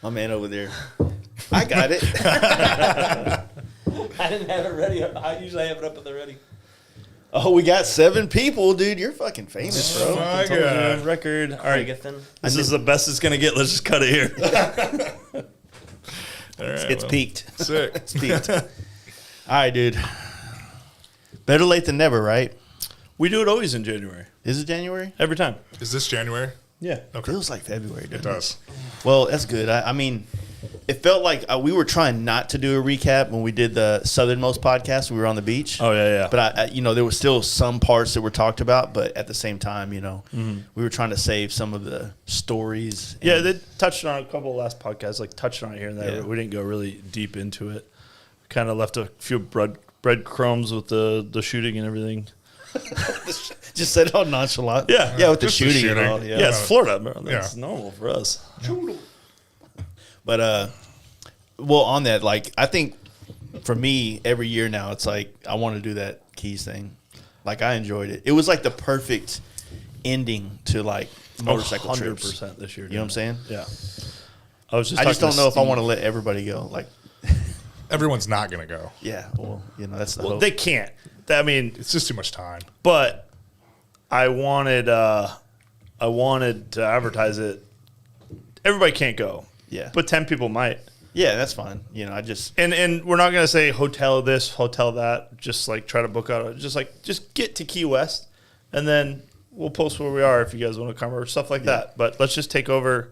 My man over there. I got it. I didn't have it ready. I usually have it up at the ready. Oh, we got 7 people, dude. You're fucking famous, bro. My God. Record. All right. This is the best it's going to get. Let's just cut it here. All right, It's peaked. Sick. It's peaked. All right, dude. Better late than never, right? We do it always in January. Is it January? Every time. Is this January? Yeah. Okay. Feels like February, doesn't It does. Well, that's good. I mean, it felt like we were trying not to do a recap when we did the Southernmost podcast. We were on the beach. Oh, yeah. But, there were still some parts that were talked about. But at the same time, we were trying to save some of the stories. Yeah, they touched on a couple of last podcasts, touched on it here and there. Yeah. We didn't go really deep into it. Kind of left a few breadcrumbs with the shooting and everything. Just said it all nonchalant. Yeah. With the Just the shooting and shooting. all. Yeah, it's Florida, bro. That's normal for us. But, on that, I think for me, every year now, it's I want to do that Keys thing. I enjoyed it. It was the perfect ending to motorcycle trips. 100% this year. You know what I'm saying? Yeah. I just don't know if I want to let everybody go. Everyone's not going to go. Yeah, well, that's the hope. They can't. I mean, It's just too much time. but I wanted to advertise it. Everybody can't go. Yeah. But 10 people might. Yeah, that's fine. I just And we're not going to say hotel this, hotel that. Just try to book out. Just get to Key West, and then we'll post where we are if you guys want to come or stuff like that. But let's just take over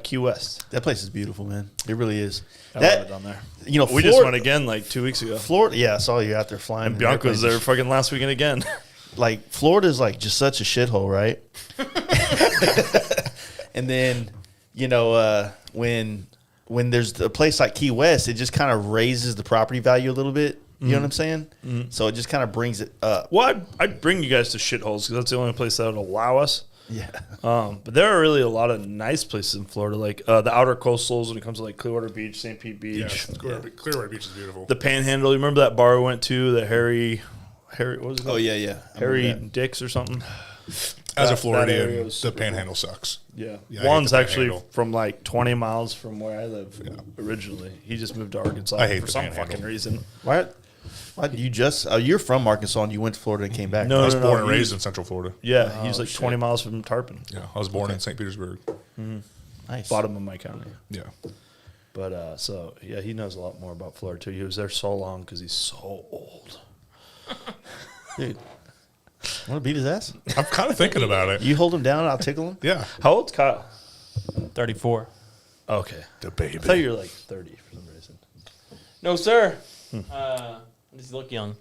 Key West. that place is beautiful, man. It really is. I love it down there. We We just went again 2 weeks ago. Florida. Yeah, I saw you out there flying. And Bianca was there fucking last weekend again. Florida's just such a shithole, right? And then when there's a place like Key West, it just kind of raises the property value a little bit. You know what I'm saying? Mm-hmm. So it just kind of brings it up. Well, I'd bring you guys to shitholes because that's the only place that would allow us. Yeah. But there are really a lot of nice places in Florida, the outer coastals when it comes to Clearwater Beach, St. Pete Beach. Yeah, Clearwater Beach is beautiful. The Panhandle. You remember that bar we went to, the Harry, what was it called? Oh, yeah. Harry Dix or something? As a that area Floridian, was the super Panhandle sucks. Yeah. Yeah, I hate Juan's the actually Panhandle. from 20 miles from where I live originally. He just moved to Arkansas I hate for the some Panhandle. fucking reason. Why you just you're from Arkansas and you went to Florida and came back? No, I was born and he raised was- in Central Florida. Yeah, he's 20 miles from Tarpon, Yeah, I was born in St. Petersburg. Nice. bottom of my county. Yeah. But he knows a lot more about Florida too. He was there so long because he's so old. Dude. Want to beat his ass? I'm kind of thinking about it. You hold him down, I'll tickle him. Yeah. How old's Kyle? 34. Okay, The baby. I thought you were 30 for some reason. No, sir. Just look young,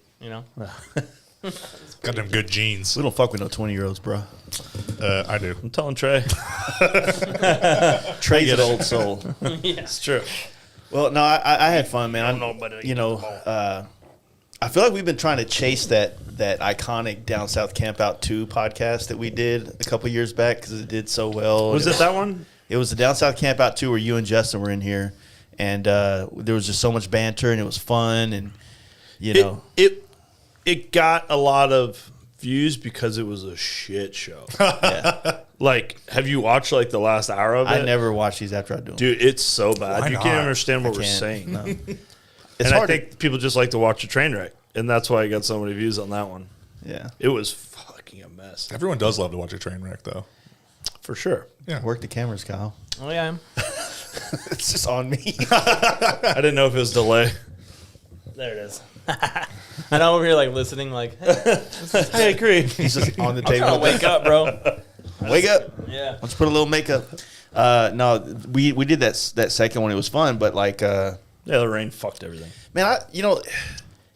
Got them good genes. We don't fuck with no 20-year-olds, bro. I do. I'm telling Trey. Trey's an old soul. It's true. Well, no, I had fun, man. I feel like we've been trying to chase that iconic Down South Campout 2 podcast that we did a couple years back because it did so well. Was it that one? It was the Down South Campout 2 where you and Justin were in here, and there was just so much banter and it was fun, and It got a lot of views because it was a shit show. Yeah. Have you watched the last hour of it? I never watch these after I do them. Dude, it's so bad. Why You not? can't understand what I we're can't. saying. No. And hard I think people just like to watch a train wreck, and that's why I got so many views on that one. Yeah. It was fucking a mess. Everyone does love to watch a train wreck, though. For sure. Yeah. Work the cameras, Kyle. Oh, yeah. It's just on me. I didn't know if it was delay. There it is. I know over here, listening, I agree. He's just on the I'm trying table. to wake up, bro. Wake up. Yeah. Let's put a little makeup. No, we did that second one. It was fun, but Yeah, the rain fucked everything. man,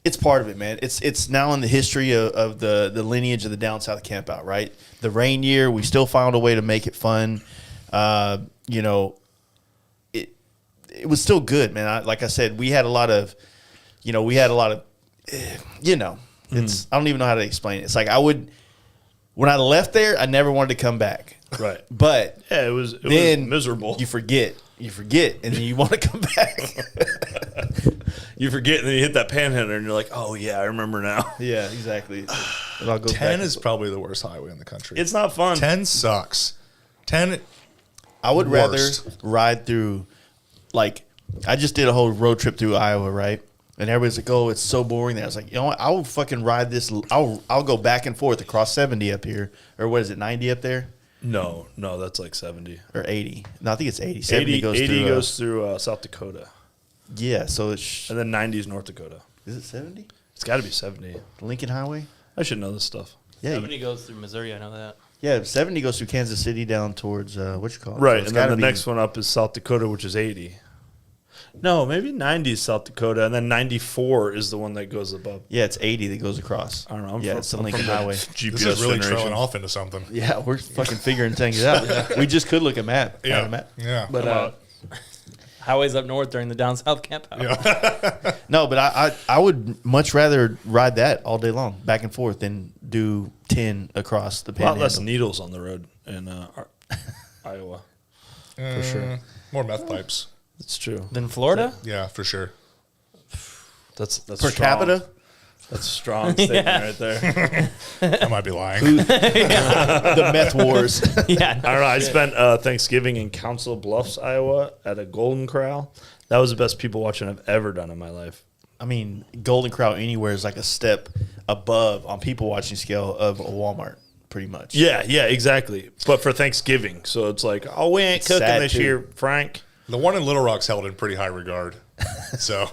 it's part of it, man. It's now in the history of the lineage of the Down South Campout, right? The rain year, we still found a way to make it fun. It was still good, man. Like I said, we had a lot of, it's, I don't even know how to explain it. It's when I left there, I never wanted to come back. Right. But Yeah, it was miserable. You forget, and then you want to come back. You forget, and then you hit that panhandler, and you're like, oh, yeah, I remember now. Yeah, exactly. It all goes 10 back. is probably the worst highway in the country. It's not fun. 10 sucks. 10. I would worst. rather ride through like, I just did a whole road trip through Iowa, right? And everybody's like, "Oh, it's so boring." There, I was like, "You know what? I will fucking ride this. I'll go back and forth across 70 up here, or what is it, 90 up there, No, that's like 70. or 80? No, I think it's 80. 70 80 goes through. goes through South Dakota, Yeah, so it's and then 90 is North Dakota. is it 70? It's got to be 70. Lincoln Highway. I should know this stuff. Yeah, 70 goes through Missouri. I know that. yeah. 70 goes through Kansas City down towards what you call it? Right, So it's and then gotta the be- next one up is South Dakota, which is 80. No, maybe 90 is South Dakota, and then 94 is the one that goes above. Yeah, it's 80 that goes across. I don't know. Yeah, it's the Lincoln Highway. This is really trailing off into something. Yeah, we're fucking figuring things out. We just could look at map. Yeah. At a map. Yeah. But Highways up north during the down south campout. no, but I would much rather ride that all day long, back and forth, than do 10 across the A lot panhandle. less needles on the road in Iowa. For sure. More meth pipes. It's true. Then Florida? Yeah, for sure. That's Per strong. capita? That's a strong statement right there. I might be lying. The meth wars. Yeah. I don't know. I spent Thanksgiving in Council Bluffs, Iowa, at a Golden Corral. That was the best people watching I've ever done in my life. I mean, Golden Corral anywhere is like a step above on people watching scale of a Walmart, pretty much. Yeah, exactly. But for Thanksgiving, so it's like, oh, we ain't It's cooking sad, this too. year, Frank. The one in Little Rock's held in pretty high regard. So,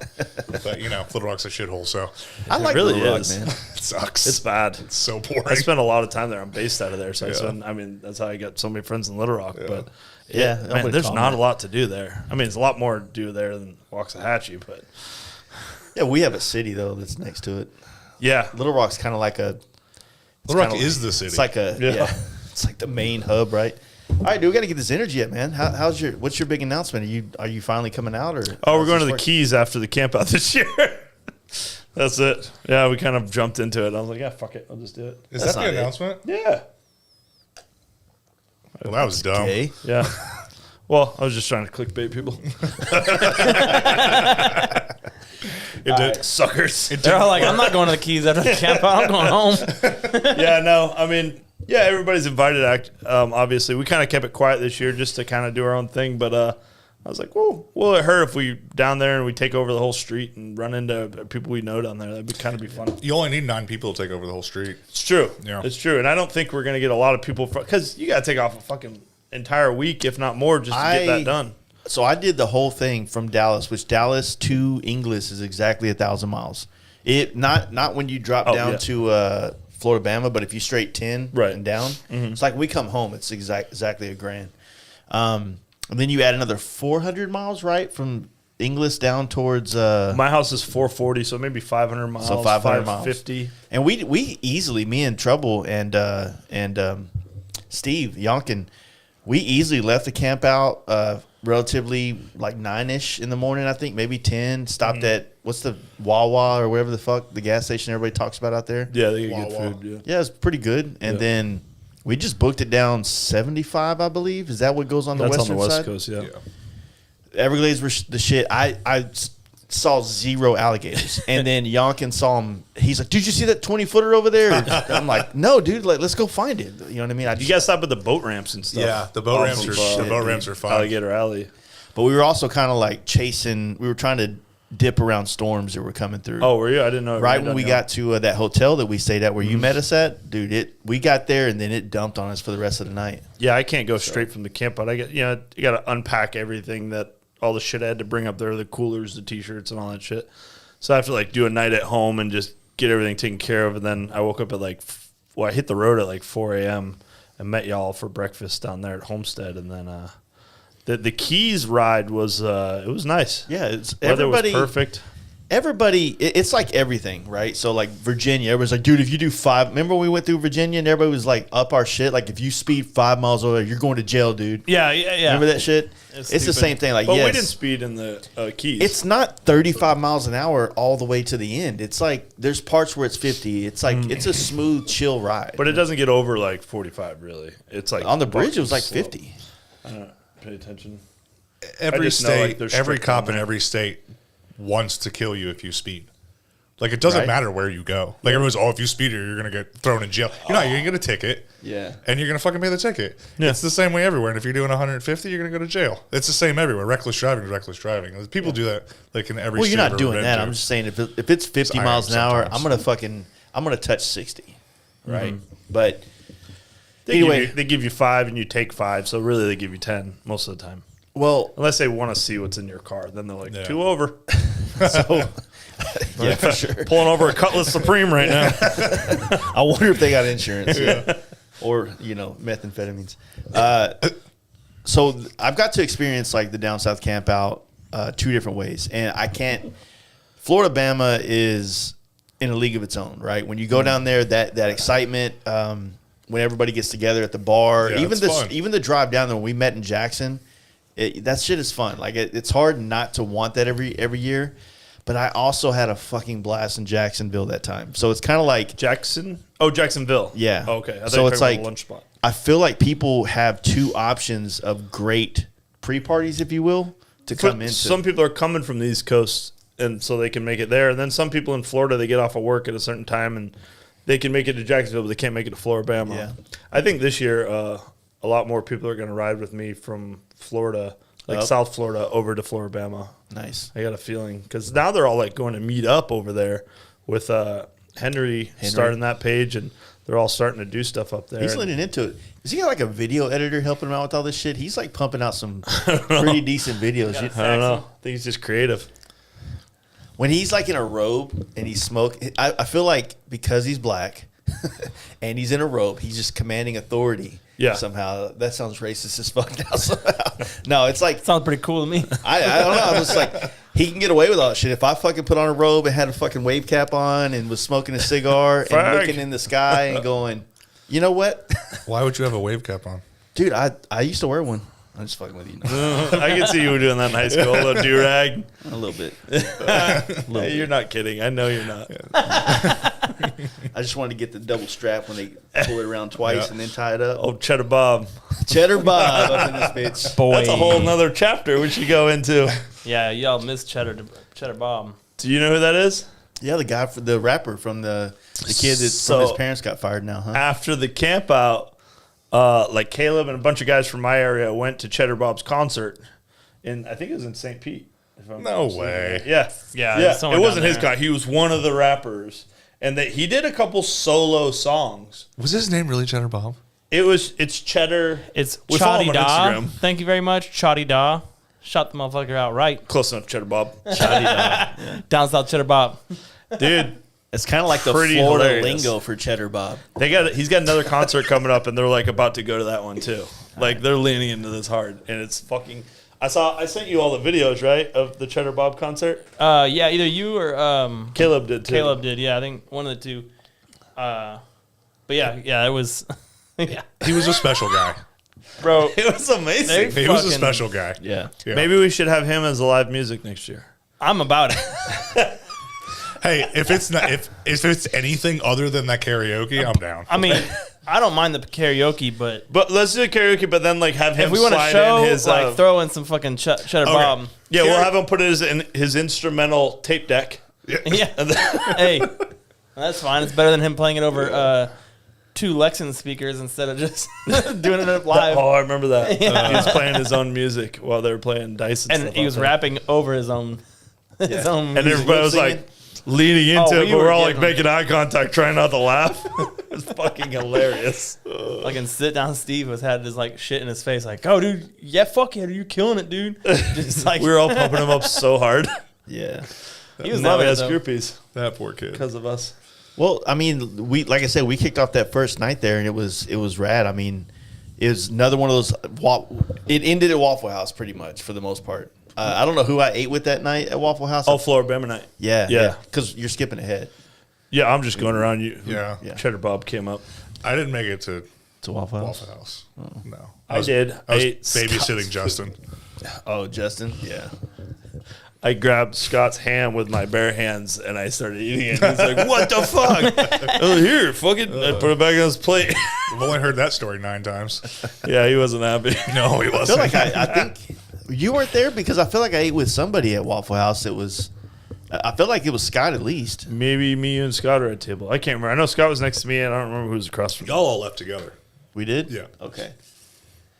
but Little Rock's a shithole, so I like really Little Rock, is. man. it sucks. It's bad. It's so boring. I spent a lot of time there. I'm based out of there, so Yeah. that's how I got so many friends in Little Rock. But Yeah, I man, would there's call not that. a lot to do there. I mean, there's a lot more to do there than Waxahachie, but Yeah, we have a city, though, that's next to it. yeah, Little Rock's kind of like a... Little Rock kinda is the city. It's like a... Yeah. Yeah. It's like the main hub, right? All right, dude, we got to get this energy up, man. What's your big announcement? Are you finally coming out, or? Oh, we're going to how's the this Keys after the camp out this year. That's it. Yeah, we kind of jumped into it. I was like, yeah, fuck it. I'll just do it. Is That's that not the it. announcement? Yeah. Well, that was dumb. Okay. Yeah. Well, I was just trying to clickbait people. It did. Suckers. They're all like, I'm not going to the Keys after the campout. I'm going home. Yeah, no, I mean, yeah, everybody's invited. Obviously, we kind of kept it quiet this year just to kind of do our own thing. But I was like, "Whoa, will it hurt if we down there and we take over the whole street and run into people we know down there? That'd be kind of be fun." You only need 9 people to take over the whole street. It's true. Yeah. It's true, and I don't think we're gonna get a lot of people because you got to take off a fucking entire week, if not more, just to get that done. So I did the whole thing from Dallas, which Dallas to Inglis is exactly 1,000 miles. It not when you drop down yeah. to Florida, Bama, but if you straight 10 Right. and down, it's like we come home. It's exactly $1,000. And then you add another 400 miles, right, from Inglis down towards. My house is 440, so maybe 500 miles. So 500 miles. 550. And we easily, me and Trouble and Steve Yonkin, we easily left the camp out relatively like 9-ish in the morning, I think, maybe 10. Stopped at, what's the Wawa or whatever the fuck, the gas station everybody talks about out there? Yeah, they get Wow, good wow. food. Yeah, it's pretty good. And Yeah. then we just booked it down 75, I believe. Is that what goes on the That's on western the west side? coast, yeah. Everglades were the shit. I saw 0 alligators, and then Yonkin saw him. He's like, "Did you see that 20-footer over there?" I'm like, "No, dude. Like, let's go find it." You know what I mean? You guys stop at the boat ramps and stuff. Yeah, the boat ramps Off of, are fun. Alligator Alley. But we were also kind of like chasing. We were trying to dip around storms that were coming through. Oh, were you? I didn't know. Right when we got to that hotel that we stayed at, where you met us at, dude. We got there and then it dumped on us for the rest of the night. Yeah, I can't go straight from the camp, but you got to unpack everything all the shit I had to bring up there, the coolers, the t-shirts, and all that shit. So I have to like do a night at home and just get everything taken care of. And then I woke up at I hit the road at like 4 a.m. and met y'all for breakfast down there at Homestead. And then the Keys ride was it was nice. Yeah, it's Weather was everybody perfect. Everybody, it's like everything, right? So like Virginia, everybody's like, dude, if you do 5, remember when we went through Virginia and everybody was like up our shit? Like if you speed 5 miles over, you're going to jail, dude. Yeah. Remember that shit? It's the stupid. same thing. Like, But yes, we didn't speed in the Keys. it's not 35 miles an hour all the way to the end. It's like there's parts where it's 50. It's like it's a smooth, chill ride. but it doesn't get over like 45 really. It's like on the bridge, it was like slow. 50. I don't know. Pay attention. Every just know, like, state, they're every strict cop on in that. every state wants to kill you if you speed. Like, it doesn't Right. matter where you go. Like, everyone's, if you speed here, you're going to get thrown in jail. You're not. You're going to get a ticket. Yeah. And you're going to fucking pay the ticket. Yeah. It's the same way everywhere. And if you're doing 150, you're going to go to jail. It's the same everywhere. Reckless driving is reckless driving. People do that, like, in every Well, you're state not I've doing ever that. been I'm to. just saying if it's 50 I miles am an hour, sometimes. I'm gonna touch 60, right? Mm-hmm. But They anyway, they give you 5 and you take 5. So really, they give you 10 most of the time. well, Unless they want to see what's in your car, then they're like, Yeah. 2 over. so yeah, for sure. Pulling over a Cutlass Supreme right now. I wonder if they got insurance, or methamphetamines. So I've got to experience like the down south camp out 2 different ways, and I can't. Florida Bama is in a league of its own, right? When you go down there, that excitement, when everybody gets together at the bar, Yeah, even it's fun. even the drive down there when we met in Jackson, that shit is fun. Like it's hard not to want that every year. But I also had a fucking blast in Jacksonville that time, so it's kind of like Jackson? Oh, Jacksonville. yeah. Oh, okay. I thought So you were it's talking like about lunch spot. I feel like people have 2 options of great pre-parties, if you will, to come into. Some people are coming from the East Coast, and so they can make it there. And then some people in Florida, they get off of work at a certain time, and they can make it to Jacksonville, but they can't make it to Florida Bama. Yeah. I think this year, a lot more people are going to ride with me from Florida, like Up. South Florida, over to Florida Bama. Nice. I got a feeling because now they're all like going to meet up over there with Henry starting that page, and they're all starting to do stuff up there. He's And leaning into it. Is he got like a video editor helping him out with all this shit? He's like pumping out some pretty decent videos. I don't know. I think he's just creative. When he's like in a robe and he's smoking, I feel like because he's black and he's in a robe, he's just commanding authority. Yeah. Somehow that sounds racist as fuck now. Somehow. No, it's like Sounds pretty cool to me. I don't know. I'm just like, he can get away with all that shit. If I fucking put on a robe and had a fucking wave cap on and was smoking a cigar and Fuck. looking in the sky and going, you know what? Why would you have a wave cap on? Dude, I used to wear one. I'm just fucking with you. No, I can see you doing that in high school, a little do-rag. a little bit. Hey, you're not kidding. I know you're not. I just wanted to get the double strap when they pull it around twice Yeah. and then tie it up. Oh, Cheddar Bob. Cheddar Bob up in this bitch. Boy. That's a whole nother chapter we should go into. Yeah, y'all miss Cheddar Bob. Do you know who that is? Yeah, the guy for the rapper from the kid that So- from his parents got fired now, huh? After the camp out, like Caleb and a bunch of guys from my area went to Cheddar Bob's concert. I think it was in St. Pete. if I'm No mistaken. way. Yeah. Yeah, Yeah. someone It wasn't down his there. guy. He was one of the rappers. And he did a couple solo songs. Was his name really Cheddar Bob? It's Cheddar. It's We follow Chotty him on Da. Instagram. Thank you very much, Chotty Da. Shot the motherfucker out right. Close enough, Cheddar Bob. Down south Cheddar Bob. Dude, It's kind of like the Pretty Florida hilarious. lingo for Cheddar Bob. he's got another concert coming up, and they're like about to go to that one too. Like they're leaning into this hard, and it's fucking. I sent you all the videos, right, of the Cheddar Bob concert. Yeah, either you or Caleb did too. Caleb did. Yeah, I think one of the two. But yeah, it was. Yeah, He was a special guy. Bro, it was amazing. They- He was a Fucking- special guy. Yeah. Yeah. Maybe we should have him as live music next year. I'm about it. Hey, if it's not if it's anything other than that karaoke, I'm down. I mean, I don't mind the karaoke, but But let's do karaoke, but then like have him if we want to slide show, in his like throw in some fucking Cheddar Bob. yeah, we'll have him put his instrumental tape deck. Yeah. Hey, that's fine. It's better than him playing it over 2 Lexin speakers instead of just doing it live. Oh, I remember that. Yeah. He was playing his own music while they were playing dice and, And stuff he was out there. rapping over his own. His own. And music. everybody was singing? like leaning into Oh, it, we but were we're all like getting- making eye contact, trying not to laugh. It was fucking hilarious. Fucking sit down. Steve had his like shit in his face, like, "Oh, dude, yeah, fuck yeah, dude, you're killing it, dude." Just like We were all pumping him up so hard. Yeah. he was Now loving he it has though. groupies That poor kid. because of us. Well, I mean, like I said, we kicked off that first night there, and it was rad. I mean, it was another one of those. It ended at Waffle House pretty much for the most part. I don't know who I ate with that night at Waffle House. Oh, Florida Bama night. yeah, yeah. because you're skipping ahead Yeah, I'm just going around. Yeah. Cheddar Bob came up. I didn't make it to to Waffle House. Waffle House. No. I did. I was I ate babysitting Justin. Oh, Justin, yeah. I grabbed Scott's ham with my bare hands and I started eating it. He's like, "What the fuck?" Oh, here, fucking. I put it back on his plate. I've only heard that story 9 times. Yeah, he wasn't happy. No, he I feel wasn't. like I think you weren't there because I feel like I ate with somebody at Waffle House. It was I felt like it was Scott at least. Maybe me and Scott are at a table. I can't remember. I know Scott was next to me, and I don't remember who was across from me. Y'all all left together. We did? Yeah. Okay.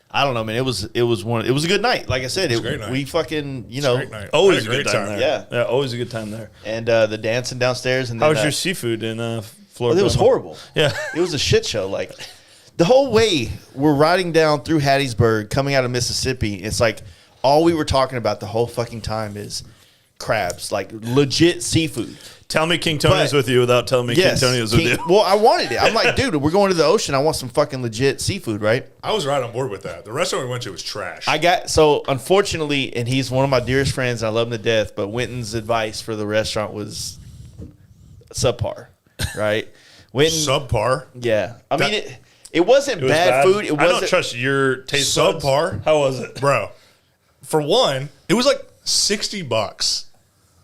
I don't know, man. It was a good night. Like I said, a great night. we fucking, Great night. Always Had a good time there. Yeah. Always a good time there. and the dancing downstairs. And How then, was your seafood in Florida? it was horrible. Yeah. It was a shit show. Like the whole way we're riding down through Hattiesburg, coming out of Mississippi, it's like all we were talking about the whole fucking time is crabs, like legit seafood. Tell me King Tony is But- with you without telling me Yes, King Tony is with you. Well, I wanted it. I'm like, dude, we're going to the ocean. I want some fucking legit seafood, right? I was right on board with that. The restaurant we went to was trash. So unfortunately, and he's one of my dearest friends. I love him to death. But Winton's advice for the restaurant was subpar, right? Winton, Subpar. yeah. I mean, it wasn't It was bad food. It I don't wasn't. trust your taste buds. Subpar. How was it? Bro, for one, it was like $60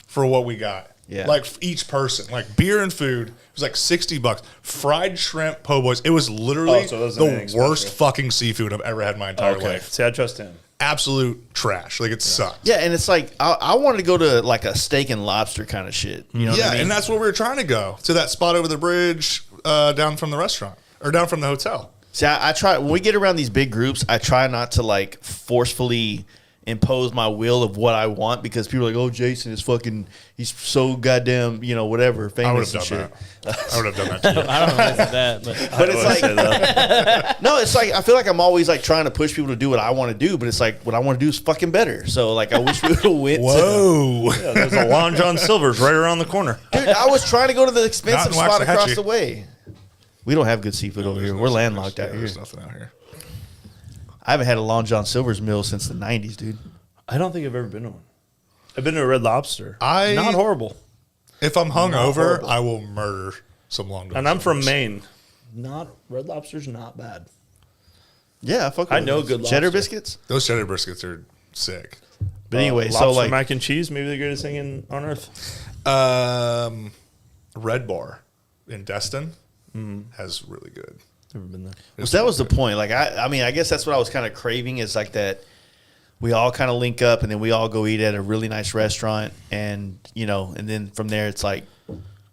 for what we got. Yeah. Like for each person. Like beer and food, it was like $60. Fried shrimp po' boys. It was literally So it wasn't the anything worst special. fucking seafood I've ever had in my entire Okay. life. See, I trust him. Absolute trash. Like it sucked. Yeah, and it's like I wanted to go to like a steak and lobster kind of shit. You know what Yeah, I mean? and that's where we were trying to go. To that spot over the bridge down from the restaurant. Or down from the hotel. See, I try when we get around these big groups, I try not to like forcefully impose my will of what I want because people are like, oh, Jason is fucking, he's so goddamn, whatever, I would famous have and done shit. that. I would have done that to you. I don't know about that, but But it's like, no, it's like I feel like I'm always like trying to push people to do what I want to do, but it's like what I want to do is fucking better. So like I wish we would have went. Whoa. Yeah, there's a Long John Silver's right around the corner. Dude, I was trying to go to the expensive Not in spot across Waxahachie. the way. We don't have good seafood over here. We're landlocked out here. There's nothing out here. I haven't had a Long John Silver's meal since the 90s, dude. I don't think I've ever been to one. I've been to a Red Lobster. I- Not horrible. If I'm hungover, horrible. I will murder some Long John And I'm from Silver's. Maine. Red Lobster's not bad. Yeah, fuck I with know those. good cheddar lobster. biscuits. Those cheddar biscuits are sick. But anyway, so lobster like mac and cheese, maybe the greatest thing on earth. Red Bar in Destin has really good. Never been there. well, that was the point. Like I mean, I guess that's what I was kind of craving is like that. We all kind of link up and then we all go eat at a really nice restaurant, and and then from there it's like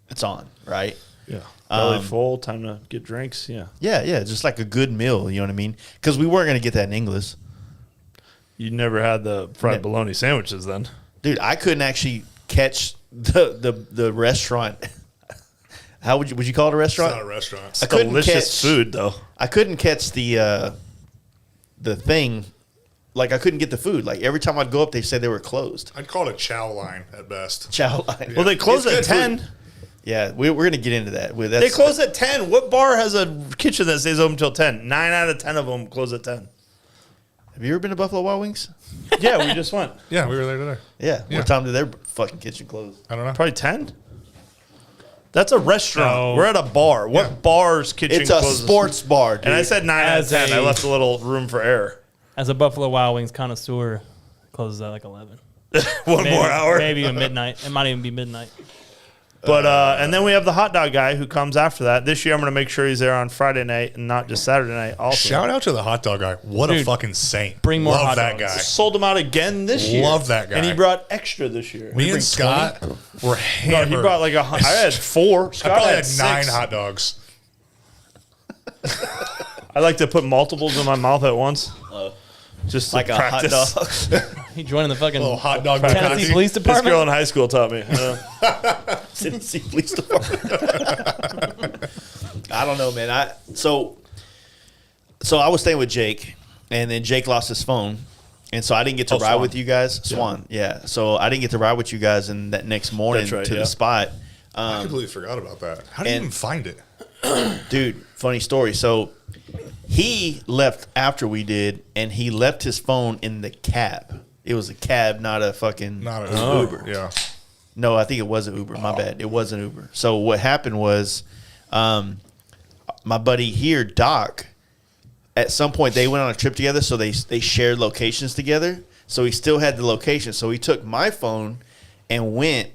it's on, right? Yeah. Belly full, time to get drinks. Yeah. Yeah, just like a good meal. You know what I mean? Because we weren't gonna get that in English, You never had the fried bologna sandwiches then. dude. I couldn't actually catch the restaurant. How would you call it a It's restaurant? not a restaurant. I couldn't Delicious catch- food, though. I couldn't catch the thing. Like I couldn't get the food. Like every time I'd go up, they said they were closed. I'd call it a chow line at best. Chow line. Well, they close It's at good 10. Yeah, we're gonna get into that. They close at 10. What bar has a kitchen that stays open until 10? 9 out of 10 of them close at 10. Have you ever been to Buffalo Wild Wings? Yeah, we just went. Yeah, we were there today. Yeah. Yeah. What time did their fucking kitchen close? I don't know. Probably 10. That's a restaurant. No. We're at a bar. What Yeah. bar's kitchen It's a closes? sports bar, dude. And I said 9 out of As 10. I a- left a little room for error. as a Buffalo Wild Wings connoisseur, it closes at like 11. One Maybe, more hour. maybe even midnight. It might even be midnight. But and then we have the hot dog guy who comes after that. This year I'm going to make sure he's there on Friday night and not just Saturday night also. Shout out to the hot dog guy. What a Dude, fucking saint. bring more Love hot that dogs. guy. Sold him out again this year. Love that guy. And he brought extra this year. Me and Scott were No, hammered. he brought like I had 4. I Scott probably had had 6. 9 hot dogs. I like to put multiples in my mouth at once. Just to like a hot practice. dog. He joining the fucking Little hot dog Tennessee Bukkake. Police This Department. girl in high school taught me. Tennessee Police Department. I don't know, man. So I was staying with Jake, and then Jake lost his phone, and so I didn't get to ride Swan. with you guys. Swan, yeah. So I didn't get to ride with you guys, and that next morning That's right, to yeah. the spot. I completely forgot about that. How did you and- even find it? Dude, funny story. So he left after we did, and he left his phone in the cab. It was a cab, not a fucking Not an Uber. Yeah. No, I think it was an Uber. My bad. It was an Uber. So what happened was, my buddy here, Doc, at some point they went on a trip together, so they shared locations together. So he still had the location. So he took my phone and went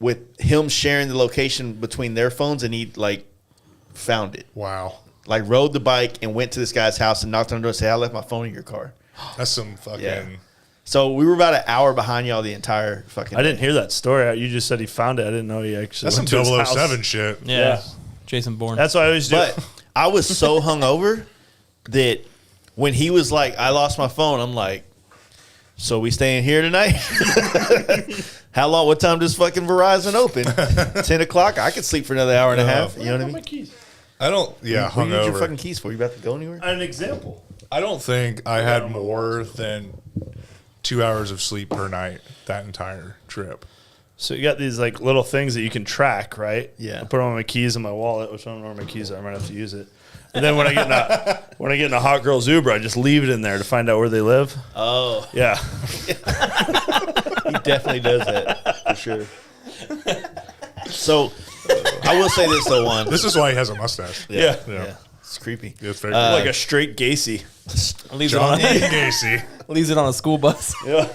with him sharing the location between their phones, and he like found it. Wow. Like rode the bike and went to this guy's house and knocked on the door and said, "I left my phone in your car." That's some fucking. Yeah. So we were about an hour behind y'all the entire fucking. I didn't hear that story. You just said he found it. I didn't know he actually. That's some went to his 007 house. shit. Yeah. Jason Bourne. That's what I always do. But I was so hungover that when he was like, "I lost my phone," I'm like, "So we staying here tonight? How long? What time does fucking Verizon open? 10 o'clock. I could sleep for another hour and a half. You know what I mean? My keys. I don't. Yeah, What do you need your hungover. fucking keys for? You about to go anywhere? An example. I don't think I had more than 2 hours of sleep per night that entire trip. So you got these like little things that you can track, right? Yeah. I put on my keys in my wallet, which I don't know where my keys are. I might have to use it. And then when I get in a hot girl's Uber, I just leave it in there to find out where they live. Oh, Yeah. he definitely does that for sure. So I will say this though, Juan. This is why he has a mustache. Yeah. Yeah, it's creepy. It's very Like a straight Gacy. leaves, it John on, Gacy. leaves it on a school bus. Yeah.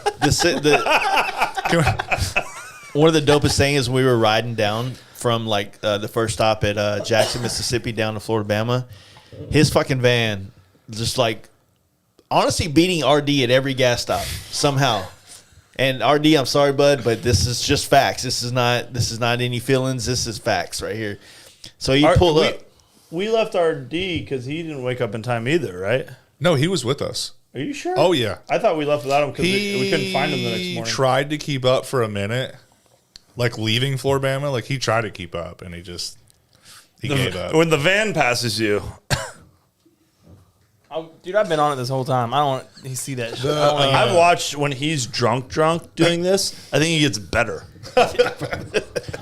One of the dopest things is we were riding down from like the first stop at Jackson, Mississippi, down to Florida, Bama. His fucking van just like honestly beating RD at every gas stop somehow. And RD, I'm sorry, bud, but this is just facts. This is not any feelings. This is facts right here. So you pull up. We left RD because he didn't wake up in time either, right? No, he was with us. Are you sure? Oh, yeah. I thought we left without him because we couldn't find him the next He morning. tried to keep up for a minute, like leaving Floribama. Like he tried to keep up, and he gave up. When the van passes you, Dude, I've been on it this whole time. I don't want to see that shit. I don't wanna- I've watched when he's drunk doing this. I think he gets better. I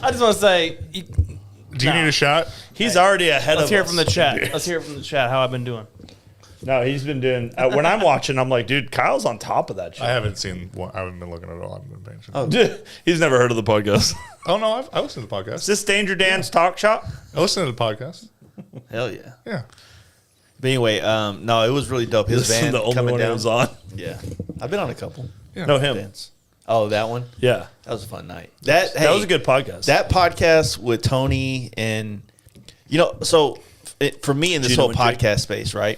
just want to say, Do you need a shot? He's already ahead of let's us. hear it from the chat. Let's hear it from the chat how I've been doing. No, he's been doing. When I'm watching, I'm like, dude, Kyle's on top of that shit. I haven't been looking at all. I haven't been paying attention. Oh. He's never heard of the podcast. Oh no, I listen to the podcast. Is this Danger Dan's talk shop? I listen to the podcast. Hell yeah. Yeah. But anyway, no, it was really dope. His This is van the only coming one down. he was on. Yeah, I've been on a couple. Yeah. No, him. Dance. Oh, that one. Yeah, That was a fun night. that was a good podcast. That podcast with Tony and so for me in this Gino whole and Jake. podcast space, right?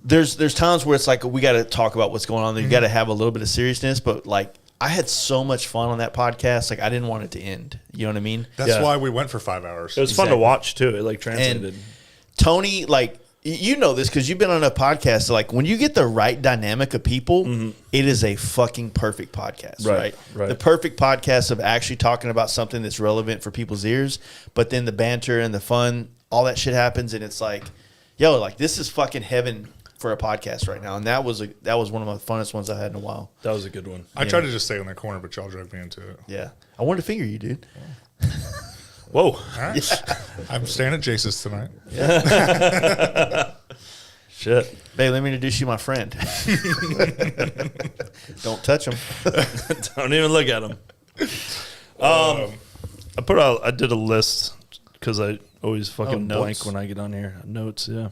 There's times where it's like we got to talk about what's going on. You got to have a little bit of seriousness, but like I had so much fun on that podcast. Like I didn't want it to end. You know what I mean? That's Yeah. why we went for 5 hours. it was fun to Exactly. watch too. It like translated. And Tony, like you know this because you've been on a podcast. Like when you get the right dynamic of people, it is a fucking perfect podcast, Right, right. The perfect podcast of actually talking about something that's relevant for people's ears. But then the banter and the fun, all that shit happens, and it's like, yo, like this is fucking heaven for a podcast right now. And that was one of my funnest ones I had in a while. that was a good one. I tried to just stay in the corner, but y'all dragged me into it. Yeah, I wanted to finger you, dude. Whoa. All right. I'm staying at Jace's tonight. Shit. Hey, let me introduce you to my friend. Don't touch him. Don't even look at him. I did a list because I always fucking blank notes. when I get on here. Notes, yeah.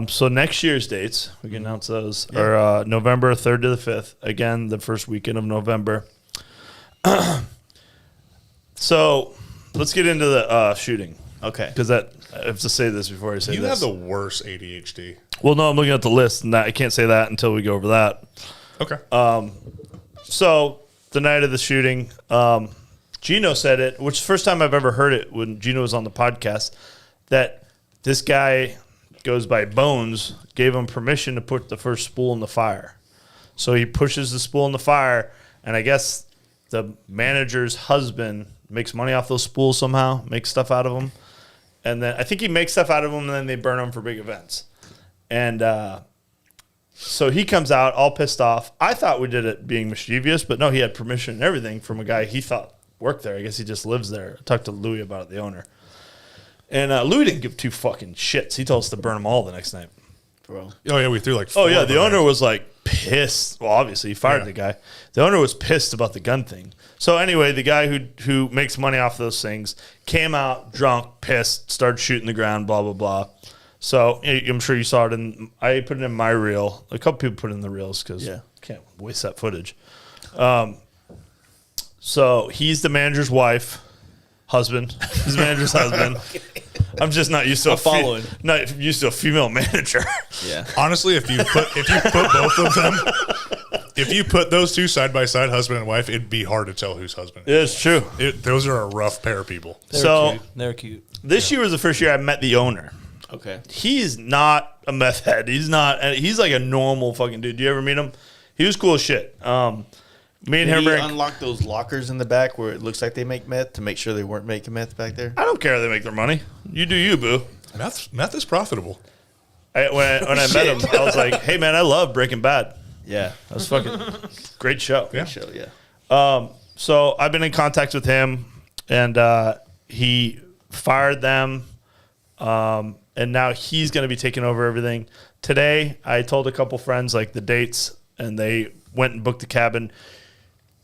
So next year's dates, we can announce those, are November 3rd to the 5th. Again, the first weekend of November. So let's get into the shooting. Okay. Because I have to say this before I say You this. have the worst ADHD. Well, no, I'm looking at the list, and I can't say that until we go over that. Okay. So the night of the shooting, Gino said it, which is the first time I've ever heard it when Gino was on the podcast, that this guy goes by Bones, gave him permission to put the first spool in the fire. So he pushes the spool in the fire, and I guess the manager's husband makes money off those spools somehow, makes stuff out of them. And then I think he makes stuff out of them, and then they burn them for big events. And so he comes out all pissed off. I thought we did it being mischievous, but no, he had permission and everything from a guy he thought worked there. I guess he just lives there. I talked to Louis about it, the owner. And Louis didn't give two fucking shits. He told us to burn them all the next night. Bro. Oh, yeah, we threw like Oh, 4 yeah, of the them owner in. was like pissed. Well, obviously, he fired Yeah. the guy. The owner was pissed about the gun thing. So anyway, the guy who makes money off those things came out drunk, pissed, started shooting the ground, blah, blah, blah. So I'm sure you saw it I put it in my reel. A couple people put it in the reels because can't waste that footage. So he's the manager's husband. He's the manager's husband. I'm just not used to following. not used to a female manager. Yeah. Honestly, if you put both of them, if you put those two side by side, husband and wife, it'd be hard to tell who's husband. It's true. Those are a rough pair of people. They're cute. This year was the first year I met the owner. Okay. He's not a meth head. He's like a normal fucking dude. Do you ever meet him? He was cool as shit. Me and Did him he were unlock those lockers in the back where it looks like they make meth to make sure they weren't making meth back there? I don't care if they make their money. You do you, boo. Meth is profitable. When I met him, I was like, hey, man, I love Breaking Bad. Yeah. That was fucking great show. Yeah. Show, yeah. So I've been in contact with him, and he fired them, and now he's going to be taking over everything. Today, I told a couple friends like the dates, and they went and booked a cabin.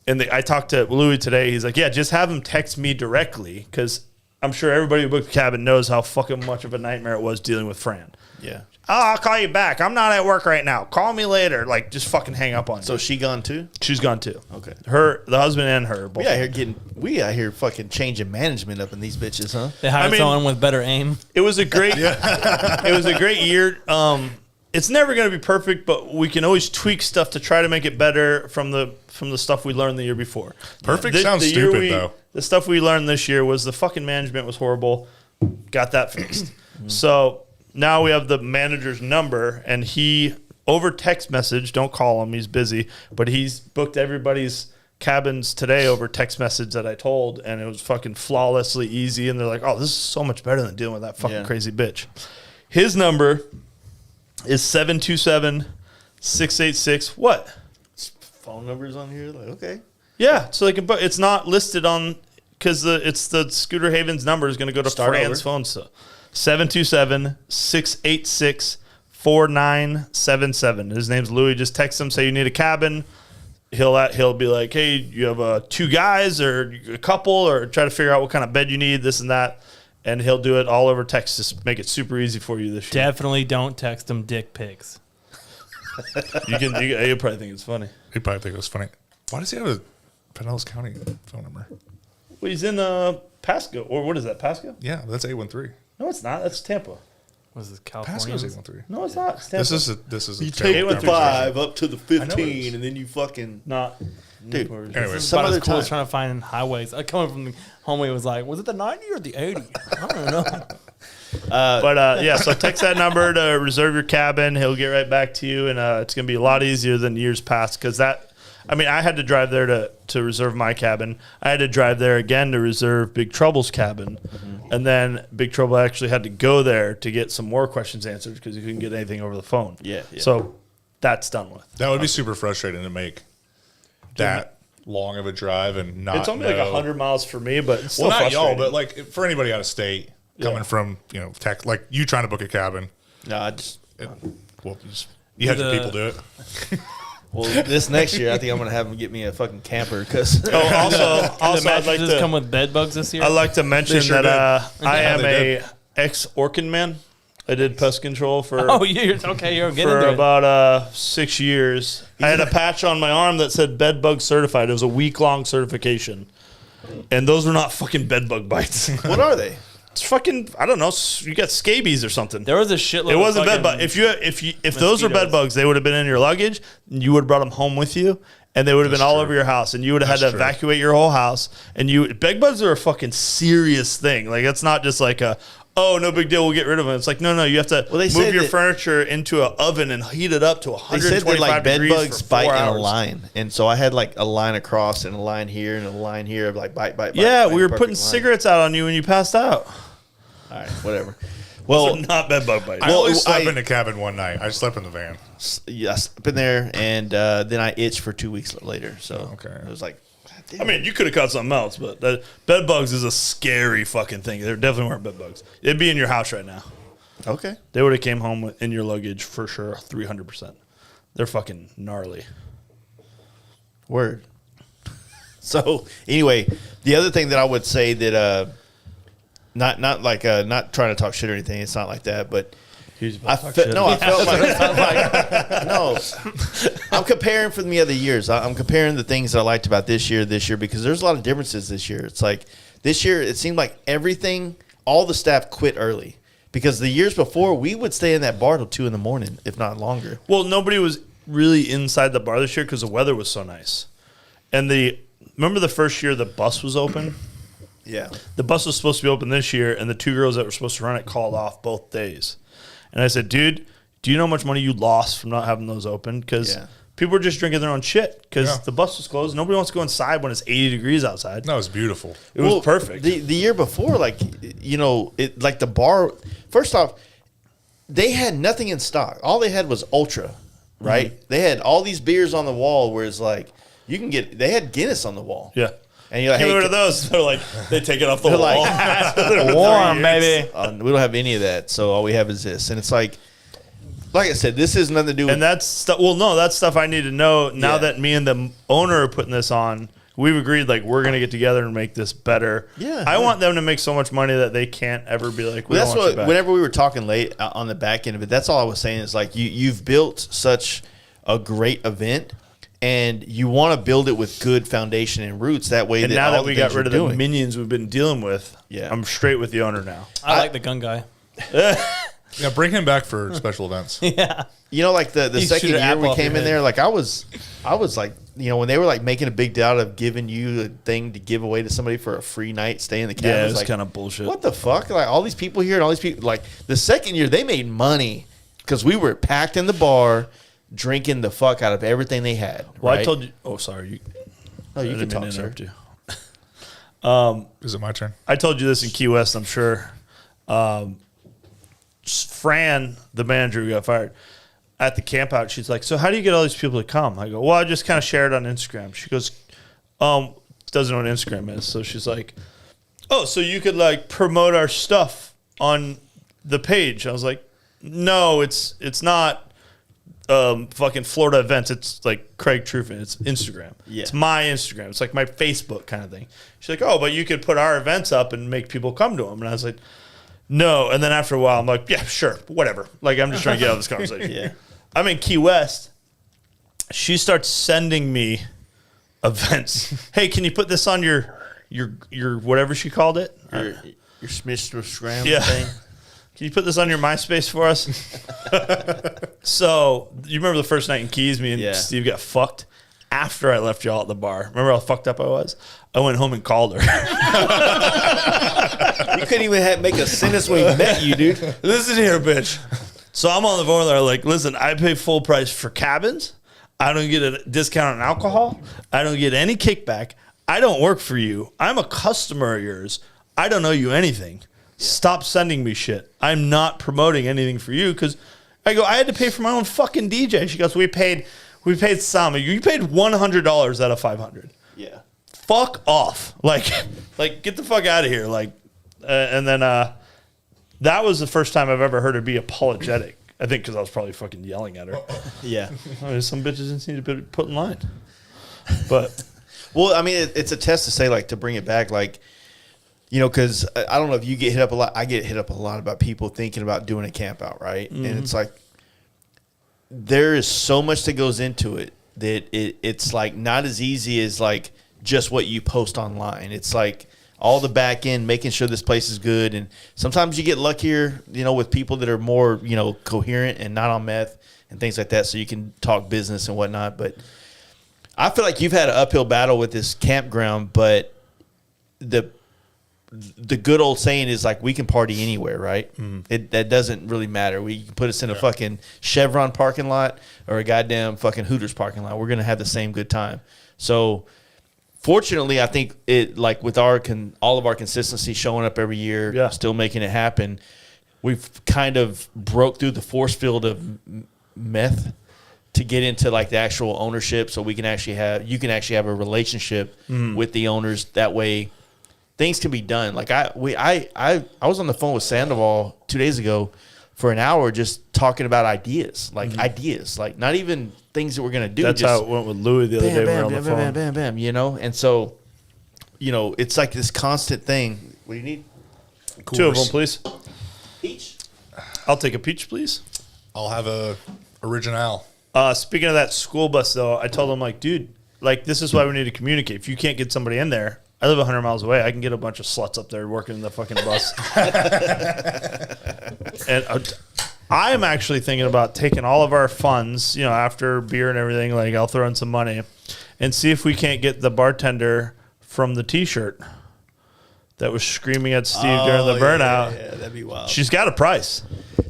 And I talked to Louis today. He's like, yeah, just have him text me directly, because I'm sure everybody who booked a cabin knows how fucking much of a nightmare it was dealing with Fran. Yeah. Oh, I'll call you back. I'm not at work right now. Call me later. Like, just fucking hang up on you. So she gone too? She's gone too. Okay. The husband and her. Both. We out here fucking changing management up in these bitches, huh? They hired someone with better aim. It was a great, it was a great year. It's never going to be perfect, but we can always tweak stuff to try to make it better from the stuff we learned the year before. Perfect sounds stupid, though. The stuff we learned this year was the fucking management was horrible. Got that fixed. So now we have the manager's number, and he, over text message, don't call him, he's busy, but he's booked everybody's cabins today over text message that I told, and it was fucking flawlessly easy, and they're like, oh, this is so much better than dealing with that fucking crazy bitch. His number is 727-686 what? Phone numbers on here? Like, okay. Yeah, so they can put, it's not listed on, because it's the Scooter Havens number is going to go to Fran's phone. So 727-686-4977. His name's Louis. Just text him, say you need a cabin. He'll be like, hey, you have 2 guys or a couple, or try to figure out what kind of bed you need, this and that. And he'll do it all over text. Just make it super easy for you this year. Definitely don't text them dick pics. You'll probably think it's funny. He'd probably think it was funny. Why does he have a Pinellas County phone number? Well, he's in Pasco. Or what is that, Pasco? Yeah, that's 813. No, it's not. That's Tampa. What is this, California? Pasco's 813. No, it's not. It's Tampa. This is You a take the terrible 5 up to the I know it 15, is. and then you fucking... Not. Dude, Anyways, It's some about other as cool as time. trying to find highways. Coming from the homie was like, was it the 90 or the 80? I don't know. So text that number to reserve your cabin. He'll get right back to you, and it's going to be a lot easier than years past, because I had to drive there to reserve my cabin. I had to drive there again to reserve Big Trouble's cabin. Mm-hmm. And then Big Trouble actually had to go there to get some more questions answered because he couldn't get anything over the phone. Yeah. So that's done with. That would be super frustrating to make that long of a drive and not. It's only like 100 miles for me, but it's still Well, not y'all, frustrating. but like for anybody out of state coming from tech, like you trying to book a cabin. No, I just... You have your people do it. Well, this next year, I think I'm going to have them get me a fucking camper, because... also, The I'd like mattresses to come with bed bugs this year. I'd like to mention sure that I am they a ex-Orkin man. I did pest control for you're okay. You're getting for into it. about 6 years. I had a patch on my arm that said bed bug certified. It was a week-long certification. And those were not fucking bed bug bites. What are they? It's fucking, I don't know, you got scabies or something. There was a shitload. It of wasn't bed fucking- bug. If those were bed mosquitoes. bugs, they would have been in your luggage. And you would have brought them home with you, and they would have been That's all true. over your house, and you would have had That's to true. evacuate your whole house. And bed bugs are a fucking serious thing. Like, it's not just like oh, no big deal, we'll get rid of them. It's like, no, you have to Well, they move said your that- furniture into an oven and heat it up to They 125 said that, like, bed degrees bugs for 4 bite in a hours. line. And so I had, like, a line across and a line here and a line here of, like, bite. Yeah, bite, we were perfect putting line. cigarettes out on you when you passed out. All right, whatever. Well, Well, not bed bug bites. I only slept I- in the cabin one night. I slept in the van. yes, up in there, and then I itched for 2 weeks later. So Okay. it was like, God damn I mean, you could have caught something else, but bed bugs is a scary fucking thing. There definitely weren't bed bugs. It'd be in your house right now. okay. They would have came home in your luggage for sure, 300%. They're fucking gnarly. Word. So anyway, the other thing that I would say that not trying to talk shit or anything. It's not like that, but I felt like no. I'm comparing from the other years. I'm comparing the things that I liked about this year, because there's a lot of differences this year. It's like this year it seemed like all the staff quit early, because the years before we would stay in that bar till 2 a.m, if not longer. Well, nobody was really inside the bar this year because the weather was so nice. And remember the first year the bus was open? Yeah. The bus was supposed to be open this year, and the 2 girls that were supposed to run it called off both days. And I said, dude, do you know how much money you lost from not having those open? Because people were just drinking their own shit because the bus was closed. Nobody wants to go inside when it's 80 degrees outside. No, it's beautiful. It was perfect. The year before, like, you know, like the bar, first off, they had nothing in stock. All they had was Ultra, right? Mm-hmm. They had all these beers on the wall where it's like, they had Guinness on the wall. Yeah. And you're like, hey, rid of those. They're like, they take it off the wall. Like, warm, baby. We don't have any of that, so all we have is this. And it's like I said, this has nothing to do with. And that's stuff. Well, no, that's stuff I need to know now that me and the owner are putting this on. We've agreed, like, we're gonna get together and make this better. Yeah, I want them to make so much money that they can't ever be like. That's what. Whenever we were talking late on the back end of it, that's all I was saying is like you've built such a great event. And you want to build it with good foundation and roots. That way, and now that we got rid of the minions we've been dealing with, I'm straight with the owner now. I like the gun guy. Yeah, bring him back for special events. Yeah, you know, like the second year we came in there, like I was like, you know, when they were like making a big deal out of giving you a thing to give away to somebody for a free night stay in the cabin. Yeah, it was like, kind of bullshit. What the fuck? Like all these people here and all these people. Like the second year, they made money because we were packed in the bar. Drinking the fuck out of everything they had. Well, right? I told you. Oh, sorry. You can talk, sir. Is it my turn? I told you this in Key West, I'm sure. Fran, the manager who got fired, at the camp out, she's like, so how do you get all these people to come? I go, well, I just kind of share it on Instagram. She goes, doesn't know what Instagram is. So she's like, oh, so you could like promote our stuff on the page. I was like, no, it's not. Fucking Florida events. It's like Craig Truffin. It's Instagram. Yeah. It's my Instagram. It's like my Facebook kind of thing. She's like, oh, but you could put our events up and make people come to them. And I was like, no. And then after a while, I'm like, yeah, sure, whatever. Like I'm just trying to get out of this conversation. Yeah. I'm in Key West. She starts sending me events. Hey, can you put this on your whatever she called it? Your Smith Scram thing. Can you put this on your MySpace for us? So, you remember the first night in Keys, me and Steve got fucked after I left y'all at the bar. Remember how fucked up I was? I went home and called her. You couldn't even make a sentence when we met you, dude. Listen here, bitch. So, I'm on the phone with her like, listen, I pay full price for cabins. I don't get a discount on alcohol. I don't get any kickback. I don't work for you. I'm a customer of yours. I don't owe you anything. Stop sending me shit. I'm not promoting anything for you because I go, I had to pay for my own fucking DJ. She goes, we paid some. You paid $100 out of $500. Yeah. Fuck off. Like get the fuck out of here. Like, and then that was the first time I've ever heard her be apologetic. I think because I was probably fucking yelling at her. Yeah. I mean, some bitches just need to be put in line. But well, I mean, it's a test to say like to bring it back, like. You know, because I don't know if you get hit up a lot. I get hit up a lot about people thinking about doing a camp out, right? Mm-hmm. And it's like there is so much that goes into it that it's like not as easy as like just what you post online. It's like all the back end, making sure this place is good. And sometimes you get luckier, you know, with people that are more, you know, coherent and not on meth and things like that so you can talk business and whatnot. But I feel like you've had an uphill battle with this campground, but the good old saying is like we can party anywhere, right? That doesn't really matter. We can put us in a fucking Chevron parking lot or a goddamn fucking Hooters parking lot. We're gonna have the same good time. So, fortunately, I think it like with all of our consistency, showing up every year, still making it happen. We've kind of broke through the force field of meth to get into like the actual ownership, so you can actually have a relationship with the owners. That way. Things can be done. Like I was on the phone with Sandoval 2 days ago for an hour just talking about ideas, like not even things that we're gonna do. That's how it went with Louis the other day. We were on the phone. Bam, you know. And so, you know, it's like this constant thing. What do you need? Two of them, please. Peach. I'll take a peach, please. I'll have a original. Speaking of that school bus, though, I told him like, dude, like this is why we need to communicate. If you can't get somebody in there. I live 100 miles away. I can get a bunch of sluts up there working in the fucking bus. And I'm actually thinking about taking all of our funds, after beer and everything, like I'll throw in some money and see if we can't get the bartender from the T-shirt that was screaming at Steve during the burnout. Yeah, that'd be wild. She's got a price.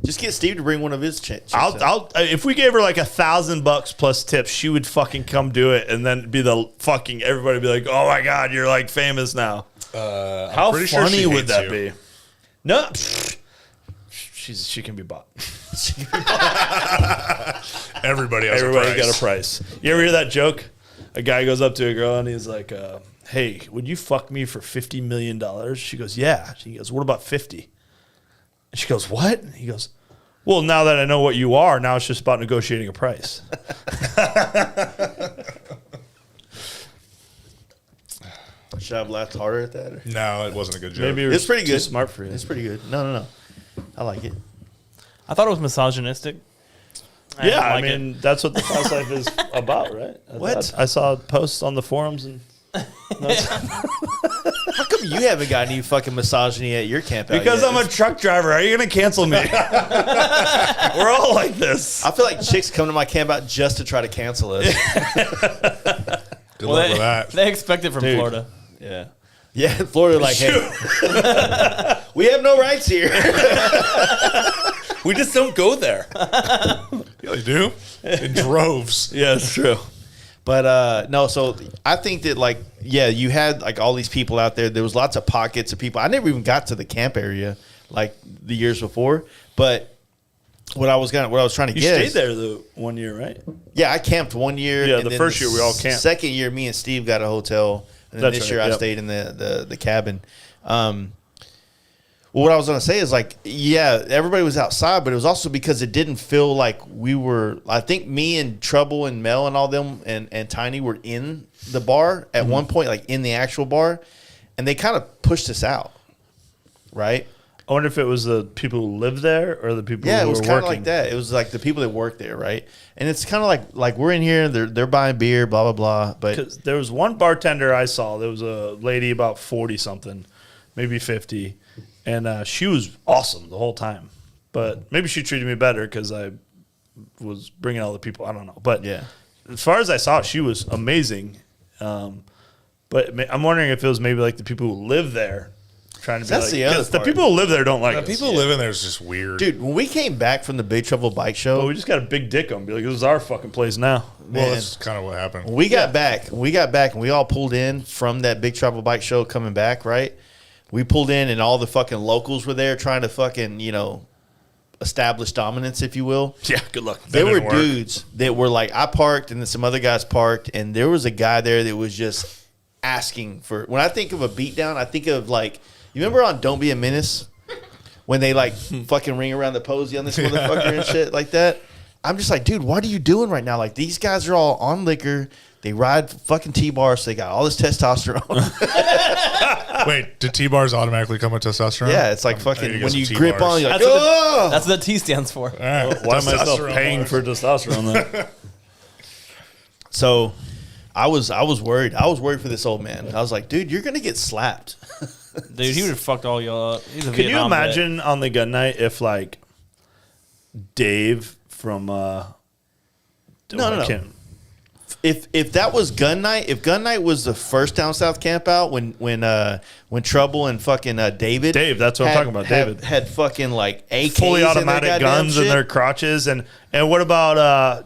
Just get Steve to bring one of his chicks. I'll if we gave her like $1,000 plus tips, she would fucking come do it, and then be the fucking everybody be like, oh my god, you're like famous now. How pretty sure funny she would hates that you. be? No, she can be bought. Everybody has Everybody a price. got a price. You ever hear that joke? A guy goes up to a girl and he's like, hey, would you fuck me for $50 million? She goes, yeah. She goes, what about 50? And she goes, what? And he goes, well, now that I know what you are, now it's just about negotiating a price. Should I have laughed harder at that? Or? No, it wasn't a good joke. Maybe it It's was pretty too good. smart for you. It's pretty good. No. I like it. I thought it was misogynistic. Yeah, I like mean, that's what the fast life is about, right? What? I saw posts on the forums and How come you haven't got any fucking misogyny at your camp out because yet? I'm a truck driver. Are you going to cancel me? We're all like this. I feel like chicks come to my camp out just to try to cancel us. Good luck with that. They expect it from Dude. Florida. Yeah. Yeah, Florida like, hey, we have no rights here. We just don't go there. They do? In droves. Yeah, it's true. But no, so I think that like, yeah, you had like all these people out there. There was lots of pockets of people. I never even got to the camp area like the years before. But what I was trying to You get stayed is, there the 1 year, right? yeah, I camped 1 year. Yeah, and the then first year we all camped. Second year, me and Steve got a hotel, and then That's this right, year I yep. stayed in the cabin. Well, what I was going to say is like, yeah, everybody was outside, but it was also because it didn't feel like we were. I think me and Trouble and Mel and all them and Tiny were in the bar at one point, like in the actual bar, and they kind of pushed us out, right? I wonder if it was the people who lived there or the people Yeah, who it was were kind of working. like that. It was like the people that work there, right? And it's kind of like we're in here, they're buying beer, blah blah blah. But Because there was one bartender I saw. There was a lady about 40 something, maybe 50, and she was awesome the whole time. But maybe she treated me better because I was bringing all the people. I don't know. But yeah, as far as I saw, she was amazing. But I'm wondering if it was maybe like the people who live there trying to be That's like, the other 'cause the part. people who live there don't like The us. people living there is just weird. dude, when we came back from the Big Trouble Bike Show, But we just got a big dick on. Be like, this is our fucking place now. Well, man. that's kind of what happened. when we got back, and we all pulled in from that Big Trouble Bike Show coming back, right? We pulled in, and all the fucking locals were there trying to fucking establish dominance, if you will. Yeah, good luck. There were didn't work. dudes that were like, I parked and then some other guys parked, and there was a guy there that was just asking for. When I think of a beatdown, I think of like, you remember on Don't Be a Menace when they like fucking ring around the posy on this motherfucker and shit like that? I'm just like, dude, what are you doing right now? Like, these guys are all on liquor. They ride fucking T-bars, so they got all this testosterone. Wait, did T-bars automatically come with testosterone? Yeah, it's like I need fucking to get when some you grip T-bars. on, you're like, That's what oh! That's what the T stands for. All right. Why am I still Testosterone paying bars. for testosterone then? So I was worried. I was worried for this old man. I was like, dude, you're gonna get slapped. Dude, he would have fucked all y'all up. He's a Can you Vietnam vet. imagine on the gun night if like Dave from No. I can't- If that was gun night, if gun night was the first down South Campout when Trouble and fucking David, that's what I'm talking about, David. had fucking like AKs fully in their automatic goddamn guns in shit. their crotches and what about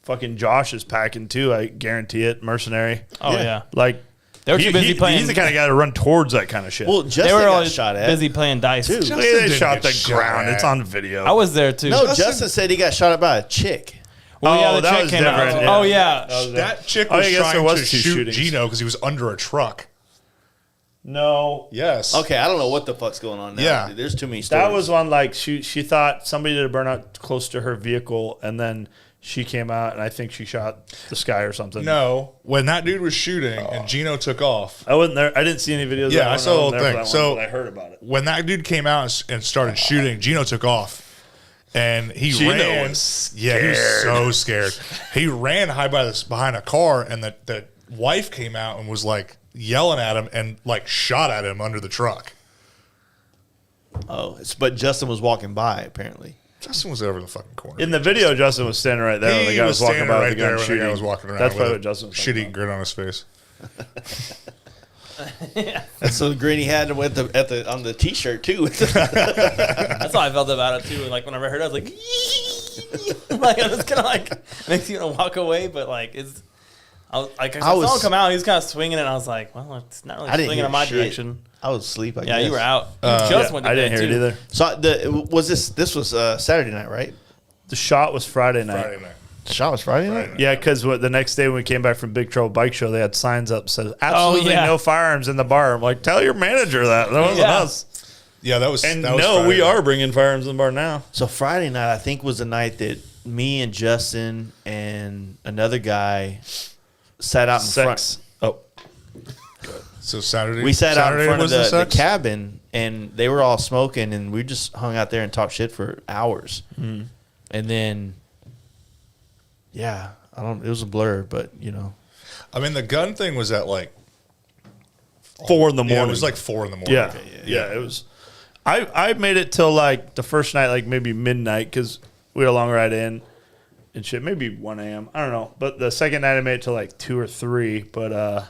fucking Josh is packing too, I guarantee it, mercenary. Oh, Yeah. yeah. Like They were too busy playing. He's the kind of guy to run towards that kind of shit. Well, They Justin were got all shot at. busy playing dice. Dude. Justin they didn't shot get the shot ground. at. It's on video. I was there, too. No, Justin said he got shot at by a chick. Well, yeah, Oh, the that chick was came out. different, yeah. Oh, yeah. That chick Oh, was I guess there trying was to two shoot shootings. Gino because he was under a truck. No. Yes. Okay, I don't know what the fuck's going on now. Yeah. Dude. There's too many stories. That was one like she thought somebody did a burnout close to her vehicle and then she came out and I think she shot the sky or something. No, when that dude was shooting and Gino took off, I wasn't there. I didn't see any videos. Yeah, of it. I saw the whole wasn't there for thing. that one, So- but I heard about it. when that dude came out and started shooting, Gino took off. And he Gino ran. was Yeah, he was so scared. He ran behind a car, and the wife came out and was like yelling at him and like shot at him under the truck. But Justin was walking by apparently. Justin was over in the fucking corner. In the video, Justin was standing right there when the He guy was was walking standing by with right the there gun when shooting. the guy was walking around That's with probably a what Justin was shitty grin on his face. That's the grin he had on the t-shirt too. That's how I felt about it too. Like whenever I heard it, I was like, "Yee!" Like I was kind of like makes you want to walk away, but like it's. I saw him come out. He was kind of swinging it. And I was like, well, it's not really swinging in my direction. I was asleep. I Yeah, guess. you were out. You just went to I bed, didn't hear it too. either. So this was Saturday night, right? The shot was Friday night. Friday night. The shot was Friday night. Yeah, because the next day when we came back from Big Trouble Bike Show, they had signs up that said absolutely yeah. no firearms in the bar. I'm like, tell your manager that. That wasn't Yeah. us. Yeah, that was. And that was no, Friday we night. are bringing firearms in the bar now. So Friday night, I think, was the night that me and Justin and another guy sat out in front. Oh, So Saturday. We sat out in Saturday front of was the sex? cabin, and they were all smoking, and we just hung out there and talked shit for hours. And then, yeah, I don't. It was a blur, but you know, I mean, the gun thing was at like 4 in the morning. Yeah, it was like 4 in the morning. Yeah, yeah, it was. I made it till like the first night, like maybe midnight, because we had a long ride in and shit. Maybe 1 a.m. I don't know. But the second night I made it till like 2 or 3. But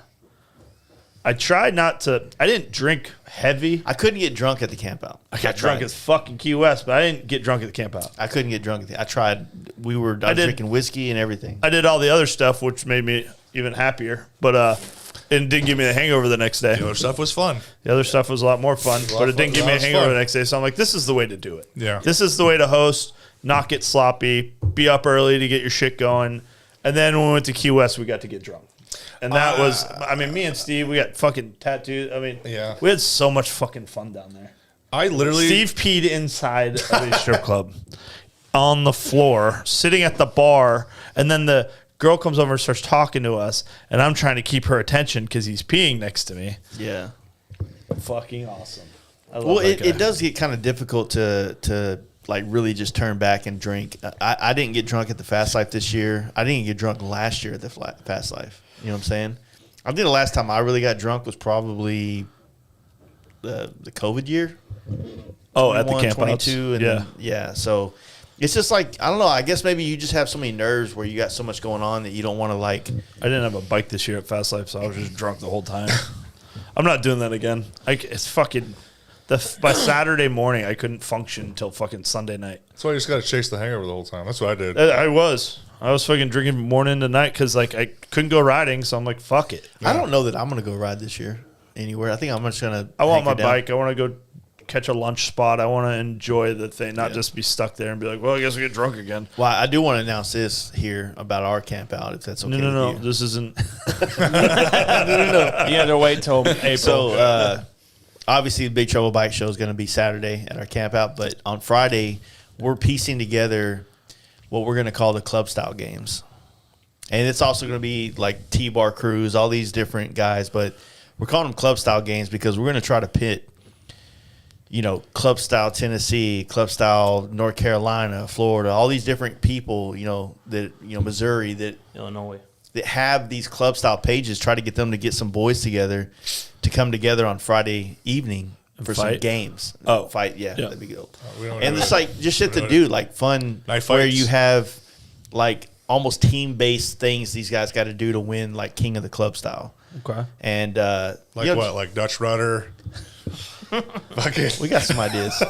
I tried not to. I didn't drink heavy. I couldn't get drunk at the campout. I got drunk as fucking Key West, but I didn't get drunk at the campout. I couldn't get drunk. I tried. I was drinking whiskey and everything. I did all the other stuff, which made me even happier. But it didn't give me the hangover the next day. The other stuff was fun. The other stuff was a lot more fun, but it didn't give me a Lot of hangover fun. the next day. So I'm like, this is the way to do it. Yeah. This is the way to host, not get sloppy, be up early to get your shit going. And then when we went to Key West, we got to get drunk. And that was, I mean, me and Steve, we got fucking tattoos. I mean, Yeah. we had so much fucking fun down there. I literally. Steve peed inside of a strip club on the floor, sitting at the bar, and then the girl comes over and starts talking to us, and I'm trying to keep her attention because he's peeing next to me. Yeah. Fucking awesome. I love Well, that guy. it does get kind of difficult to like really just turn back and drink. I didn't get drunk at the Fast Life this year. I didn't get drunk last year at the Fast Life. You know what I'm saying? I think the last time I really got drunk was probably the COVID year. Oh, at the 21, camp 22, and yeah. then, yeah. So it's just like, I don't know. I guess maybe you just have so many nerves where you got so much going on that you don't want to like. I didn't have a bike this year at Fast Life, so I was just drunk the whole time. I'm not doing that again. It's fucking. By Saturday morning, I couldn't function until fucking Sunday night. That's why you just got to chase the hangover the whole time. That's what I did. I was fucking drinking from morning to night because like I couldn't go riding, so I'm like, fuck it. I don't know that I'm gonna go ride this year anywhere. I think I'm just gonna. I want my hanker down. bike. I want to go catch a lunch spot. I want to enjoy the thing, not just be stuck there and be like, well, I guess we get drunk again. Well, I do want to announce this here about our camp out, if that's okay. No. with you. This isn't. You had to wait till April. So obviously, the Big Trouble Bike Show is going to be Saturday at our camp out, but on Friday, we're piecing together what we're going to call the club style games. And it's also going to be like T-bar crews, all these different guys, but we're calling them club style games because we're going to try to pit, you know, club style Tennessee, club style North Carolina, Florida, all these different people, you know, that, you know, Missouri, that Illinois. that have these club style pages, try to get them to get some boys together to come together on Friday evening for some fight? games. Oh. Fight, yeah. Yeah. That'd be good. We don't And know. it's like just shit We to don't do, like fun, Night where fights. you have like almost team based things these guys got to do to win, like King of the Club style. Okay. And Like you know, what? Like Dutch rudder? Fucking. we got some ideas.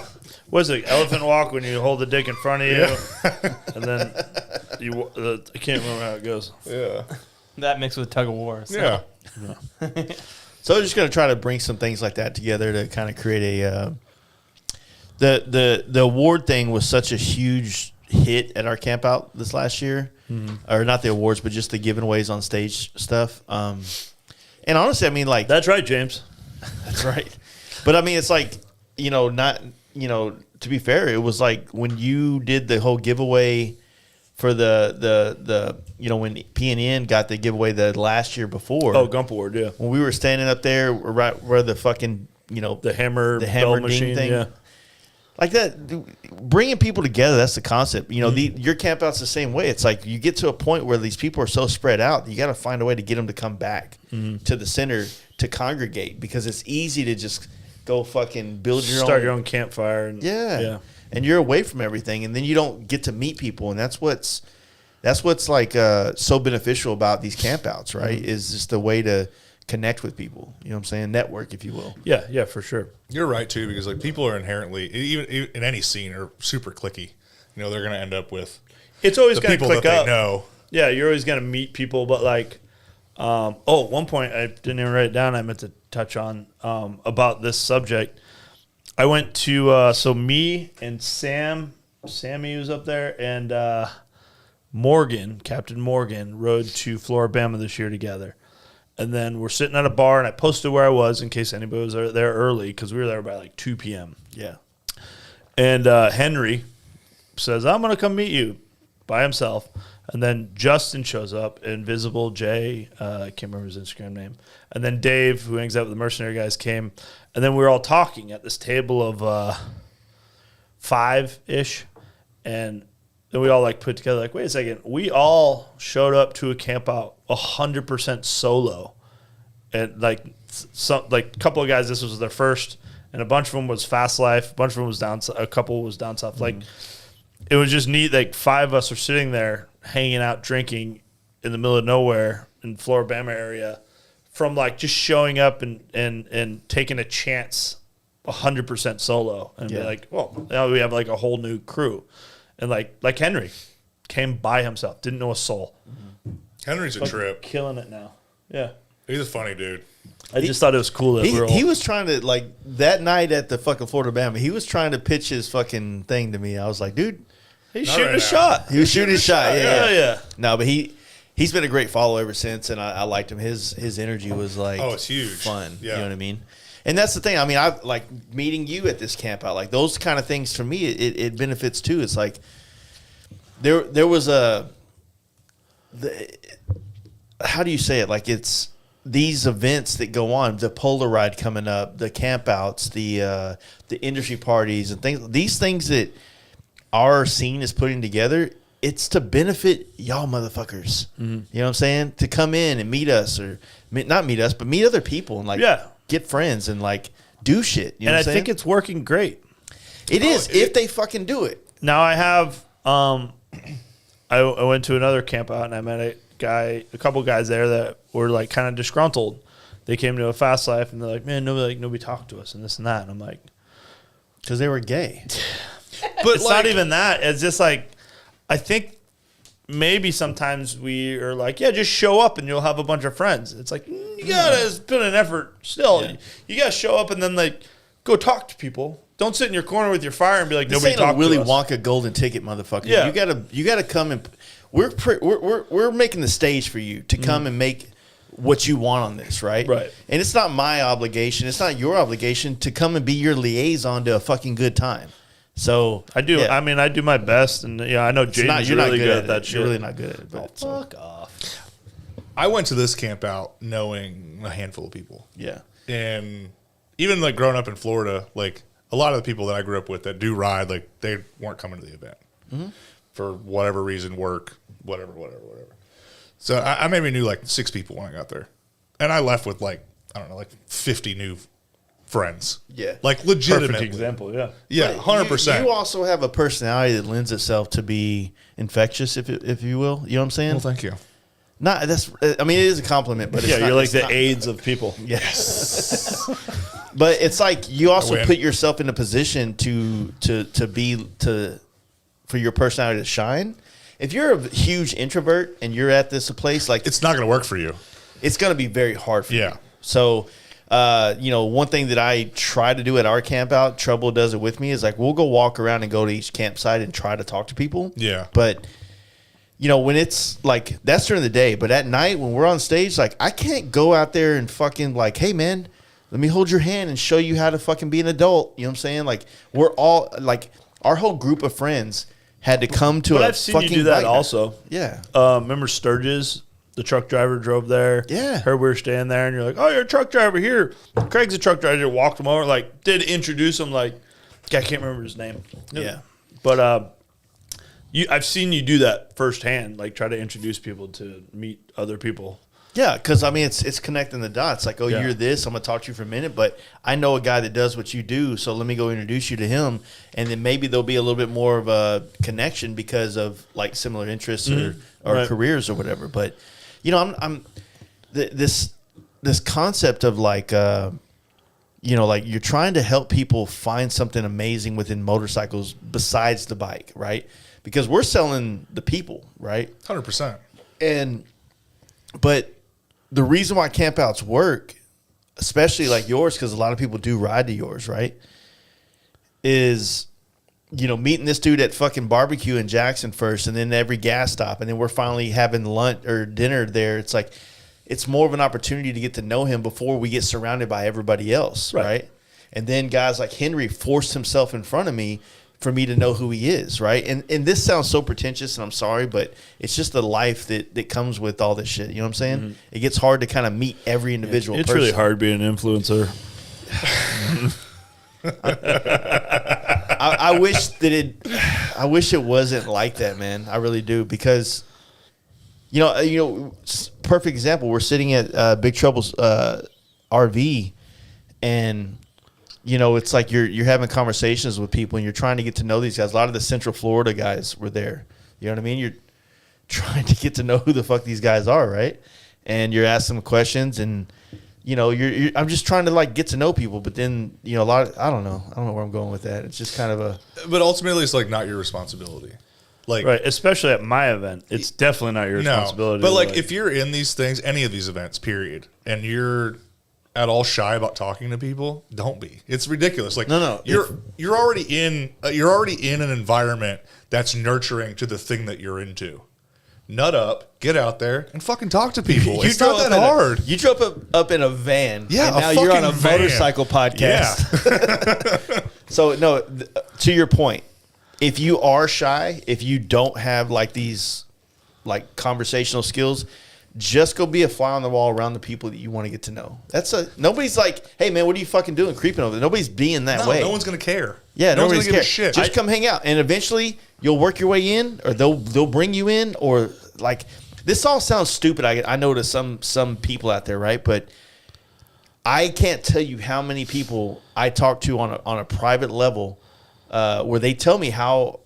What is it? Elephant walk when you hold the dick in front of you, and then I can't remember how it goes. Yeah. That mixed with tug of war. So. Yeah. So we're just going to try to bring some things like that together to kind of create a. The award thing was such a huge hit at our camp out this last year, or not the awards, but just the giveaways on stage stuff. And honestly, I mean, like That's right, James. that's right. But I mean, it's like, you know, not, you know, to be fair, it was like when you did the whole giveaway for the you know, when PNN got the giveaway the last year before. Oh, Gump Award, yeah. When we were standing up there right where the fucking, you know, The hammer hammer bell ding machine, thing. yeah. Like that, bringing people together, that's the concept. You know, your camp out's the same way. It's like you get to a point where these people are so spread out, you got to find a way to get them to come back to the center to congregate, because it's easy to just go fucking build your Start your own campfire. And, yeah. And you're away from everything, and then you don't get to meet people, and that's what's like so beneficial about these campouts, right? Is just a way to connect with people. You know what I'm saying? Network, if you will. Yeah, for sure. You're right too, because like people are inherently, even in any scene, are super cliquey. You know, they're going to end up with It's always the going to people click that up. they know. Yeah, you're always going to meet people, but like, at one point I didn't even write it down. I meant to touch on about this subject. I went to so me and Sammy was up there, and Captain Morgan, rode to Floribama this year together. And then we're sitting at a bar, and I posted where I was in case anybody was there early, because we were there by like 2 p.m. Yeah. And Henry says, I'm going to come meet you by himself. And then Justin shows up, Invisible Jay, I can't remember his Instagram name. And then Dave, who hangs out with the mercenary guys, came. And then we were all talking at this table of 5-ish. And then we all like put together, like, wait a second. We all showed up to a camp out 100% solo. And like a couple of guys, this was their first. And a bunch of them was fast life. A bunch of them was down. A couple was down south. Like, it was just neat. Like 5 of us are sitting there hanging out, drinking in the middle of nowhere in Floribama area, from like just showing up and taking a chance 100% solo and be like, well, now we have like a whole new crew. And like Henry came by himself, didn't know a soul. Henry's a trip. Killing it now. Yeah. He's a funny dude. I just thought it was cool that we were all... He was trying to, like, that night at the fucking Floribama, he was trying to pitch his fucking thing to me. I was like, dude, He's Not shooting right a now. shot. he was shooting his shot. Yeah. Yeah. No, but he's been a great follow ever since, and I liked him. His energy was like, Oh, it's huge. fun. Yeah. You know what I mean? And that's the thing. I mean, I like meeting you at this camp out. Like those kind of things for me, it benefits too. It's like there was how do you say it? Like it's these events that go on, the polar ride coming up, the camp outs, the industry parties and things. These things that our scene is putting together, it's to benefit y'all motherfuckers. You know what I'm saying? To come in and meet us, or not meet us, but meet other people and like get friends and like do shit. You know And what I I'm saying? think it's working great. It is if they fucking do it. Now I have I went to another camp out and I met a couple guys there that were like kind of disgruntled. They came to a fast life and they're like, man, nobody talked to us and this and that. And I'm like, Because they were gay. but it's not even that. It's just like, I think maybe sometimes we are like, yeah, just show up and you'll have a bunch of friends. It's like, you gotta put an effort still. Yeah. You gotta show up and then like go talk to people. Don't sit in your corner with your fire and be like, This nobody ain't a talked Willy to us. Wonka golden ticket, motherfucker. Yeah. You gotta come and we're making the stage for you to come and make what you want on this, right? Right. And it's not my obligation. It's not your obligation to come and be your liaison to a fucking good time. So I do. yeah. I mean, I do my best, and yeah, I know It's not- Jaden's you're not really good at it. that shit. You're really not good at it. But Fuck off. I went to this camp out knowing a handful of people. yeah. And even like growing up in Florida, like a lot of the people that I grew up with that do ride, like they weren't coming to the event for whatever reason, work, whatever. So I maybe knew like 6 people when I got there. And I left with like, I don't know, like 50 new friends. Yeah. Like legitimately. Perfect example. Yeah. Yeah, But 100%. You also have a personality that lends itself to be infectious, if you will. You know what I'm saying? Well, thank you. Not that's. I mean, it is a compliment, but it's Yeah, not, you're like it's the not- AIDS of people. Yes. But it's like you also win. put yourself in a position for your personality to shine. If you're a huge introvert and you're at this place, like It's not going to work for you. it's going to be very hard for you. Yeah. So, one thing that I try to do at our camp out, Trouble does it with me, is like we'll go walk around and go to each campsite and try to talk to people. Yeah. But when it's like that's during the day, but at night when we're on stage, like I can't go out there and fucking like, hey man, let me hold your hand and show you how to fucking be an adult. You know what I'm saying? Like we're all like our whole group of friends had to come to But a I've seen fucking you do that bike night. also. Yeah. Remember Sturgis? The truck driver drove there. Yeah. Heard we were staying there, and you're like, oh, you're a truck driver here. Craig's a truck driver. Walked him over, like, did introduce him, like, I can't remember his name. Yeah. But I've seen you do that firsthand, like, try to introduce people to meet other people. Yeah, because I mean, it's connecting the dots. Like, oh, Yeah. you're this. I'm gonna talk to you for a minute, but I know a guy that does what you do, so let me go introduce you to him, and then maybe there'll be a little bit more of a connection because of like similar interests or Right. careers or whatever. But you know, this concept of like, you know, like you're trying to help people find something amazing within motorcycles besides the bike, right? Because we're selling the people, right? 100%. But the reason why campouts work, especially like yours, because a lot of people do ride to yours, right? Is, you know, meeting this dude at fucking barbecue in Jackson first, and then every gas stop, and then we're finally having lunch or dinner there. It's like, it's more of an opportunity to get to know him before we get surrounded by everybody else, right? And then guys like Henry forced himself in front of me for me to know who he is, right? And this sounds so pretentious, and I'm sorry, but it's just the life that comes with all this shit. You know what I'm saying? Mm-hmm. It gets hard to kind of meet every individual It's person. really hard being an influencer. I wish it wasn't like that, man. I really do, because you know, perfect example. We're sitting at Big Trouble's RV, and you know, it's like you're having conversations with people, and you're trying to get to know these guys. A lot of the Central Florida guys were there. You know what I mean? You're trying to get to know who the fuck these guys are, right? And you're asking them questions, and you know, I'm just trying to like get to know people. But then, you know, I don't know where I'm going with that. It's just kind of a. But ultimately, it's like not your responsibility. Like, Right, especially at my event, it's definitely not your responsibility. No, but like if you're in these things, any of these events, period, and you're at all shy about talking to people, don't be. It's ridiculous. Like, No. You're already in an environment that's nurturing to the thing that you're into. Nut up, get out there, and fucking talk to people. It's not that hard. You drove up in a van. Yeah, and now a you're on a fucking van. motorcycle podcast. Yeah. So no, to your point, if you are shy, if you don't have like these like conversational skills, just go be a fly on the wall around the people that you want to get to know. Nobody's like, hey man, what are you fucking doing creeping over there? Nobody's being that way. No one's gonna care. Yeah, no one's nobody's gonna give a care. shit. Just come hang out, and eventually you'll work your way in, or they'll bring you in, or like this all sounds stupid. I know to some people out there, right? But I can't tell you how many people I talk to on a private level where they tell me how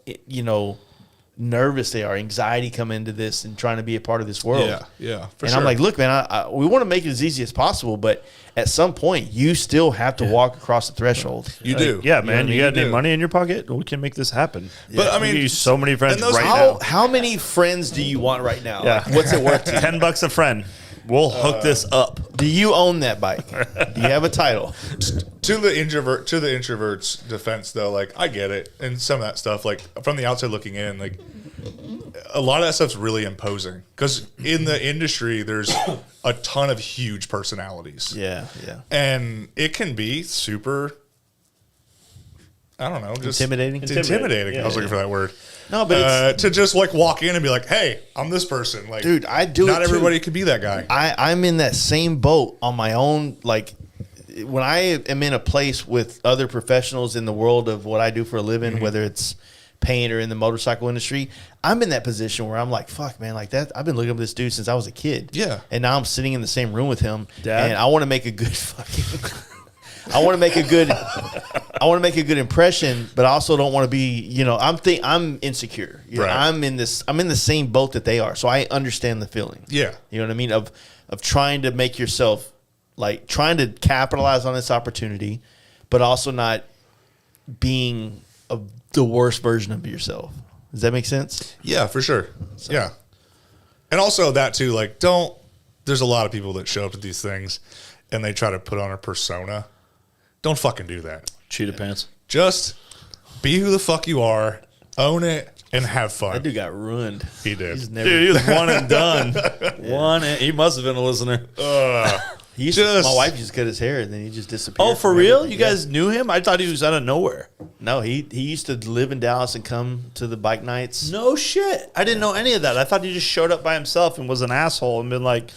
nervous they are, anxiety come into this and trying to be a part of this world. Yeah, for and sure. I'm like, look, man, we want to make it as easy as possible, but at some point, you still have to walk across the threshold. You do. Yeah, man, you got any do. money in your pocket? We can make this happen. But I We mean, give you so many friends and those- right now. How many friends do you want right now? Yeah. Like, what's it worth to you? $10 a friend. We'll hook this up. Do you own that bike? Do you have a title? to the introvert's defense, though, like I get it, and some of that stuff, like from the outside looking in, like a lot of that stuff's really imposing because in the industry, there's a ton of huge personalities. Yeah. And it can be super, I don't know, just Intimidating? Intimidating. Yeah, I was looking for that word. No, but to just like walk in and be like, "Hey, I'm this person." Like, Dude, I do Not it too. everybody could be that guy. I'm in that same boat on my own. Like when I am in a place with other professionals in the world of what I do for a living, whether it's paint or in the motorcycle industry, I'm in that position where I'm like, fuck, man, like that. I've been looking at this dude since I was a kid. Yeah. And now I'm sitting in the same room with him. Dad? And I want to make a good fucking I want to make a good impression, but I also don't want to be, I'm insecure. You know, Right. I'm in the same boat that they are. So I understand the feeling. Yeah. You know what I mean? Of trying to make yourself, like trying to capitalize on this opportunity, but also not being the worst version of yourself. Does that make sense? Yeah, for sure. Yeah. And also that too, like there's a lot of people that show up to these things and they try to put on a persona. Don't fucking do that. Cheetah pants. Just be who the fuck you are, own it, and have fun. That dude got ruined. He did. He's never. Dude, he was one and done. He must have been a listener. He used my wife used to cut his hair and then he just disappeared. Oh, for from real? everything. You guys knew him? I thought he was out of nowhere. No, he used to live in Dallas and come to the bike nights. No shit. I didn't know any of that. I thought he just showed up by himself and was an asshole and been like,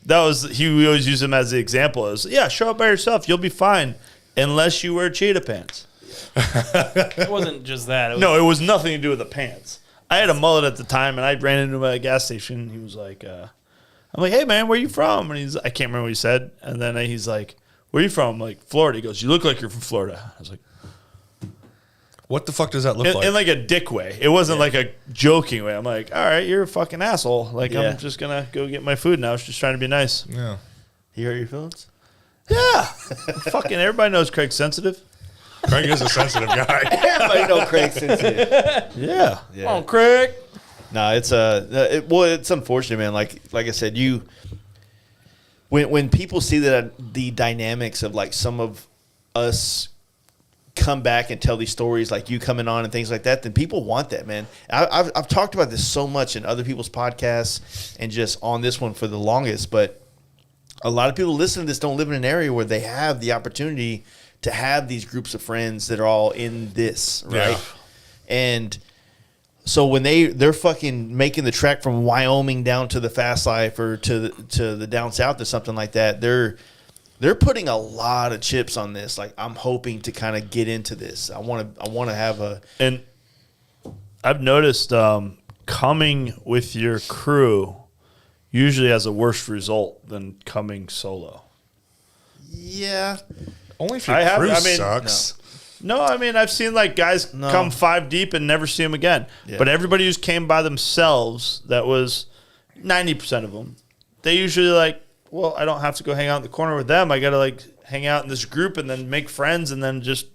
we always use him as the example. Show up by yourself. You'll be fine unless you wear cheetah pants. It wasn't just that. It was, No, it was nothing to do with the pants. I had a mullet at the time, and I ran into him at a gas station. He was like, I'm like, hey, man, where you from? And I can't remember what he said. And then he's like, where you from? I'm like, Florida. He goes, you look like you're from Florida. I was like, What the fuck does that look like? in like a dick way. It wasn't like a joking way. I'm like, all right, you're a fucking asshole. Like, I'm just going to go get my food now. I was just trying to be nice. Yeah. You hurt your feelings? Yeah. Fucking everybody knows Craig's sensitive. Craig is a sensitive guy. Everybody know Craig's sensitive. Yeah. Come on, Craig. No, it's it's unfortunate, man. Like I said, when people see the dynamics of like some of us come back and tell these stories, like you coming on and things like that, then people want that, man. I've talked about this so much in other people's podcasts and just on this one for the longest, but a lot of people listening to this don't live in an area where they have the opportunity to have these groups of friends that are all in this, right? Yeah. And so when they're fucking making the trek from Wyoming down to the Fast Life or to the down south or something like that, they're putting a lot of chips on this. Like, I'm hoping to kind of get into this. I want to have a. And I've noticed coming with your crew usually has a worse result than coming solo. Yeah. Only if your crew sucks. No, I mean, I've seen like guys come 5 deep and never see them again. Yeah. But everybody who's came by themselves, that was 90% of them. They usually like, well, I don't have to go hang out in the corner with them. I got to like hang out in this group and then make friends and then just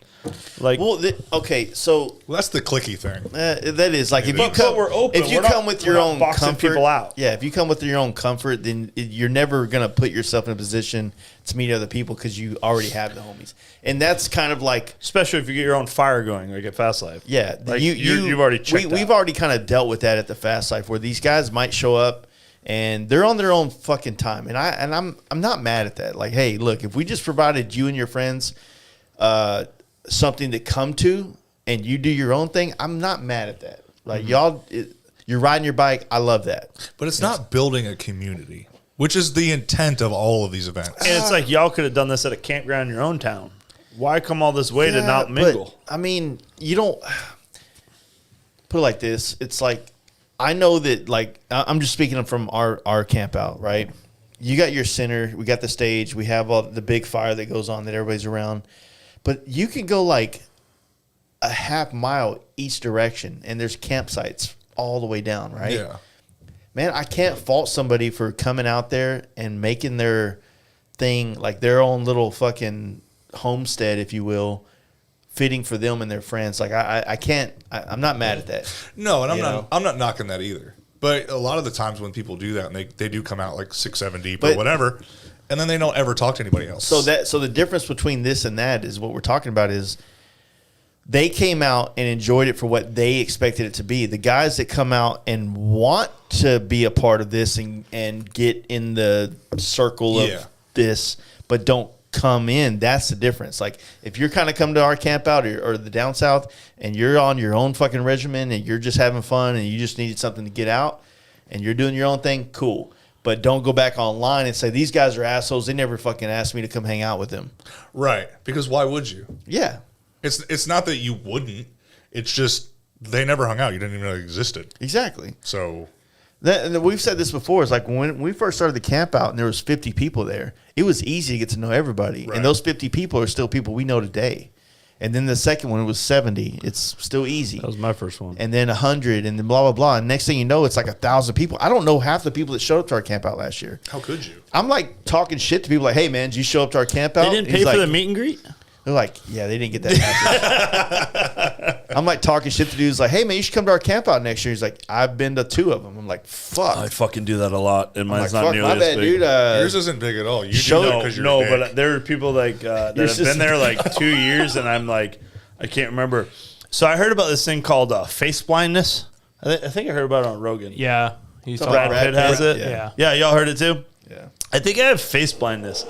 like. Well, okay, so Well, that's the clicky thing. that is like if you But come, we're open. if you We're come not- with your we're not own boxing comfort, people out. yeah, if you come with your own comfort, then you're never gonna put yourself in a position to meet other people because you already have the homies, and that's kind of like. Especially if you get your own fire going, like at Fast Life. Yeah, Like, you've already checked We've out. already kind of dealt with that at the Fast Life, where these guys might show up and they're on their own fucking time, and I'm not mad at that. Like, hey, look, if we just provided you and your friends something to come to, and you do your own thing, I'm not mad at that. Like you're riding your bike, I love that. But it's not building a community, which is the intent of all of these events. And it's like y'all could have done this at a campground in your own town. Why come all this way to Yeah, not mingle? But, I mean, you don't put it like this. It's like I know that, like, I'm just speaking from our camp out, right? You got your center, we got the stage, we have all the big fire that goes on that everybody's around, but you can go like a half mile each direction, and there's campsites all the way down, right? Yeah. Man, I can't fault somebody for coming out there and making their thing, like their own little fucking homestead, if you will, fitting for them and their friends. Like I can't. I'm not mad at that. No, and You know? I'm not knocking that either. But a lot of the times when people do that, and they do come out like 6, 7 deep But- or whatever, and then they don't ever talk to anybody else. So the difference between this and that is what we're talking about is they came out and enjoyed it for what they expected it to be. The guys that come out and want to be a part of this and get in the circle of Yeah. this, but don't come in, that's the difference. Like if you're kind of coming to our camp out or the down south and you're on your own fucking regimen and you're just having fun and you just needed something to get out and you're doing your own thing, cool. But don't go back online and say, these guys are assholes. They never fucking asked me to come hang out with them. right, because why would you? Yeah. It's not that you wouldn't. It's just they never hung out. You didn't even know it existed. Exactly. So And we've said this before. It's like when we first started the camp out and there was 50 people there, it was easy to get to know everybody. Right. And those 50 people are still people we know today. And then the second one, it was 70. It's still easy. That was my first one. And then 100 and then blah, blah, blah. And next thing you know, it's like 1,000 people. I don't know half the people that showed up to our camp out last year. how could you? I'm like talking shit to people like, hey, man, did you show up to our camp out? They didn't He's pay for like, the meet and greet? They're like, yeah, they didn't get that. I'm like talking shit to dudes like, hey, man, you should come to our camp out next year. He's like, I've been to 2 of them. I'm like, fuck. I fucking do that a lot, and I'm mine's like, not fuck, nearly my as bad, big. dude. Yours isn't big at all. You show- do it No, because you're No, big. but there are people like that Your have sister- been there like 2 years, and I'm like, I can't remember. So I heard about this thing called face blindness. I think I heard about it on Rogan. Yeah. He's Something talking Brad Brad Pitt has Pitt, it. yeah. Yeah, y'all heard it too. Yeah. I think I have face blindness.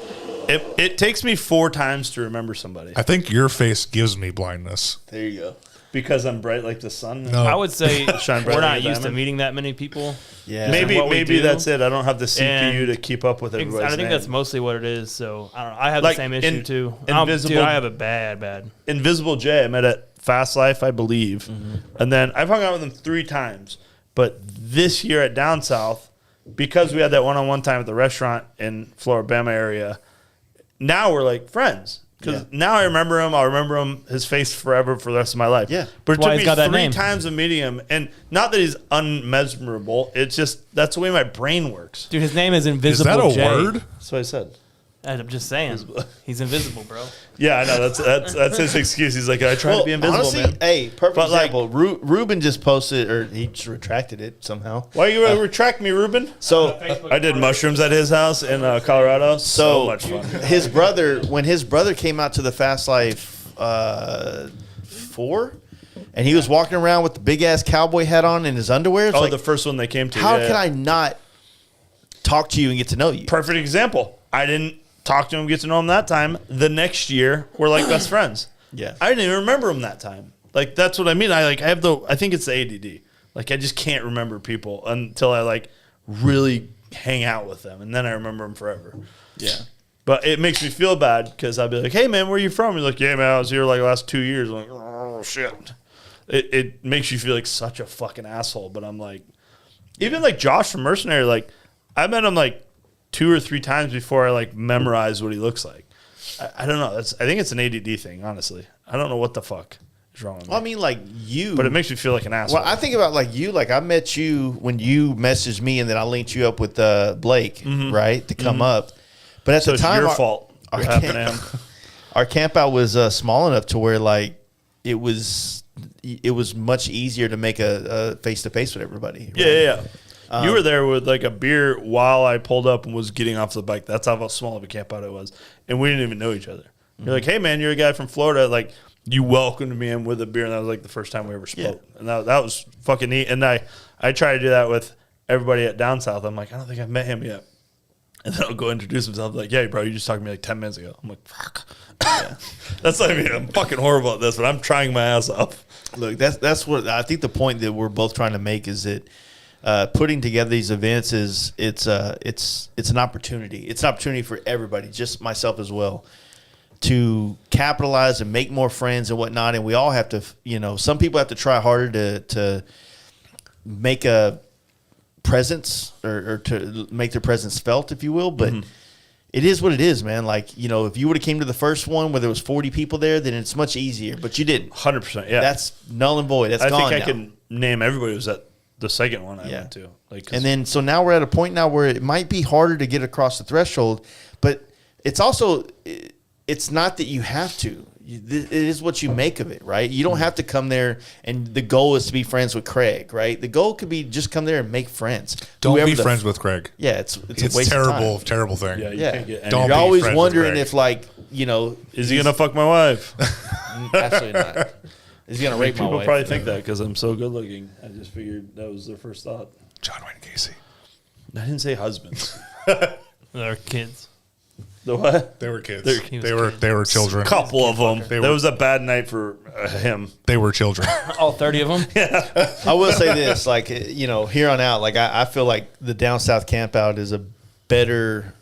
It takes me 4 times to remember somebody I think your face gives me blindness. There you go. because I'm bright like the sun. No. I would say Shine bright we're like not a used to diamond. meeting that many people. Yeah. Maybe what we do. that's it. I don't have the CPU And to keep up with everybody's I think name. that's mostly what it is. So I don't know. I have Like, the same issue too. Invisible- Dude, I have a bad. Invisible J, I met at Fast Life, I believe. And then I've hung out with him 3 times. But this year at Down South, because we had that one-on-one time at the restaurant in Floribama area, now we're like friends. Because now I remember him. I'll remember his face forever for the rest of my life. Yeah. But That's why it he's took got me that 3 name. times of meeting him. And not that he's unmesmerable. It's just that's the way my brain works. Dude, his name is Is Invisible that a J. word? That's what I said. I'm just saying. He's invisible, bro. Yeah, I know. That's his excuse. He's like, I try to be invisible, honestly, man. hey, perfect But, like- example. Ruben just posted, or he just retracted it somehow. Why you retract me, Ruben? So I did mushrooms at his house in Colorado. So much fun. his brother, when his brother came out to the Fast Life 4, and he was walking around with the big ass cowboy hat on and his underwear. It's like, the first one they came to. how yeah, can yeah. I not talk to you and get to know you? Perfect example. I didn't talk to him, get to know him that time. The next year, we're like best friends. Yeah. I didn't even remember him that time. Like that's what I mean. I think it's the ADD. Like I just can't remember people until I like really hang out with them, and then I remember them forever. Yeah. But it makes me feel bad because I'll be like, "Hey man, where are you from?" You're like, "Yeah man, I was here like the last 2 years." I'm like, "Oh shit." It makes you feel like such a fucking asshole. But I'm like, even like Josh from Mercenary, like I met him like 2 or 3 times before I like memorized what he looks like. I don't know. I think it's an ADD thing, honestly. I don't know what the fuck is wrong with me. Well, I mean, like you. But it makes me feel like an asshole. Well, I think about like you. Like I met you when you messaged me, and then I linked you up with Blake, right, to come up. But at so the it's time, your our- fault. our What happened to him? Our camp out was small enough to where like it was much easier to make a face to face with everybody. Right? Yeah. You were there with like a beer while I pulled up and was getting off the bike. That's how small of a camp out it was. And we didn't even know each other. You're like, hey, man, you're a guy from Florida. Like, you welcomed me in with a beer, and that was like the first time we ever spoke. Yeah. And that was fucking neat. And I try to do that with everybody at Down South. I'm like, I don't think I've met him yet. And then I'll go introduce himself. Like, yeah, bro, you just talked to me like 10 minutes ago. I'm like, fuck. That's what I mean. I'm fucking horrible at this, but I'm trying my ass off. Look, that's what I think. The point that we're both trying to make is that putting together these events it's an opportunity. It's an opportunity for everybody, just myself as well, to capitalize and make more friends and whatnot. And we all have to, some people have to try harder to make a presence or to make their presence felt, if you will. But it is what it is, man. Like, if you would have came to the first one where there was 40 people there, then it's much easier. But you didn't. 100%. Yeah. That's null and void. That's I gone think I now. can name everybody who was at the second one I went to. Like, 'cause And then, so now we're at a point now where it might be harder to get across the threshold, but it's also, it's not that you have to. It is what you make of it, right? You don't have to come there and the goal is to be friends with Craig, right? The goal could be just come there and make friends. Don't Whoever be the- friends with Craig. Yeah, it's a It's waste terrible, of time. terrible thing. yeah, you Yeah, can't get Don't you're be always friends with wondering Craig. if, like, Is he gonna fuck my wife? absolutely not. He's gonna rape my People wife. probably think that because I'm so good looking. I just figured that was their first thought. John Wayne Gacy. I didn't say husbands. They're kids. The what? They were kids. He was They were children. Couple of them. They That were- was a bad night for him. They were children. All 30 of them? I will say this, like, here on out, like, I feel like the Down South Campout is a better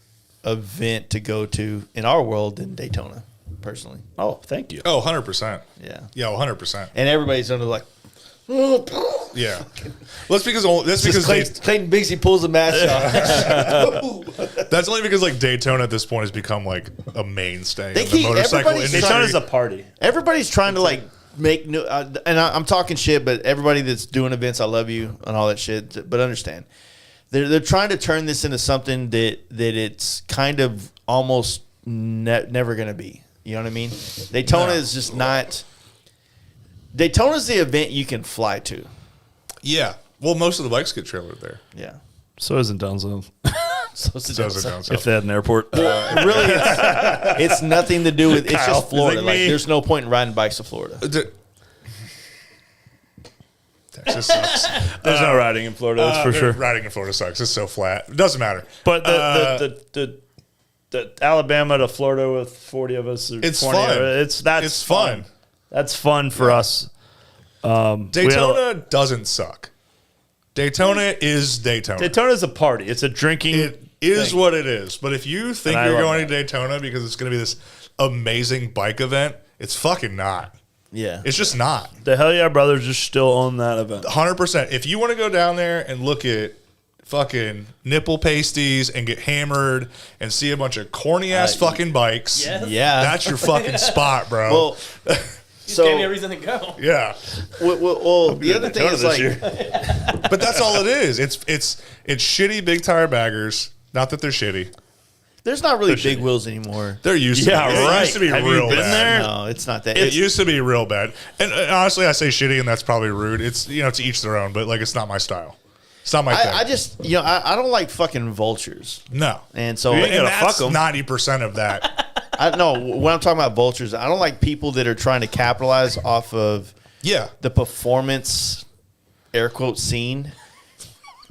event to go to in our world than Daytona, personally. Oh, thank you. Oh, 100%. Yeah. Yeah, 100%. And everybody's under like, Yeah. Well, that's because Clayton Bigsby pulls the mask off. that's only because like Daytona at this point has become like a mainstay They of the keep- motorcycle everybody's industry. Daytona's a party. Everybody's trying to like make new, and I'm talking shit, but everybody that's doing events, I love you and all that shit. But understand, they're trying to turn this into something that it's kind of almost never going to be. You know what I mean? Daytona is just not. Daytona's the event you can fly to. Yeah. Well, most of the bikes get trailered there. Yeah. So isn't Down South. So it's, So is it down If south. they had an airport. really, it's nothing to do with. It's Kyle, just is Florida. it Like, me? there's no point in riding bikes to Florida. Texas sucks. There's no riding in Florida, that's for sure. Riding in Florida sucks. It's so flat. It doesn't matter. But the Alabama to Florida with 40 of us, or It's 20 fun. of us, that's It's fun. That's fun for us. Daytona doesn't suck. Daytona is Daytona. Daytona's a party. It's a drinking. It is thing. what it is. But if you think And I you're love going to Daytona because it's going to be this amazing bike event, it's fucking not. Yeah. It's just not. The Hell Yeah Brothers just still own that event. 100%. If you want to go down there and look at fucking nipple pasties and get hammered and see a bunch of corny ass fucking bikes. Yes. Yeah. That's your fucking spot, bro. Well, You so gave me a reason to go. yeah. well the other thing is like, But that's all it is. It's shitty big tire baggers. Not that they're shitty. there's not really big wheels anymore. They're used to. Yeah, It right. used to be Have real you been bad. there? No, it's not that. It used to be real bad. And honestly, I say shitty, and that's probably rude. It's to each their own. But like, it's not my style. It's not my thing. I just I don't like fucking vultures, no. and so You ain't And gonna fuck that's 'em. 90% of that. I know when I'm talking about vultures, I don't like people that are trying to capitalize off of Yeah. the performance air quote scene.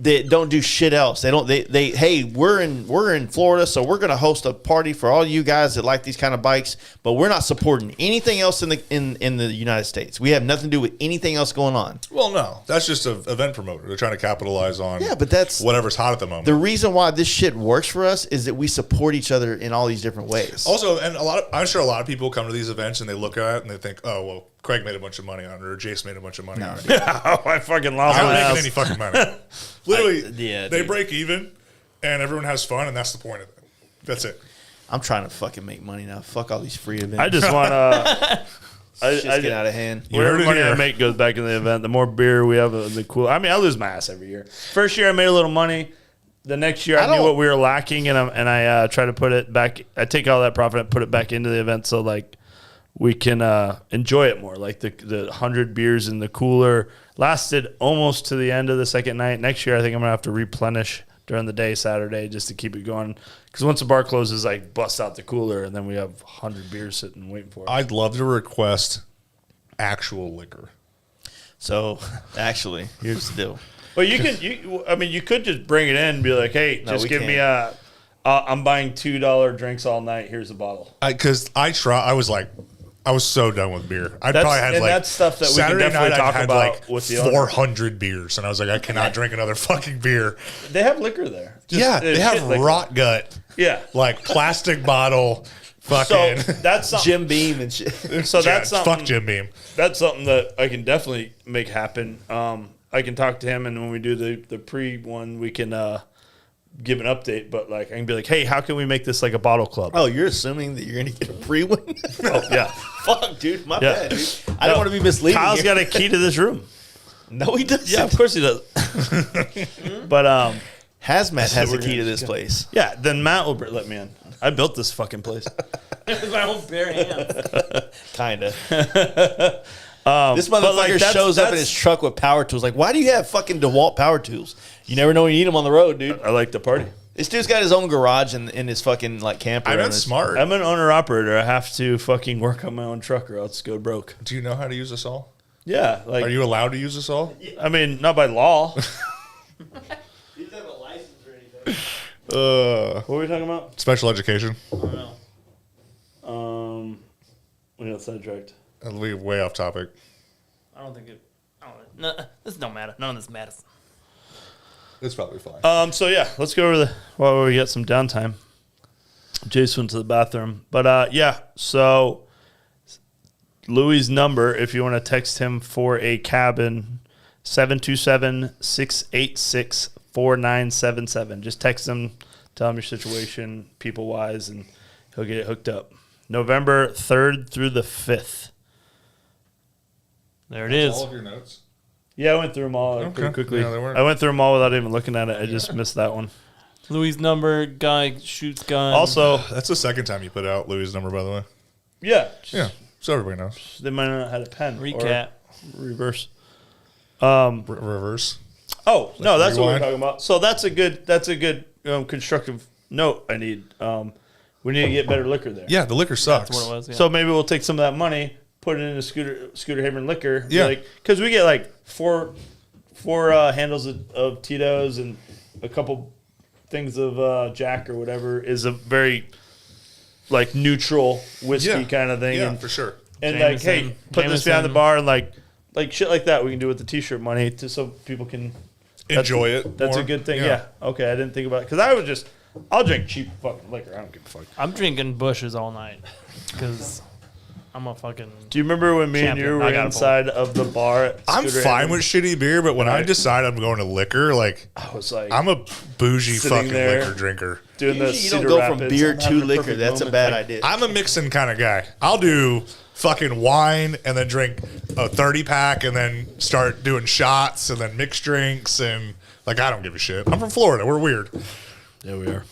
They don't do shit else. They don't. They. Hey, we're in Florida, so we're going to host a party for all you guys that like these kind of bikes. But we're not supporting anything else in the United States. We have nothing to do with anything else going on. Well, no. That's just an event promoter. They're trying to capitalize on Yeah, but that's whatever's hot at the moment. the reason why this shit works for us is that we support each other in all these different ways. Also, and I'm sure a lot of people come to these events and they look at it and they think, oh, well, Craig made a bunch of money on it, or Jace made a bunch of money on it. Oh, I fucking lost I'm my not ass. making any fucking money. Literally, yeah, they dude. break even, and everyone has fun, and that's the point of it. That's it. I'm trying to fucking make money now. Fuck all these free events. I just want to. Shit's getting out of hand. You heard Whatever it money I here. make goes back in the event. The more beer we have, the cool. I mean, I lose my ass every year. First year I made a little money. The next year I knew don't- what we were lacking, and I try to put it back. I take all that profit and put it back into the event, so like we can enjoy it more. Like the 100 beers in the cooler lasted almost to the end of the second night. Next year I think I'm gonna have to replenish during the day Saturday just to keep it going. Because once the bar closes, I bust out the cooler, and then we have 100 beers sitting waiting for us. I'd love to request actual liquor. So actually, here's the deal. Well, you could just bring it in and be like, hey, No, just we give me can't. I'm buying $2 drinks all night. Here's a bottle. Because I was so done with beer. I probably had and like that's stuff that we can Saturday definitely night talk I had about like with the owner. 400 beers, and I was like, I cannot drink another fucking beer. They have liquor there. Yeah, they have liquor. rot gut, Yeah. like plastic bottle, So fucking. that's something. Jim Beam and shit. So that's something. Fuck Jim Beam. That's something that I can definitely make happen. I can talk to him, and when we do the pre one, we can give an update. But like, I can be like, hey, how can we make this like a bottle club? Oh, you're assuming that you're gonna get a free one? Oh, yeah. Fuck, dude. My Yeah. bad, dude. I don't want to be misleading. Kyle's here. got a key to this room. No, he doesn't. Yeah, of course he does. But Hazmat has the key to this place. yeah, then Matt will let me in. I built this fucking place. With my own bare hands. Kinda. This motherfucker like, shows up in his truck with power tools. Like, why do you have fucking DeWalt power tools? You never know when you need them on the road, dude. I like to party. This dude's got his own garage in his fucking like camper. I and meant his- smart. I'm an owner operator. I have to fucking work on my own truck or else go broke. Do you know how to use a saw? Yeah, like Are you allowed to use a saw? I mean, not by law. He doesn't have a license or anything. What were we talking about? Special education. I don't know. We got sidetracked. We way off topic. I don't think it. I don't know. No, this don't matter. None of this matters. It's probably fine. So yeah, let's go over while we get some downtime. Jace went to the bathroom, but yeah. So Louis' number, if you want to text him for a cabin, 727-686-4977. Just text him, tell him your situation, people wise, and he'll get it hooked up. November 3rd through the 5th. There it is. All of your notes. Yeah, I went through them all pretty Okay. quickly. Yeah, they weren't- I went through them all without even looking at it. I just missed that one. Louis' number, guy shoots gun. Also, That's the second time you put out Louis' number, by the way. yeah, Yeah, so everybody knows. they might not have had a pen. recap. Or reverse. Reverse. Oh no, that's what we're rewind? talking about. So that's a good constructive note. I need. We need to get better liquor there. Yeah, the liquor sucks. That's what it was. Yeah. So maybe we'll take some of that money, put it into Scooter Haven liquor. Yeah. Because we get like four handles of Tito's and a couple things of Jack or whatever is a very like neutral whiskey Yeah. kind of thing. Yeah, and for sure. and like, hey, Jameson. put this behind the Jameson. bar and like shit like that we can do with the T-shirt money so people can Enjoy it. That's more. a good thing. Yeah. Okay, I didn't think about it because I'll drink cheap fucking liquor. I don't give a fuck. I'm drinking Bushes all night because I'm a fucking. Do you remember when me and Champion. you I were got a inside of the bar? At I'm Scooter fine Haven? with shitty beer, but when I decide I'm going to liquor, like I was like, I'm a bougie Sitting fucking there. liquor drinker. doing the Usually you don't Cedar go Rapids. from beer I'm to having a liquor. perfect That's a moment. bad Like, idea. I'm a mixing kind of guy. I'll do fucking wine and then drink a 30 pack and then start doing shots and then mixed drinks and like I don't give a shit. I'm from Florida. We're weird. There we are.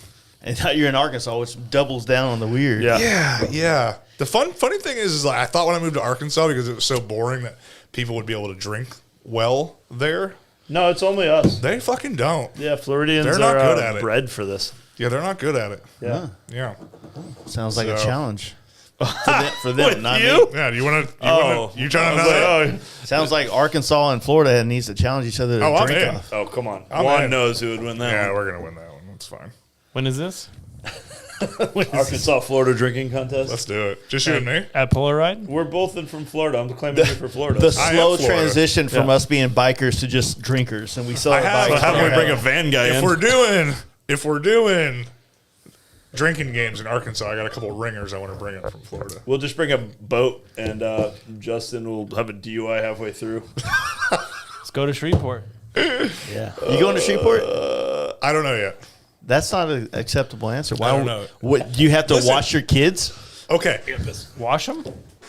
And now you're in Arkansas, which doubles down on the weird. Yeah. Yeah. The funny thing is like I thought when I moved to Arkansas because it was so boring that people would be able to drink well there. No, it's only us. They fucking don't. Yeah, Floridians They're not are good at it. bred for this. Yeah, they're not good at it. Yeah. Yeah. Sounds like a So- challenge for them, With not you? me. Yeah. Do you want to? Oh. You trying I to was know? like, that? Sounds like Arkansas and Florida needs to challenge each other to Oh, I'm drink in. off. oh, come on. I'm Juan in. knows who would win that Yeah, one. we're gonna win that one. That's fine. When is this? Arkansas, Florida drinking contest. Let's do it. Just you and me. At Polaroid? We're both in from Florida. I'm claiming you for Florida. The I am slow Florida. transition from Yeah. us being bikers to just drinkers, and we sell I our have- bikes. so how do we Okay. bring a van guy If in? we're doing drinking games in Arkansas, I got a couple of ringers I want to bring in from Florida. We'll just bring a boat, and Justin will have a DUI halfway through. Let's go to Shreveport. Yeah. You going to Shreveport? I don't know yet. That's not an acceptable answer. Why I don't know. What, you have to Listen. watch your kids? Okay. Wash them?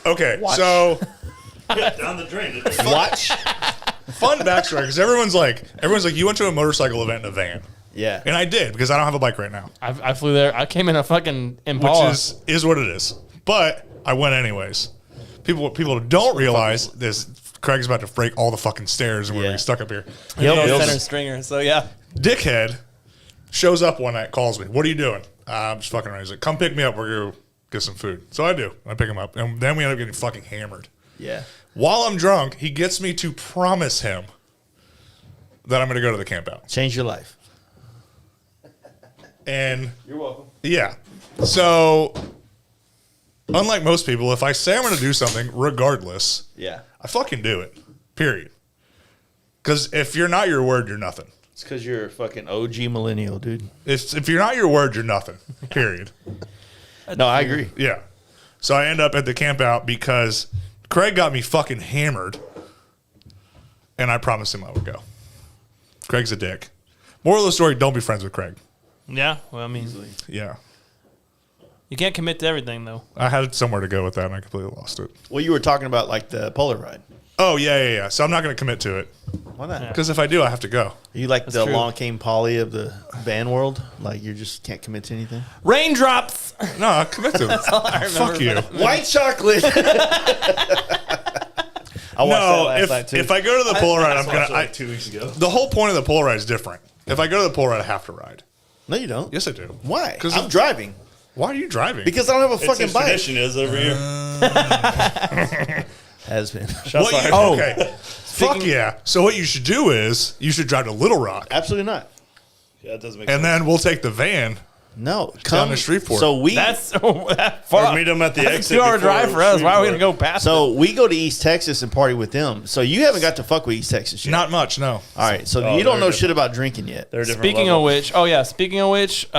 Okay. So Down the drain. Watch? fun backstory because everyone's like, you went to a motorcycle event in a van, Yeah. and I did because I don't have a bike right now, I flew there. I came in a fucking which Impala. is what it is. But I went anyways. People don't realize this. Craig's about to break all the fucking stairs, and we're gonna Yeah. be stuck up here. no Yep. center stringer. So yeah. Dickhead shows up one night, calls me. What are you doing? I'm just fucking around. He's like, come pick me up. We're going to get some food. So I do. I pick him up. And then we end up getting fucking hammered. Yeah. While I'm drunk, he gets me to promise him that I'm going to go to the camp out. Change your life. And You're welcome. yeah. So unlike most people, if I say I'm going to do something regardless, Yeah. I fucking do it. Period. Because if you're not your word, you're nothing. It's because you're a fucking OG millennial, dude. If you're not your word, you're nothing. Period. No, I agree. Yeah. So I end up at the camp out because Craig got me fucking hammered, and I promised him I would go. Craig's a dick. Moral of the story, don't be friends with Craig. Yeah. Well, I mean, Yeah. you can't commit to everything, though. I had somewhere to go with that, and I completely lost it. Well, you were talking about like the polar ride. Oh, yeah. So I'm not going to commit to it. Why not? Yeah. Because if I do, I have to go. You like the true. Long Came Polly of the van world? Like you just can't commit to anything? Raindrops. No, I'll commit to it. I remember Fuck you. White chocolate. I watched that No, last night too. if I go to the polar ride, I'm going to. like 2 weeks ago. The whole point of the polar ride is different. If I go to the polar ride, I have to ride. No, you don't. Yes, I do. Why? 'Cause I'm driving. Why are you driving? Because I don't have a It's fucking his bike. tradition is every year. Has been. Shots fired. Okay. Fuck yeah. So what you should do is you should drive to Little Rock, Absolutely not. Yeah, it doesn't make and sense. then we'll take the van. No. Down Come to Shreveport. So we That's that Or far. meet them at the That's exit. a 2 hour before drive for us. Why are we gonna Shreveport. go past? so we go to East Texas and party with them. So you haven't got to fuck with East Texas yet. Not much, no. All right. So Oh, you don't they're know shit about drinking yet. They're a different Speaking level. of which,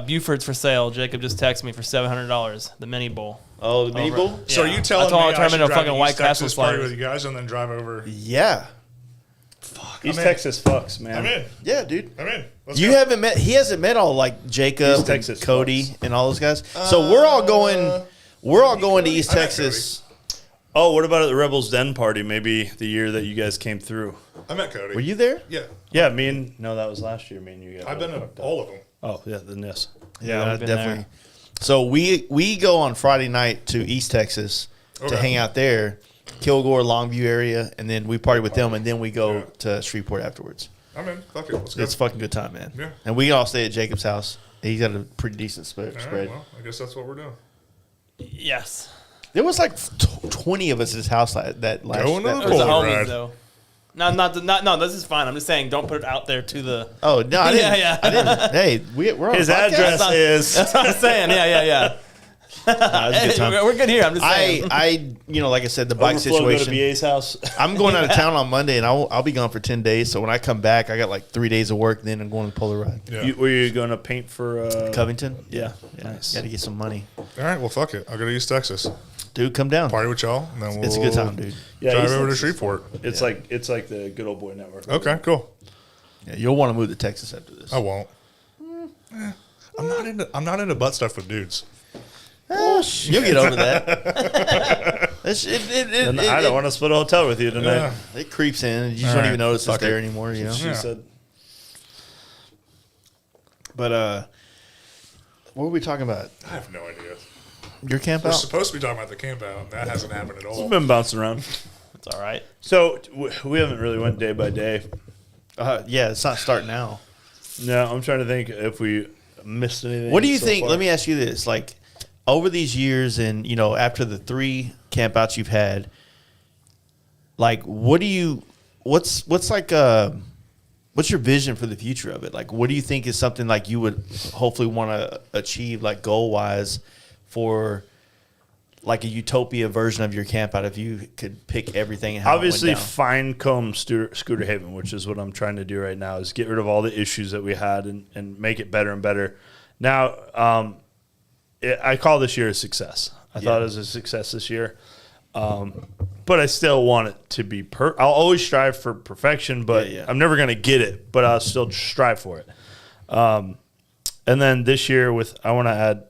Buford's for sale. Jacob just texted me for $700. The mini bowl. Oh, the mini Over. bowl? So are Yeah. you telling I told him me I'll turn I him should into a drive fucking to White East Castle Texas, party sliders. with you guys and then drive over? Yeah. East I'm in. Texas fucks, man. I'm in. Yeah, dude. I'm in. Let's You go. haven't met. He hasn't met all like Jacob, East and Texas Cody, fucks. and all those guys. So we're all going. We're all going to East I met Texas. Oh, what about at the Rebels Den party? Maybe the year that you guys came through. I met Cody. Were you there? Yeah. Yeah, no, that was last year. Me and you guys. I've been to all of them. Oh, yeah, then yes. Yeah, we've been definitely. So we go on Friday night to East Texas to Okay. hang out there, Kilgore, Longview area, and then we party with them, and then we go to Shreveport afterwards. I'm in. Fuck it. Let's go. It's a fucking good time, man. Yeah. And we all stay at Jacob's house. He's got a pretty decent All right, spread. well, I guess that's what we're doing. Yes. There was like 20 of us at his house that last. Going to that the It was the Polar homies ride. though. No, this is fine. I'm just saying, don't put it out there to the. Oh no! I didn't. Yeah. I didn't. Hey, we're on His a podcast. address is. That's what I'm saying. Yeah. Nah, it was a good Hey, time. we're good here. I'm just saying. Like I said, the bike Overflow, go to situation. BA's house. I'm going out of town on Monday, and I'll be gone for 10 days. So when I come back, I got like 3 days of work. Then I'm going to Polar Ride, Yeah. Were you going to paint for Covington. Yeah, Yeah, nice. got to get some money. All right, well, fuck it. I'll go to East Texas. Dude, come down. party with y'all, and then we'll It's a good time, dude. Yeah, drive he's over to like- Shreveport. It's like the good old boy network. Okay, cool. Yeah, you'll want to move to Texas after this. I won't. I'm not into butt stuff with dudes. You'll get over that. And I don't want to split a hotel with you tonight. Yeah. It creeps in. You just All don't right. even notice it's Fuck there it. anymore, you know? She said, But, what were we talking about? I have no idea. Your camp We're out? supposed to be talking about the camp out. That hasn't happened at all. we've been bouncing around. It's all right. So we haven't really went day by day. Yeah, it's not starting now. No, I'm trying to think if we missed anything. What do you so think? far. Let me ask you this. Like, over these years and, you know, after the 3 campouts you've had, like, what's your vision for the future of it? Like, what do you think is something like you would hopefully want to achieve, like, goal-wise for, like, a utopia version of your campout if you could pick everything and how Obviously, it went down? fine comb Scooter Haven, which is what I'm trying to do right now, is get rid of all the issues that we had and make it better and better. Now, I call this year a success. I thought it was a success this year. But I still want it to be I'll always strive for perfection, but I'm never going to get it, but I'll still strive for it. And then this year I want to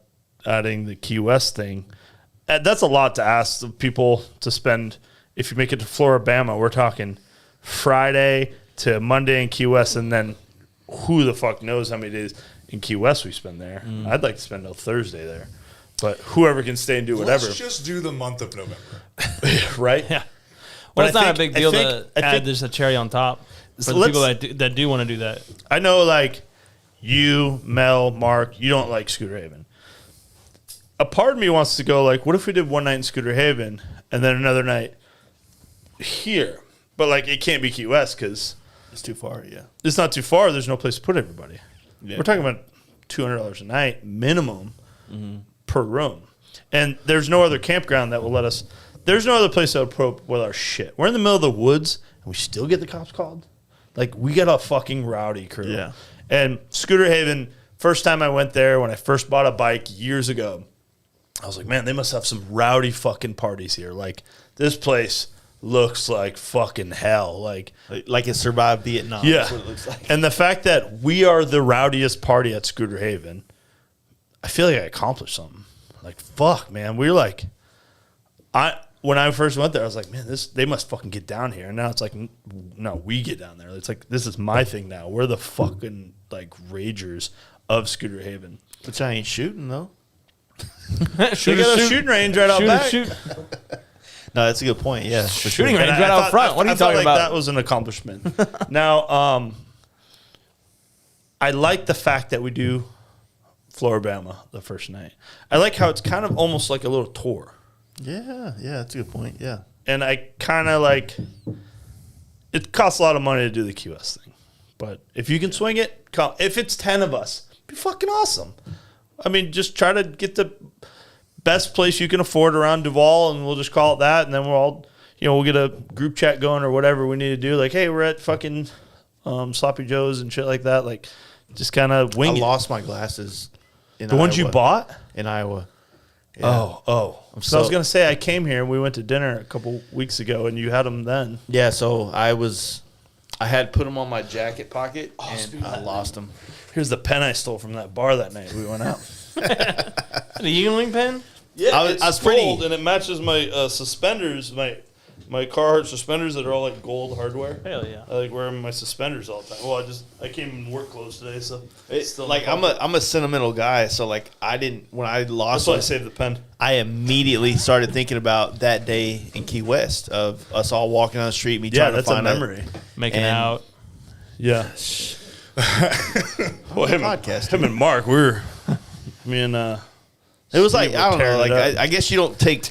adding the Key West thing. That's a lot to ask of people to spend. If you make it to Floribama, we're talking Friday to Monday in Key West, and then who the fuck knows how many days in Key West we spend there. I'd like to spend till Thursday there. But whoever can stay and do whatever. Let's just do the month of November. Right? Yeah. But Well, it's I not think- a big deal I to think- add just a cherry on top for the let's- people that do want to do that. I know, like, you, Mel, Mark, you don't like Scooter Haven. A part of me wants to go, like, what if we did one night in Scooter Haven and then another night here? But, like, it can't be Key West because It's too far, yeah. it's not too far. There's no place to put everybody. Yeah. We're talking about $200 a night minimum per room. And there's no other campground that will let us. There's no other place that will put up with our shit. We're in the middle of the woods and we still get the cops called. Like, we got a fucking rowdy crew. Yeah. And Scooter Haven, first time I went there when I first bought a bike years ago, I was like, man, they must have some rowdy fucking parties here. Like, this place looks like fucking hell. Like it survived Vietnam. yeah. That's what it looks like. And the fact that we are the rowdiest party at Scooter Haven, I feel like I accomplished something. Like, fuck, man. We're like, when I first went there, I was like, man, they must fucking get down here. And now it's like, no, we get down there. It's like, this is my thing now. We're the fucking, like, ragers of Scooter Haven. Which I ain't shooting, though. They got a shooting range right out back. No, that's a good point, yeah. For Shooting sure. range And right I out thought- front. What are I you felt talking like about? that was an accomplishment. Now, I like the fact that we do Floribama the first night. I like how it's kind of almost like a little tour. Yeah, that's a good point, yeah. And I kind of like, it costs a lot of money to do the QS thing. But if you can swing it, come. If it's 10 of us, it'd be fucking awesome. I mean, just try to get the best place you can afford around Duval, and we'll just call it that. And then we'll all, we'll get a group chat going or whatever we need to do. Like, hey, we're at fucking Sloppy Joe's and shit like that. Like, just kind of wing I it. lost my glasses in The ones you Iowa. bought? In Iowa. Yeah. Oh. So I was going to say, I came here and we went to dinner a couple weeks ago and you had them then. Yeah, so I had put them on my jacket pocket, and I lost them. Here's the pen I stole from that bar that night we went out. The Yuengling pen? Yeah, I was pretty- gold, and it matches my suspenders, my Carhartt suspenders that are all like gold hardware. Hell yeah. I like wearing my suspenders all the time. Well, I came in work clothes today, so It's still like I'm a sentimental guy, so like when I That's lost why I them, saved the pen. I immediately started thinking about that day in Key West of us all walking down the street, me Yeah, trying that's to a find memory. Making And- out. Yeah. Well, him podcast. and Mark, me and It was like Steve I were don't know, tearing like it up. I guess you don't take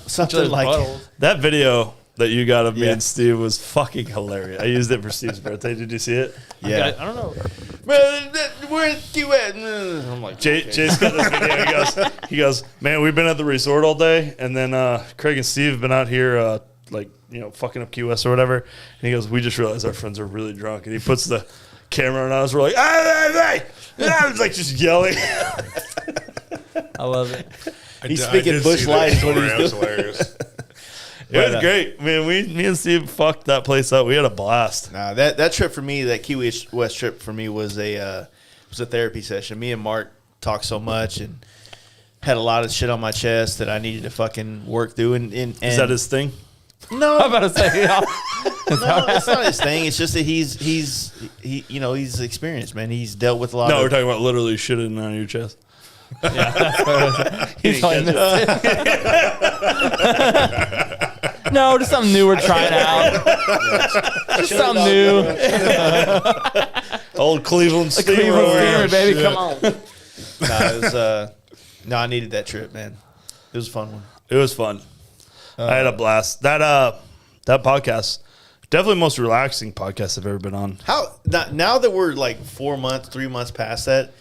something like that video that you got of me Yeah. and Steve was fucking hilarious. I used it for Steve's birthday. Did you see it? yeah. I don't know. We're in Key West. I'm like Jay's got this video. He goes, man, we've been at the resort all day, and then Craig and Steve have been out here, fucking up Key West or whatever. And he goes, we just realized our friends are really drunk, and he puts the camera on us. We're like, hey! I was like just yelling. I love it. He's speaking Bush Light is what he was doing. Hilarious. It was great, man. Me and Steve fucked that place up. We had a blast. Nah, that trip for me, that Key West trip for me was a therapy session. Me and Mark talked so much and had a lot of shit on my chest that I needed to fucking work through. And Is that his thing? No, I'm about to say, no, it's not his thing. It's just that he's experienced, man. He's dealt with a lot. No, of... we're talking about literally shitting on your chest. He's like, no, just something new we're trying out. Just something new. Old Cleveland The Cleveland Steamer, baby, shit. come on. it was. No, I needed that trip, man. It was a fun one. It was fun. I had a blast. That podcast, definitely the most relaxing podcast I've ever been on. How now that we're like 3 months past that,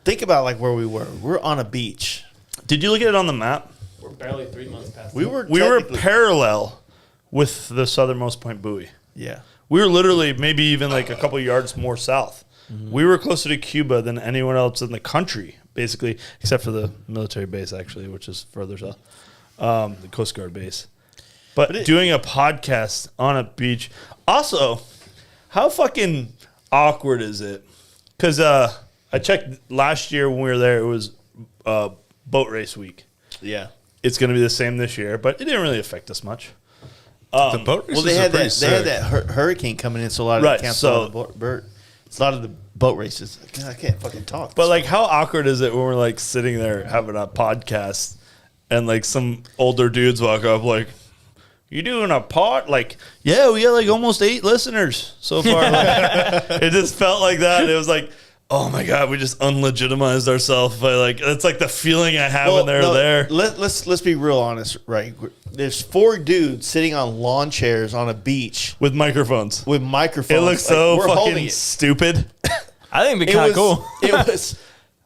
think about like where we were. We're on a beach. Did you look at it on the map? We're barely 3 months past. We were We were parallel with the southernmost point buoy. Yeah. We were literally maybe even like a couple yards more south. Mm-hmm. We were closer to Cuba than anyone else in the country, basically, except for the military base, actually, which is further south, the Coast Guard base. But doing a podcast on a beach. Also, how fucking awkward is it? Because I checked last year when we were there, it was boat race week. Yeah. It's going to be the same this year, but it didn't really affect us much. The boat races Well, they had are pretty that. sick. They had that hurricane coming in, so a lot of Right, the camps. so- It's a lot of the boat races. I can't fucking talk. But like, how awkward is it when we're like sitting there having a podcast, and like some older dudes walk up like, "You doing a pod?" Like, yeah, we got like almost 8 listeners so far. Like, it just felt like that. It was like, oh my god, we just unlegitimized ourselves. But like, it's like the feeling I have when they're there. Let's be real honest, right? There's 4 dudes sitting on lawn chairs on a beach With microphones. with microphones. It looks Like, so we're holding fucking it. stupid. I think it'd be It kind of was cool. It was.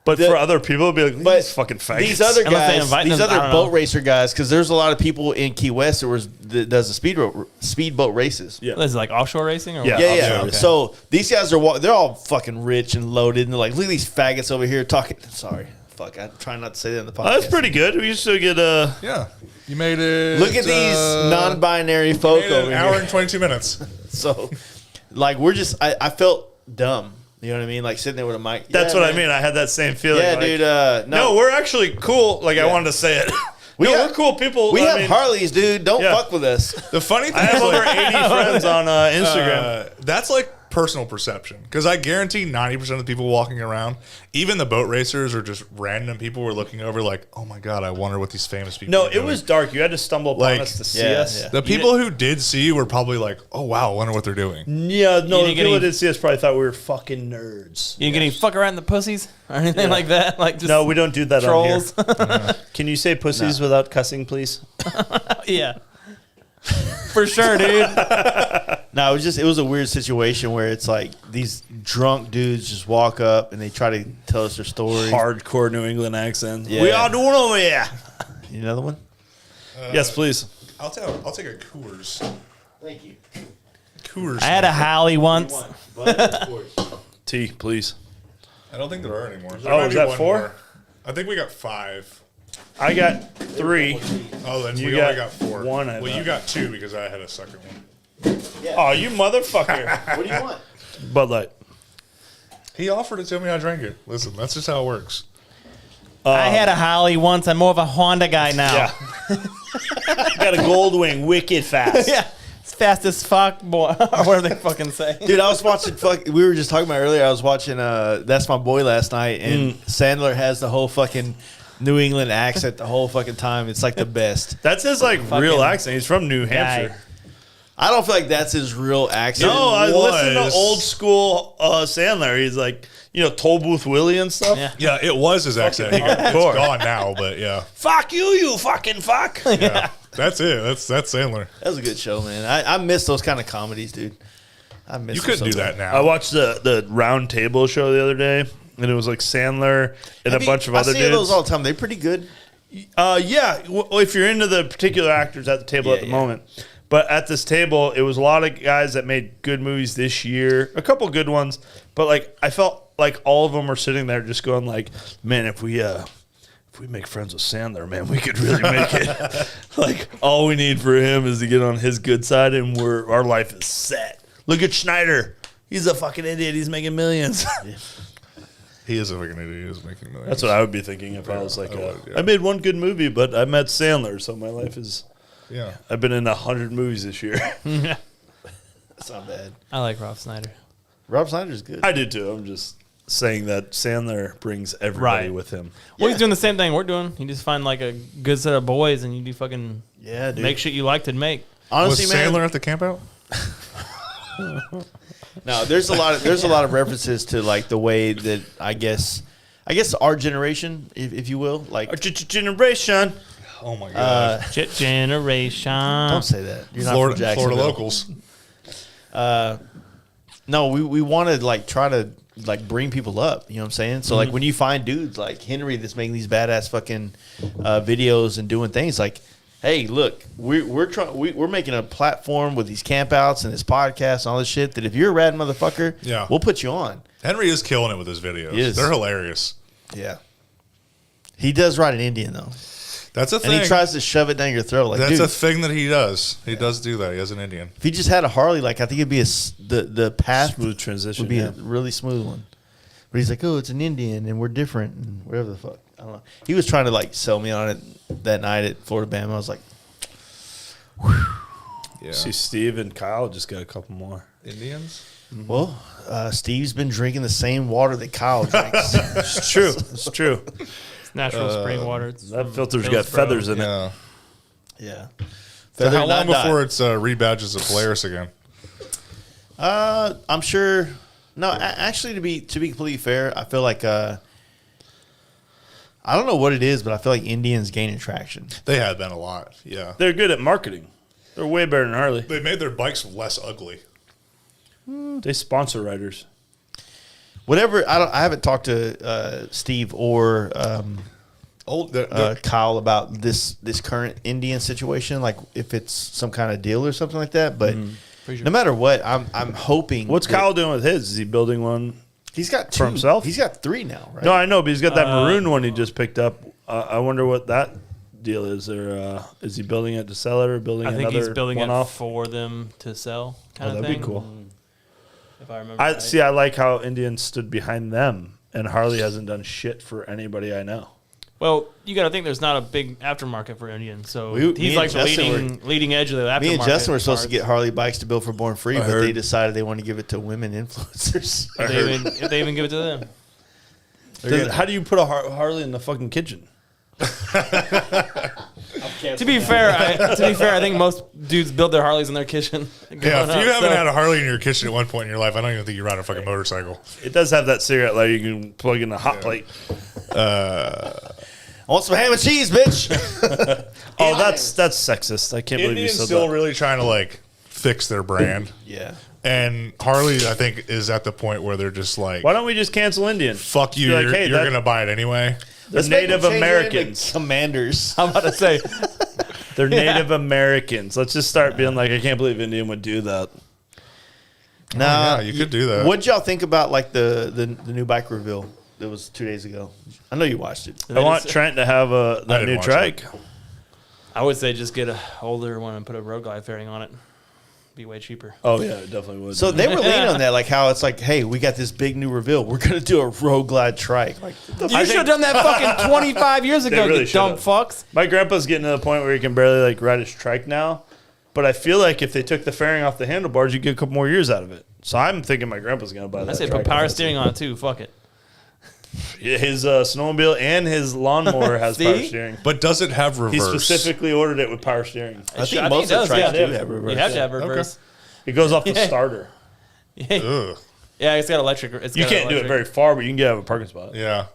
But The- for other people, it'd be like, But these fucking faggots. these other Unless they guys, invite these them, I other don't boat know. racer guys, because there's a lot of people in Key West that does the speedboat races. Yeah. This is like offshore racing, or Yeah. what? Yeah, yeah. Okay. So these guys they're all fucking rich and loaded, and they're like, look at these faggots over here talking. Sorry, fuck, I'm trying not to say that in the podcast. That's pretty good. We used to get Yeah. You made it. Look at these non-binary folk made it over an hour here. and 22 minutes. So, like, I felt dumb. You know what I mean? Like sitting there with a mic. That's Yeah, what I man. mean. I had that same feeling. Yeah, like, dude. No, we're actually cool. Like, I Yeah. wanted to say it. We No, have- we're cool people. we I have mean, Harleys, dude. Don't Yeah. fuck with us. The funny thing I have is, over like, 80 friends on Instagram. that's like personal perception, because I guarantee 90% of the people walking around, even the boat racers or just random people, were looking over like, oh my god, I wonder what these famous people No, are it doing. was dark. You had to stumble upon Like, us to see yeah, us. yeah. The people who did see you were probably like, oh wow, I wonder what they're doing. Yeah, no, You the didn't get people who any- did see us probably thought we were fucking nerds. You getting fuck around the pussies or anything like that? Like just No, we don't do that trolls. on here. Can you say pussies without cussing, please? Yeah, for sure, dude. No, it was a weird situation where it's like these drunk dudes just walk up and they try to tell us their story. Hardcore New England accent. Yeah. We are doing over here. You know another one? Yes, please. I'll take a Coors. Thank you. Coors. I had a Holly once. Tea, please. I don't think there are anymore. There Oh, might is be that one 4? more. I think we got 5. I got 3. Oh, then You we only got got 4. 1, I Well, thought. you got 2 because I had a second one. Oh, you motherfucker. What do you want? Bud Light. He offered it to me. I drank it. Listen, that's just how it works. I had a Holly once. I'm more of a Honda guy now. Yeah. Got a gold wing, wicked fast. Yeah. It's fast as fuck, boy. Or whatever they fucking say. Dude, I was watching. We were just talking about earlier. I was watching. That's My Boy last night, and Sandler has the whole fucking New England accent the whole fucking time. It's like the best. That's his like Fucking real accent. He's from New Hampshire. guy. I don't feel like that's his real accent. No, I listen was. to old school Sandler. He's like, Toll Booth Willie and stuff. Yeah. Yeah, it was his accent. It's hardcore. gone now, but yeah. Fuck you, you fucking fuck. Yeah. That's it. That's Sandler. That was a good show, man. I miss those kind of comedies, dude. I miss. You them couldn't so do that bad. now. I watched the Round Table show the other day, and it was like Sandler and a bunch of other I see dudes. those all the time. They're pretty good. Yeah, well, if you're into the particular actors at the table Yeah, at the yeah. moment. But at this table, it was a lot of guys that made good movies this year, a couple good ones. But like, I felt like all of them were sitting there just going like, man, if we if we make friends with Sandler, man, we could really make it. Like, all we need for him is to get on his good side, and our life is set. Look at Schneider. He's a fucking idiot. He's making millions. He is a fucking idiot. He's making millions. That's what I would be thinking if I was like, I made one good movie, but I met Sandler, so my life is. Yeah. I've been in 100 movies this year. That's not bad. I like Rob Snyder. Rob Snyder's good. I do too. I'm just saying that Sandler brings everybody with him. Well, he's doing the same thing we're doing. You just find like a good set of boys and you do fucking dude. make shit you like to make. Honestly, was man. Sandler at the campout? No, there's a lot of references to like the way that I guess our generation, if you will, like Our generation. Oh my god. Jet generation. don't say that. You're not Florida, from Florida Jacksonville. locals. No, we want to like try to like bring people up. You know what I'm saying? So like when you find dudes like Henry that's making these badass fucking videos and doing things like, hey, look, we're making a platform with these campouts and this podcast and all this shit that if you're a rad motherfucker, Yeah. we'll put you on. Henry is killing it with his videos. He is. They're hilarious. Yeah. He does ride an Indian though. That's a thing. And he tries to shove it down your throat. Like, That's dude, a thing that he does. He does do that. He has an Indian. if he just had a Harley, like I think it'd be the path Smooth transition. would be Yeah. a really smooth one. But he's like, oh, it's an Indian and we're different and whatever the fuck. I don't know. He was trying to like sell me on it that night at Florida Bama. I was like, Yeah. See, Steve and Kyle just got a couple more. Indians? well, Steve's been drinking the same water that Kyle drinks. It's true. It's true. It's natural spring water. It's That filter's got Hillsborough. feathers in it. Yeah. Yeah. So how long not die. before it's rebadges of Polaris again? I'm sure. No, actually, to be completely fair, I feel like I don't know what it is, but I feel like Indians gaining traction. They have been a lot. Yeah. They're good at marketing. They're way better than Harley. They made their bikes less ugly. They sponsor riders. Whatever. I haven't talked to Steve or Kyle about this current Indian situation, like if it's some kind of deal or something like that. But no matter what, I'm hoping. What's that- Kyle doing with his? Is he building one? He's got two. for himself? He's got three now, right? No, I know, but he's got that maroon one he just picked up. I wonder what that deal is. Or is he building it to sell it, or building I think another he's building one it off? for them to sell. Kind of that'd thing. be cool. If I remember. I right. see. I like how Indian stood behind them, and Harley hasn't done shit for anybody I know. Well, you got to think there's not a big aftermarket for Indian, so Me he's and like the Justin leading edge of the aftermarket. Me and Justin were supposed to parts. get Harley bikes to build for Born Free, but heard. they decided they wanted to give it to women influencers. If they even give it to them. How do you put a Harley in the fucking kitchen? To be fair, I think most dudes build their Harleys in their kitchen. Yeah, if growing you up, haven't so- had a Harley in your kitchen at one point in your life, I don't even think you ride a fucking motorcycle. It does have that cigarette lighter you can plug in the hot plate. I want some ham and cheese, bitch. Oh, that's sexist. I can't believe you Indians said still that. really trying to like fix their brand. Yeah. And Harley, I think, is at the point where they're just like, Why don't we just cancel Indian? fuck you, Be like, you're, hey, you're that- going to buy it anyway. They're Native Americans. Commanders. I'm about to say, They're Native Americans. Let's just start being like, I can't believe Indian would do that. Nah, yeah, you could do that. What'd y'all think about like the new bike reveal that was 2 days ago? I know you watched it. I want Trent to have that didn't new watch trike. I would say just get a older one and put a road glide fairing on it. Be way cheaper. Oh, yeah, it definitely would. So they were leaning on that, like how it's like, hey, we got this big new reveal. We're gonna do a Road Glide trike. Like, You should have done that fucking 25 years ago, really you dumb should've. fucks. My grandpa's getting to the point where he can barely like ride his trike now. But I feel like if they took the fairing off the handlebars, you get a couple more years out of it. So I'm thinking my grandpa's going to buy that. I say trike. put power steering on it too. Fuck it. His snowmobile and his lawnmower has power See? steering. But does it have He reverse? specifically ordered it with power steering. I think I most think of it the does, trikes yeah. do have reverse. You have to have reverse. It goes off the Yeah. starter. Ugh. Yeah, it's got electric. It's You got can't do it electric. very far, but you can get out of a parking spot. Yeah.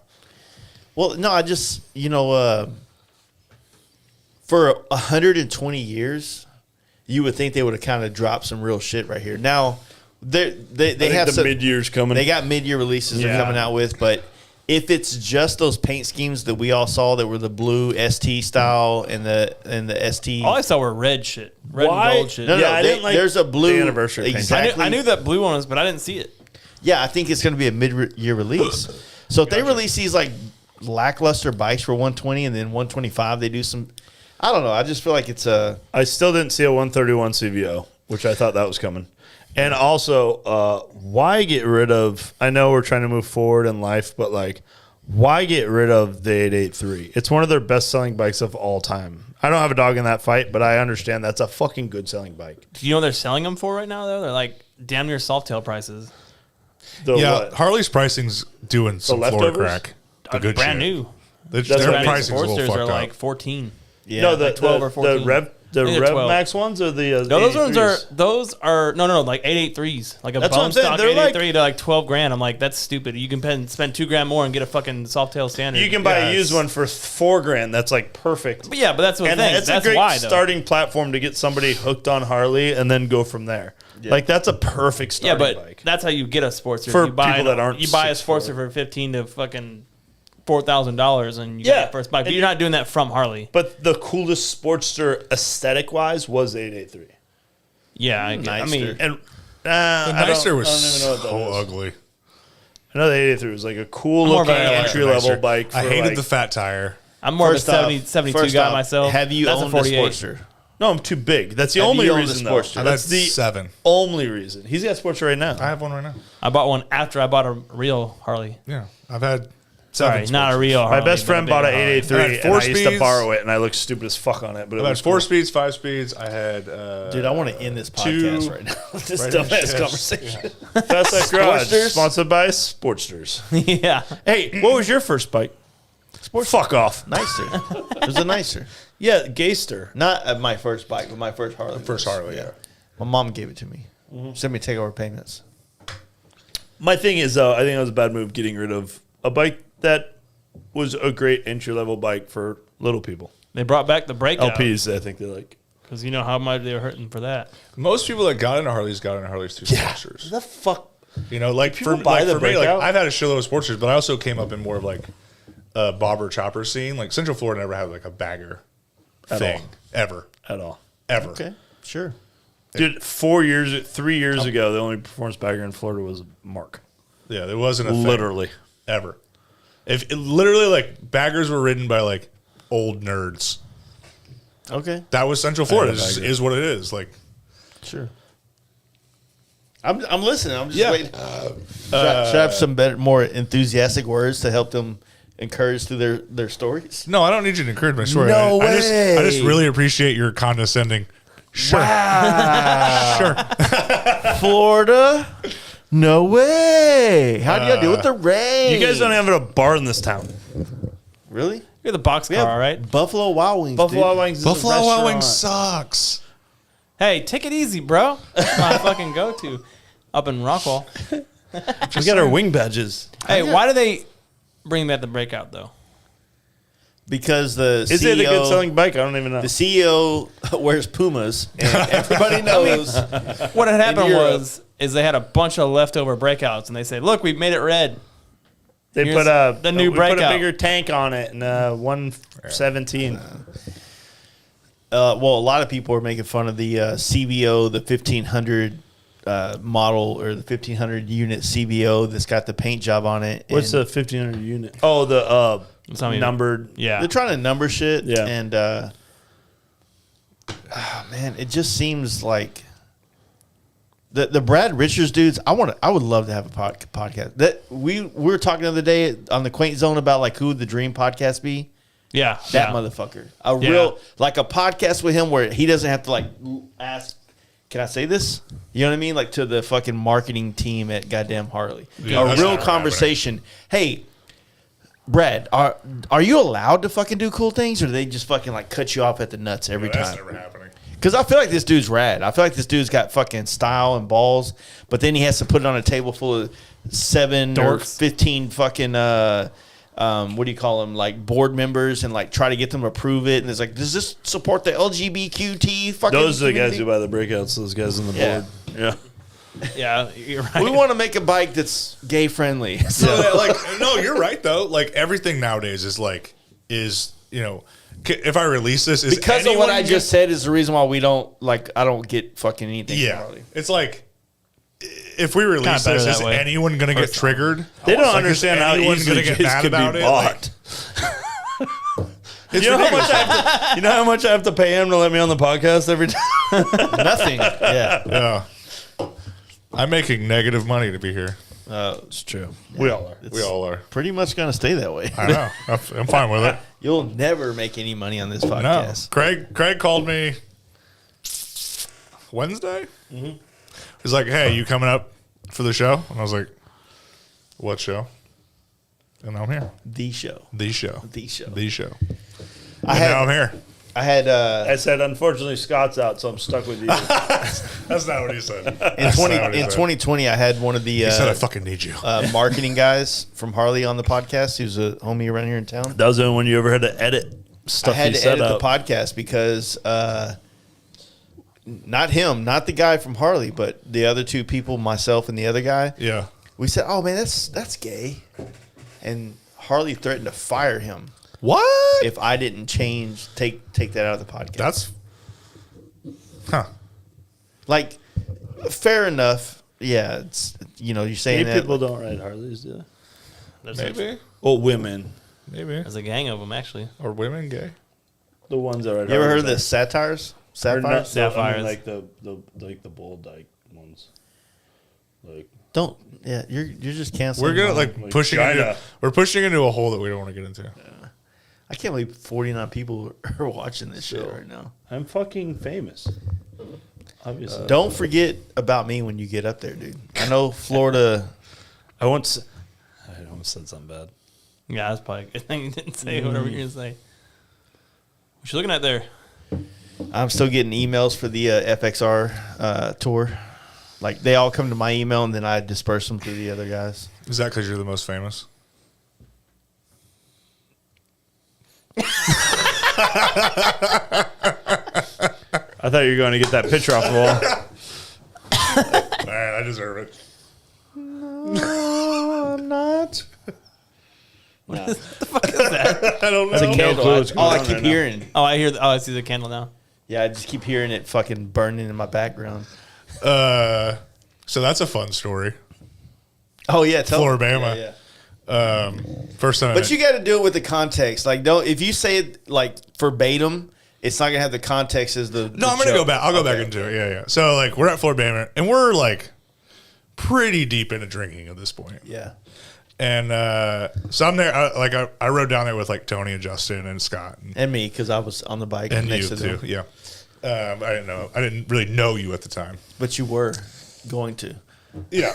Well, no, I just for 120 years, you would think they would have kind of dropped some real shit right here. Now they have the some mid-years coming. They got mid-year releases they're Yeah. coming out with, but if it's just those paint schemes that we all saw that were the blue ST style and the ST, All I saw were red shit, red Why? and gold shit. no, Yeah, I didn't like there's a blue the anniversary paint. exactly. I knew that blue one was, but I didn't see it. Yeah, I think it's going to be a mid-year release. So if they release these like lackluster bikes for 120, and then 125 they do some. I don't know. I just feel like it's a. I still didn't see a 131 CVO, which I thought that was coming. And also, why get rid of? I know we're trying to move forward in life, but like, why get rid of the 883? It's one of their best selling bikes of all time. I don't have a dog in that fight, but I understand that's a fucking good selling bike. Do you know what they're selling them for right now, though? They're like damn near Softail prices. What? Harley's pricing's doing some Florida crack. The good brand shit. new. Their pricing's a little Sportsters fucked are up. like 14. Yeah, No, like 12 or 14. The Maybe Rev 12. Max ones or the No, those those are no like 883s, like a That's what bum I'm saying. stock They're 883 to like 12 grand. I'm like, that's stupid. You can spend $2 more and get a fucking Softail standard. You can buy a used one for $4,000. That's like perfect. but that's what And thing. it's That's a great why though. starting platform to get somebody hooked on Harley and then go from there. Yeah. Like that's a perfect starting but bike. that's how you get a Sportster. For you buy people that aren't you buy a 6'4". Sportster for $15 to fucking $4,000 and you get the first bike. But And you're not doing that from Harley. But the coolest Sportster aesthetic wise was 883. Yeah, I mean, And The Nicer was I don't even know what that so is. ugly. I know the 883 was like a cool I'm more looking of a- entry level Nicer. bike. I for hated like, the fat tire. I'm more First of a off- 72 first guy off, myself. Have you That's owned a a 48. Sportster? No, I'm too big. That's the Have only you owned a reason. Sportster? Though. I've That's had the 7. only reason. He's got Sportster right now. I have one right now. I bought one after I bought a real Harley. Yeah, I've had 7. Sorry, not a Sportsters. real Harley. My best friend bought an an 883, I had and 4 I used to speeds. borrow it, and I looked stupid as fuck on it. But it I've had was 4 cool. speeds, 5 speeds. I had Dude, I want to end this podcast right now. This right dumbass yes. conversation. Fast Life Garage, Sportsters? sponsored by Sportsters. yeah. Hey, what was your first bike? Fuck off. Nicer. It was a nicer. Yeah, Gayster. Not my first bike, but my first Harley. First Harley, yeah. My mom gave it to me. Sent me to take over payments. My thing is, though, I think it was a bad move getting rid of a bike that was a great entry level bike for little people. They brought back the breakout. LPs, I think they like. Because you know how much they were hurting for that. Most people that got into Harleys got into Harleys through Sportsters. The fuck? You know, like People for, buy like the for me, like Breakout? I've had a shitload of Sportsters, but I also came up in more of like a bobber chopper scene. Like Central Florida never had like a bagger thing ever, At all. ever. Okay, sure. Dude, 3 years ago, the only performance bagger in Florida was Mark. Yeah, there wasn't a thing Literally. ever. If literally like baggers were ridden by like old nerds. Okay, That was Central Florida. I had a bagger. Is what it is. Like sure. I'm listening. I'm just Yeah. waiting. Should I have some better, more enthusiastic words to help them encourage through their stories? no, I don't need you to encourage my story. No I just way. really appreciate your condescending. Sure, sure. Florida? No way. How do y'all do with the rain? You guys don't have a bar in this town. really? You're the box We car, have all right? Buffalo Wild Wings. Buffalo dude. Wild Wings is Buffalo a Wild Wings restaurant. sucks. Hey, take it easy, bro. That's my fucking go-to up in Rockwall. We got our wing badges. Hey, why do they bring back the breakout, though? Because the Is CEO, it a good selling bike? I don't even know. the CEO wears Pumas, and everybody knows. What had happened Europe. is they had a bunch of leftover breakouts, and they say, look, we made it red. They Here's put the new we put a breakout. bigger tank on it and 117. Well, a lot of people are making fun of the CVO, the 1500 model or the 1500 unit CVO that's got the paint job on it. What's the and 1500 unit? Oh, the Tell me- numbered. Yeah. They're trying to number shit. Yeah. And, man, it just seems like the Brad Richards dudes. I would love to have a podcast. That we were talking the other day on the Quaint Zone about like who would the dream podcast be. Yeah. That yeah. motherfucker. A Yeah. real, like a podcast with him where he doesn't have to like ask, can I say this? You know what I mean? Like to the fucking marketing team at goddamn Harley. Yeah, a that's real never conversation. Hey, Brad, are you allowed to fucking do cool things or do they just fucking like cut you off at the nuts every That's time? never happening. Because I feel like this dude's rad. I feel like this dude's got fucking style and balls, but then he has to put it on a table full of 7 or Dorks. 15 fucking, what do you call them, like board members and like try to get them to approve it. And it's like, does this support the LGBTQ fucking Those are the guys community? who buy the breakouts. Those guys on the Yeah. board. Yeah. Yeah, you're right. We want to make a bike that's gay friendly. So So, like, no, you're right though. Like everything nowadays is you know, if I release this, is because of what anyone I just said is the reason why we don't like. I don't get fucking anything. from yeah, Harley. it's like if we release better this, that is way. anyone gonna get triggered? They don't Like, is understand how anyone easily gonna get Jays mad could be about it? bought. Like, It's You know ridiculous. how much I have to pay him to let me on the podcast every time? Nothing. Yeah. Yeah. I'm making negative money to be here. It's true. We all are. We all are. Pretty much going to stay that way. I know. I'm fine with it. You'll never make any money on this No. podcast. Craig called me Wednesday. Mm-hmm. He's like, "Hey, you coming up for the show?" And I was like, "What show?" And I'm here. The show. The show. The show. The show. I And now I'm here. had I said, unfortunately, Scott's out, so I'm stuck with you. That's not what he said. in 2020 I had one of the He said, "I fucking need you." marketing guys from Harley on the podcast. He was a homie around here in town. That was the only one you ever had to edit stuff I had you to set edit up. the podcast because not him, not the guy from Harley, but the other two people, myself and the other guy. Yeah. We said, "Oh man, that's gay," and Harley threatened to fire him What? if I didn't take that out of the podcast. That's. Huh. like fair enough. Yeah, it's you're saying Gay that. people don't ride Harleys, do they? Maybe. Well, women. Maybe. There's a gang of them actually. Are women gay? The ones that ride You ever heard of Harleys the satires? are- or not- Sapphires? no, I mean, Sapphires. like the bull dyke ones. Like Don't. Yeah, you're just canceling. We're gonna mine. like pushing into. China. We're pushing into a hole that we don't want to get into. I can't believe 49 people are watching this shit right now. I'm fucking famous. Obviously. Don't forget about me when you get up there, dude. I know Florida. I almost said something bad. Yeah, that's probably a good thing you didn't say whatever you're gonna say. What you looking at there? I'm still getting emails for the FXR tour. Like they all come to my email and then I disperse them to the other guys. Is that because you're the most famous? I thought you were going to get that picture off the wall. All right, I deserve it. No, I'm not. I don't know. It's a candle. clue what's That's all I going on keep right now. hearing. Oh, I see the candle now. Yeah, I just keep hearing it fucking burning in my background. So that's a fun story. Oh yeah, tell Floribama. Yeah, yeah. First time. But you got to do it with the context. Like, don't if you say it like verbatim, it's not gonna have the context as the. No, I'm gonna go back. I'll go back into it. Yeah, yeah. So like we're at Floribama and we're like pretty deep into drinking at this point. Yeah. And so I'm there. I rode down there with like Tony and Justin and Scott And me, because I was on the bike and next you to them. too. Yeah. I didn't know. I didn't really know you at the time. But you were going to. Yeah.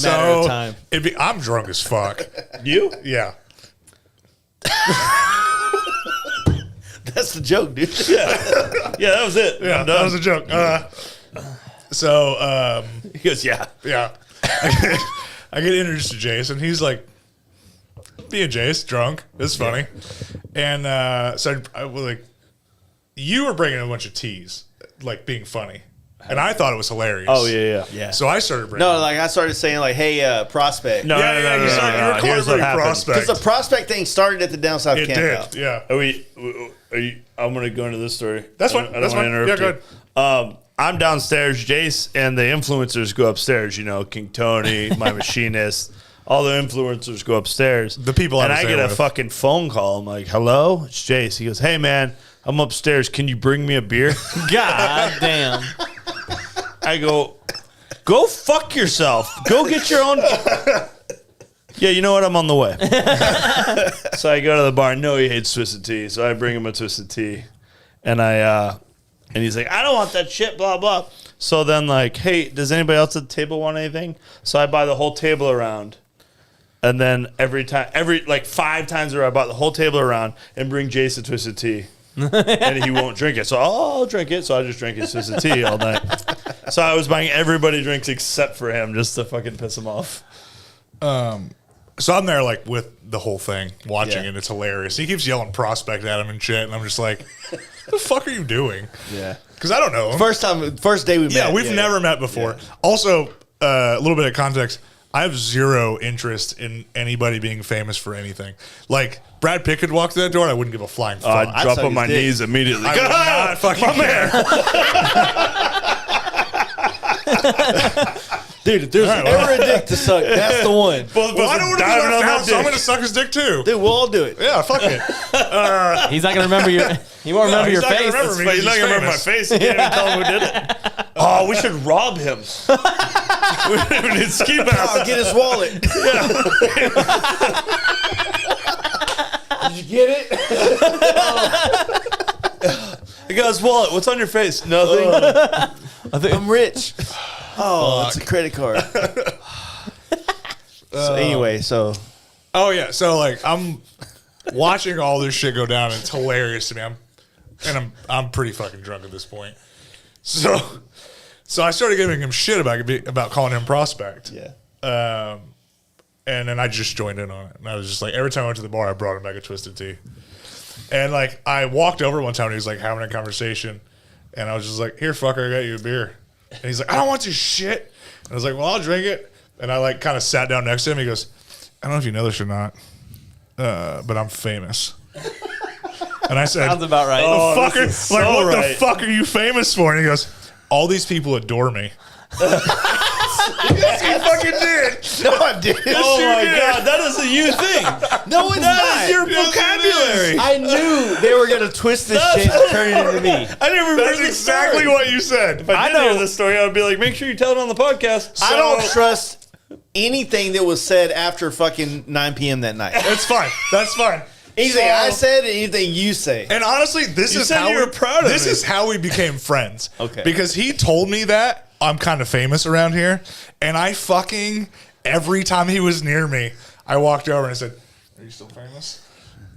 Matter of time. I'm drunk as fuck. You? Yeah. That's the joke, dude. Yeah, that was it. Yeah. That was a joke. He goes, yeah. Yeah. I get introduced to Jace, and he's like, being Jace, drunk. It's funny. And so I was like, you were bringing a bunch of teas, like being funny. And I thought it was hilarious. Oh, yeah. Yeah. So I started bringing No, like I started saying like, hey, prospect. No, Yeah, no, no, you no, started- no, you no. recorded Here's what pretty happened. prospect. Because the prospect thing started at the down South It Campout. did, yeah. Are you, I'm going to go into this story. That's fine. I don't That's want to fine. interrupt Yeah, you. I'm downstairs. Jace and the influencers go upstairs. You know, King Tony, my machinist. All the influencers go upstairs. The people I and was I there get a with. fucking phone call. I'm like, hello? It's Jace. He goes, hey, man, I'm upstairs. Can you bring me a beer? God damn. I go fuck yourself. Go get your own. Yeah, you know what? I'm on the way. So I go to the bar. No, he hates Twisted Tea. So I bring him a Twisted Tea. And and he's like, I don't want that shit, blah, blah. So then like, hey, does anybody else at the table want anything? So I buy the whole table around. And then every 5 times I bought the whole table around and bring Jason Twisted Tea. And he won't drink it. So I'll drink it. So I just drank his Twisted Tea all night. So I was buying everybody drinks except for him just to fucking piss him off. So I'm there like with the whole thing, watching Yeah. it. It's hilarious. He keeps yelling prospect at him and shit. And I'm just like, what the fuck are you doing? Yeah. Because I don't know him. First day we met. Yeah, we've never met before. Yeah. Also, a little bit of context. I have zero interest in anybody being famous for anything. Like, Brad Pitt could walk through that door and I wouldn't give a flying fuck. I'd I'd drop suck on his my dick. knees immediately. I would not fucking care. Dude, if there's ever a dick to suck, that's the one. Well, I don't want to be left out, so I'm going to suck his dick too. Dude, we'll all do it. Yeah, fuck it. He's not gonna remember your. He won't remember your face. He's not going to remember my face. You can't even tell him who did it. Oh, we should rob him. We need ski mask. I'll get his wallet. Did you get it? He got his wallet. What's on your face? Nothing. I'm rich. Oh, it's a credit card. So anyway, Oh yeah, so like I'm watching all this shit go down. And it's hilarious to me. I'm pretty fucking drunk at this point. So I started giving him shit about calling him prospect. yeah. And then I just joined in on it. And I was just like, every time I went to the bar, I brought him back a twisted tea. And like I walked over one time and he was like having a conversation, and I was just like, "Here, fucker, I got you a beer." And he's like, "I don't want your shit." And I was like, "Well, I'll drink it." And I like kind of sat down next to him. He goes, "I don't know if you know this or not, but I'm famous." And I said, Sounds about right. "The fucker, this is like so what right. the fuck are you famous for?" And he goes, "All these people adore me." Yes, he fucking did. No, I didn't. Oh my God, that is a you thing. No, it's That not. is your vocabulary. I knew they were gonna twist this shit and turn it into me. I never That's heard this exactly story. what you said. If I did hear this story, I'd be like, make sure you tell it on the podcast. I don't trust anything that was said after fucking 9 p.m. that night. That's fine. That's fine. Anything I said, anything you say. And honestly, this is said how you were proud of this it. is how we became friends. Okay. Because he told me that I'm kind of famous around here, and I fucking every time he was near me, I walked over and I said, "Are you still famous?"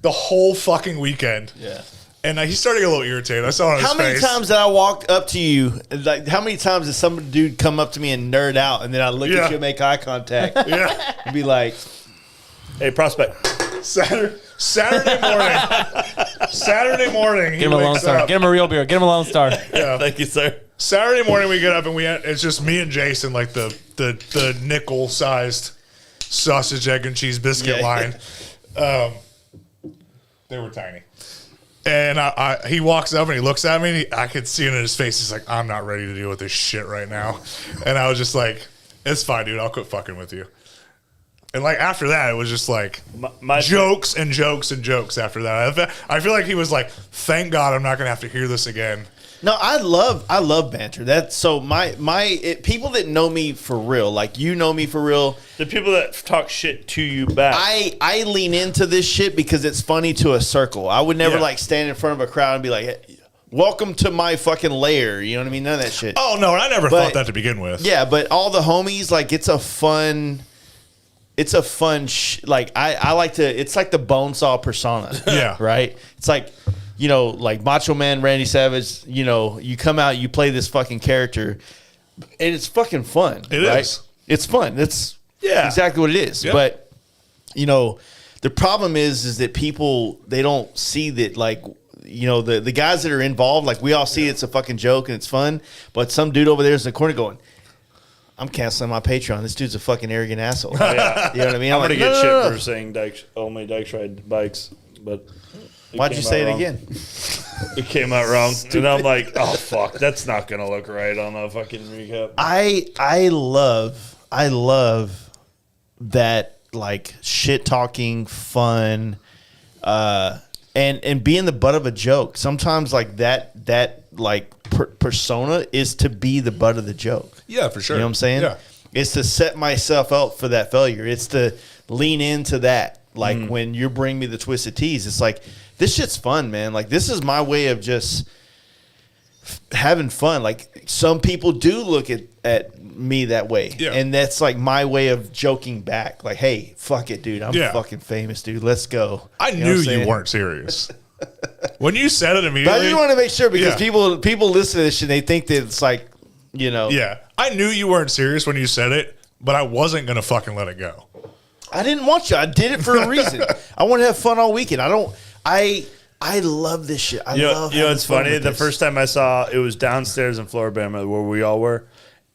The whole fucking weekend. Yeah. And he started to get a little irritated. I saw it on How his many face. times did I walk up to you? Like, how many times did some dude come up to me and nerd out, and then I look Yeah. at you and make eye contact Yeah. and be like, Hey, prospect. Saturday morning. Saturday morning. He Give him a Lone wakes Star. up. Give him a real beer. Give him a Lone Star. Yeah. Thank you, sir. Saturday morning we get up and it's just me and Jason, like the nickel sized sausage, egg, and cheese biscuit line. They were tiny. And he walks up and he looks at me and I could see it in his face. He's like, "I'm not ready to deal with this shit right now." And I was just like, "It's fine, dude. I'll quit fucking with you." And like after that, it was just like My jokes and jokes and jokes after that. I feel like he was like, "Thank God I'm not going to have to hear this again." no, I love banter. That's so people that know me for real, like you know me for real. The people that talk shit to you back. I lean into this shit because it's funny to a circle. I would never Yeah. like stand in front of a crowd and be like, "Hey, welcome to my fucking lair." You know what I mean? None of that shit. Oh no, I never But- thought that to begin with. Yeah, but all the homies, like it's a fun like I like to, it's like the Bonesaw persona. Yeah. Right? It's like, you know, like Macho Man Randy Savage, you know, you come out, you play this fucking character and it's fucking fun. It right? is. It's fun. That's exactly what it is. Yeah. But, you know, the problem is that people, they don't see that, like, you know, the guys that are involved, like we all see it's a fucking joke and it's fun, but some dude over there is in the corner going, "I'm canceling my Patreon. This dude's a fucking arrogant asshole." Yeah. You know what I mean? I'm like, going to get "No, shit no, no, for no." saying only Dykes ride bikes, but Why'd you say it again? It came out wrong. And I'm like, oh, fuck, that's not going to look right on a fucking recap. I love that, like, shit talking, fun, and being the butt of a joke. Sometimes like that like persona is to be the butt of the joke. Yeah, for sure. You know what I'm saying? Yeah. It's to set myself up for that failure. It's to lean into that. Like when you bring me the twisted teas, it's like, this shit's fun, man. Like, this is my way of just having fun. Like, some people do look at me that way. Yeah. And that's like my way of joking back. Like, hey, fuck it, dude. I'm fucking famous, dude. Let's go. I You know knew what I'm you saying? weren't serious. When you said it But I immediately. just want to make sure because Yeah. people listen to this shit and they think that it's like, you know. Yeah. I knew you weren't serious when you said it, but I wasn't going to fucking let it go. I didn't want you. I did it for a reason. I want to have fun all weekend. I love this shit. I love You know, having it's fun funny. with The this. first time I saw it was downstairs in Floribama where we all were,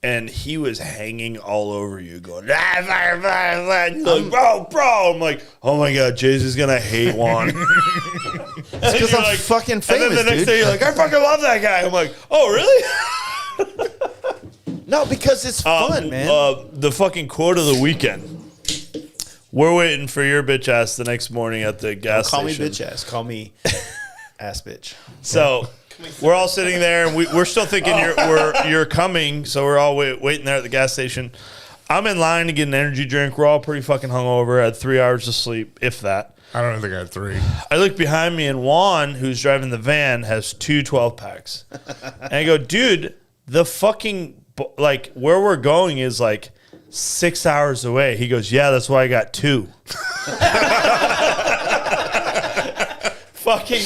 and he was hanging all over you, going, fire, fire, fire. You're like, bro. I'm like, oh my God, Jay-Z's going to hate Juan. because I'm fucking famous, And then the next dude. day you're like, I fucking love that guy. I'm like, oh, really? No, because it's fun, man. The fucking quote of the weekend. We're waiting for your bitch ass the next morning at the gas Call station. me bitch ass. Call me ass bitch. So we're all sitting there, and we're still thinking you're coming. So we're all waiting there at the gas station. I'm in line to get an energy drink. We're all pretty fucking hungover. I had 3 hours of sleep, if that. I don't think I had 3. I look behind me, and Juan, who's driving the van, has 2 12-packs. And I go, dude, the fucking, like, where we're going is, like, 6 hours away. He goes, yeah, that's why I got 2. Fucking,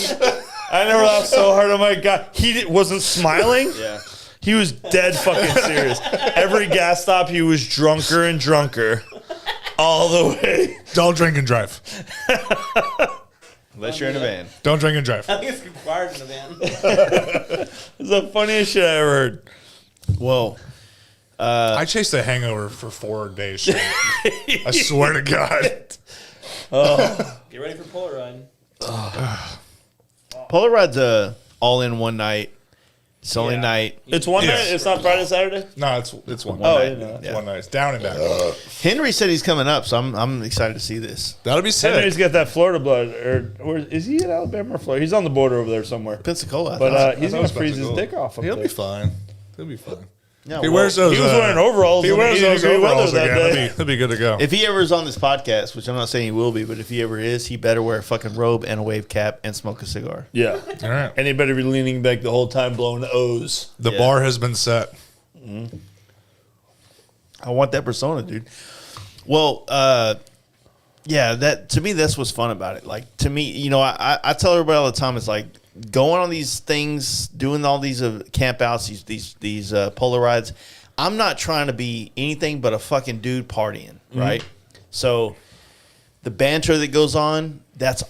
I never laughed so hard. Oh, my God. He wasn't smiling. Yeah. He was dead fucking serious. Every gas stop, he was drunker and drunker all the way. Don't drink and drive. Unless you're in a van. Don't drink and drive. I think it's required in the van. It's the funniest shit I ever heard. Whoa. I chased a hangover for 4 days straight. I swear to God. Get ready for Polaroid. Polaroid's all in one night. It's the only night. It's one Yes. night? It's not Friday, Saturday? No, it's one. Oh, night. I didn't know that. It's one night. It's down and back. Henry said he's coming up, so I'm excited to see this. That'll be sick. Henry's got that Florida blood. Or is he in Alabama or Florida? He's on the border over there somewhere. Pensacola. But he's I going thought to it was freeze his Pensacola. dick off up He'll there. be fine. He'll be fine. yeah, He well, wears those. He was wearing overalls. He in wears 80 those degree overalls weather that again. day. He'll be good to go. if he ever is on this podcast, which I'm not saying he will be, but if he ever is, he better wear a fucking robe and a wave cap and smoke a cigar. Yeah. All right. And he better be leaning back the whole time blowing O's. The Yeah. bar has been set. I want that persona, dude. Well, yeah, that to me, that's what's fun about it. Like, to me, you know, I tell everybody all the time, it's like going on these things, doing all these camp outs, these polar rides. I'm not trying to be anything but a fucking dude partying, right? So the banter that goes on,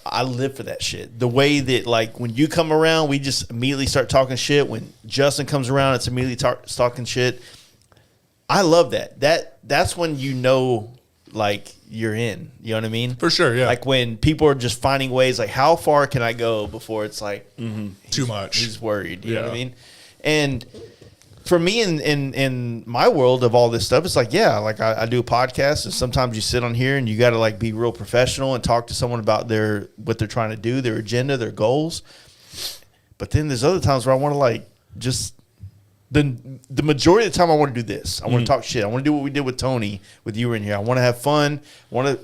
I live for that shit. The way that, like, when you come around, we just immediately start talking shit. When Justin comes around, it's immediately talking shit. I love that. That's when you know, like, you're in. You know what I mean? For sure, yeah. Like when people are just finding ways, like, how far can I go before it's like Too much. he's worried. You know what I Yeah. mean? And for me, in my world of all this stuff, it's like, yeah, like I do a podcast, and sometimes you sit on here and you got to like be real professional and talk to someone about what they're trying to do, their agenda, their goals. But then there's other times where I want to like just. The majority of the time I want to do this. I want to talk shit. I want to do what we did with Tony, with you in here. I want to have fun. I want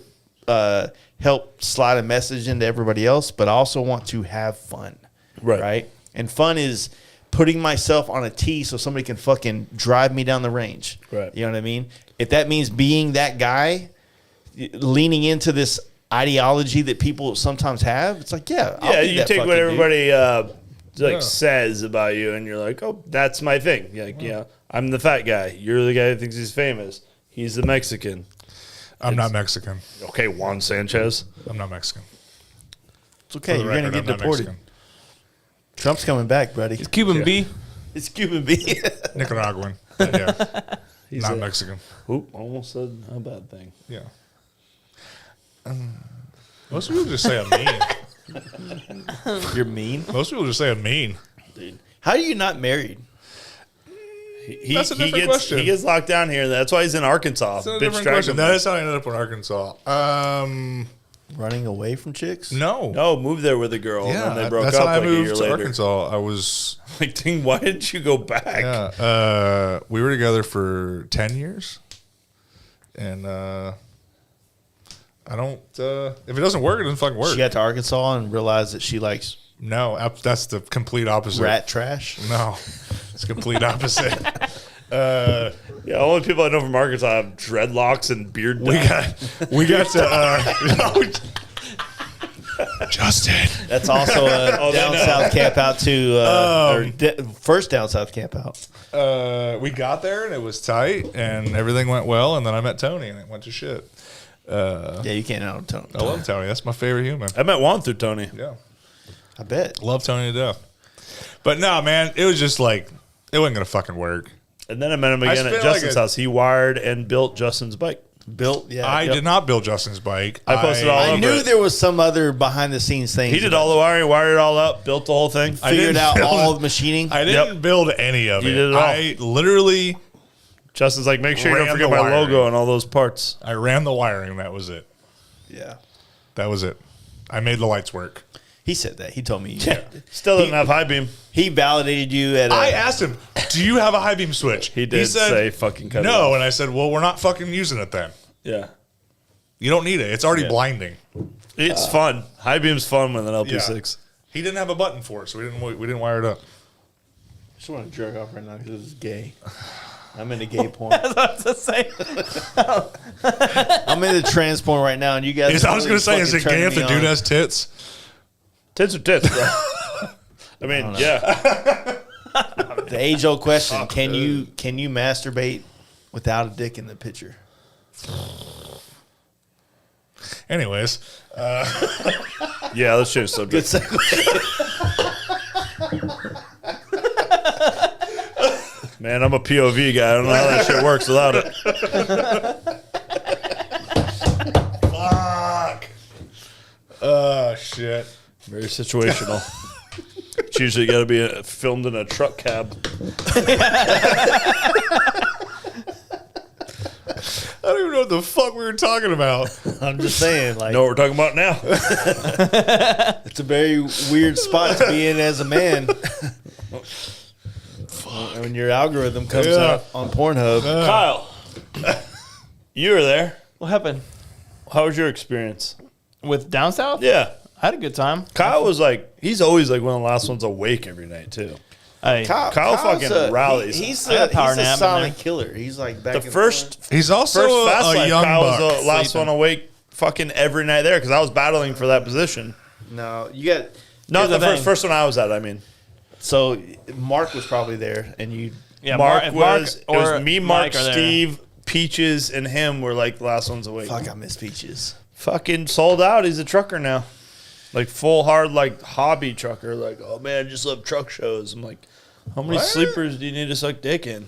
to help slide a message into everybody else, but I also want to have fun. Right? And fun is putting myself on a tee so somebody can fucking drive me down the range. Right. You know what I mean? If that means being that guy, leaning into this ideology that people sometimes have, it's like, yeah. I'll be You that take fucking what dude. everybody Yeah. says about you, and you're like, oh, that's my thing. You're like, yeah, I'm the fat guy. You're the guy that thinks he's famous. He's the Mexican. I'm not Mexican. Okay, Juan Sanchez. I'm not Mexican. It's okay. For the You're going to record, get I'm not deported. Mexican. Trump's coming back, buddy. Cuban B. It's Cuban B. Nicaraguan. Yeah. Not Mexican. Oop, almost said a bad thing. Yeah. Most people just say I'm mean. You're mean, Most people just say I'm mean. dude. How are you not married? That's a different question. He gets locked down here. That's why he's in Arkansas. That's a Bitch different dragged question. him. That is how I ended up in Arkansas. Running away from chicks? No. No, moved there with a girl, and then they broke that's up how I like a year moved to later. Arkansas. I was, Like, dang, why didn't you go back? we were together for 10 years. And I don't, if it doesn't work, it doesn't fucking work. She got to Arkansas and realized that she likes No, that's the complete opposite. rat trash. No, it's complete opposite. Yeah, only people I know from Arkansas have dreadlocks and beard. we got to, Justin. That's also a down south camp out to first down south camp out. We got there and it was tight and everything went well. And then I met Tony and it went to shit. Yeah, you can't out Tony. I love Tony. That's my favorite human. I met Juan through Tony. Yeah. I bet. Love Tony to death. But no, man, it was just like, it wasn't going to fucking work. And then I met him again at spent Justin's like house. He wired and built Justin's bike. Built. Yeah, I did not build Justin's bike. I posted all I over knew it. there was some other behind the scenes thing. He did all the wiring, wired it all up, built the whole thing. I figured didn't out build all it. the machining. I didn't build any of You it. did it all. I literally Justin's like, make sure you don't Ran forget the my wiring. logo and all those parts. I ran the wiring. That was it. Yeah. That was it. I made the lights work. He said that. He told me. Yeah. Still doesn't have high beam. He validated you at. I asked him, "Do you have a high beam switch?" He did said, say fucking cut it no, off. and I said, "Well, we're not fucking using it then. Yeah. You don't need it. It's already blinding." It's fun. High beam's fun with an LP6. He didn't have a button for it, so we didn't wire it up. I just want to jerk off right now because it's gay. I'm into gay porn. That's what I was to say. I'm into trans porn right now, and you guys. I was going to say, is it gay if the dude has tits? Tits are tits, bro. I mean, yeah. The age-old question: Can you masturbate without a dick in the picture? Anyways, Yeah, let's change the Good subject. segue. Man, I'm a POV guy. I don't know how that shit works without it. fuck. Oh, shit. Very situational. It's usually got to be filmed in a truck cab. I don't even know what the fuck we were talking about. I'm just saying, like, Know what we're talking about now? it's a very weird spot to be in as a man. When your algorithm comes out on Pornhub. Kyle, you were there. What happened? How was your experience? With Down South? Yeah. I had a good time. Kyle was like, he's always like one of the last ones awake every night, too. Hey, Kyle Kyle's fucking rallies. He's I got a, power he's a nap in silent there. killer. He's like back The and first He's also Fast a Life, young Kyle buck. was the last Sleeping. one awake fucking every night there because I was battling for that position. forth. No, you got. No, Here's the the thing. first one I was at, I mean. So Mark was probably there, and you. yeah, Mark if was, it was or me, Mark, Mike are there. Steve, Peaches, and him were like the last ones awake. Fuck, I miss Peaches. Fucking sold out. He's a trucker now. Like full hard, like hobby trucker. Like, oh man, I just love truck shows. I'm like, how many sleepers do you need to suck dick in?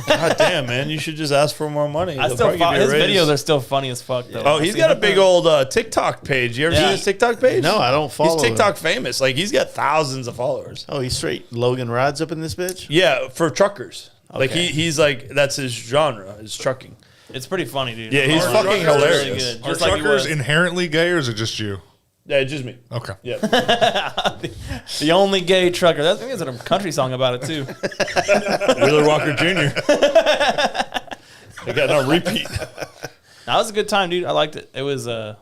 God damn, man. You should just ask for more money. I They'll still probably give his you a raise. videos are still funny as fuck though. Oh, he's got a big old TikTok page. You ever Yeah. seen his TikTok page? No, I don't follow He's him. TikTok famous. Like he's got thousands of followers. Oh, he's straight. Logan rides up in this bitch. Yeah, for truckers. Like Okay. he's like that's his genre is trucking. It's pretty funny, dude. Yeah, he's Our fucking truckers are hilarious. really good, Are just like he truckers was. inherently gay, or is it just you? Yeah, it's just me. Okay. Yeah. The only gay trucker. I think there's a country song about it too. Wheeler Walker Jr. I got no repeat. That was a good time, dude. I liked it. It was it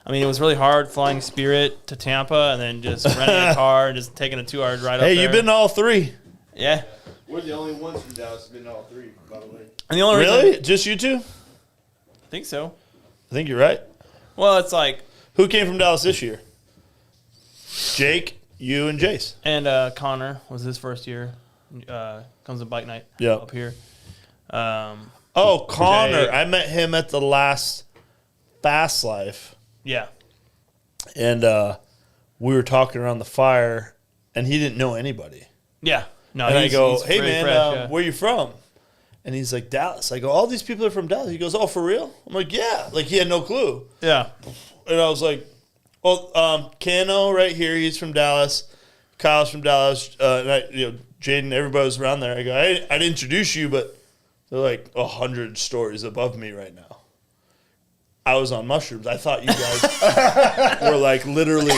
was really hard flying Spirit to Tampa and then just renting a car and just taking a 2-hour ride up Hey, there. you've been to all three. Yeah. We're the only ones from Dallas who've been all three, by the way. And the only Really? reason Just you two? I think so. I think you're right. Well, it's like Who came from Dallas this year? Jake, you, and Jace. and Connor was his first year. Comes to bike night Yeah. up here. Oh, Connor. Jake. I met him at the last Fast Life. Yeah. And we were talking around the fire, and he didn't know anybody. Yeah. No, And I go, he's hey, very man, fresh, yeah. where you from? And he's like, Dallas. I go, all these people are from Dallas. He goes, oh, for real? I'm like, yeah. Like, he had no clue. Yeah. And I was like, well, Cano right here, he's from Dallas. Kyle's from Dallas. And Jaden, everybody was around there. I go, I'd introduce you, but they're like 100 stories above me right now. I was on mushrooms. I thought you guys were like literally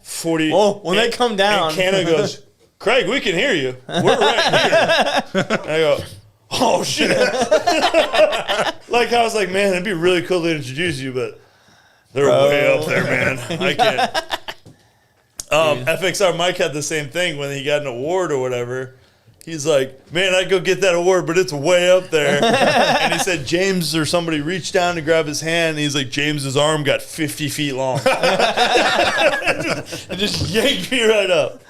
40. Well, when they come down. And Cano goes, Craig, we can hear you. We're right here. And I go, oh, shit. Like, I was like, man, it'd be really cool to introduce you, but they're way up there, man. I can't. FXR Mike had the same thing when he got an award or whatever. He's like, man, I'd go get that award, but it's way up there. And he said James or somebody reached down to grab his hand. And he's like, James's arm got 50 feet long. It just yanked me right up.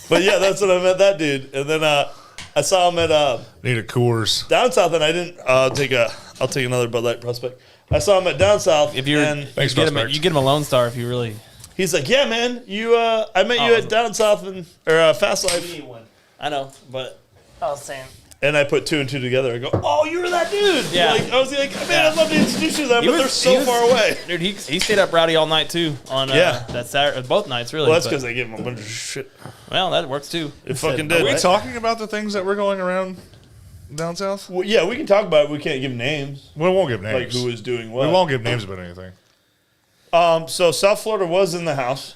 But yeah, that's when I met that dude. And then I saw him at Need a Coors. Down South, and I didn't. I'll take another Bud Light Prospect. I saw him at Down South. If you're, and Thanks, you get him Prospect. you get him a Lone Star if you really. he's like, yeah, man, you. I met you at Down South or Fast Life. I know, but I was saying. And I put two and two together. I go, oh, you were that dude. Yeah. Like, I was like, man, I'd love to introduce you to them, but they're so far away. Dude, he stayed up rowdy all night too on that Saturday, both nights really. Well, that's but- because they gave him a bunch of shit. well, that works too. It fucking Are did. we Right? talking about the things that were going around down south? Well, yeah, we can talk about it. We can't give names. We won't give names. Like who is doing what. We won't give names about anything. So South Florida was in the house.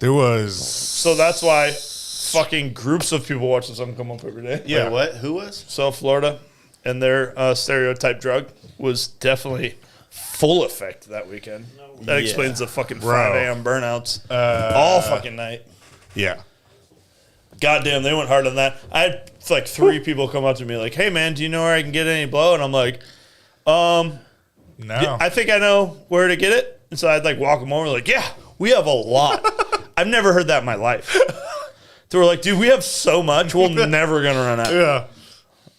There was. So that's why fucking groups of people watch the sun come up every day. Yeah. Wait, what? Who was? South Florida, and their stereotype drug was definitely full effect that weekend. That explains the fucking 5 a.m. burnouts all fucking night. Yeah. Goddamn, they went hard on that. I had like 3 people come up to me like, "Hey man, do you know where I can get any blow?" And I'm like, No. I think I know where to get it." And so I'd like walk them over like, "Yeah, we have a lot." I've never heard that in my life. They were like, "Dude, we have so much, we're never gonna run out." Yeah.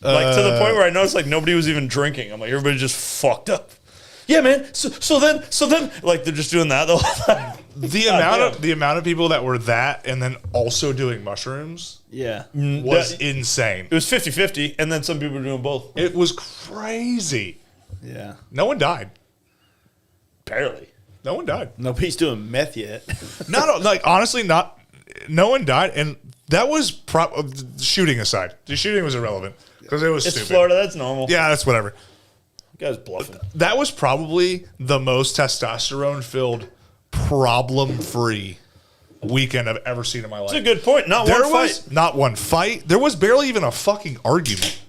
Like to the point where I noticed like nobody was even drinking. I'm like, everybody just fucked up. Yeah, man. So then, like they're just doing that the whole time. The amount of people that were that and then also doing mushrooms Yeah. was insane. It was 50-50, and then some people were doing both. It was crazy. Yeah. No one died. Barely. No one died. Nobody's doing meth yet. No, like honestly, not. No one died, and that was shooting aside. The shooting was irrelevant because it was It's stupid. Florida. That's normal. Yeah, that's whatever. You guys bluffing. That was probably the most testosterone-filled, problem-free weekend I've ever seen in my life. That's a good point. Not There one was fight. not one fight. There was barely even a fucking argument.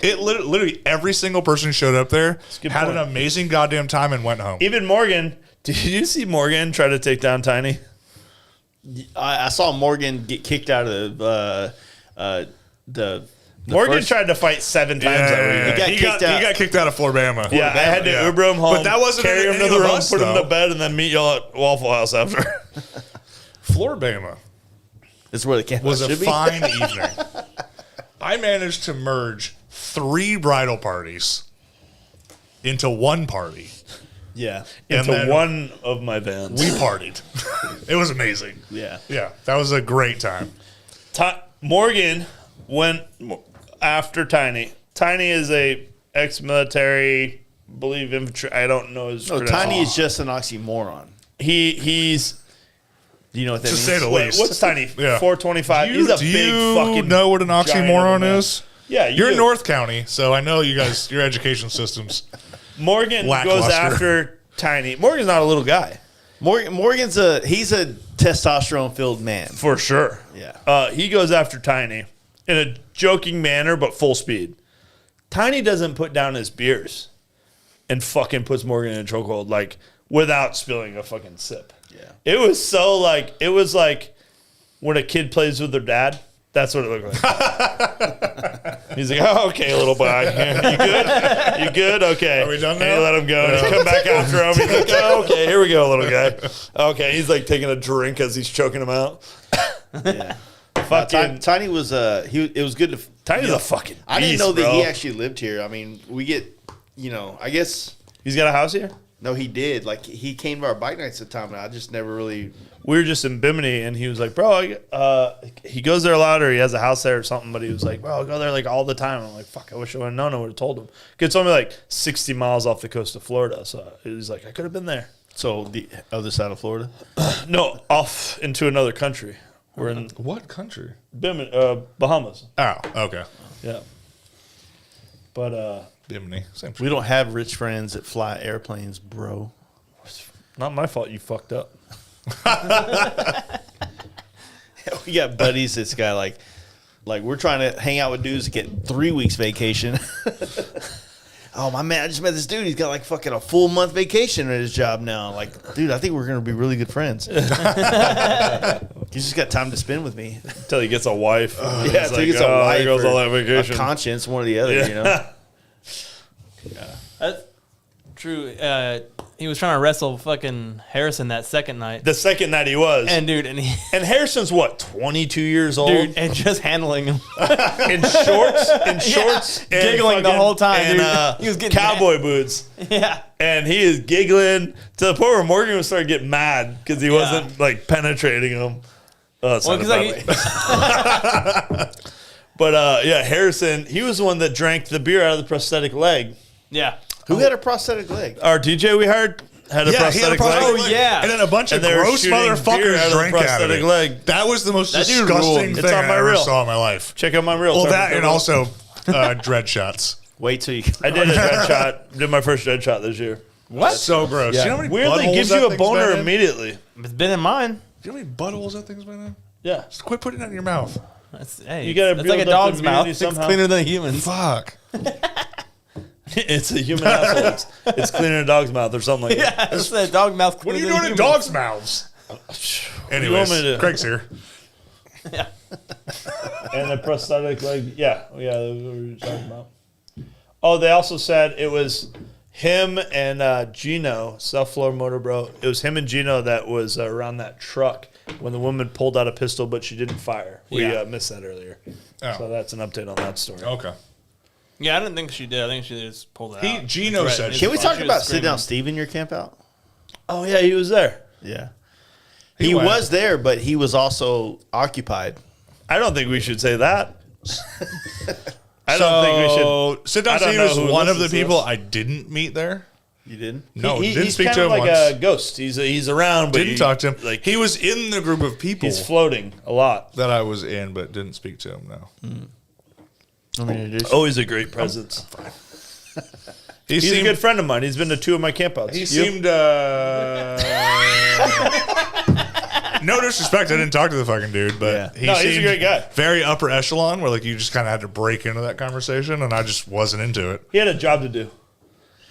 It literally every single person showed up there, a good had point. an amazing goddamn time, and went home. Even Morgan. Did you see Morgan try to take down Tiny? I saw Morgan get kicked out of the Morgan first- tried to fight 7 times that weekend. He got kicked out. He got kicked out of Floribama. Yeah, I had to Yeah. Uber him home, But that wasn't carry him any to the of room, us, put him though. to bed, and then meet y'all at Waffle House after. Floribama That's where the camp was a should be. fine evening. I managed to merge 3 bridal parties into one party. Yeah. And Into then one of my vans. We partied. It was amazing. Yeah. Yeah, that was a great time. Morgan went after Tiny. Tiny is a ex-military, believe infantry. I don't know his. No, credentials. Tiny is just an oxymoron. He's. Do you know what that To means? say the least. What's Tiny? Yeah. 425. Do He's a you big fucking. know what an giant of a oxymoron man. is? Yeah, You're in do. North County, so I know you guys, your education systems. Morgan goes Lackluster. after Tiny. Morgan's not a little guy. Morgan's he's a testosterone filled man. For sure. Yeah. He goes after Tiny in a joking manner, but full speed. Tiny doesn't put down his beers and fucking puts Morgan in a chokehold, like, without spilling a fucking sip. Yeah. It was so, like, it was like when a kid plays with their dad. That's what it looked like. He's like, "Oh, okay, little boy. You good? You good? Okay. Are we done And now? he let him go. And he come back after him. He's like, "Oh, okay, here we go, little guy." Okay, he's like taking a drink as he's choking him out. Yeah. Fucking Tiny was it was good to Tiny's a fucking beast, I didn't know that bro. he actually lived here. I mean, we get I guess He's got a house here? no, he did. Like he came to our bike nights at the time, and I just never really. We were just in Bimini, and he was like, "Bro, he goes there a lot, or he has a house there or something." But he was like, "Bro, I go there like all the time." And I'm like, "Fuck, I wish I would have known. I would have told him." It's only like 60 miles off the coast of Florida, so he's like, "I could have been there." So the other side of Florida. No, off into another country. We're in What country? Bimini, Bahamas. Oh, okay. Yeah, but Bimini. Same We don't have rich friends that fly airplanes, bro. not my fault. You fucked up. We got buddies that's got like we're trying to hang out with dudes to get 3 weeks vacation. Oh my man, I just met this dude. He's got like fucking a full month vacation at his job now. Like, dude, I think we're gonna be really good friends. He's just got time to spend with me. Until he gets a wife. Yeah, He's so he gets a wife There goes or all that vacation. a conscience, one or the other. You know. That's true. He was trying to wrestle fucking Harrison that second night. The second night he was. And dude, and Harrison's what, 22 years old? dude, and just handling him. In shorts, and Giggling the fucking- whole time, and, dude. He was getting cowboy boots, Yeah. and he is giggling to the point where Morgan was starting to get mad because he wasn't like penetrating him. Oh, Well, because but yeah, Harrison, he was the one that drank the beer out of the prosthetic leg. yeah. Who had a prosthetic leg? Our DJ we hired had a Yeah, he had a prosthetic leg. prosthetic Oh, leg. yeah. And then a bunch And of they were gross shooting beer out motherfuckers of the drank out of prosthetic it. leg. That was the most That dude disgusting ruled. thing It's on I my ever reel. saw in my life. Check out my reel. Well, Turn that it and over. also dread shots. Wait till you. I did a dread shot. Did my first dread shot this year. What? So gross. Yeah. You know how many Weirdly, buttholes gives that you a thing's boner been in? immediately. It's been in mine. Do you know how many buttholes that thing's been in? Yeah. Just quit putting it in your mouth. Hey, You gotta it's like a build up dog's mouth. immunity It's somehow. cleaner than a human's. Fuck. It's a human asshole. It's cleaner than a dog's mouth or something like that. Yeah, it's a dog mouth. What are you cleaner doing in than dogs' mouths? you want Anyways, me to do? Craig's here. Yeah. And the prosthetic leg. Yeah. Yeah. That's what we were talking about. Oh, they also said it was him and Gino, South Florida Motor Bro. It was him and Gino that was around that truck when the woman pulled out a pistol, but she didn't fire. We Yeah. missed that earlier. Oh. So that's an update on that story. Okay. Yeah, I didn't think she did. I think she just pulled it out. Gino Right. said Can we She talk was about sit screaming. down Steve in your camp out? Oh, yeah, he was there. Yeah. He He went. was there, but he was also occupied. I don't think we should say that. I don't think we should. So, Sit Down I don't Steve know is who one of the listens to people this. I didn't meet there. You didn't? No, didn't he's speak kind to of him like once. a ghost. He's around, but Didn't talk to him. Like He was in the group of people he's floating a lot. that I was in, but didn't speak to him. No. I mean, Always a great presence. He He's seemed, a good friend of mine. He's been to 2 of my campouts. He You? seemed. No disrespect, I didn't talk to the fucking dude, but Yeah. he No, he's a seemed great guy. very upper echelon, where like you just kind of had to break into that conversation, and I just wasn't into it. He had a job to do.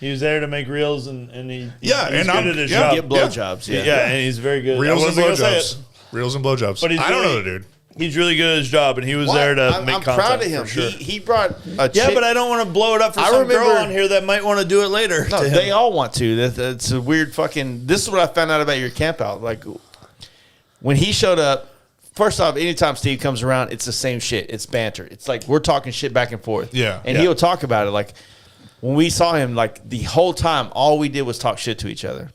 He was there to make reels, and he Yeah, he's and good I'm- at his yeah. job. get blowjobs. Yeah. Yeah. and he's very good. Reels I and wasn't gonna say blowjobs. it. Reels and blowjobs. But he's I don't really- know the dude. He's really good at his job, and he was there to I'm make content. proud of him. For sure. He brought a Yeah, chick. but I don't want to blow it up for I some girl remember- on here that might want to do it later. No, to him. they all want to. That's a weird fucking. This is what I found out about your camp out. Like when he showed up. First off, anytime Steve comes around, it's the same shit. It's banter. It's like we're talking shit back and forth. Yeah. and Yeah. he'll talk about it. Like when we saw him, like the whole time, all we did was talk shit to each other.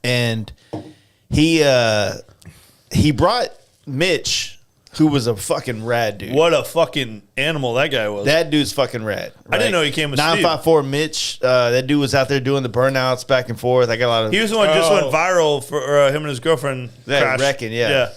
And he brought Mitch, who was a fucking rad dude. What a fucking animal that guy was. That dude's fucking rad. I didn't know he came with Steve. 954 Mitch. That dude was out there doing the burnouts back and forth. I got a lot of. He was the one that just went viral for him and his girlfriend. That crashed. wrecking, yeah. Yeah.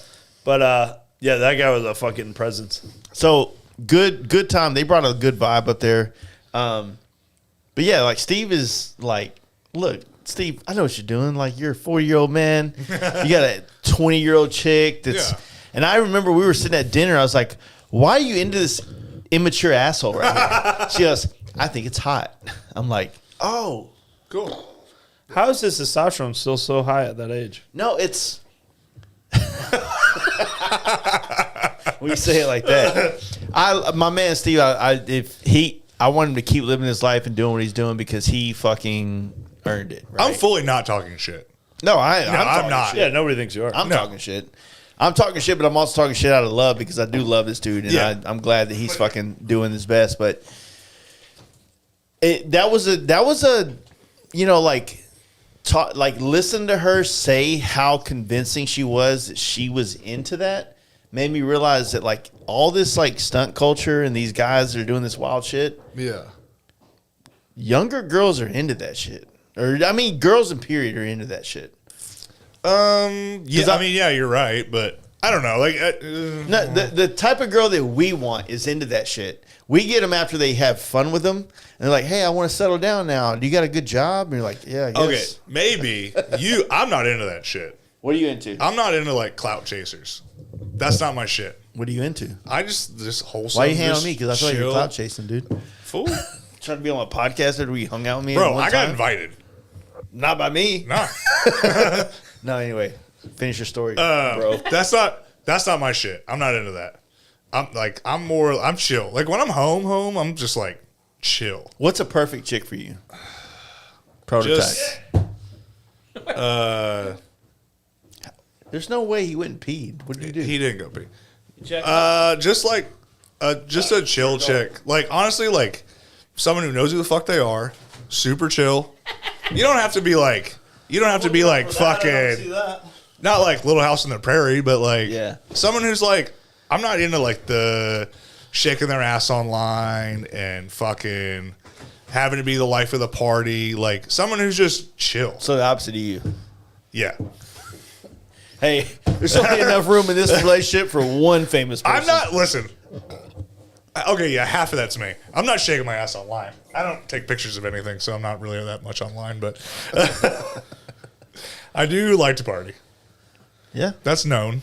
But yeah, that guy was a fucking presence. So good time. They brought a good vibe up there. But yeah, like Steve is like, look, Steve, I know what you're doing. Like you're a 40-year-old man. You got a 20-year-old chick that's. Yeah. And I remember we were sitting at dinner. I was like, why are you into this immature asshole right here? She goes, I think it's hot. I'm like, oh. Cool. How is his testosterone still so high at that age? No, it's. When you say it like that, my man Steve, I want him to keep living his life and doing what he's doing because he fucking earned it. Right? I'm fully not talking shit. No, I'm I'm not. Shit. Yeah, nobody thinks you are. I'm talking shit. I'm talking shit, but I'm also talking shit out of love because I do love this dude, and Yeah. I'm glad that he's fucking doing his best. But that was a, you know, like. Listen to her say how convincing she was that she was into that made me realize that like all this like stunt culture and these guys that are doing this wild shit, Yeah. younger girls are into that shit. Or I mean, girls in period are into that shit. Yeah. I mean, yeah, you're right, but I don't know. Like, No, the type of girl that we want is into that shit. We get them after they have fun with them, and they're like, "Hey, I want to settle down now. Do you got a good job?" And you're like, "Yeah, I guess." okay, maybe I'm not into that shit. What are you into? I'm not into like clout chasers. That's not my shit. What are you into? I just wholesome. Why you hang on just me? Because I feel like you're chill. cloud chasing, dude. Fool. Trying to be on a podcast after we hung out with me, Bro, one I got time? invited. Not by me. Nah. No, anyway, finish your story, bro. That's not my shit. I'm not into that. I'm chill. Like when I'm home, I'm just like chill. What's a perfect chick for you? Prototype. Just There's no way he wouldn't pee. What did you do? he didn't go pee. Check. Just a chill chick. Like honestly, like someone who knows who the fuck they are, super chill. You don't have to be like fucking not like Little House on the Prairie, but like Yeah. someone who's like I'm not into like the shaking their ass online and fucking having to be the life of the party. Like someone who's just chill. So the opposite of you. Yeah. Hey, there's only enough room in this relationship for one famous person. I'm not listen. Okay, yeah, half of that's me. I'm not shaking my ass online. I don't take pictures of anything, so I'm not really that much online, but I do like to party. Yeah. That's known.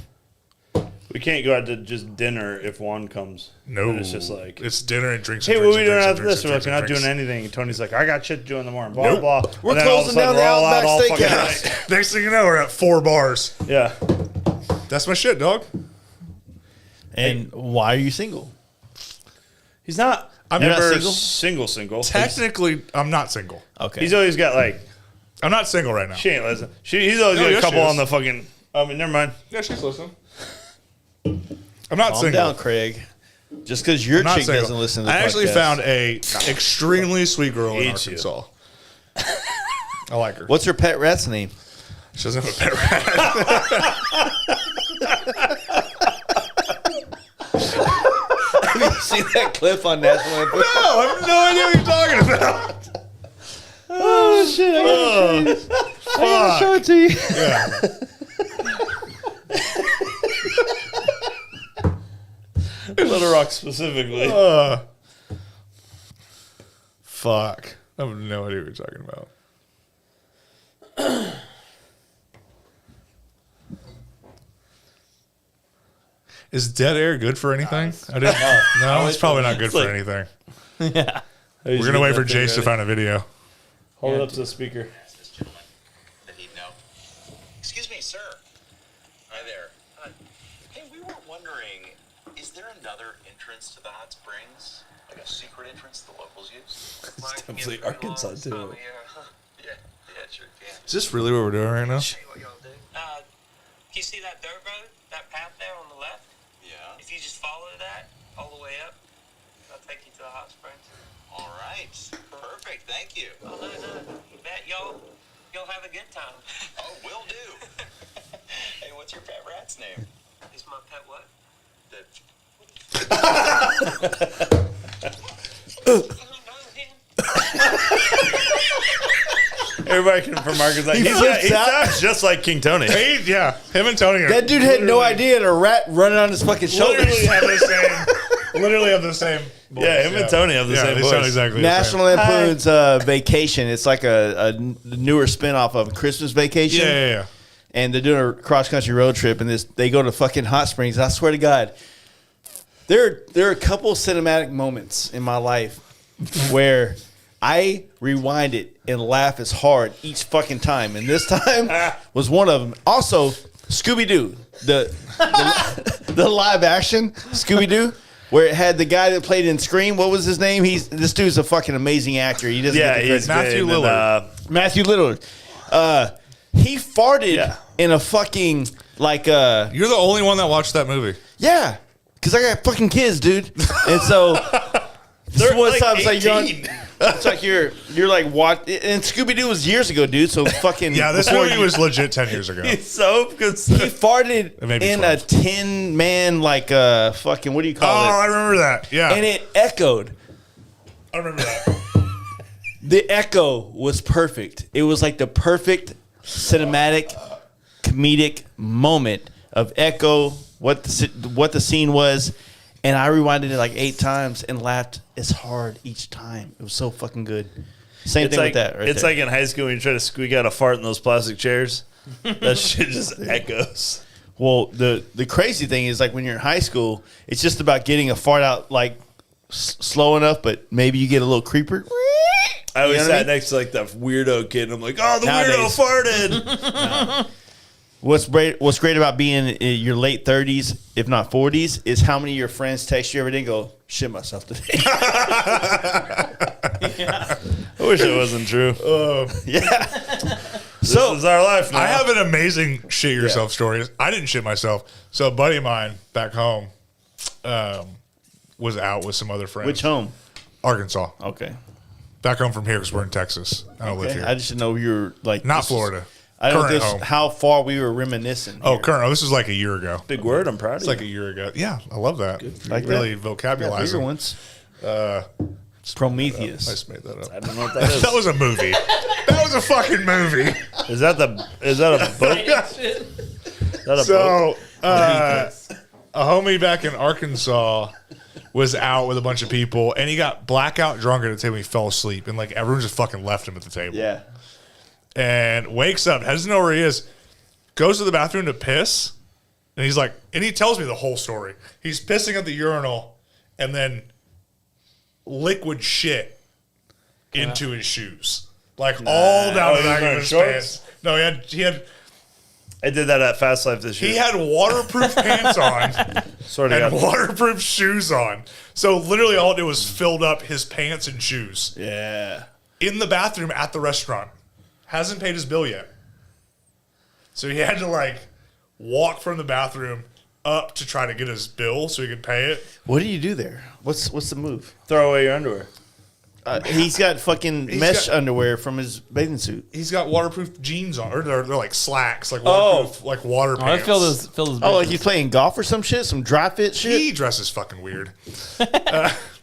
We can't go out to just dinner if Juan comes. No. And it's just like, it's dinner and drinks. hey, And what drinks are we and doing drinks after and this? drinks We're and like, we're not drinks. doing anything. And Tony's like, I got shit to do in the morning. Blah, Nope. blah. We're And then all of a closing down sudden the we're all out Outback all fucking Steakhouse. night. Next thing you know, we're at 4 bars. Yeah. That's my shit, dog. And why are you single? He's not I'm ever not single. Technically, I'm not single. Okay. He's always got like, I'm not single right now. she ain't listening. He's always No, got a yes, couple she is. on the fucking, never mind. Yeah, she's listening. I'm not Calm single. down, Craig. Just because your I'm not chick single. doesn't listen to the I actually podcast. found a extremely sweet girl in Hates you. Arkansas. I like her. What's her pet rat's name? She doesn't have a pet rat. Have you seen that clip on National Anthem? No, I have no idea what you're talking about. Oh, shit. I gotta show it to you. Yeah. Little Rock specifically. Fuck. I have no idea what you're talking about. Is dead air good for anything? I didn't. No, it's probably not good for like- anything. Yeah. We're gonna wait for Jace to find a video. Hold it up to the speaker. Ask this gentleman that he'd know. Excuse me, sir. Hi there. Hey, we were wondering, is there another entrance to the hot springs? Like a secret entrance the locals use? definitely Arkansas, too. Yeah, sure can. Is this really what we're doing right now? Show you what y'all do. You see that dirt road, that path there on the left? Yeah. If you just follow that all the way up, that'll take you to the hot springs. All right. Perfect. Thank you. Oh, no. You bet y'all have a good time. Oh, will do. Hey, what's your pet rat's name? Is my pet what? The I don't know him. Everybody can from Arkansas. He flips out. sounds just like King Tony. Yeah, him and Tony are That dude had no idea a rat running on his fucking shoulders. literally have the same. Literally have the same. Voice. Yeah, him and Tony have the same they voice. sound exactly National the Lampoon's Vacation. It's like a newer spinoff of Christmas Vacation. same. Yeah. And they're doing a cross country road trip, and they go to fucking hot springs. I swear to God, there are a couple cinematic moments in my life where I rewind it and laugh as hard each fucking time, and this time was one of them. Also, Scooby Doo, the live action Scooby Doo, where it had the guy that played in Scream. What was his name? This dude's a fucking amazing actor. He doesn't Yeah, get the he's credit. Matthew been in, Lillard. Matthew Lillard. He farted Yeah. in a fucking like You're the only one that watched that movie. yeah, because I got fucking kids, dude, and so They're one like time it's like you're 18. it's like you're like what? And Scooby Doo was years ago, dude. So fucking Yeah, this before movie you- was legit 10 years ago. He's so good. He farted Maybe in 12. a 10-man like fucking what do you Oh, call I it? remember that. Yeah, And it echoed. I remember that. The echo was perfect. It was like the perfect cinematic, comedic moment of echo. What the scene was, and I rewinded it like 8 times and laughed as hard each time. It was so fucking good. Same It's thing like with that. Right it's there. like in high school when you try to squeak out a fart in those plastic chairs. That shit just echoes. Well, the crazy thing is like when you're in high school, it's just about getting a fart out like slow enough, but maybe you get a little creeper. I always You know what I sat mean? next to like that weirdo kid, and I'm like, oh, the Nowadays. weirdo farted. What's great about being in your late 30s, if not 40s, is how many of your friends text you every day and go, shit myself today. I wish it wasn't true. Yeah. This is our life now. I have an amazing shit yourself story. I didn't shit myself. So a buddy of mine back home was out with some other friends. Which home? Arkansas. Okay. Back home from here because we're in Texas. I don't live Okay. here. I just didn't know you were like Not this was- Florida. I don't know Current this, home. how far we were reminiscing. Oh, here. current. Oh, this was like a year ago. Big word. I'm proud It's of like you. a year ago. Yeah, I love that. Like really that? vocabulizing. Bigger ones. I Prometheus. just made that up. I don't know what that is. That was a movie. That was a fucking movie. Is that a boat? Is that a boat? So, a homie back in Arkansas was out with a bunch of people, and he got blackout drunk at the table. He fell asleep, and like everyone just fucking left him at the table. Yeah. And wakes up, doesn't know where he is, goes to the bathroom to piss, and he's like, and he tells me the whole story. He's pissing at the urinal, and then liquid shit into his shoes, like all down the back of his pants. No, he had. I did that at Fast Life this year. He had waterproof pants on and waterproof shoes on. So literally all it did was filled up his pants and shoes. Yeah. In the bathroom at the restaurant. Hasn't paid his bill yet. So he had to like walk from the bathroom up to try to get his bill so he could pay it. What do you do there? What's the move? Throw away your underwear. He's got fucking mesh underwear from his bathing suit. He's got waterproof jeans on, or they're like slacks, like waterproof, like water pants. Fill his like he's playing golf or some shit, some dry fit shit. He dresses fucking weird.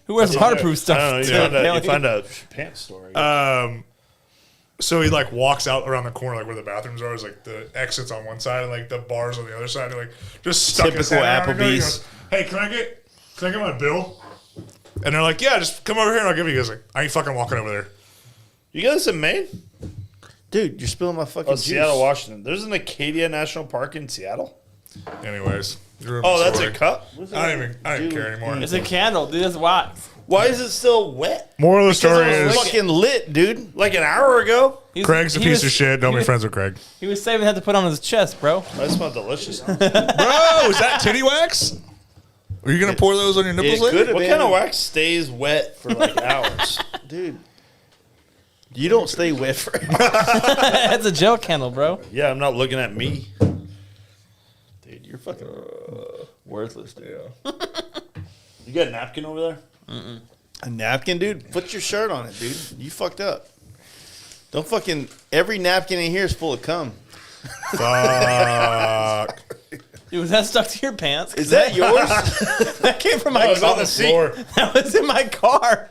Who wears waterproof stuff? I don't know. You find a pants store. So he like walks out around the corner, like where the bathrooms are. There's like the exits on one side and like the bars on the other side. And like just stuck his Typical hand around and he Applebee's. goes, hey, can I get my bill? And they're like, yeah, just come over here and I'll give you. He goes like, I ain't fucking walking over there. You got this in Maine? Dude, you're spilling my fucking juice. Seattle, Washington. There's an Acadia National Park in Seattle. Anyways, that's a cup. I don't even care anymore. It's a candle, dude. It's wax. Why is it still wet? Moral of the story It was is fucking lit, dude. Like an hour ago. Craig's a piece of shit. Don't be friends with Craig. He was saving that to put on his chest, bro. That smells delicious. Bro, is that titty wax? Are you gonna pour those on your nipples later? What kind of wax stays wet for like hours? Dude. You don't stay wet for That's a gel candle, bro. Yeah, I'm not looking at me. Dude, you're fucking worthless, dude. You got a napkin over there? A napkin, dude? Put your shirt on it, dude. You fucked up. Don't fucking... Every napkin in here is full of cum. Fuck. Dude, was that stuck to your pants? Is that yours? That came from my car. on the floor. That was in my car.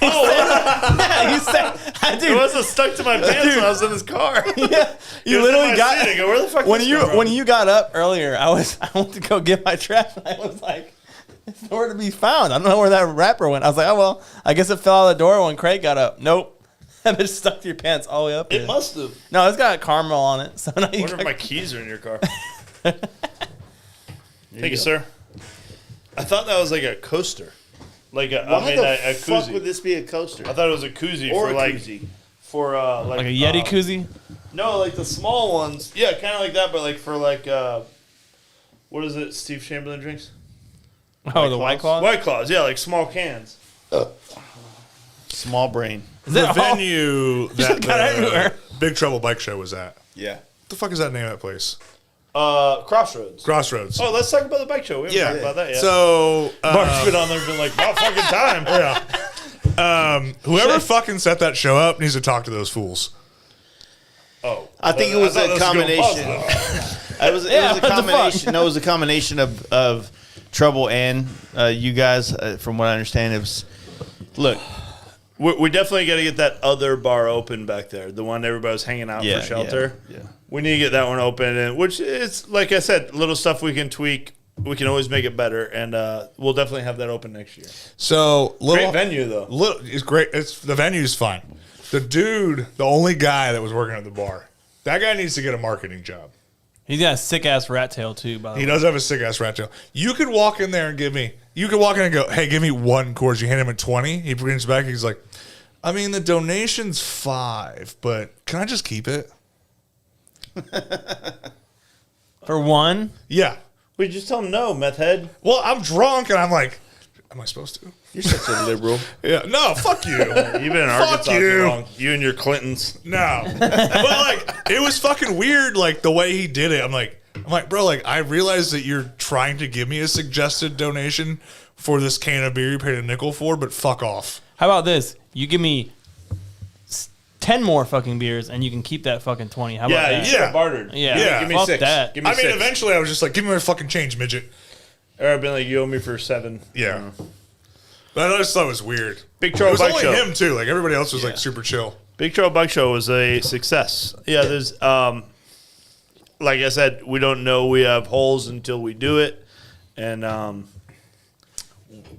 Yeah, you said, dude. It wasn't stuck to my pants when I was in his car. Yeah, you It was in literally my got. seat. I go, where the fuck when this you come from? when you got up earlier, I went to go get my trash, and I was like, it's nowhere to be found. I don't know where that wrapper went. I was like, oh well, I guess it fell out the door when Craig got up. Nope. That bitch stuck to your pants all the way up. It here. must have. No, it's got caramel on it. So now I you wonder if got, my keys are in your car. Thank you, sir. I thought that was like a coaster. Like a, Why the a fuck koozie. would this be a coaster? I thought it was a koozie Or for a like koozie. for like a Yeti koozie. No, like the small ones. Yeah, kind of like that, but like for like what is it? Steve Chamberlain drinks. Oh, the White Claw. White Claws. Yeah, like small cans. Small brain. Is The that all? venue that got everywhere. the Big Trouble Bike Show was at. Yeah. What the fuck is that name of that place? Crossroads. Crossroads. Oh, let's talk about the bike show. We haven't talked about that yet. So Mark's been on there and been like, about fucking time. yeah. Whoever fucking set that show up needs to talk to those fools. Oh, I think it was thought a this going combination. positive. It was Yeah, a what the fuck? combination. No, it was a combination of Trouble and you guys. From what I understand, it was. Look, We definitely got to get that other bar open back there, the one everybody was hanging out Yeah, for shelter. yeah. We need to get that one open, and which is like I said, little stuff we can tweak. We can always make it better, and we'll definitely have that open next year. So Great venue though. It's great. The venue's fine. The dude, the only guy that was working at the bar, that guy needs to get a marketing job. He's got a sick ass rat tail too. By the He way, does have a sick ass rat tail. You could walk in there and you could walk in and go, hey, give me one course. You hand him at 20. He brings back. He's like, I mean, the donation's $5, but can I just keep it? for one. Yeah. We just tell him no, meth head. Well, I'm drunk and I'm like, am I supposed to? you're such a liberal. Yeah. No, fuck you. You've been in Fuck Arkansas you. too long. You and your Clintons. No. But like, it was fucking weird, like the way he did it. I'm like, bro, like I realize that you're trying to give me a suggested donation for this can of beer you paid a nickel for, but fuck off. How about this? You give me 10 more fucking beers, and you can keep that fucking 20. How about Yeah, that? you should have bartered. Yeah. Yeah. Give me Fuck 6. that. Give me I mean, 6. eventually I was just like, give me my fucking change, midget. Or I've been like, you owe me for 7. Yeah. But I just thought it was weird. Big It Trouble was Bike only Show. him too. Like everybody else was like super chill. Big Trouble Bike Show was a success. Yeah, there's like I said, we don't know we have holes until we do it, and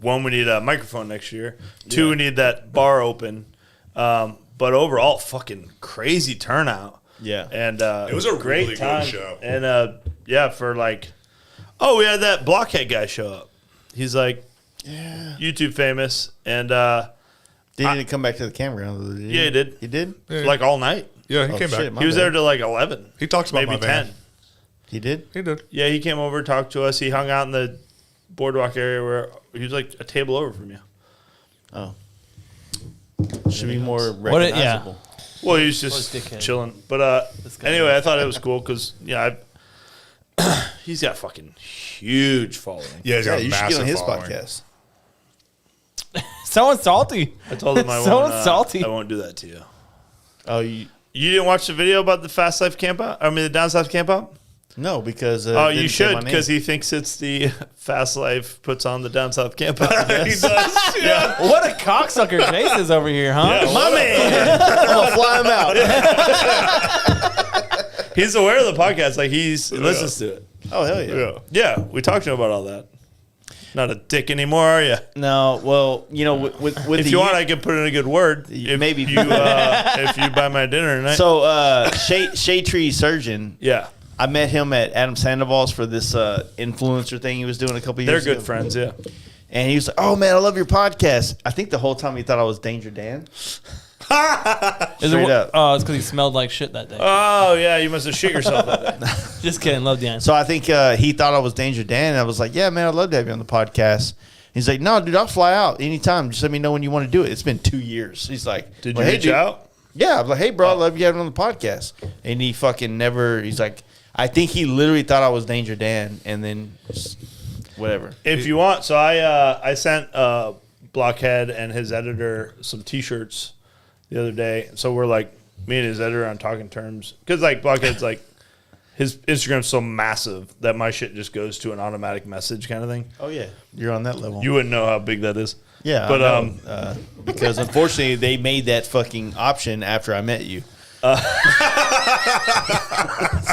one, we need a microphone next year. Two, we need that bar open. But overall, fucking crazy turnout. Yeah. And It was a great really time. good show. And for like, we had that Blockhead guy show up. He's like, YouTube famous. And Didn't he come back to the campground? yeah, he did. He did? Like all night. Yeah, he Oh, came shit, back. my He was bad. there till like 11. He talks about maybe my van. 10. He did? He did. Yeah, he came over, talked to us. He hung out in the boardwalk area where he was like a table over from you. Oh. Should be more What it- yeah. recognizable. Well, he was What a just dickhead. chilling. But This guy. anyway, I thought it was cool because he's got fucking huge following. Yeah, he's Yeah, got a you should massive get on his following. podcast. So salty. I told him I So won't. salty. I won't do that to you. Oh, you You didn't watch the video about the Fast Life Campout? I mean, the Down South Campout? no, because Oh, it you didn't say my should name. because he thinks it's the Fast Life puts on the Down South Campout. He does. Yeah. What a cocksucker Jace is over here, huh? My man. I'm gonna fly him out. He's aware of the podcast. Like he listens to it. Oh hell yeah. Yeah. Yeah, we talked to him about all that. Not a dick anymore, are you? No, well, you know, with If the you want, I can put in a good word. If maybe. you if you buy my dinner tonight. So Shade Tree Surgeon, yeah, I met him at Adam Sandoval's for this influencer thing he was doing a couple they're years good ago. friends. Yeah. And he was like, "Oh man, I love your podcast." I think the whole time he thought I was Danger Dan. Straight up. Oh, it's because he smelled like shit that day. Oh yeah, you must have shit yourself that day. Just kidding. Love the answer. So I think he thought I was Danger Dan. And I was like, "Yeah, man, I'd love to have you on the podcast." He's like, "No, dude, I'll fly out anytime. Just let me know when you want to do it." It's been 2 years. He's like, Did you well, hey, reach dude. out? Yeah, I'm like, "Hey, bro, I love you having on the podcast." And he fucking never. He's like, I think he literally thought I was Danger Dan, and then just whatever. If you want, so I sent Blockhead and his editor some T-shirts the other day. So we're like, me and his editor on talking terms because like Blockhead's like his Instagram's so massive that my shit just goes to an automatic message kind of thing. Oh yeah, you're on that level. You wouldn't know how big that is. Yeah, but I know, because unfortunately they made that fucking option after I met you.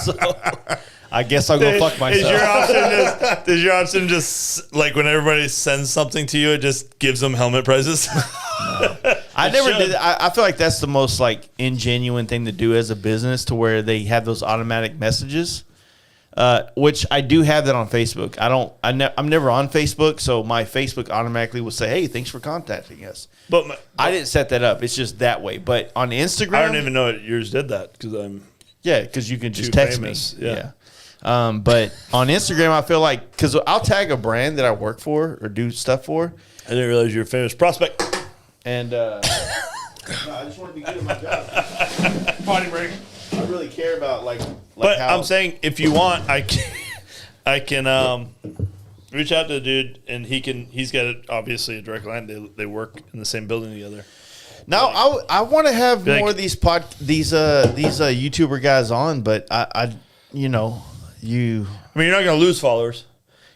So I guess I'll go fuck myself. Does your option just like when everybody sends something to you, it just gives them helmet prices? I never did. I feel like that's the most like ingenuine thing to do as a business, to where they have those automatic messages. Which I do have that on Facebook. I'm never on Facebook, so my Facebook automatically will say, "Hey, thanks for contacting us." But I didn't set that up. It's just that way. But on Instagram, I don't even know that yours did that because I'm. yeah, because you can just Too text famous, me. yeah. But on Instagram, I feel like because I'll tag a brand that I work for or do stuff for, I didn't realize you're a famous prospect. and no, I just want to be good at my job. Potty break. I really care about like But how I'm saying if you want, I can reach out to the dude and he's got obviously a direct line. They work in the same building together. Now I want to have Like- more of these YouTuber guys on, but I you know you. I mean, you're not going to lose followers.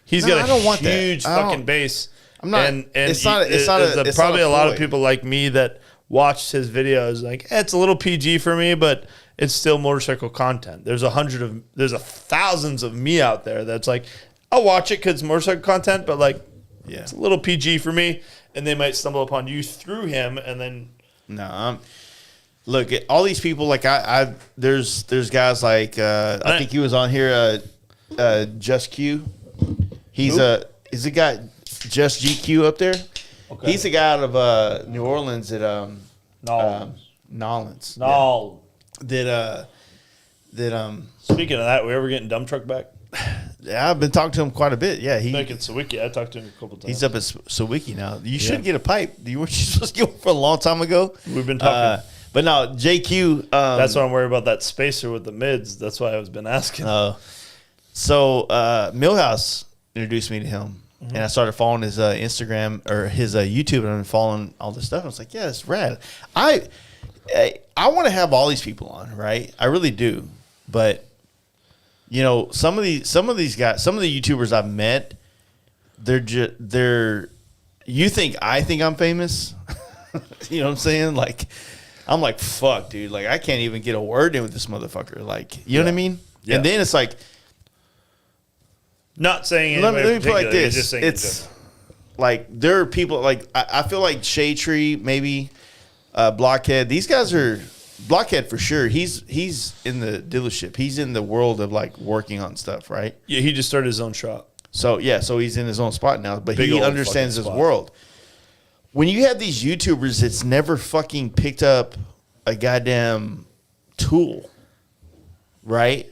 He's No, got a I don't want that. huge I don't- fucking base. I'm not- And it's not a- it's not a- there's it's not probably a a lot of ploy. people like me that watched his videos. Like, it's a little PG for me, but it's still motorcycle content. There's thousands of me out there that's like, I'll watch it because it's motorcycle content, but like, Yeah. it's a little PG for me. And they might stumble upon you through him, and then No, look at all these people. Like there's guys like I think he was on here. Just Q. He's a guy. Just GQ up there. Okay. He's a guy out of New Orleans at Nolans. no. That Speaking of that, we ever getting dump truck back? yeah, I've been talking to him quite a bit. Yeah, Back in Sawiki, I talked to him a couple times. he's up at Sawiki now. You should get a pipe. You weren't you supposed to get one for a long time ago. We've been talking. But no, JQ. That's why I'm worried about that spacer with the mids. That's why I've been asking. So Millhouse introduced me to him, and I started following his Instagram or his YouTube, and I'm following all this stuff. I was like, yeah, it's rad. I want to have all these people on, right? I really do, but you know, some of these guys, some of the YouTubers I've met, they're. You think I think I'm famous? You know what I'm saying? Like, I'm like, fuck, dude. Like, I can't even get a word in with this motherfucker. Like, you know what I mean? Yeah. And then it's like, Not saying let anybody me put it like particular, this: just saying in it's general. like there are people like I feel like Shade Tree, maybe Blockhead. These guys are Blockhead for sure. He's in the dealership. He's in the world of like working on stuff, right? Yeah, he just started his own shop. So so he's in his own spot now, but Big he old understands fucking his spot. world. When you have these YouTubers that's never fucking picked up a goddamn tool, right?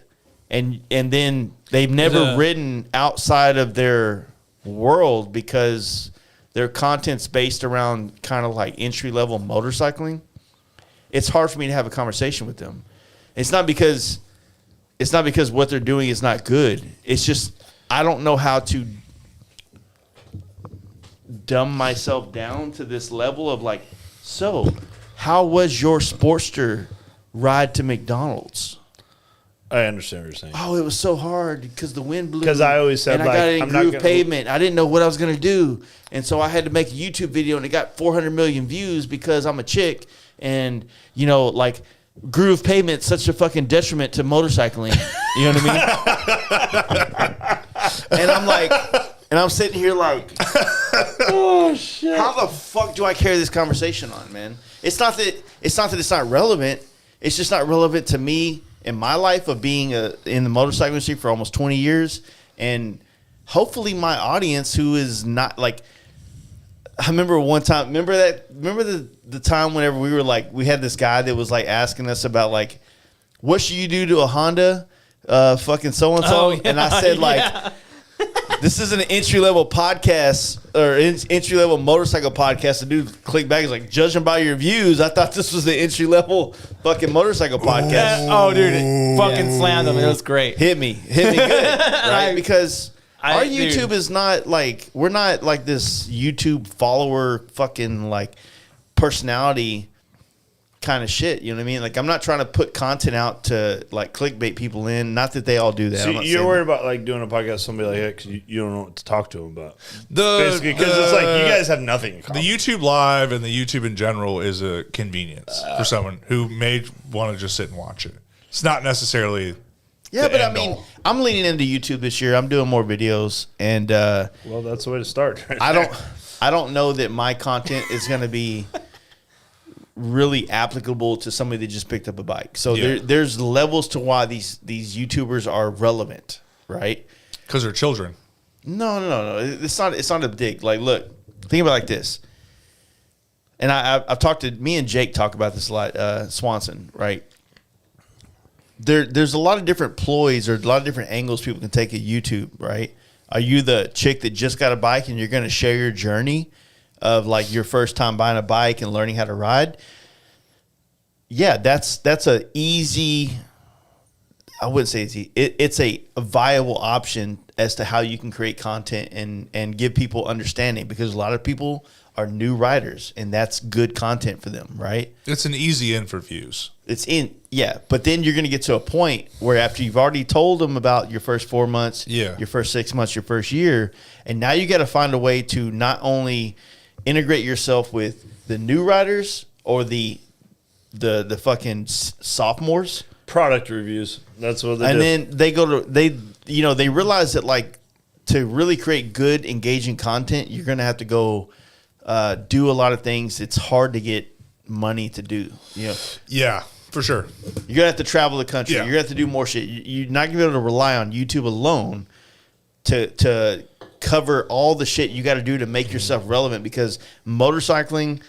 And then they've never ridden outside of their world because their content's based around kind of like entry level motorcycling. It's hard for me to have a conversation with them. It's not because what they're doing is not good. It's just I don't know how to dumb myself down to this level of like, so how was your Sportster ride to McDonald's? I understand what you're saying. Oh, it was so hard because the wind blew. Because I always said, and I like, got it in I'm not groove gonna- pavement. I didn't know what I was going to do. And so I had to make a YouTube video and it got 400 million views because I'm a chick. And, you know, like groove pavement's such a fucking detriment to motorcycling. You know what I mean? And I'm like, and I'm sitting here like, oh shit. How the fuck do I carry this conversation on, man? It's not that it's not relevant. It's just not relevant to me in my life of being in the motorcycle industry for almost 20 years. And hopefully my audience who is not like, I remember one time, remember the time whenever we were like, we had this guy that was like asking us about like, what should you do to a Honda? Fucking so-and-so. Oh, yeah, and I said like, this is an entry-level podcast or entry-level motorcycle podcast. The dude clicked back. He's like, judging by your views, I thought this was the entry-level fucking motorcycle podcast. Oh, dude, it fucking slammed them. It was great. Hit me good, right? Because our dude. YouTube is not like, we're not like this YouTube follower fucking like personality kind of shit. You know what I mean? Like, I'm not trying to put content out to like clickbait people in. Not that they all do that. So I'm not you're saying worried that. about like doing a podcast with somebody like that because you don't know what to talk to them about. Basically, Because it's like you guys have nothing in common. The YouTube Live and the YouTube in general is a convenience for someone who may want to just sit and watch it. It's not necessarily. Yeah, the but I end mean, all. I'm leaning into YouTube this year. I'm doing more videos, and Well, that's the way to start. Right I don't know that my content is going to be really applicable to somebody that just picked up a bike. So Yeah. there's levels to why these YouTubers are relevant, right? Because they're children. No. It's not a dig. Like, look, think about it like this. And I've talked to me and Jake talk about this a lot. Swanson, right? There's a lot of different ploys or a lot of different angles people can take at YouTube, right? Are you the chick that just got a bike and you're going to share your journey of like your first time buying a bike and learning how to ride? Yeah, that's a easy. I wouldn't say easy. It's a viable option as to how you can create content and give people understanding, because a lot of people are new riders and that's good content for them, right? It's an easy in for views. But then you're going to get to a point where after you've already told them about your first 4 months, your first 6 months, your first year, and now you got to find a way to not only integrate yourself with the new riders or the fucking sophomores, Product reviews. That's what they do. and then they realize that like to really create good engaging content, you're going to have to go do a lot of things. It's hard to get money to do. You know, Yeah, for sure. you're gonna have to travel the country. Yeah. You're gonna have to do more shit. You're not gonna be able to rely on YouTube alone to cover all the shit you got to do to make yourself relevant. Because motorcycling,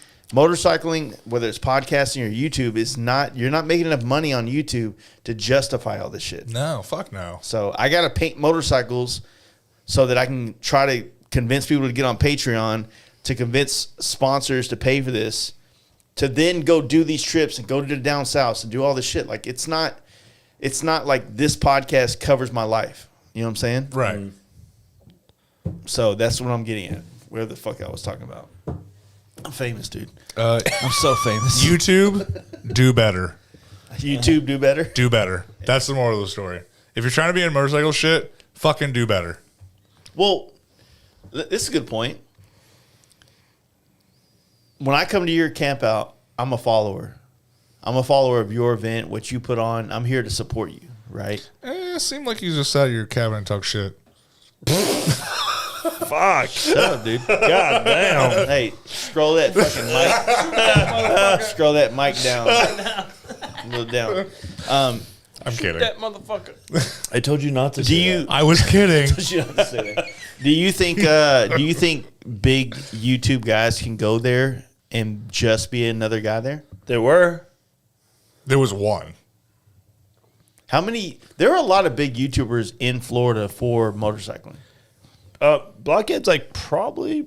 whether it's podcasting or YouTube, is not. You're not making enough money on YouTube to justify all this shit. No, fuck no. So I got to paint motorcycles so that I can try to convince people to get on Patreon, to convince sponsors to pay for this, to then go do these trips and go to the down south and do all this shit. Like, it's not like this podcast covers my life. You know what I'm saying? Right. So that's what I'm getting at. Where the fuck I was talking about. I'm famous, dude. Uh, I'm so famous. YouTube, do better. YouTube do better. Do better. That's the moral of the story. If you're trying to be in motorcycle shit, fucking do better. Well, this is a good point. When I come to your camp out, I'm a follower. I'm a follower of your event, what you put on. I'm here to support you, right? It seemed like you just sat at your cabin and talk shit. Fuck. Shut up, dude. God damn. Hey, scroll that fucking mic. Scroll that mic down. A little down. I'm kidding. That motherfucker. I told you not to. Do you? I was kidding. You don't have to say that. Do you think? Do you think big YouTube guys can go there and just be another guy there? There were. There was one. How many? There are a lot of big YouTubers in Florida for motorcycling. Blockhead's like probably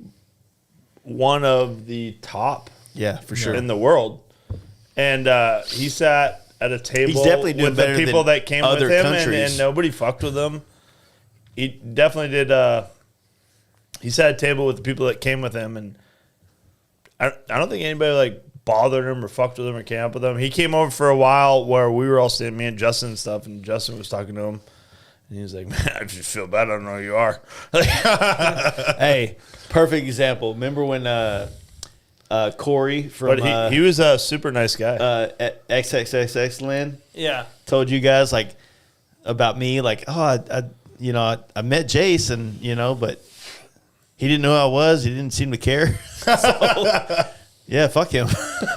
one of the top Yeah, for sure. in the world, and he sat at a table He's definitely doing with the better people than that came other with him, countries. and nobody fucked with him. He definitely did. He sat at a table with the people that came with him, and I don't think anybody like bothered him or fucked with him or came up with him. He came over for a while where we were all sitting, me and Justin and stuff, and Justin was talking to him. And he was like, man, I just feel bad. I don't know who you are. Hey, perfect example. Remember when Corey from But he was a super nice guy. at XXXX Land Yeah. told you guys like about me, like, oh, I met Jace, and but he didn't know who I was. He didn't seem to care. So, yeah, fuck him.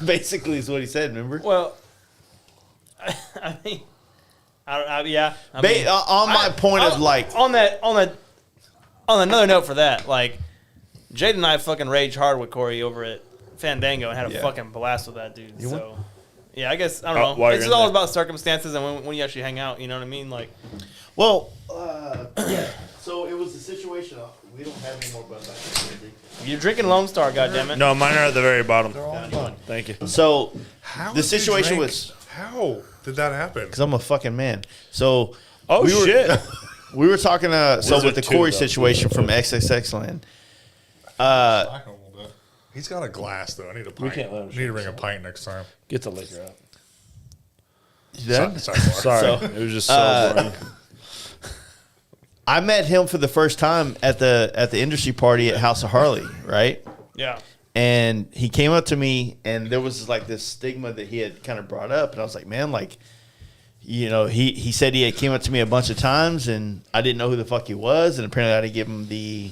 Basically, is what he said. Remember? Well, I mean, yeah. I mean, On my point of like, on another note for that, like, Jade and I fucking raged hard with Corey over at Fandango and had a Yeah. fucking blast with that dude. So, yeah, I guess I don't know. while It's you're all in there. about circumstances and when you actually hang out. You know what I mean? Like, well, yeah. So it was a situation. We don't have any more Bud Light. you're drinking Lone Star, goddammit. No, mine are at the very bottom. Thank you. So How the did you situation drink- was How did that happen? because I'm a fucking man. So Oh, we were, shit. we were talking so Wizard with the two, Corey though. situation from XXX Land. He's got a glass though. I need a pint. can't let him I need to bring a pint next time. Get the liquor out. Then Sorry. Sorry. So, it was just so boring. I met him for the first time at the industry party at House of Harley, right? Yeah. And he came up to me, and there was like this stigma that he had kind of brought up, and I was like, man, like, he said he had came up to me a bunch of times, and I didn't know who the fuck he was, and apparently I didn't give him the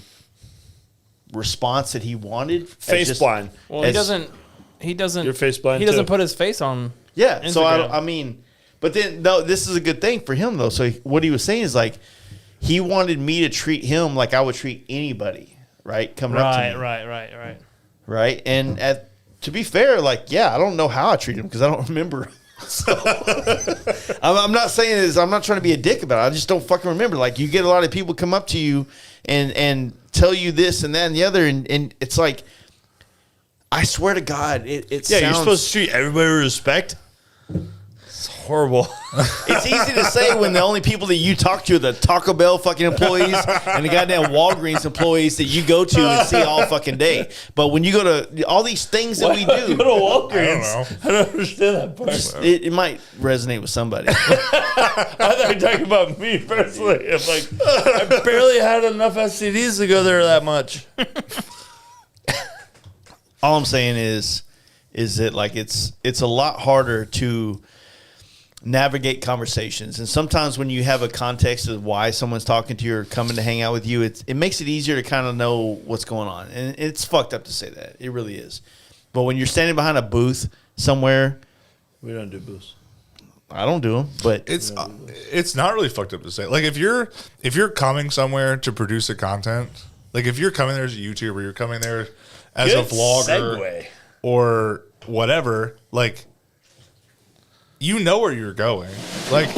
response that he wanted. Face blind. Well, he doesn't. You're face blind, He doesn't too. put his face on. Yeah, so Instagram. I mean, but then no, this is a good thing for him though. So what he was saying is like, he wanted me to treat him like I would treat anybody, right? Coming up to me, Right. And to be fair, like, yeah, I don't know how I treat him because I don't remember. So I'm not saying this. I'm not trying to be a dick about it. I just don't fucking remember. Like, you get a lot of people come up to you and tell you this and that and the other, and it's like, I swear to God, it Yeah, sounds, you're supposed to treat everybody with respect. It's horrible. It's easy to say when the only people that you talk to are the Taco Bell fucking employees and the goddamn Walgreens employees that you go to and see all fucking day. But when you go to all these things that we do, Go to Walgreens. I don't know. I don't understand that part. it might resonate with somebody. I thought you were talking about me personally. I'm like, I barely had enough STDs to go there that much. All I'm saying is that like it's a lot harder to navigate conversations, and sometimes when you have a context of why someone's talking to you or coming to hang out with you, it makes it easier to kind of know what's going on. And it's fucked up to say that, it really is. But when you're standing behind a booth somewhere, We don't do booze. I don't do them, but It's not really fucked up to say. Like if you're coming somewhere to produce a content, like if you're coming there as a YouTuber, you're coming there as a vlogger Segue. or whatever, like you know where you're going. Like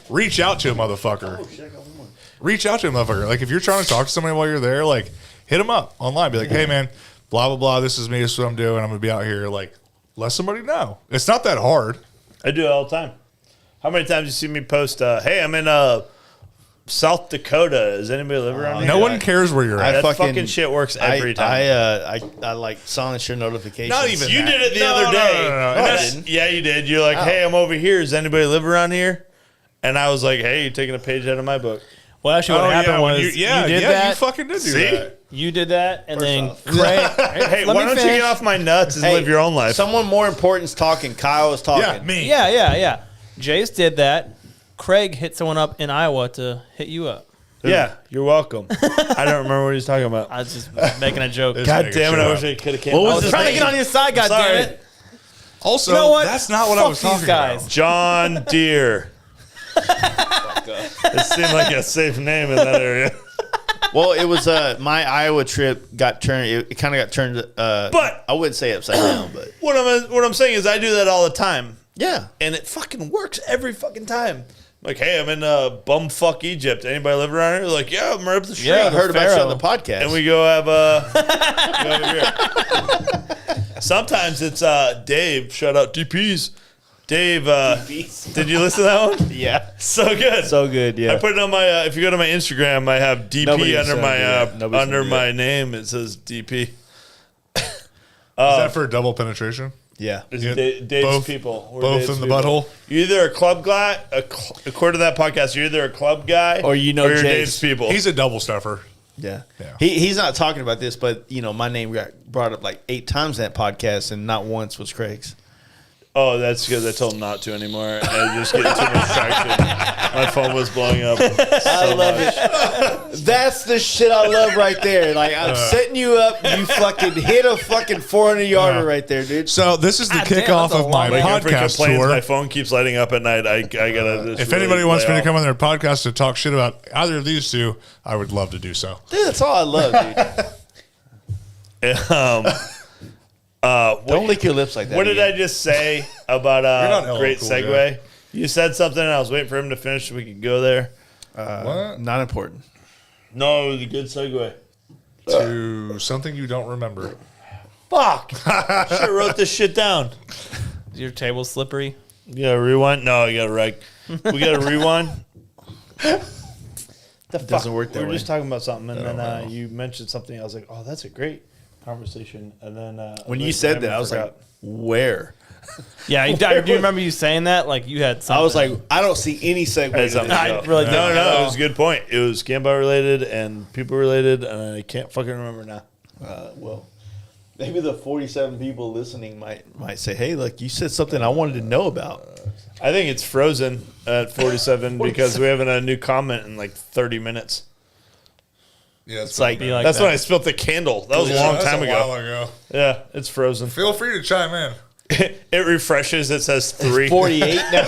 reach out to a motherfucker. Reach out to a motherfucker. Like if you're trying to talk to somebody while you're there, like hit them up online. Be like, hey man, blah blah blah. This is me. This is what I'm doing. I'm gonna be out here. Like let somebody know. It's not that hard. I do it all the time. How many times you see me post, hey, I'm in South Dakota. Does anybody live around here? No one cares where you're at. That fucking shit works every time. I like silence your notifications. Not even You that. did it the No, other no, day. no, no, no. And I that's- didn't. Yeah, you did. You're like, hey, I'm over here. Does anybody live around here? And I was like, hey, you're taking a page out of my book. Well, actually, what happened when was you you did you that. fucking did do See? that. You did that, and then off. Craig. Hey, let why me don't you finish. get off my nuts and live your own life? Someone more important's talking. Kyle is talking. Yeah, me. Yeah. Jace did that. Craig hit someone up in Iowa to hit you up. Yeah, you're welcome. I don't remember what he's talking about. I was just making a joke. Just God making damn it! I sure. wish I could have came. What I was was his trying to name? get on your side, God Sorry. damn it. Also, You know what? that's not what I Fuck was these talking guys. about. John Deere. It seemed like a safe name in that area. Well, it was my Iowa trip got turned. It kind of got turned. But- I wouldn't say upside down, but What I'm saying is I do that all the time, yeah. and it fucking works every fucking time. Like, hey, I'm in bumfuck Egypt. Anybody live around here? Like, yeah, I'm right up the street. I heard about you Pharaoh. on the podcast. And we go have go over beer. Sometimes it's Dave. Shout out DPs. Dave, did you listen to that one? yeah, So good. so good. Yeah, I put it on my. If you go to my Instagram, I have DP Nobody under said my that. Nobody's under gonna do my name. It says DP. Is that for double penetration? yeah. It's Yeah, Dave's both- people. We're both Dave's in the people. butthole? You're either a club guy. According to that podcast, you're either a club guy Or you know or you're Jake's. Dave's people. He's a double stuffer. Yeah. Yeah. He's not talking about this, but my name got brought up like 8 times in that podcast, and not once was Craig's. Oh, that's because I told him not to anymore. I was just getting too much traction. My phone was blowing up. I love it. That's the shit I love right there. Like, I'm setting you up. You fucking hit a fucking 400-yarder right there, dude. So this is the God damn, kickoff that's a of my long- My girlfriend podcast complains tour. my phone keeps lighting up at night. I gotta. Just If really anybody wants lay me to off. come on their podcast to talk shit about either of these two, I would love to do so. Dude, that's all I love, dude. Don't lick your lips like that. What did again. I just say about not hella great cool, segue? guy. You said something, and I was waiting for him to finish so we could go there. What? Not important. No, it was a good segue. To something you don't remember. Fuck! Should have wrote this shit down. Is your table slippery? You gotta rewind. No, you gotta reg. We gotta rewind. doesn't work that We were way. just talking about something, and then you mentioned something. I was like, "Oh, that's a great conversation." And then When you said that, I was like, where? Yeah, I do remember you saying that. Like you had something. I was like, I don't see any segue. Hey, to something this. I else. really no, didn't no, know. it was a good point. It was Campout related and people related, and I can't fucking remember now. Well, maybe the 47 people listening might say, hey, look, you said something I wanted to know about. I think it's frozen at 47 because we haven't had a new comment in like 30 minutes. Yeah, It's like, like That's that. when I spilt the candle. That was a long time ago. While ago. Yeah, it's frozen. Feel free to chime in. It refreshes. It says 3. 48 now.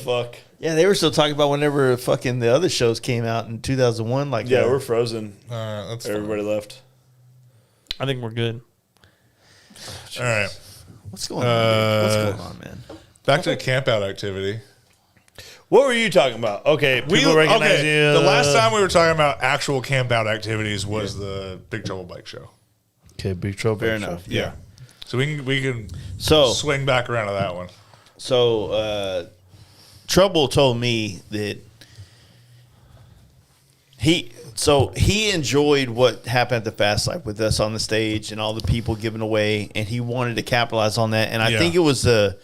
Fuck. Yeah, they were still talking about whenever fucking the other shows came out in 2001. Like, Yeah, we're frozen. That's fine. Everybody left. I think we're good. All right. what's going on? Dude? What's going on, man? Back to the campout activity. What were you talking about? Okay, people recognize you. The last time we were talking about actual campout activities was the Big Trouble Bike Show. Okay, Big Trouble. Fair enough. Yeah. So we can So, swing back around to that one. Trouble told me that he enjoyed what happened at the Fast Life with us on the stage and all the people giving away, and he wanted to capitalize on that. And I Yeah. think it was the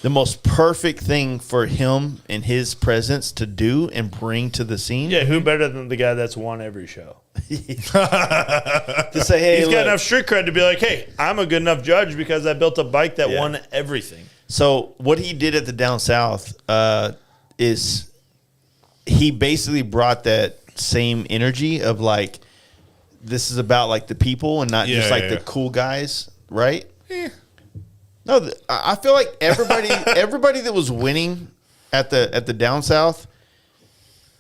most perfect thing for him and his presence to do and bring to the scene. Yeah, who better than the guy that's won every show? To say, hey, He's got look. enough street cred to be like, hey, I'm a good enough judge because I built a bike that Yeah. won everything. So what he did at the Down South is he basically brought that same energy of like, this is about like the people and not just Yeah, like yeah, the yeah. cool guys, right? No, I feel like everybody that was winning at the Down South,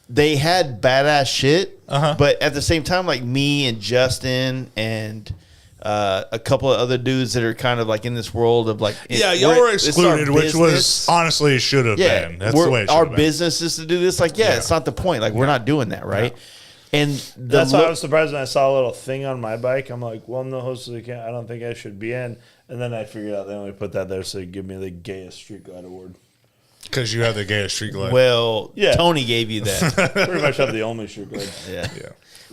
they had badass shit, but at the same time, like me and Justin and a couple of other dudes that are kind of like in this world of like, Yeah, y'all were excluded, which was business. honestly should have been. That's the way it should our have been. business is to do this. Like, yeah, Yeah. it's not the point. Like, we're not doing that, right? And That's why I was surprised when I saw a little thing on my bike. I'm like, well, I'm the host of the camp. I don't think I should be in. And then I figured out they only put that there so they give me the gayest street glide award. Because you have the gayest street glide. well, Yeah. Tony gave you that. Pretty much have the only street glide. Yeah. yeah.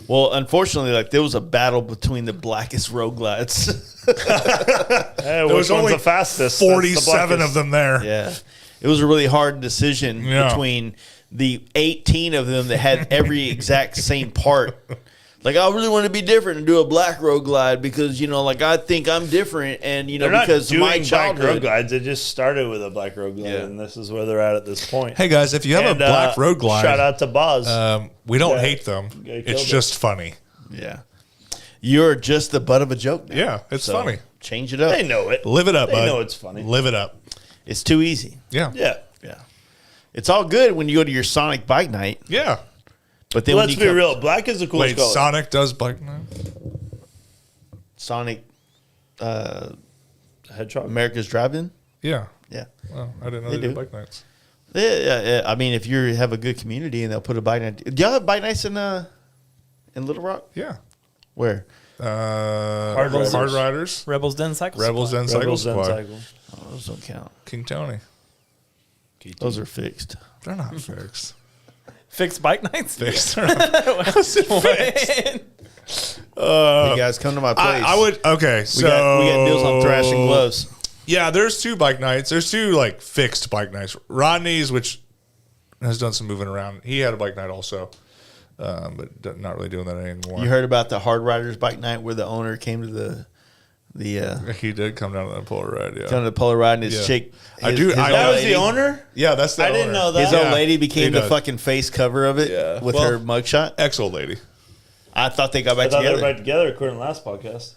Well, unfortunately, like there was a battle between the blackest road glides. Hey, was which one's only the fastest? That's the 47 blackest. of them there. Yeah. It was a really hard decision Yeah. between the 18 of them that had every exact same part. Like, I really want to be different and do a black road glide because, like, I think I'm different. And, because my black road childhood. glides. They just started with a black road glide, and this is where they're at this point. Hey, guys, if you have a black road glide. Shout out to Boz. We don't hate them. It's just funny. Yeah. You're just the butt of a joke now. Yeah, it's funny. Change it up. They know it. Live it up, bud. They know it's funny. Live it up. It's too easy. Yeah. Yeah. Yeah. It's all good when you go to your Sonic bike night. Yeah. But then Let's be real. Black is the coolest Wait, color. Sonic does bike night? Sonic Hedgehog. America's Drive-In? Yeah. Yeah. Well, I didn't know They they did do. bike nights. Yeah. I mean, if you have a good community and they'll put a bike night. Do y'all have bike nights in Little Rock? Yeah. Where? Hard Riders. Rebels Den Cycle Rebels Supply. Den Cycle Rebels Den Supply. Cycle. Oh, those don't count. King Tony. Those are fixed. They're not fixed. Fixed bike nights. Fixed. They're not fixed. You guys come to my place. I would. Okay, We got deals on thrashing gloves. Yeah, there's 2 bike nights. There's 2 like fixed bike nights. Rodney's, which has done some moving around. He had a bike night also, but not really doing that anymore. You heard about the Hard Riders bike night where the owner came to the He did come down to that polar ride. Yeah, come to the Polar Ride and his Yeah. chick. I his- do- his I- old That was lady- the owner? yeah, that's the I didn't owner. know that. His Yeah. old lady became He the does. fucking face cover of it Yeah. with Well- her mugshot. Ex-old lady. I thought they got I back thought they together. were back together according to last podcast.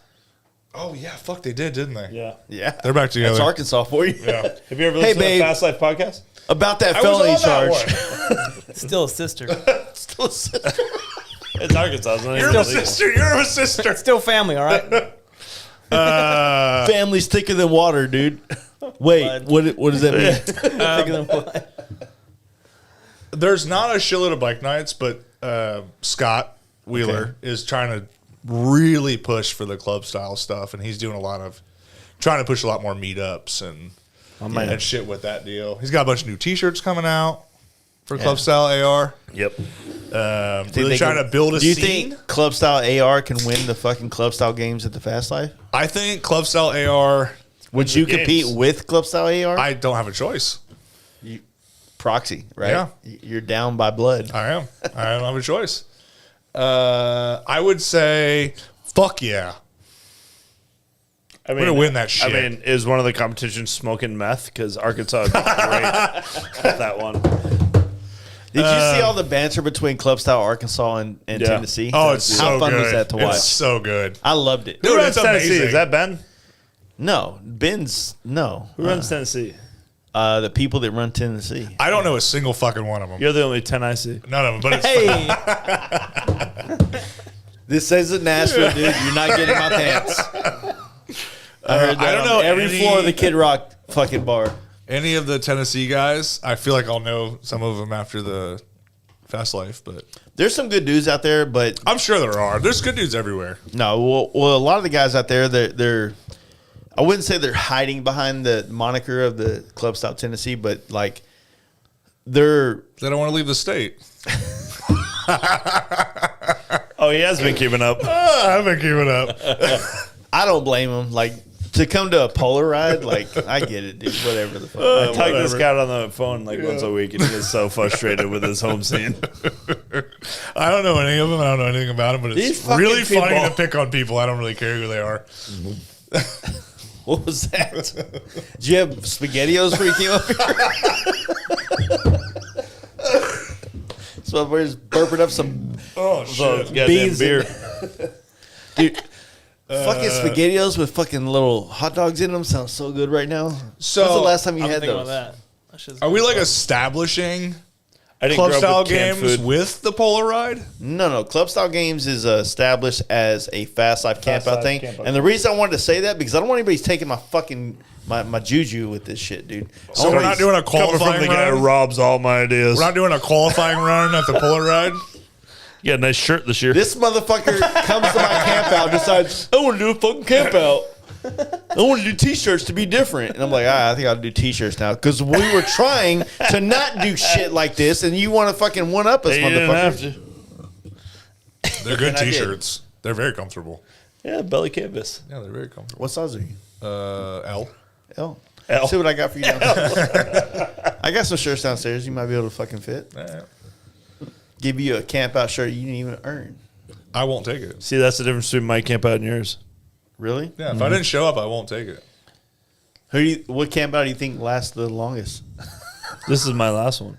Oh yeah, fuck, they did, didn't they? Yeah. Yeah, They're back together. That's Arkansas for you. Yeah. Have you ever Hey, listened to babe. the Fast Life podcast? About that I was felony on that charge. one. Still a sister. Still a sister. It's Arkansas. It's not You're even my illegal. sister. You're my sister. Still family, all right? Family's thicker than water, dude. Wait, what does that mean? There's not a shitload of bike nights, but Scott Wheeler is trying to really push for the club style stuff, and he's doing trying to push a lot more meetups and shit with that deal. He's got a bunch of new T-shirts coming out for club style AR. Yep. Really trying to build a Do you scene. think club style AR can win the fucking club style games at the Fast Life? I think club style AR. Would you games. compete with club style AR? I don't have a choice. Proxy, right? Yeah. You're down by blood. I am. I don't have a choice. I would say, fuck yeah. I mean, We're gonna win that shit. I mean, is one of the competitions smoking meth? Because Arkansas would be great at that one. Did you see all the banter between club style Arkansas and Yeah. Tennessee? Oh, it's How so fun good. was that to watch? It's so good. I loved it. Dude, Who runs it's Tennessee? amazing. Is that Ben? No, Ben's no. Who runs Tennessee? The people that run Tennessee. I don't know a single fucking one of them. You're the only 10 I see. None of them. But it's Hey, This says it Nashville, dude. You're not getting my pants. I heard that I don't on know every any- floor of the Kid Rock fucking bar. any of the Tennessee guys, I feel like I'll know some of them after the Fast Life, but There's some good dudes out there, but I'm sure there are. There's good dudes everywhere. no. Well, a lot of the guys out there, they're I wouldn't say they're hiding behind the moniker of the Club Style Tennessee, but like they're They don't want to leave the state. Oh, he has been keeping up. I've been keeping up. I don't blame them. Like to come to a polar ride, like I get it, dude. Whatever the fuck. I talk to this guy on the phone like once a week, and he gets so frustrated with his home scene. I don't know any of them. I don't know anything about them, but These it's fucking really funny people. to pick on people. I don't really care who they are. What was that? Did you have SpaghettiOs before you came up here? So we're just burping up some Oh, So, shit. goddamn beans beer. dude. Fucking SpaghettiOs with fucking little hot dogs in them sounds so good right now. So, When's the last time you I'm had thinking those? about that. That shit's Are we good. like establishing I didn't club grow style up with canned games food. with the Polar Ride? No. Club Style Games is established as a fast life camp out life thing. camp out. And the reason I wanted to say that because I don't want anybody taking my fucking my juju with this shit, dude. So we're not doing a Coming from qualifying the guy who run? robs all my ideas. We're not doing a qualifying run at the Polar Ride? You got a nice shirt this year. This motherfucker comes to my camp out and decides, I want to do a fucking camp out. I want to do T-shirts to be different. And I'm like, I think I'll do T-shirts now. Because we were trying to not do shit like this, and you want to fucking one-up us, Hey, you didn't have motherfucker. to. They're good And I did. T-shirts. They're very comfortable. Yeah, belly canvas. Yeah, they're very comfortable. What size are you? L. L. L. See what I got for you downstairs. I got some shirts downstairs you might be able to fucking fit. Give you a camp out shirt you didn't even earn. I won't take it. See, that's the difference between my camp out and yours. Really? Yeah, if I didn't show up, I won't take it. What camp out do you think lasts the longest? This is my last one.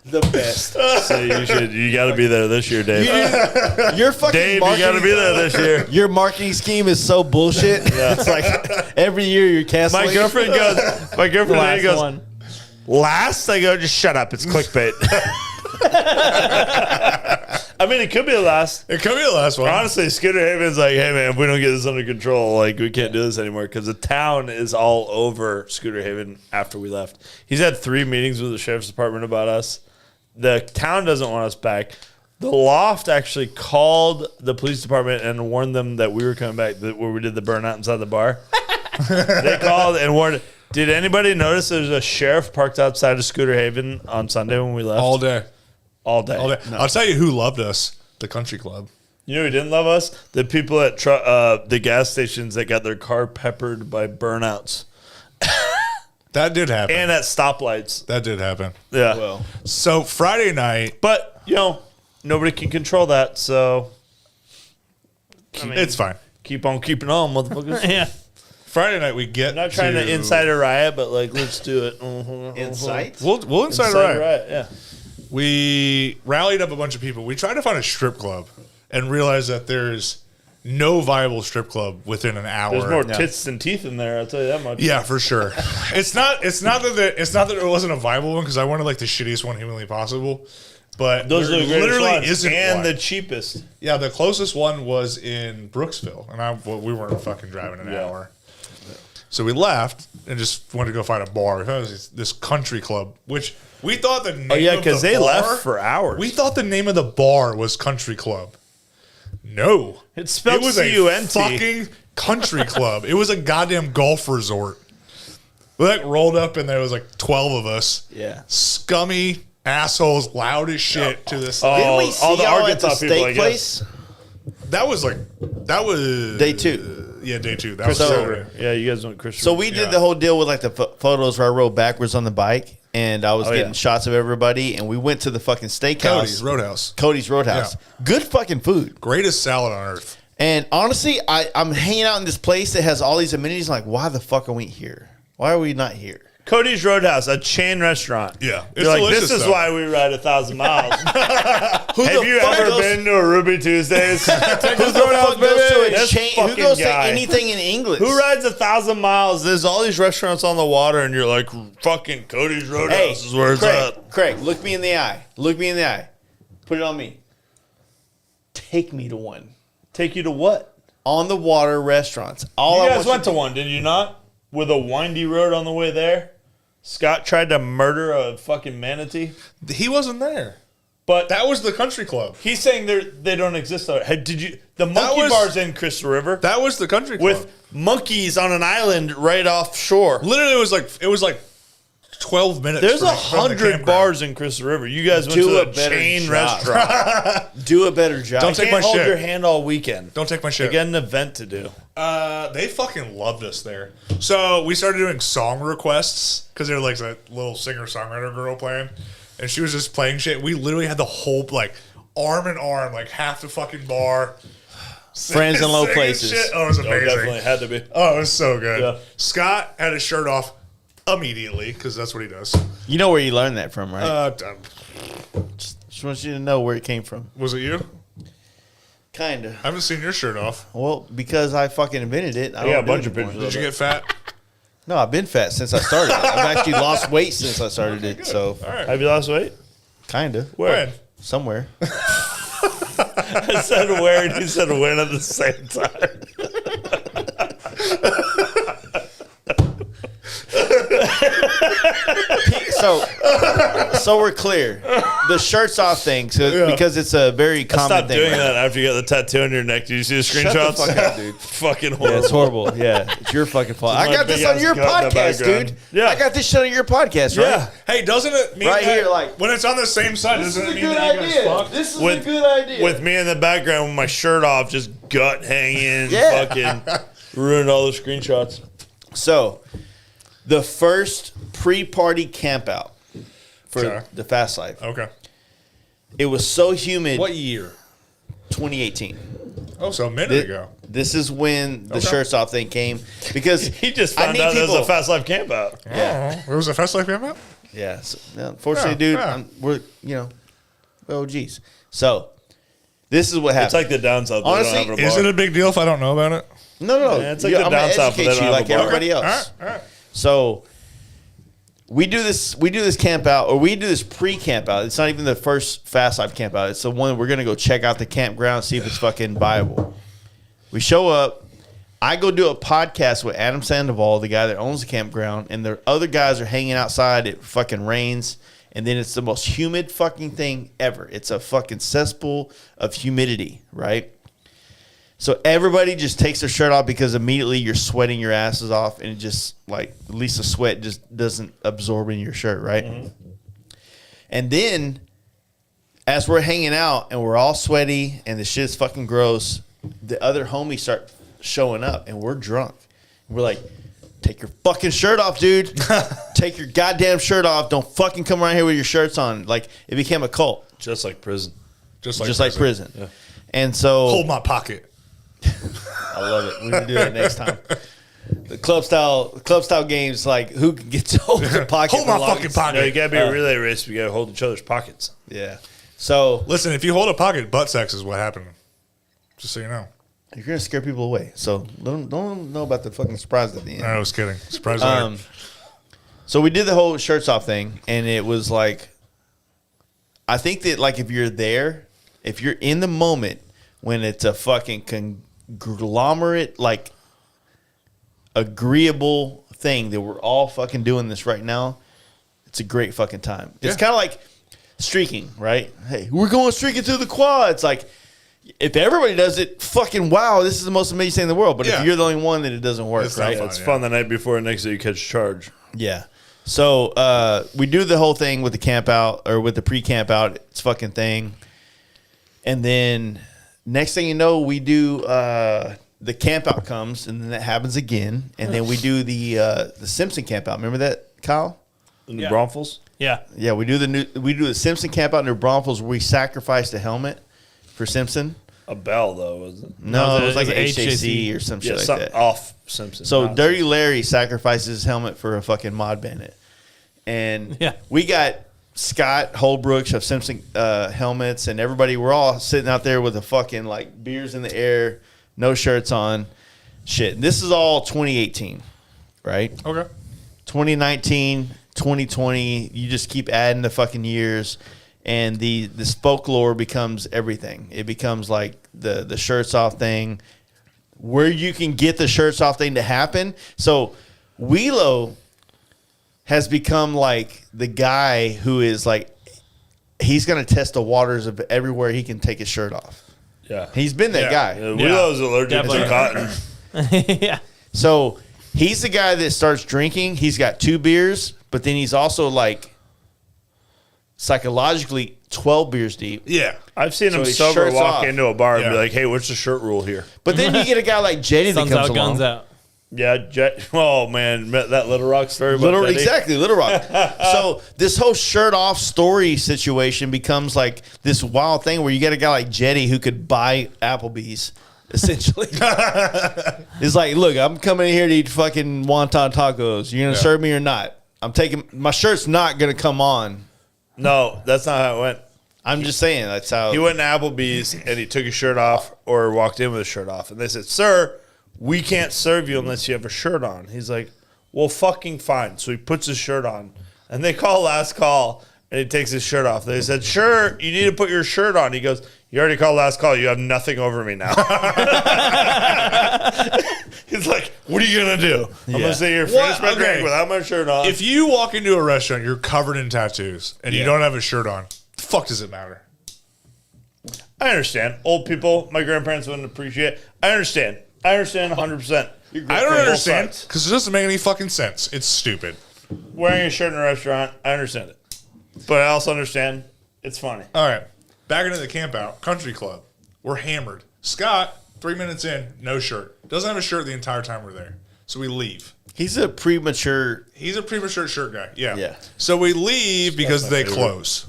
The best. So you got to be there this year, Dave. Your fucking Dave, you got to be there this year. Your marketing scheme is so bullshit. It's like every year you're canceling. My girlfriend Last goes, one. last? I go, just shut up. It's clickbait. I mean, it could be the last. It could be the last one. Honestly, Scooter Haven's like, hey, man, if we don't get this under control, like, we can't do this anymore because the town is all over Scooter Haven after we left. He's had 3 meetings with the sheriff's department about us. The town doesn't want us back. The Loft actually called the police department and warned them that we were coming back, where we did the burnout inside the bar. They called and warned. Did anybody notice there's a sheriff parked outside of Scooter Haven on Sunday when we left? All day. All day. All day. No. I'll tell you who loved us. The country club. You know who didn't love us? The people at the gas stations that got their car peppered by burnouts. That did happen. And at stoplights. That did happen. Yeah. Well, So Friday night. But, nobody can control that, so It's fine. keep on keeping on, motherfuckers. Yeah. Friday night we get I'm not trying to incite a riot, but, like, let's do it. insight. We'll incite a riot. riot, yeah. We rallied up a bunch of people. We tried to find a strip club and realized that there's no viable strip club within an hour. There's more tits than teeth in there, I'll tell you that much. Yeah, for sure. It's not that there wasn't a viable one because I wanted like the shittiest one humanly possible. But Those are the greatest literally ones, isn't and one. the cheapest. Yeah, the closest one was in Brooksville, and we weren't fucking driving an hour. So we left and just wanted to go find a bar. We found this country club, which we thought the name. Oh yeah, because they left for hours. We thought the name of the bar was Country Club. No, It's spelled it was C-U-N-T. a fucking country club. It was a goddamn golf resort. We like rolled up and there was like 12 of us. Yeah. Scummy assholes, loud as shit to this. Didn't we see all the y'all at Arkansas the people, I steak guess. place? That was Day 2. Yeah, day 2. That was So- so good. Yeah, you guys went Christian. So we did the whole deal with like the photos where I rode backwards on the bike and I was getting shots of everybody, and we went to the fucking steakhouse. Cody's Roadhouse. Yeah. Good fucking food. Greatest salad on earth. And honestly, I'm hanging out in this place that has all these amenities. I'm like, why the fuck are we here? Why are we not here? Cody's Roadhouse, a chain restaurant. Yeah, it's You're like, delicious, this is though. why we ride 1,000 miles. Who Have you ever been to a Ruby Tuesdays? Who the fuck goes to a This chain? Who fucking goes guy. to anything in English? Who rides 1,000 miles? There's all these restaurants on the water, and you're like, fucking Cody's Roadhouse Hey, is where it's at. Craig, look me in the eye. Look me in the eye. Put it on me. Take me to one. Take you to what? On the water restaurants. All You I guys want went to one, did you not? With a windy road on the way there? Scott tried to murder a fucking manatee. He wasn't there. But That was the country club. he's saying they don't exist. Hey, did you? The monkey was- bar's in Crystal River That was the country club. with monkeys on an island right offshore. Literally, it was like 12 minutes. There's from the 100 campground. bars in Crystal River. You guys went Do to a a better chain job. restaurant. Do a better job. Don't take Can't my hold shit. your hand all weekend. Don't take my I shit. got an event to do. They fucking loved us there. So we started doing song requests because there was like that little singer-songwriter girl playing, and she was just playing shit. We literally had the whole like arm in arm, like half the fucking bar. Friends in low singing places. shit. Oh, it was Oh, amazing. definitely had to be. Oh, it was so good. Yeah. Scott had his shirt off immediately because that's what he does. You know where you learned that from, right? Just Just want you to know where it came from. was it you? Kinda. I haven't seen your shirt off. Well, because I fucking invented it. I got don't a do bunch it of anymore. pictures Did you get fat? No, I've been fat since I started. I've actually lost weight since I started it. So, All right. Have you lost weight? kinda. When? Somewhere. I said where, and he said when at the same time. So we're clear. The shirts off thing, because it's a very common Stop thing. doing right? that after you got the tattoo on your neck. Do you see the Shut the screenshots? fuck up, dude. Fucking Yeah, horrible. it's horrible. Yeah, it's your fucking fault. I My got this big on ass your gut in the podcast, background. dude. Yeah. I got this shit on your podcast, right? Yeah. Hey, doesn't it mean Right that here, like- when it's on the same side, This doesn't is it a mean good that you guys idea. fucked? This is With- a good idea. With me in the background with my shirt off, just gut hanging, Yeah. fucking ruined all the screenshots. So, the first pre-party camp out for Okay. the Fast Life. Okay. It was so humid. What year? 2018. Oh, so a minute ago. This is when the shirts off thing came because He just found out there was a Fast Life Campout. Yeah. There was a Fast Life Campout? Yeah. So, unfortunately, dude, we're OGs. So this is what happened. It's like the down south. Honestly, Is it a big deal if I don't know about it? No. Yeah, it's like the I'm down gonna south, but they educate don't you have like a bar. everybody else. All right. So we do this camp out, or we do this pre-camp out. It's not even the first Fast Life camp out. It's the one we're gonna go check out the campground, see if it's fucking viable. We show up. I go do a podcast with Adam Sandoval, the guy that owns the campground, and the other guys are hanging outside. It fucking rains, and then it's the most humid fucking thing ever. It's a fucking cesspool of humidity, right? So everybody just takes their shirt off because immediately you're sweating your asses off, and it just like at least the sweat just doesn't absorb in your shirt, right? Mm-hmm. And then as we're hanging out and we're all sweaty and the shit's fucking gross, the other homies start showing up and we're drunk. We're like, take your fucking shirt off, dude. Take your goddamn shirt off. Don't fucking come around here with your shirts on. Like it became a cult. Just like prison. Just like prison. Yeah. And so Hold my pocket. I love it. We can do that next time. The club style games, like who can get to hold the pocket? Hold my fucking pocket. No, you gotta be a relay race. We gotta hold each other's pockets. Yeah. So Listen, if you hold a pocket, butt sex is what happened. Just so you know. you're gonna scare people away. So don't know about the fucking surprise at the end. I was kidding. Surprise alert. So we did the whole shirts off thing, and it was like, I think that like if you're there, if you're in the moment when it's a fucking conglomerate, like agreeable thing that we're all fucking doing this right now, it's a great fucking time. It's Yeah. kind of like streaking, right? Hey, we're going streaking through the quads. Like, if everybody does it, fucking wow, this is the most amazing thing in the world. But Yeah. if you're the only one, then it doesn't work, It's not right? fun. It's yeah. fun the night before, next day you catch a charge. Yeah. So we do the whole thing with the camp out or with the pre-camp out. It's fucking thing. And then next thing you know, we do the camp out comes, and then that happens again. And then we do the Simpson camp out. Remember that, Kyle? The New Yeah. Braunfels? Yeah. Yeah, we do the Simpson camp out in New Braunfels where we sacrifice the helmet for Simpson. A bell, though, wasn't it? No, it was like it an was HJC or some shit like something that. off Simpson. So not Dirty Larry sacrifices his helmet for a fucking mod bandit. And Yeah. we got Scott Holbrooks of Simpson helmets, and everybody, we're all sitting out there with a fucking like beers in the air, no shirts on. Shit. This is all 2018, right? Okay. 2019, 2020, you just keep adding the fucking years, and this folklore becomes everything. It becomes like the shirts off thing, where you can get the shirts off thing to happen. So Wheelo has become like the guy who is like, he's going to test the waters of everywhere he can take his shirt off. Yeah. He's been that guy. Willo's allergic to Definitely. cotton. Yeah. So he's the guy that starts drinking. He's got 2 beers, but then he's also like psychologically 12 beers deep. Yeah. I've seen So him his sober shirt's walk off. into a bar and Yeah. be like, hey, what's the shirt rule here? But then you get a guy like Jetty that Sun's comes out, guns along. out. Yeah, oh man, that Little Rock story. about Eddie? Exactly, Little Rock. So this whole shirt off story situation becomes like this wild thing where you get a guy like Jetty who could buy Applebee's, essentially. It's like, look, I'm coming in here to eat fucking wonton tacos. You're gonna serve me or not? I'm taking my shirt's not gonna come on. No, that's not how it went. I'm just saying that's how He went to Applebee's and he took his shirt off or walked in with his shirt off. And they said, sir, we can't serve you unless you have a shirt on. He's like, well, fucking fine. So he puts his shirt on. And they call last call and he takes his shirt off. They said, sure, you need to put your shirt on. He goes, you already called last call. You have nothing over me now. He's like, what are you going to do? I'm going to sit here, finish my drink without my shirt on. If you walk into a restaurant, you're covered in tattoos, and you don't have a shirt on, the fuck does it matter? I understand. Old people, my grandparents wouldn't appreciate it. I understand 100%. I don't understand sides. because it doesn't make any fucking sense. It's stupid. Wearing a shirt in a restaurant, I understand it. But I also understand it's funny. All right, back into the camp out country club. We're hammered. Scott, 3 minutes in, no shirt. Doesn't have a shirt the entire time we're there. So we leave. he's a premature. He's a premature shirt guy. Yeah. Yeah. So we leave because my they favorite. close.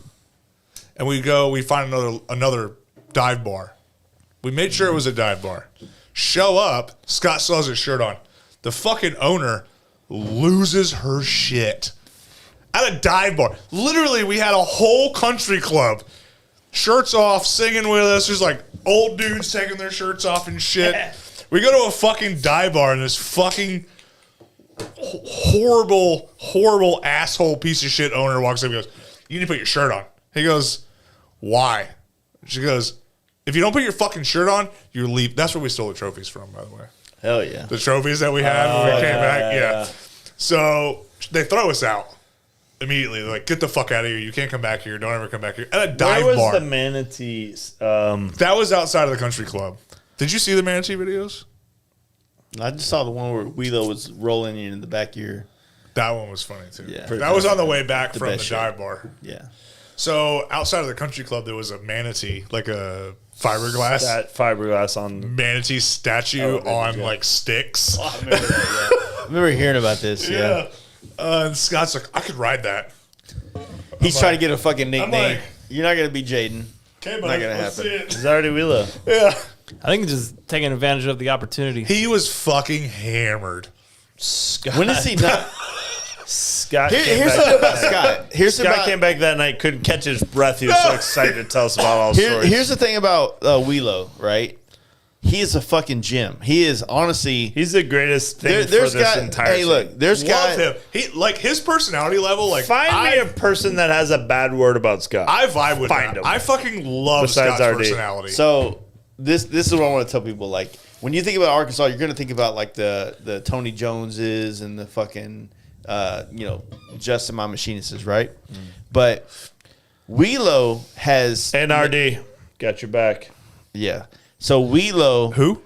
and we find another dive bar. We made sure it was a dive bar. Show up, Scott still has his shirt on. The fucking owner loses her shit at a dive bar. Literally, we had a whole country club, shirts off, singing with us. There's like old dudes taking their shirts off and shit. We go to a fucking dive bar, and this fucking horrible asshole piece of shit owner walks up and goes, "You need to put your shirt on." He goes, "Why?" She goes, "If you don't put your fucking shirt on, you leave." That's where we stole the trophies from, by the way. Hell yeah. The trophies that we had when we came back. Yeah. So they throw us out immediately. They're like, "Get the fuck out of here. You can't come back here. Don't ever come back here." At a dive Where was bar. the manatees? That was outside of the country club. Did you see the manatee videos? I just saw the one where Wheelo was rolling in the back of your. That one was funny too. Yeah. That was on the way back The from the best dive shit. bar. Yeah. So outside of the country club, there was a manatee, like a fiberglass That fiberglass on. manatee statue on like sticks. I remember hearing about this. Yeah. And Scott's like, "I could ride that." He's trying to get a fucking nickname. like- You're not going to be Jaden. Okay, Not gonna happen. It's already Wheelo. Yeah. I think just taking advantage of the opportunity. He was fucking hammered. When is he not? Scott Here's came the back. thing about Scott. Here's Scott about, came back that night, couldn't catch his breath. He was so excited to tell us about all the stories. Here's the thing about Wheelo, right? He is a fucking gem. He is honestly. He's the greatest thing for There's this guy. entire Hey, thing. look. There's Love guy. him. He like his personality level. Like Find me a person that has a bad word about Scott. I vibe with Find that. him. I fucking love Besides Scott's RD. personality. So this is what I want to tell people. Like when you think about Arkansas, you're going to think about like the Tony Joneses and the fucking Justin My Machinists, right? But Wheelo has NRD, got your back. yeah. So Wheelo, who?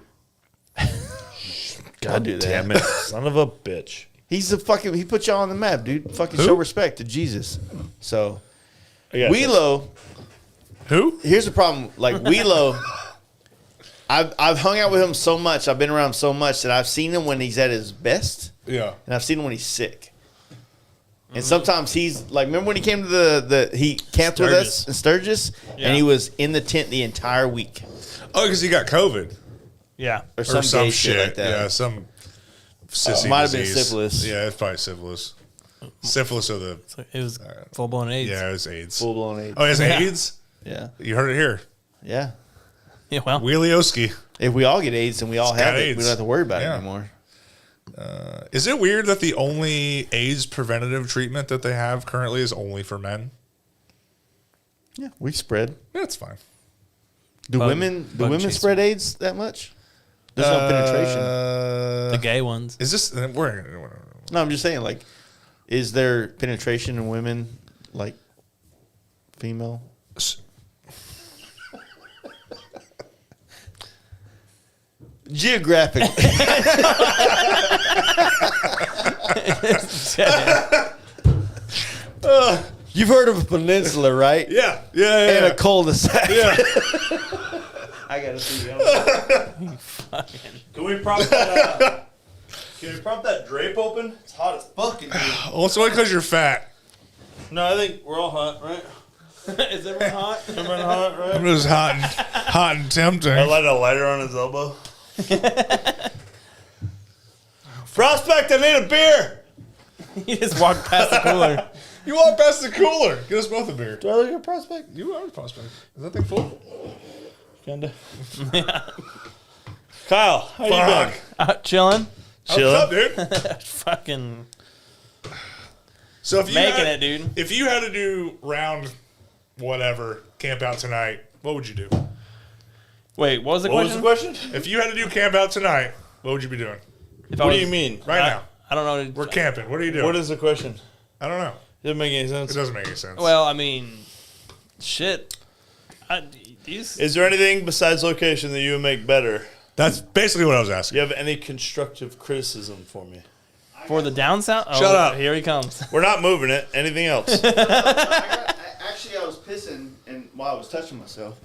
God do that. Damn it, son of a bitch. He's the fucking. He put y'all on the map, dude. Fucking Who? show respect to Jesus. So I got this. Wheelo. Who? Here's the problem. Like Wheelo, I've hung out with him so much. I've been around him so much that I've seen him when he's at his best, Yeah. and I've seen him when he's sick. And sometimes he's like, remember when he came to he camped with us in Sturgis, and he was in the tent the entire week, Oh, because he got COVID Yeah. or some, gay shit like that. Yeah, some sissy might have been disease. syphilis. Yeah, it's probably syphilis. Syphilis of the So it was full blown AIDS. yeah, it was AIDS. Full blown AIDS. Oh, he has AIDS. Yeah, You heard it here. yeah. Yeah, well, Wheelioski. If we all get AIDS and we all He's have got it, we AIDS. don't have to worry about Yeah. it anymore. Is it weird that the only AIDS preventative treatment that they have currently is only for men? Yeah, we spread. Yeah, it's fine. Do Bug- women bug chaser. spread AIDS that much? There's no penetration. the gay ones. Is this? We're No, I'm just saying, like, is there penetration in women, like, female? Geographically. You've heard of a peninsula, right? yeah, yeah, yeah. And a cul-de-sac. yeah. I gotta see the Can we prop that? Can we prop that drape open? It's hot as fucking. Well, it's only because you're fat. No, I think we're all hot, right? Is everyone hot? Everyone hot, right? I'm just hot and tempting. I light a lighter on his elbow. Prospect, I need a beer. You just walked past the cooler. You walk past the cooler. Get us both a beer. Do I look at Prospect? You are a prospect. Is that thing full? Kinda. Kyle, how you Fuck. doing? Chilling. What's up, dude? Fucking So if you making had, it, dude. If you had to do round whatever camp out tonight, what would you do? Wait, what was the What was question? the question? If you had to do camp out tonight, what would you be doing? If I What do was- you mean? Right now. I don't know. We're camping. What are you doing? What is the question? I don't know. Doesn't make any It sense. doesn't make any sense. Well, I mean, shit. Is there anything besides location that you would make better? that's basically what I was Do asking. you have any constructive criticism for me? For the down south? Oh, Shut up. Here he comes. We're not moving it. Anything else? Actually, I was pissing and while I was touching myself.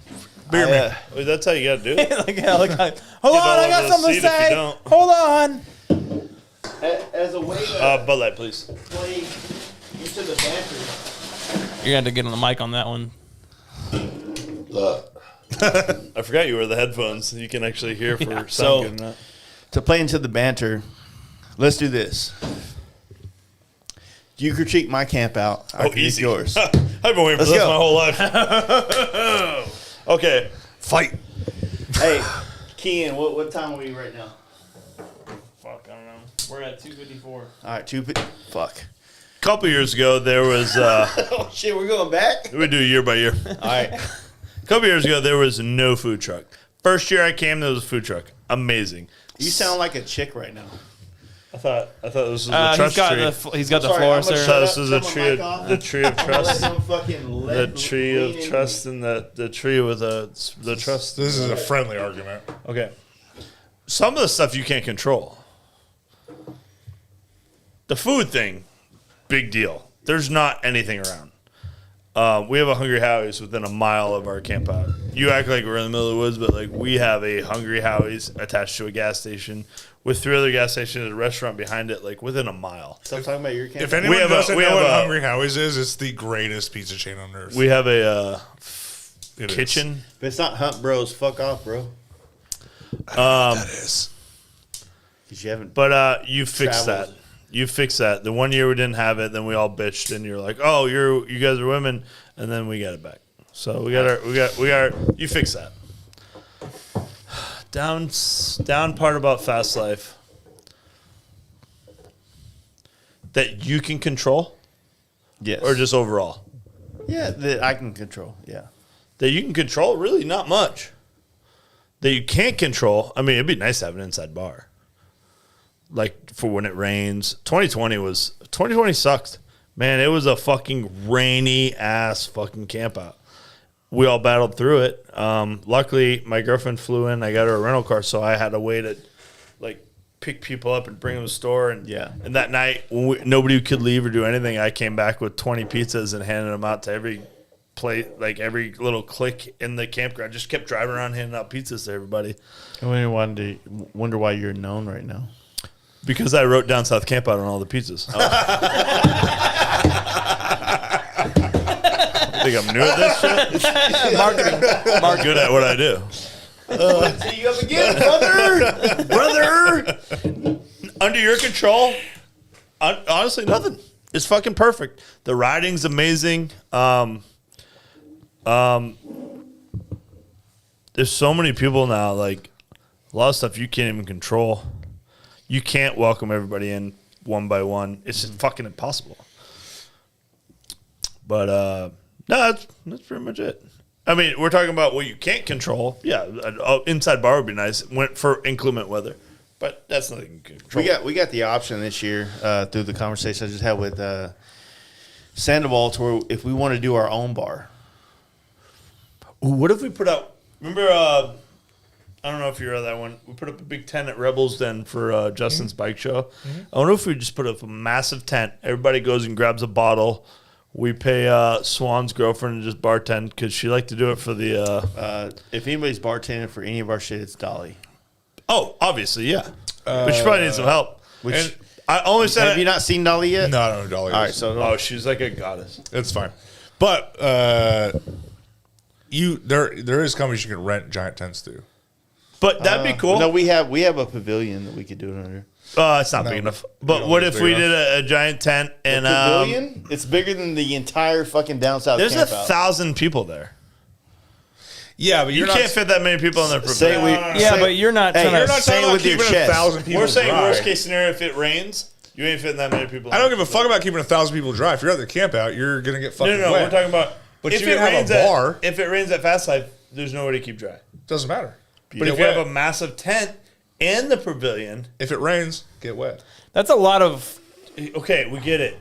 Beer me. Well, that's how you got to do it. Like, yeah, like, hold Get on, all I got over the something to seat if you say. don't. Hold on. As a way to Bud Light, please. play into the banter. You're going to have to get on the mic on that one. I forgot you wear the headphones. You can actually hear for sound So- good or not. To play into the banter, let's do this. You critique my camp out. I critique easy. yours. I've been waiting for Let's this go. my whole life. Okay. Fight. Hey, Kean, what time are we right now? Fuck, I don't know. We're at 2:54. All right, fuck. A couple years ago, there was. Oh shit, we're going back. We do year by year. All right. A couple years ago, there was no food truck. First year I came, there was a food truck. Amazing. You sound like a chick right now. I thought this was the trust tree. He's got the Sorry, floor, I'm gonna sir. shut up. This is a Turn my tree mic of, off. the tree of trust. The The tree of trust and the tree with the trust. This is a friendly argument. Okay. Some of the stuff you can't control. The food thing, big deal. There's not anything around. We have a Hungry Howie's within a mile of our camp out. You act like we're in the middle of the woods, but like we have a Hungry Howie's attached to a gas station with 3 other gas stations and a restaurant behind it, like within a mile. Stop talking about your camp. If anyone have doesn't we know have what a- Hungry Howie's is, it's the greatest pizza chain on earth. We have a It is. kitchen. If it's not Hunt Bros, fuck off, bro. That is. Because you haven't. But you fixed Traveled. that. You fixed that. The one year we didn't have it, then we all bitched, and you're like, "Oh, you guys are women," and then we got it back. So we got our. You fixed that. Down part about fast life that you can control, Yes. or just overall yeah, that I can control. Yeah. that you can control. Really, not much. That you can't control. I mean, it'd be nice to have an inside bar. Like for when it rains. 2020 sucked. Man, it was a fucking rainy ass fucking camp out. We all battled through it. Luckily, my girlfriend flew in. I got her a rental car, so I had a way to like pick people up and bring them to the store. And Yeah. And that night, when nobody could leave or do anything, I came back with 20 pizzas and handed them out to every plate, like every little clique in the campground. Just kept driving around handing out pizzas to everybody. I wonder why you're known right now. Because I wrote down South Campout on all the pizzas. I think I'm new at this shit. Marketing. Good at what I do. See you up again, brother. Under your control, honestly, nothing. It's fucking perfect. The riding's amazing. There's so many people now, like a lot of stuff you can't even control. You can't welcome everybody in one by one. It's just fucking impossible. But no, that's pretty much it. I mean, we're talking about what you can't control. Yeah, an inside bar would be nice. Went for inclement weather, but that's nothing you can control. We got the option this year through the conversation I just had with Sandoval to where if we want to do our own bar. Ooh, what if we put out? Remember, I don't know if you read that one. We put up a big tent at Rebels Den for Justin's bike show. I wonder if we just put up a massive tent. Everybody goes and grabs a bottle. We pay Swan's girlfriend to just bartend because she liked to do it for the. If anybody's bartending for any of our shit, it's Dolly. Oh, obviously, yeah. But she probably needs some help. Which I only said have you not seen Dolly yet? No, I don't know Dolly. All right, so Oh, she's like a goddess. It's fine. But there is companies you can rent giant tents to. But that'd be cool. No, we have a pavilion that we could do it under. It's not No, big enough. we But don't what think if big we enough. did a giant tent and Pavilion? It's bigger than the entire fucking down south. there's camp 1,000 people there. Yeah, but You can't fit that many people in there. Say we, Yeah, say- but you're not Hey, trying you're to. not say it with your chest. 1,000 people We're saying dry. worst case scenario, if it rains, you ain't fitting that many people. I don't give a fuck about keeping 1,000 people dry. If you're at the camp out, you're gonna get fucking No, wet. we're talking about. But if you it can have a rains bar. if it rains at Fast Life, there's nowhere to keep dry. Doesn't matter. But if you have a massive tent and the pavilion, if it rains, get wet. That's a lot of. okay, we get it.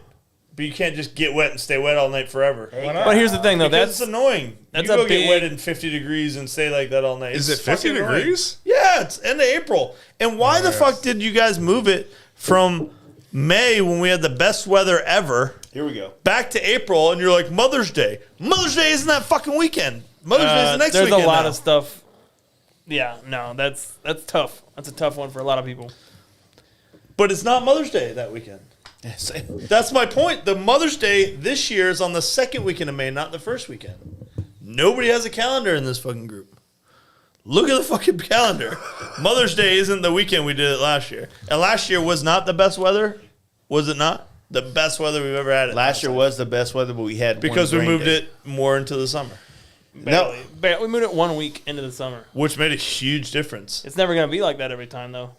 But you can't just get wet and stay wet all night forever. Why not? But here's the thing, though. Because That's it's annoying. that's you a go big- get wet in 50 degrees and stay like that all night. Is It's it 50 fucking annoying. degrees? Yeah, it's end of April. And why the fuck did you guys move it from May when we had the best weather ever Here we go. back to April? And you're like, Mother's Day. Mother's Day isn't that fucking weekend. Mother's Day is the next there's weekend. a lot now. of stuff. Yeah, no, that's tough. That's a tough one for a lot of people. But it's not Mother's Day that weekend. That's my point. The Mother's Day this year is on the second weekend of May, not the first weekend. Nobody has a calendar in this fucking group. Look at the fucking calendar. Mother's Day isn't the weekend we did it last year. And last year was not the best weather. Was it not? The best weather we've ever had. Last year was the best weather, but we had because we one moved rain day. it more into the summer. Barely. We moved it 1 week into the summer. Which made a huge difference. It's never going to be like that every time, though.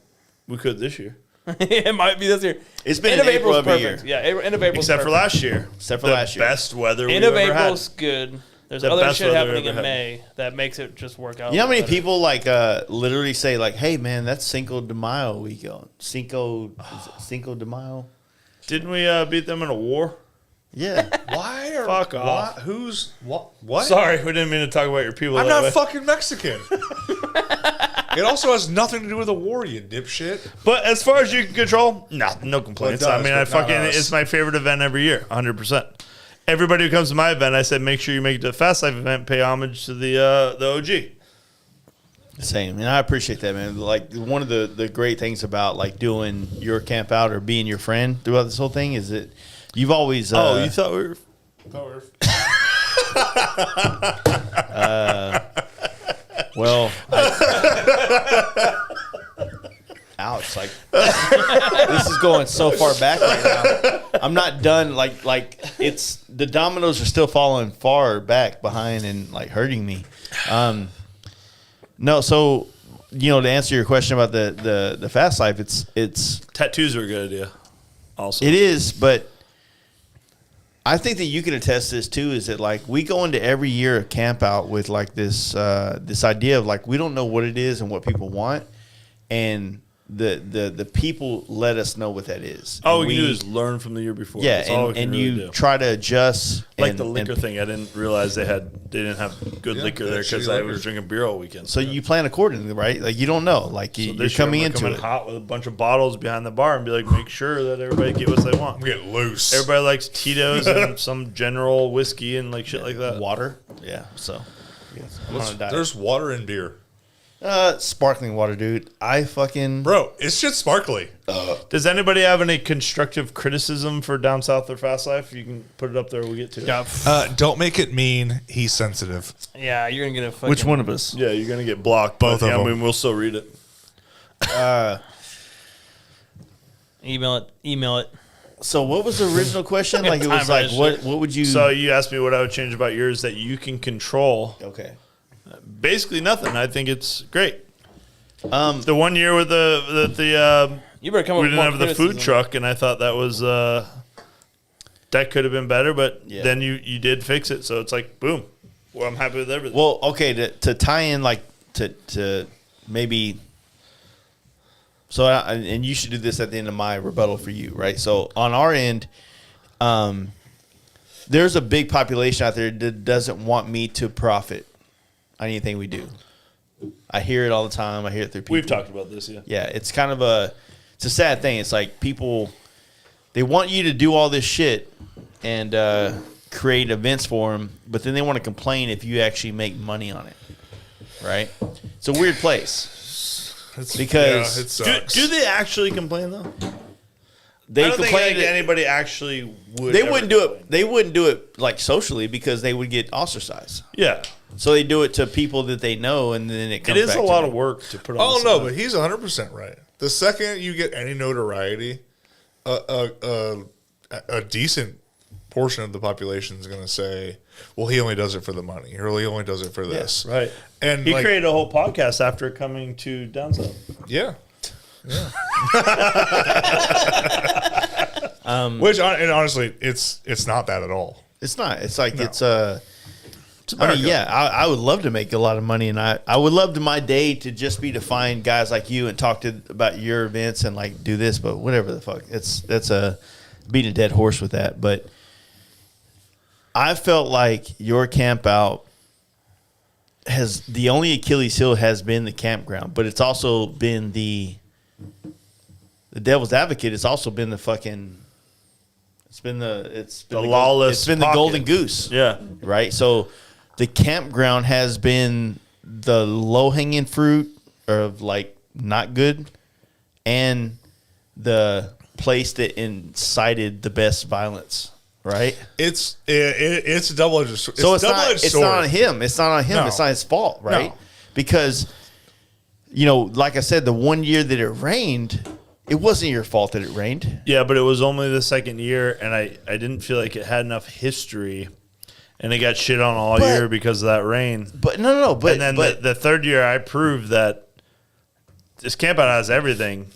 We could this year. It might be this year. It's been end in of April April's every perfect. year. Yeah, end of April's Except for perfect. last year. Except for the last year. best weather End we've of ever April's had. good. There's The other best shit weather happening we've in ever May that makes it just work out. You know how many better. people like literally say like, "Hey man, that's Cinco de Mayo weekend." Cinco de Mayo. Didn't we beat them in a war? Yeah. Why are Fuck off. why- who's what? Sorry, we didn't mean to talk about your people. I'm that not way. fucking Mexican. It also has nothing to do with a war, you dipshit. But as far as you can control, no complaints. Well, it I mean, does, I but not us. it's my favorite event every year, 100%. Everybody who comes to my event, I said, make sure you make it to the Fast Life event, pay homage to the OG. Same, and I appreciate that, man. Like one of the great things about like doing your camp out or being your friend throughout this whole thing is that you've always. You thought we were? Well, ouch! Like this is going so far back right now. I'm not done. Like it's the dominoes are still falling far back behind and like hurting me. No, so to answer your question about the fast life, it's Tattoos are a good idea. Also, it is, but I think that you can attest to this too. Is that like we go into every year of camp out with like this idea of like we don't know what it is and what people want, and the people let us know what that is. all And we can do is learn from the year before. yeah, That's all we can and really you do. try to adjust. Like and- the liquor and- thing, I didn't realize they didn't have good Yeah, liquor they there had because shitty I liquor. was drinking beer all weekend. So you plan accordingly, right? Like you don't know, like So you're this year coming I'm gonna into come it. in hot with a bunch of bottles behind the bar and be like, make sure that everybody get what they want. I'm getting loose. Everybody likes Tito's and some general whiskey and like shit like that. Water, yeah. So yes, I'm on a diet. There's water in beer. Sparkling water, dude. I fucking Bro, it's just sparkly. Does anybody have any constructive criticism for Down South or Fast Life? You can put it up there. We'll get to it. Don't make it mean he's sensitive. Yeah, you're gonna get a fucking. Which one of us? Yeah, you're gonna get blocked. Both but of I them. mean, we'll still read it. Email it. So what was the original question? Like it was Time like for what this what would you? So you asked me what I would change about yours that you can control. okay. Basically nothing. I think it's great. Um, The 1 year with the You better come up we with didn't more have the food criticism. truck, and I thought that was that could have been better, but Yeah. then you did fix it, so it's like boom. Well, I'm happy with everything. well, okay. To tie in like to maybe. So and you should do this at the end of my rebuttal for you, right? So on our end, there's a big population out there that doesn't want me to profit on anything we do. I hear it all the time. I hear it through people. We've talked about this, yeah. Yeah, it's kind of it's a sad thing. It's like people, they want you to do all this shit and create events for them, but then they want to complain if you actually make money on it, right? It's a weird place because it sucks. Do they actually complain though? they I don't think complain like, that anybody actually would. they ever wouldn't do complain. it. They wouldn't do it like socially because they would get ostracized. Yeah, So they do it to people that they know, and then it it comes. is back a to lot them. of work to put on. Oh the no, side. but he's 100% right. The second you get any notoriety, a decent portion of the population is going to say, "Well, he only does it for the money, or he only does it for this." right. And He like, created a whole podcast after coming to Down South. yeah. Which, and honestly, it's not that at all. It's not. It's like No. it's I mean, yeah, I would love to make a lot of money, and I would love to my day to just be to find guys like you and talk to about your events and like do this, but whatever the fuck, that's a beating a dead horse with that. But I felt like your camp out has the only Achilles heel has been the campground, but it's also been the devil's advocate. It's also been the fucking. It's been the lawless It's been the pocket. golden goose. Yeah. Right. So the campground has been the low hanging fruit of like not good, and the place that incited the best violence right? It's a double-edged sword. So it's not on him. It's not on him. No. It's not his fault, right? No. Because, you know, like I said, the 1 year that it rained, it wasn't your fault that it rained. Yeah, but it was only the second year, and I didn't feel like it had enough history, and it got shit on all year because of that rain. But no. But and then the third year, I proved that this camp out has everything,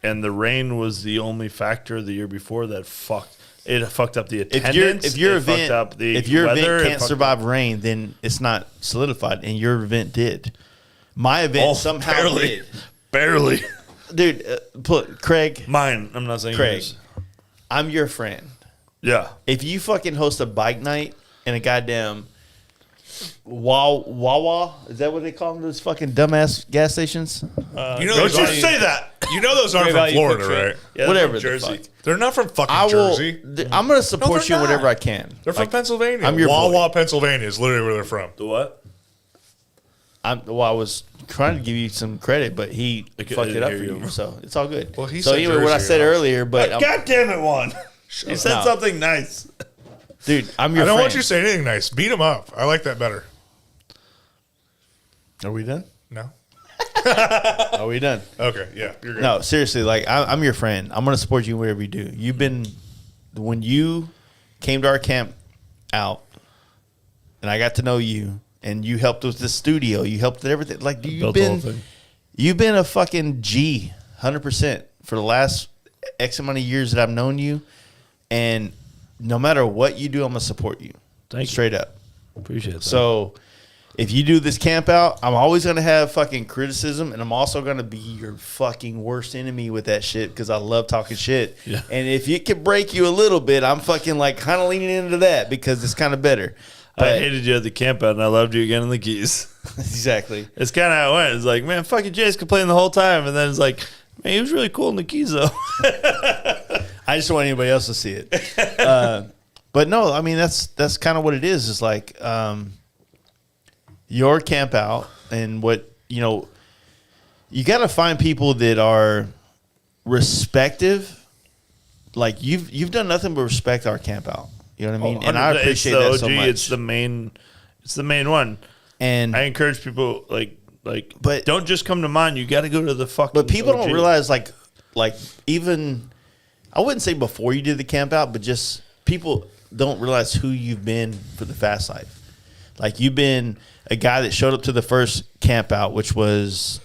and the rain was the only factor the year before that fucked up the attendance. If your event can't survive rain, then it's not solidified, and your event did. My event somehow did. Barely. Dude, put Craig. Mine. I'm not saying Craig, yours. I'm your friend. Yeah. If you fucking host a bike night in a goddamn Wawa, is that what they call them? Those fucking dumbass gas stations? You know, Don't you say that. You know those aren't Great from value Florida, quick trip. right? Yeah, Whatever the Jersey. fuck. They're not from fucking I will. Jersey. I'm gonna support they're you whatever not. I can. They're from Pennsylvania. I'm your Wawa, boy. Pennsylvania is literally where they're from. The what? I was trying to give you some credit, but he fucked it up for you, so it's all good. Well, he so said anyway, what I Jersey, said huh? earlier, but God damn it, Juan. You said No. something nice. dude, I'm your I don't friend. want you to say anything nice. Beat him up. I like that better. Are we done? No? Are we done? Okay, yeah. You're good. No, seriously, like I'm your friend. I'm gonna support you whatever you do. You've been when you came to our camp out, and I got to know you, and you helped with the studio. You helped with everything. Like you've been a fucking G, 100% for the last X amount of years that I've known you, and no matter what you do, I'm gonna support you. Thank you. Straight up. Appreciate that. So if you do this camp out, I'm always going to have fucking criticism, and I'm also going to be your fucking worst enemy with that shit because I love talking shit. Yeah. And if it can break you a little bit, I'm fucking like kind of leaning into that because it's kind of better. I But- hated you at the camp out, and I loved you again in the Keys. Exactly. It's kind of how it went. It's like, man, fucking Jay's complaining the whole time, and then it's like, man, he was really cool in the Keys, though. I just don't want anybody else to see it. But no, I mean, that's kind of what it is. It's like your camp out and what, you know, you got to find people that are respective. Like you've done nothing but respect our camp out. You know what I mean? And I appreciate that so much. It's the main one. And I encourage people but But- don't just come to mine. You got to go to the fucking. but people don't OG. realize like even I wouldn't say before you did the camp out, but just people don't realize who you've been for the fast life. Like you've been a guy that showed up to the first camp out, which was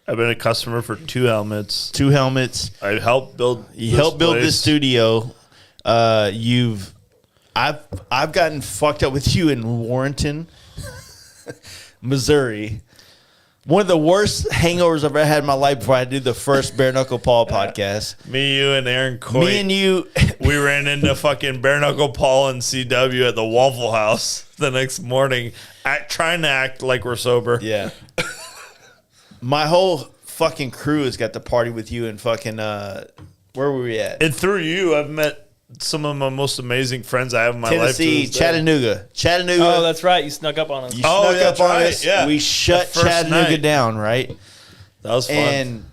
I've been a customer for 2 helmets. 2 helmets. I helped build. You helped build this studio. I've gotten fucked up with you in Warrenton, Missouri. One of the worst hangovers I've ever had in my life before I did the first Bare Knuckle Paul podcast. Me, you, and Aaron Coy. Me and you, We ran into fucking Bare Knuckle Paul and CW at the Waffle House the next morning, trying to act like we're sober. yeah. My whole fucking crew has got to party with you and fucking where were we at? And through you, I've met some of my most amazing friends I have in my Tennessee, life. to this day. Chattanooga. Oh, that's right. You snuck up on us. You Oh, snuck that's up on right, us. yeah. We shut The first Chattanooga night. down, right? That was fun. And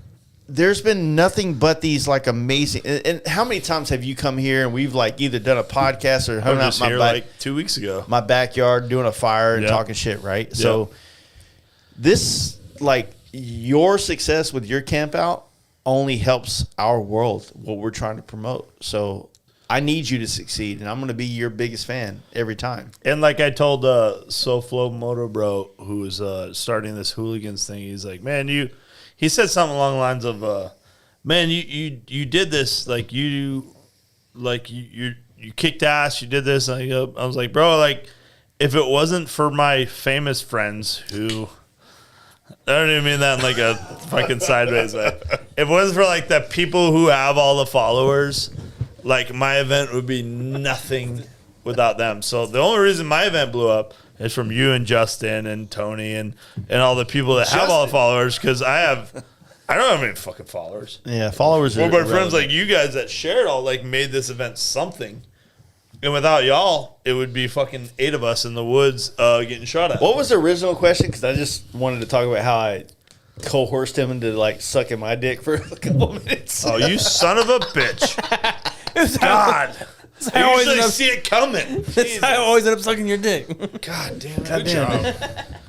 there's been nothing but these like amazing. And how many times have you come here and we've like either done a podcast or I hung was out just my here like 2 weeks ago. my backyard doing a fire and Yeah. talking shit, right? So this like your success with your camp out only helps our world, what we're trying to promote. So I need you to succeed, and I'm going to be your biggest fan every time. And like I told SoFlo Moto Bro, who was starting this hooligans thing, he's like, man, he said something along the lines of, man, you did this, like you kicked ass, you did this. And I was like, bro, like if it wasn't for my famous friends who, I don't even mean that in like a fucking sideways way. If it wasn't for like the people who have all the followers, like my event would be nothing without them. So the only reason my event blew up is from you and Justin and Tony and all the people that have all the followers, because I don't have any fucking followers. Yeah, followers are Well, my friends irrelevant. like you guys that shared all like made this event something. And without y'all, it would be fucking 8 of us in the woods getting shot at. What was the original question? Because I just wanted to talk about how I coerced him into like sucking my dick for a couple minutes. Oh, you son of a bitch. God. I always end up, see it coming. I always end up sucking your dick. God damn it. Good job.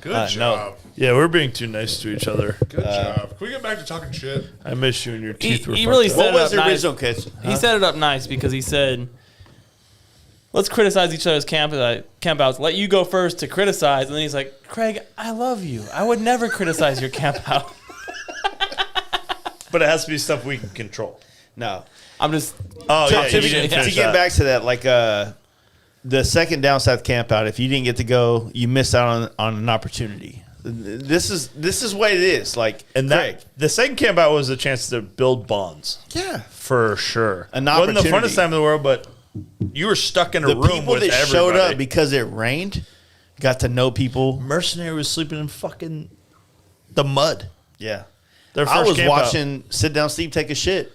Good job. Yeah, we're being too nice to each other. Good job. Can we get back to talking shit? I miss you and your teeth were He fucked really up. set What it was up the nice. original catch? He set it up nice because he said, let's criticize each other's campouts. Let you go first to criticize. And then he's like, Craig, I love you. I would never criticize your campout. But it has to be stuff we can control. No. I'm just. Oh, yeah, to, you didn't to finish get that. back to that, like the second down South Campout, if you didn't get to go, you missed out on an opportunity. This is what it is. Like, And Craig, that the second camp out was a chance to build bonds. yeah, For sure. An Wasn't the opportunity. funnest time in the world, but you were stuck in a the room people with that everybody. showed up because it rained got to know people. Mercenary was sleeping in fucking the mud. Yeah, Their I first was camp out. watching sit down Steve take a shit.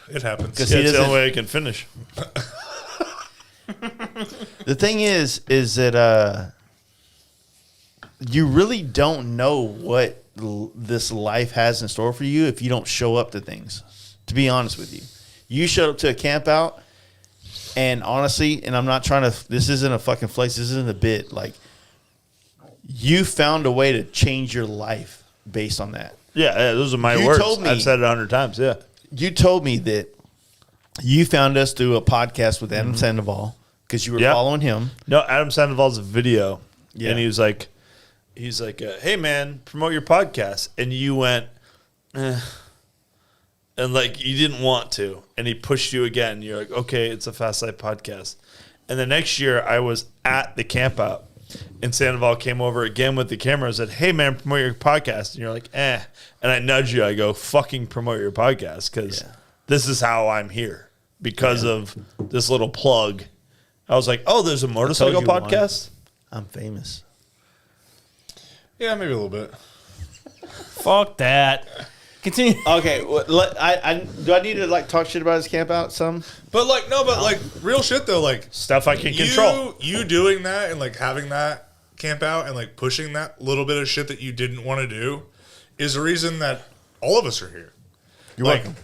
It happens. Because Yeah, he it's the doesn't. only way I can finish. The thing is that you really don't know what this life has in store for you if you don't show up to things. To be honest with you, you showed up to a camp out, and honestly, and I'm not trying to. This isn't a fucking flex. This isn't a bit. Like, you found a way to change your life based on that. Yeah, those are my You words. told me- I've said it 100 times. Yeah. You told me that you found us through a podcast with Adam Sandoval because you were Yeah. following him. No, Adam Sandoval's a video. Yeah. And he was like, hey, man, promote your podcast. And you went, and like, you didn't want to. And he pushed you again. You're like, okay, it's a Fast Life podcast. And the next year, I was at the camp out. And Sandoval came over again with the camera and said, hey, man, promote your podcast. And you're like, eh. And I nudge you. I go, fucking promote your podcast because this is how I'm here because of this little plug. I was like, oh, there's a motorcycle you, Juan. podcast? I'm famous. Yeah, maybe a little bit. Fuck that. Continue. Okay, do I need to like talk shit about his camp out some? But like, no, but like, real shit though, like, Stuff I can control. you doing that and like having that camp out and like pushing that little bit of shit that you didn't want to do is the reason that all of us are here. You're Like, welcome.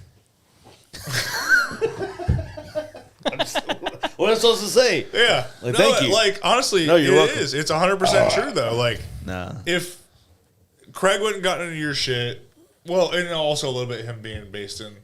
What am I supposed to say? Yeah. Like, No, thank you. Like, honestly, No, you're it welcome. is. It's 100% true though. Like, Nah. if Craig wouldn't gotten into your shit, well, and also a little bit him being based in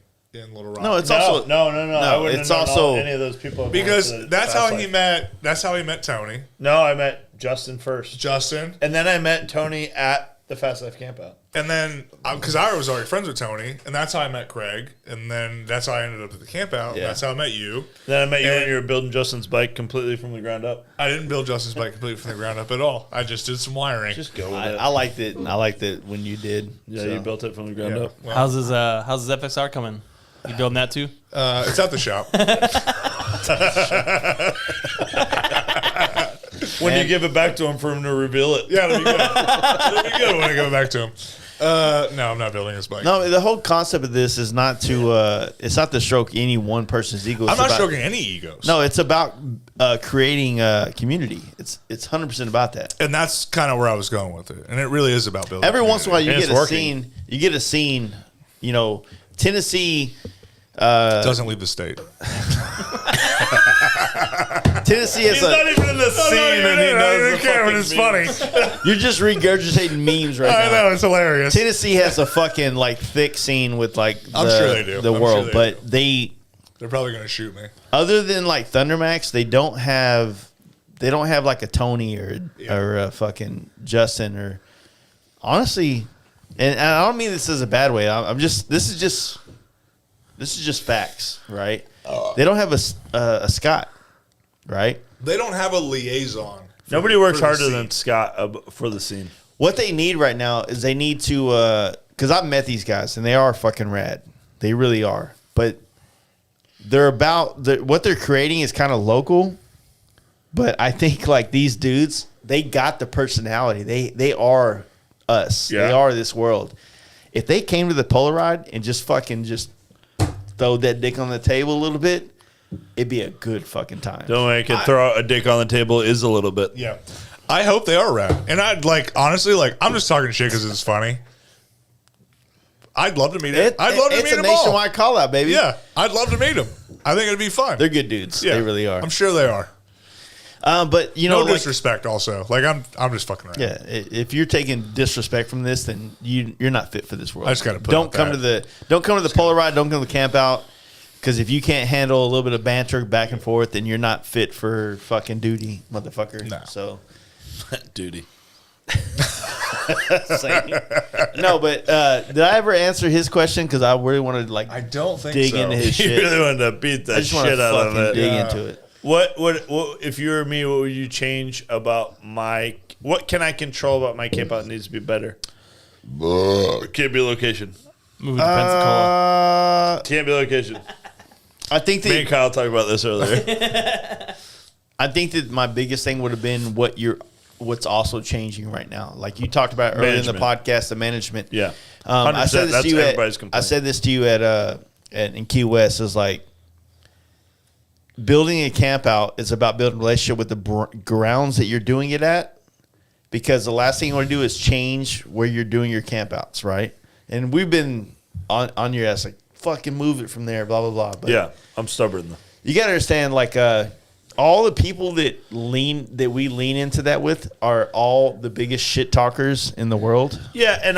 Little Rock. No, it's No, also no. No, I wouldn't it's have known also- any of those people because going to that's Fast how he Life. met. That's how he met Tony, No, I met Justin first, Justin, and then I met Tony at the Fast Life campout. and then because I was already friends with Tony, and that's how I met Craig, and then that's how I ended up at the camp out. Yeah. That's how I met you. Then I met you And- when you were building Justin's bike completely from the ground up. I didn't build Justin's bike completely from the ground up at all. I just did some wiring. Just go with I it. liked it. I liked it when you did. Yeah, so. you built it from the ground Yeah. up. Well, How's his FXR coming? You building that too? it's at the shop. When you give it back to him for him to reveal it. Yeah, it'll be good. It'll be good when I go back to him. No, I'm not building his bike. No, the whole concept of this is not to. It's not to stroke any one person's ego. I'm It's not about- stroking any egos. No, it's about creating a community. It's 100% about that. And that's kind of where I was going with it. And it really is about building. Every once in a while, you And get it's a working. scene. You get a scene. You know, Tennessee. doesn't leave the state. Tennessee has He's not even in the scene and he knows the fucking It's meme. funny. You're just regurgitating memes right I now. know, it's hilarious. Tennessee has a fucking like thick scene with like I'm sure they do. the I'm world, sure they but do. they They're probably going to shoot me. other than like Thundermax, they don't have like a Tony or a fucking Justin or honestly, and I don't mean this as a bad way. I'm just this is just facts, right? They don't have a Scott, right? They don't have a liaison. Nobody works for the harder scene. than Scott for the scene. What they need right now is they need to because I've met these guys and they are fucking rad. They really are, but they're what they're creating is kind of local. But I think like these dudes, they got the personality. They are us. Yeah. They are this world. If they came to the Polaroid and just throw that dick on the table a little bit, it'd be a good fucking time. Don't make it throw a dick on the table is a little bit. Yeah. I hope they are rad. And I'd like, honestly, like, I'm just talking shit because it's funny. I'd love to meet it. I'd love to meet It's a them all. nationwide call out, baby. Yeah. I'd love to meet them. I think it'd be fun. They're good dudes. Yeah, They really are. I'm sure they are. But you No know, disrespect. Also, like I'm just fucking around. yeah. If you're taking disrespect from this, then you're not fit for this world. I just gotta put don't up come that. don't come to the polar ride. Don't come to the camp out. Because if you can't handle a little bit of banter back and forth, then you're not fit for fucking duty, motherfucker. No. So Duty. no, but did I ever answer his question? Because I really wanted to I don't think dig so. into his You shit. really wanted to beat I that just want shit to out of fucking it. dig into it. What if you were me, what would you change about what can I control about my camp out that needs to be better? Can't be location. Moving to Pensacola. Can't be location. I think Me and that Kyle talked about this earlier. I think that my biggest thing would have been what's also changing right now. Like you talked about earlier in the Management. podcast, the management. Yeah. I said 100%. this That's to you. everybody's I complaint. said this to you in Key West. Is like building a camp out is about building a relationship with the grounds that you're doing it at, because the last thing you want to do is change where you're doing your camp outs, right? And we've been on your ass like fucking move it from there, blah blah blah. But Yeah, I'm stubborn though. you gotta understand, like all the people that we lean into that with are all the biggest shit talkers in the world. Yeah, and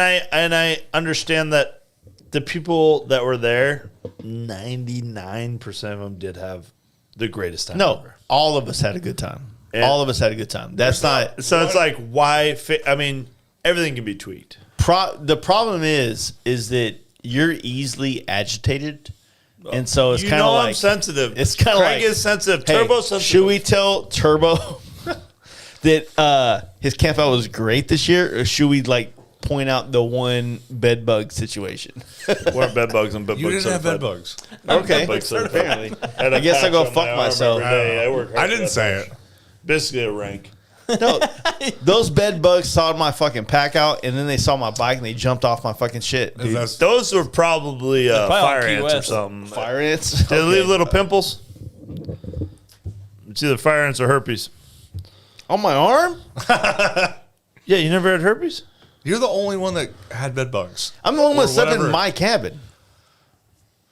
I understand that the people that were there, 99% of them did have the greatest time No, ever. all of us had a good time. And- All of us had a good time. That's not So it's like, why? I mean, everything can be tweaked. the problem is that you're easily agitated, and so it's You kind know of like I'm sensitive. It's kind of Craig like is sensitive. hey, Turbo sensitive. should we tell Turbo that his camp out was great this year, or should we like point out the one bed bug situation? Weren't bed bugs and bed You bugs didn't have bed certified. bugs. Okay, Bug certified. apparently. Had a I guess I'll go patch on my fuck arm myself. every day. I work hard I for didn't that say patch. it. Basically a rank. No, those bed bugs saw my fucking pack out, and then they saw my bike and they jumped off my fucking shit, dude. That's- Those were probably probably on fire Key ants or West. something. Fire ants. Did they leave little pimples? It's either fire ants or herpes. on my arm? Yeah, you never had herpes? You're the only one that had bed bugs. I'm the one Or that slept in whatever. my cabin.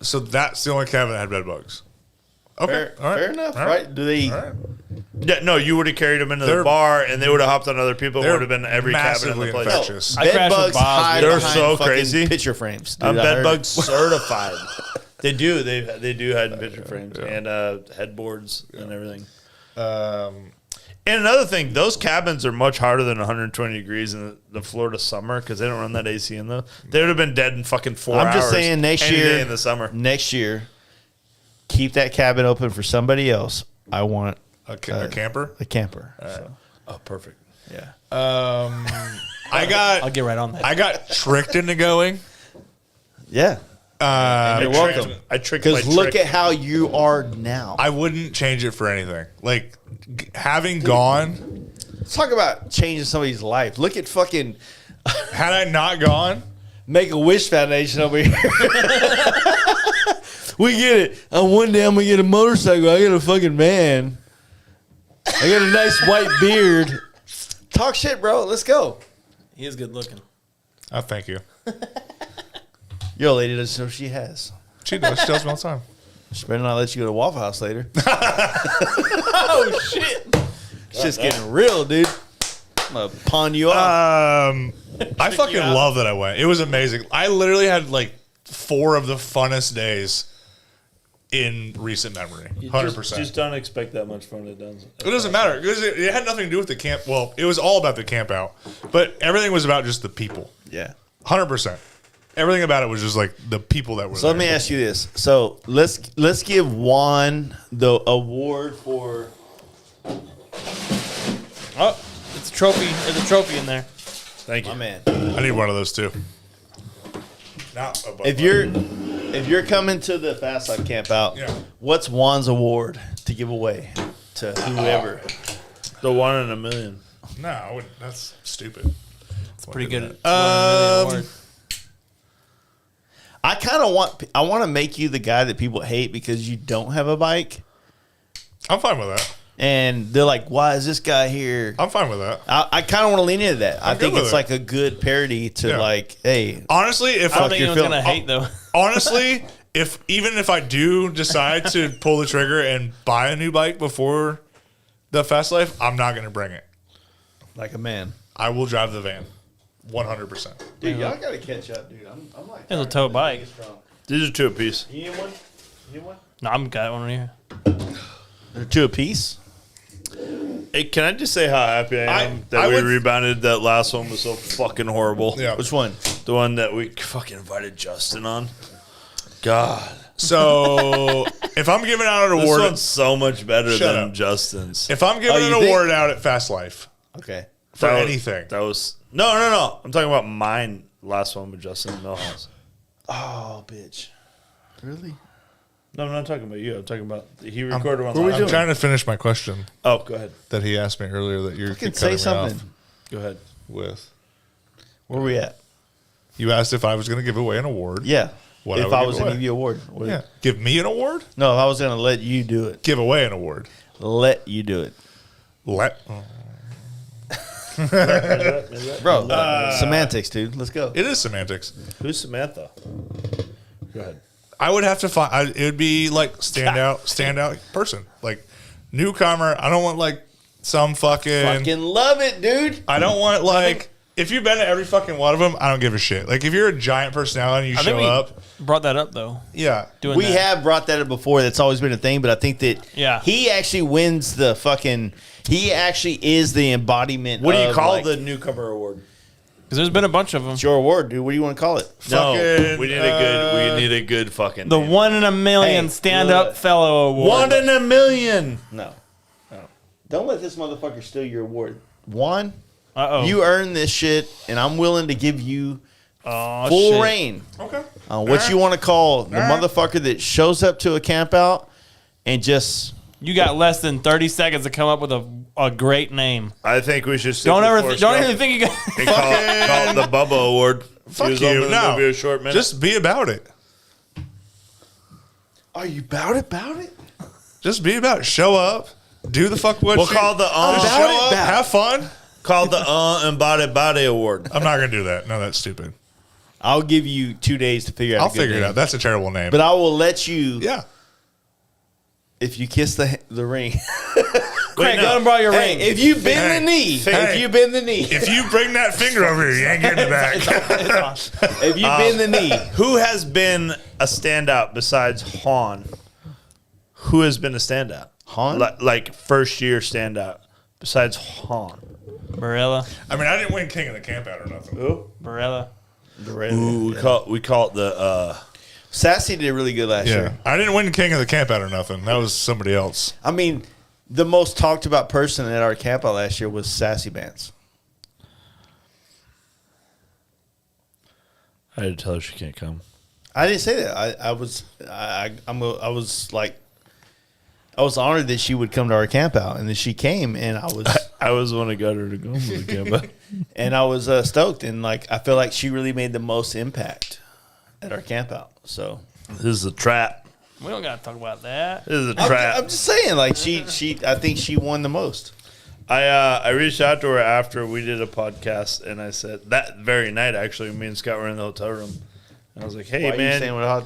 So that's the only cabin that had bed bugs. Okay, Fair, all right. fair enough, All right? Do they? All right. Yeah, no, you would have carried them into the They're- bar, and they would have hopped on other people. It they're would have been every cabin in the massively place. infectious. I Bed crashed with bugs Bob. hide They're behind so fucking crazy. picture frames. Dude, I'm I bed heard. bug certified. They do. They do hide in picture frames and headboards and everything. And another thing, those cabins are much harder than 120 degrees in the Florida summer because they don't run that AC in them. They would have been dead in fucking 4 hours. I'm just saying next any year day in the summer. Next year, keep that cabin open for somebody else. I want A camper. a camper. So, Oh, perfect. yeah. I got I'll get right on that. I got tricked into going. Yeah. You're welcome. I tricked my Because look trick. at how you are now. I wouldn't change it for anything. Like having gone, Let's talk about changing somebody's life. Look at fucking had I not gone, Make-A-Wish Foundation over here. We get it. One day I'm going to get a motorcycle. I got a fucking van. I got a nice white beard. Talk shit, bro. Let's go. He is good looking. oh thank you. Your old lady doesn't know she has. She does. She tells me all the time. She better not let you go to Waffle House later. Oh shit! It's just getting real, dude. I'm going to pawn you off. I fucking love that I went. It was amazing. I literally had like 4 of the funnest days in recent memory. 100%. Just don't expect that much from it. It doesn't matter because it had nothing to do with the camp. Well, it was all about the camp out, but everything was about just the people. Yeah. 100%. Everything about it was just like the people that were So there. let me ask you this. So let's give Juan the award for. Oh, it's a trophy. There's a trophy in there. Thank you. My man. I need one of those too. Not a Bud If you're coming to the Fast Life Camp Out, Yeah. what's Juan's award to give away to whoever? The 1 in a million. No, I wouldn't. That's stupid. It's pretty good. I want to make you the guy that people hate because you don't have a bike, I'm fine with that. and they're like, "Why is this guy here?" I'm fine with that. I kind of want to lean into that. I I'm think good with it's it. like a good parody to Yeah. like, hey, Honestly, if I don't I, think your anyone's film. gonna hate though. honestly, even if I do decide to pull the trigger and buy a new bike before the Fast Life, I'm not going to bring it. Like a man. I will drive the van, 100%. Dude, y'all got to catch up, dude. I'm like... It's a tow bike. These are 2 apiece. You need one? You need one? No, I'm got one right here. They're 2 apiece? Hey, can I just say how happy I am that we rebounded? That last one was so fucking horrible. Yeah. Which one? The one that we fucking invited Justin on. God. So if I'm giving out an This award, one's so much better Shut than up. Justin's. if I'm giving you an think? award out at Fast Life Okay. for That was- anything, That was no. I'm talking about mine. Last one with Justin Millhouse. Oh, bitch. Really? No, I'm not talking about you. I'm talking about he recorded one. we last- I'm trying to finish my question Oh, go ahead. that he asked me earlier that you're You can cutting say me off something. Go ahead. with. Where we at? You asked if I was going to give away an award. Yeah. What if I I would was give going to away. give you an award. What- Yeah. Give me an award? No, if I was going to let you do it. Give away an award. Let you do it. Bro, semantics, dude. Let's go. It is semantics. Who's Samantha? Go ahead. I would have to find. It would be like standout person, like newcomer. I don't want like some Fucking love it, dude. I don't want like if you've been to every fucking one of them. I don't give a shit. Like if you're a giant personality, and you I think show we up. brought that up though. Yeah, Doing We that. have brought that up before. That's always been a thing, but I think that he actually wins the fucking. He actually is the embodiment. What do you of, call like, the newcomer award? Because there's been a bunch of them. It's your award, dude. What do you want to call it? No, Fucking, we need a good. We need a good fucking. The name. 1 in a million Hey, stand-up look. fellow award. 1 in a million. No. Don't let this motherfucker steal your award. Juan, Uh-oh. you earned this shit, and I'm willing to give you oh, full shit. reign okay. on what you want to call the Alright. motherfucker that shows up to a camp out and just You got less than 30 seconds to come up with a great name. I think we should. Don't even think you got. And call it the Bubba Award. Fuck He was only you. in the No, movie a short minute. just be about it. Are you about it? Just be about it. Show up. Do the fuck what we'll you call the Just show up. Have fun. called the and Body Award. I'm not gonna do that. No, that's stupid. I'll give you 2 days to figure out. I'll a good figure it name. out. That's a terrible name. But I will let you. yeah. If you kiss the ring. Craig, go and borrow your Hey, ring. if you bend Hey, the knee. hey. If you bend the knee. If you bring that finger over here, you ain't getting it back. If you bend the knee. Who has been a standout besides Juan? Who has been a standout? Han? Like first year standout besides Juan. Barella. I mean, I didn't win King of the Campout or nothing. Who? Barella. Ooh, we call it the. Sassy did really good last Yeah, year. I didn't win King of the Campout or nothing. That was somebody else. I mean, the most talked about person at our camp out last year was Sassy Bance. I had to tell her she can't come. I didn't say that. I was honored that she would come to our camp out, and then she came, and I was the one that got her to go to the camp. and I was stoked, and like I feel like she really made the most impact at our camp out. So This is a trap. We don't got to talk about that. This is a trap. I'm just saying, like she I think she won the most. I reached out to her after we did a podcast, and I said that very night, actually, me and Scott were in the hotel room, and I was like, "Hey, Why are you man, saying what hot?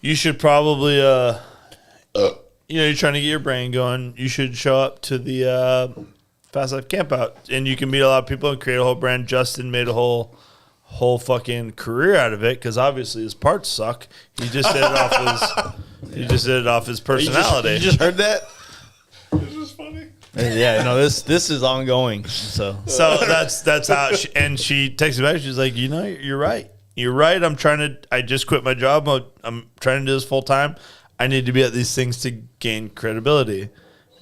you should probably, you're trying to get your brain going. You should show up to the Fast Life Campout, and you can meet a lot of people and create a whole brand." Justin made a whole fucking career out of it because obviously his parts suck. He just did it off his personality. You just heard that? This is funny. Yeah, no, this is ongoing. So that's how she texted me back. She's like, you're right. You're right. I just quit my job. I'm trying to do this full time. I need to be at these things to gain credibility.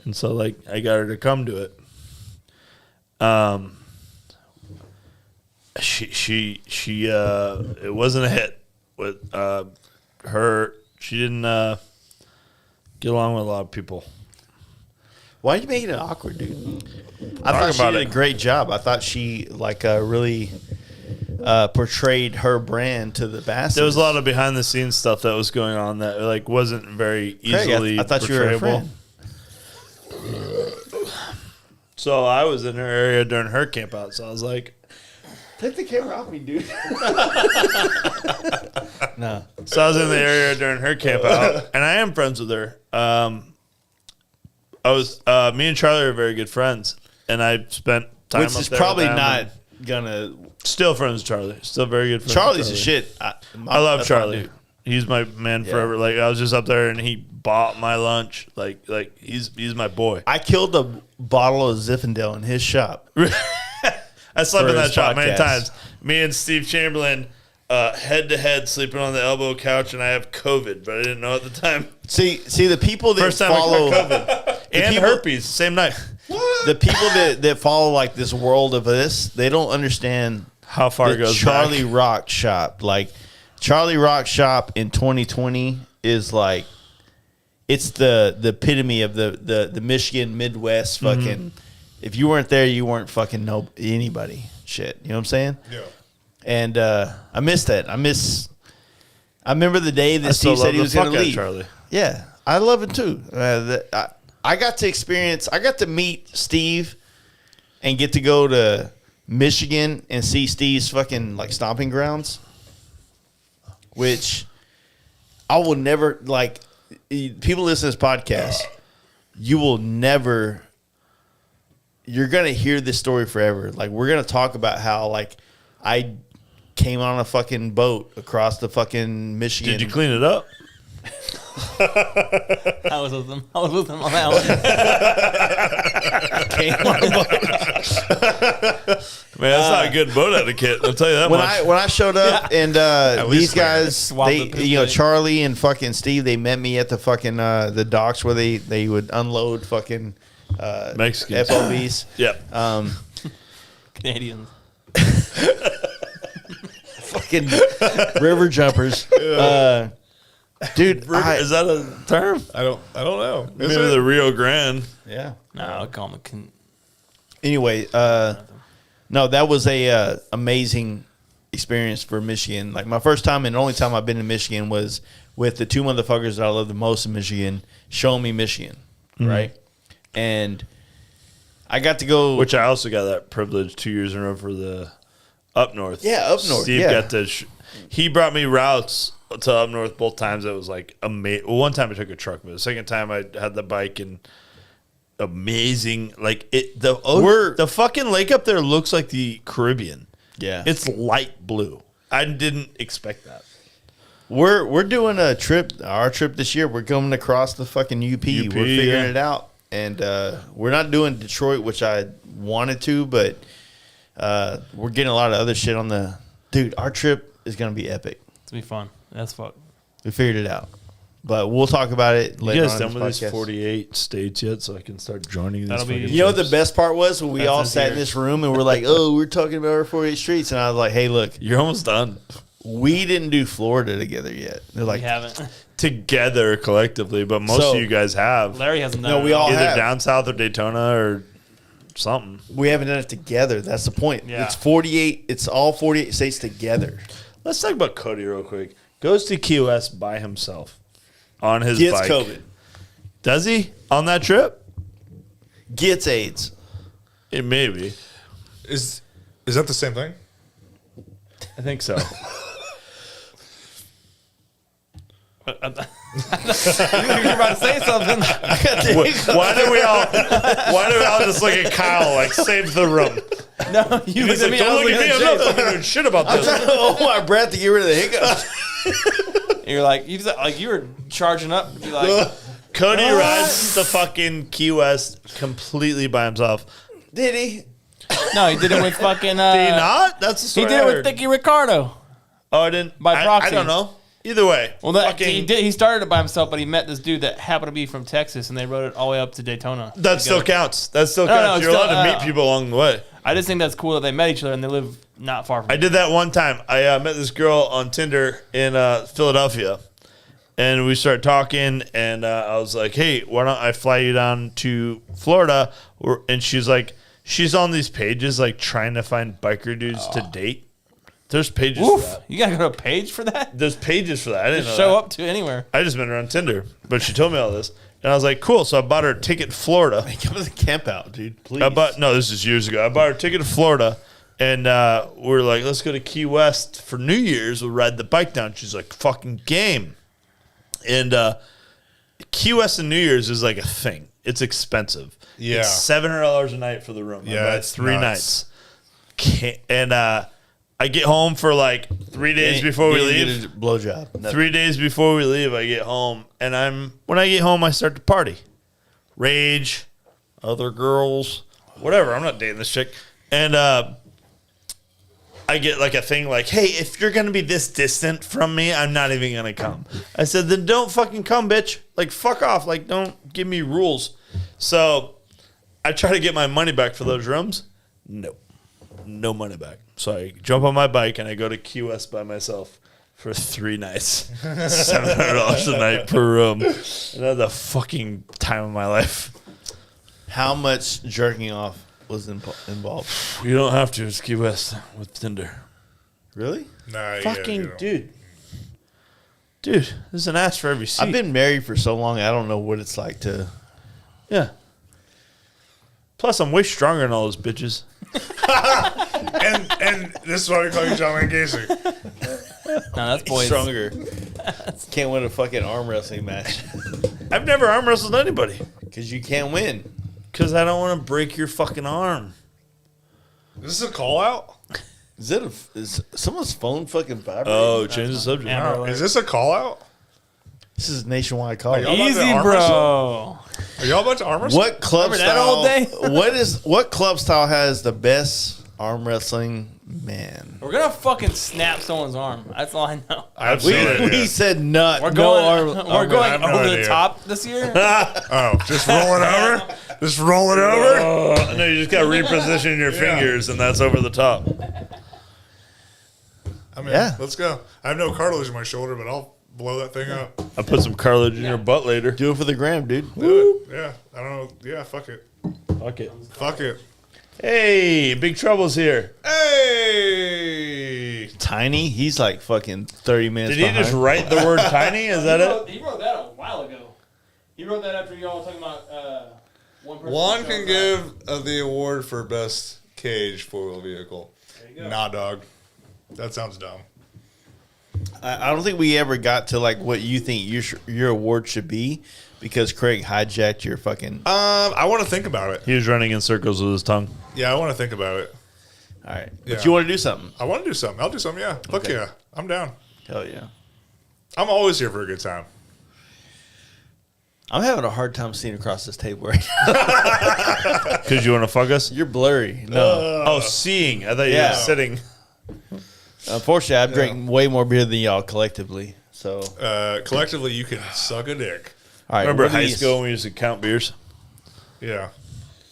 And so like I got her to come to it. She it wasn't a hit with her. She didn't get along with a lot of people. why are you making it awkward, dude? I thought she about did it. a great job. I thought she really portrayed her brand to the masses. There was a lot of behind the scenes stuff that was going on that like wasn't very Craig, easily I thought you were a portrayable. friend. So I was in her area during her camp out. So I was like, Take the camera off me, dude. No. So I was in the area during her camp out, and I am friends with her. Me and Charlie are very good friends, and I spent time Which up is there probably with them, not and gonna. still friends with Charlie. Still very good friends. Charlie's with a Charlie. shit. I love that's my Charlie. dude. He's my man forever. Like I was just up there, and he bought my lunch. Like he's my boy. I killed a bottle of Zinfandel in his shop. I slept For in that his shop many podcast. times. Me and Steve Chamberlain, head to head, sleeping on the elbow couch, and I have COVID, but I didn't know at the time. See the people that First time follow I got COVID and people- herpes, same night. the people that follow like this world of this, they don't understand How far the it goes Charlie back. Rock Shop. Like Charlie Rock Shop in 2020 is like it's the epitome of the Michigan Midwest fucking. If you weren't there, you weren't fucking anybody. Shit, you know what I'm saying? Yeah. And I miss that. I remember the day that I still Steve said love he the was going fuck to out of leave. Charlie. Yeah, I love it too. I got to experience. I got to meet Steve, and get to go to Michigan and see Steve's fucking like stomping grounds, which I will never like. People listen to this podcast. You will never. You're gonna hear this story forever. Like we're gonna talk about how like I came on a fucking boat across the fucking Michigan. Did you clean it up? I was with him. On that one. Came on a boat. Man, that's not a good boat etiquette. I'll tell you that when much. I showed up and least these clear. guys, Swab they the poop you know thing. Charlie and fucking Steve, they met me at the fucking the docks where they would unload fucking Mexicans. FOBs. Yep. Canadians. Fucking river jumpers. Dude, Is that a term? I don't know. Is Maybe it? the Rio Grande. yeah. No, I'll call him Anyway, no, that was a amazing experience for Michigan. Like my first time and the only time I've been in Michigan was with the two motherfuckers that I love the most in Michigan, showing me Michigan, right? And I got to go. Which I also got that privilege 2 years in a row for the up north. Yeah, up north, Steve yeah. got to. He brought me routes to up north both times. It was like amazing. Well, one time I took a truck, but the second time I had the bike and amazing. Like it, the fucking lake up there looks like the Caribbean. yeah, It's light blue. I didn't expect that. we're doing a trip. Our trip this year. We're coming across the fucking UP. We're figuring yeah. it out, and we're not doing Detroit, which I wanted to, but we're getting a lot of other shit on the. Dude, our trip is gonna be epic. It's gonna be fun. That's fuck. We figured it out, but we'll talk about it You later guys on done in with this these podcast. 48 states yet, so I can start joining these. That'll be- fucking You know what the trips? best part was when we That's all this sat in year. this room and we're like, "Oh, we're talking about our 48 streets," and I was like, "Hey, look, You're almost done. we didn't do Florida together yet." They're We like, haven't. Together collectively, but most So- of you guys have. Larry hasn't done No, it. we all Either have. down south or Daytona or something. "We haven't done it together." That's the point. Yeah. It's 48. It's all 48 states together. Let's talk about Cody real quick. Goes to Key West by himself on his Gets bike. COVID. Does he on that trip? Gets AIDS. It maybe. Is that the same thing? I think so. You're about to say something. Why do we all just look at Kyle like save the room? No, you He's look at like, me. don't I was look at me. looking I'm at not fucking doing shit about this. Hold my breath to get rid of the hiccups. Jay. You're like you were charging up. You're like, Cody rides the fucking Key West completely by himself. Did he? no, he did it with fucking. Did he not? That's the He story did I it with heard. Dickie Ricardo. Oh, I didn't. By I proxy. don't know. Either way. Well, that, fucking- he did. He started it by himself, but he met this dude that happened to be from Texas, and they rode it all the way up to Daytona. That still together. counts. That still No, counts. it's You're still- allowed to meet people along the way. I just think that's cool that they met each other and they live not far from. I did that one time. I met this girl on Tinder in Philadelphia, and we started talking. And I was like, "Hey, why don't I fly you down to Florida?" And she's like, she's on these pages like trying to find biker dudes to date. There's pages for Oof, that. you gotta go to a page for that. There's pages for that. I didn't know Show that. up to anywhere. I just met her on Tinder, but she told me all this, and I was like, "Cool." So I bought her a ticket to Florida. Come to the camp out, dude. Please. No, this is years ago. I bought her a ticket to Florida, And we're like, let's go to Key West for New Year's. We'll ride the bike down. She's like, fucking game. And Key West and New Year's is like a thing. It's expensive. Yeah. It's $700 a night for the room. Yeah, It's it's 3 nuts. nights. And I get home for like 3 days before we leave. Get a blowjob. 3 days before we leave, I get home. And when I get home, I start to party. Rage, other girls, whatever. I'm not dating this chick. And I get like a thing like, hey, if you're going to be this distant from me, I'm not even going to come. I said, then don't fucking come, bitch. Like, fuck off. Like, don't give me rules. So I try to get my money back for those rooms. Nope. No money back. So I jump on my bike and I go to Key West by myself for 3 nights. $700 a night per room. And that's the fucking time of my life. How much jerking off was involved? You don't have to. It's Key West with Tinder. Really? Nah, Fucking you know. dude. Dude, there's an ass for every seat. I've been married for so long, I don't know what it's like to. Yeah. Plus, I'm way stronger than all those bitches. And this is why we call you John Wayne Gacy. No, that's boys. Stronger. Can't win a fucking arm wrestling match I've never arm wrestled anybody because you can't win. because I don't want to break your fucking arm. Is this a call out? Is someone's phone fucking vibrating? Oh, change the subject. Amber No. alert. Is this a call out? This is nationwide call. y'all about to Easy, arm bro. Are y'all about to arm wrestle? What club Remember that style? old day? What club style has the best arm wrestling? Man, We're gonna fucking snap someone's arm. That's all I know. I have no idea. we said not. We're no going. arm- we're arm going I have no over the idea. top this year. Oh, just roll it over? Just roll it over? No, you just got to reposition your fingers, and that's over the top. I mean, Yeah. let's go. I have no cartilage in my shoulder, but I'll blow that thing up. I put some cartilage in your butt later. Do it for the gram, dude. Do it. Yeah, I don't know. Yeah, fuck it. Fuck it. Fuck it. Hey, Big Trouble's here. Hey! Tiny. He's like fucking 30 minutes. Did he behind. just write the word tiny? Is that it? He wrote that a while ago. He wrote that after y'all were talking about one person. Juan can give the award for best cage four-wheel vehicle. There you go. Nah, dog. That sounds dumb. I don't think we ever got to like what you think your award should be because Craig hijacked your fucking. I want to think about it. He was running in circles with his tongue. Yeah, I want to think about it. All right, Yeah. but you want to do something? I want to do something. I'll do something, yeah. Fuck Okay. yeah. I'm down. Hell yeah! I'm always here for a good time. I'm having a hard time seeing across this table right now. Because you want to fuck us? You're blurry. No, Oh, seeing. I thought you Yeah. were sitting. unfortunately, I've drank way more beer than y'all collectively. So, Collectively, you can suck a dick. all right. Remember what are high these? school when we used to count beers? Yeah.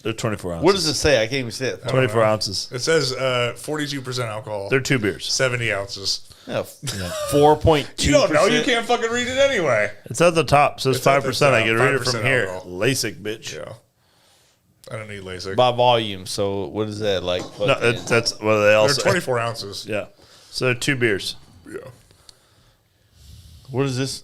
They're 24 ounces. What does it say? I can't even see it. 24 ounces. It says 42% alcohol. They're 2 beers. 70 ounces. 4.2. You don't know. You can't fucking read it anyway. It's at the top. It says It's at the 5%. I top, can read it 5% from here. alcohol. LASIK, bitch. Yeah. I don't need LASIK. by volume. So what is that like? No, that's what they all They're say. 24 ounces. Yeah. So they're 2 beers. Yeah. What is this?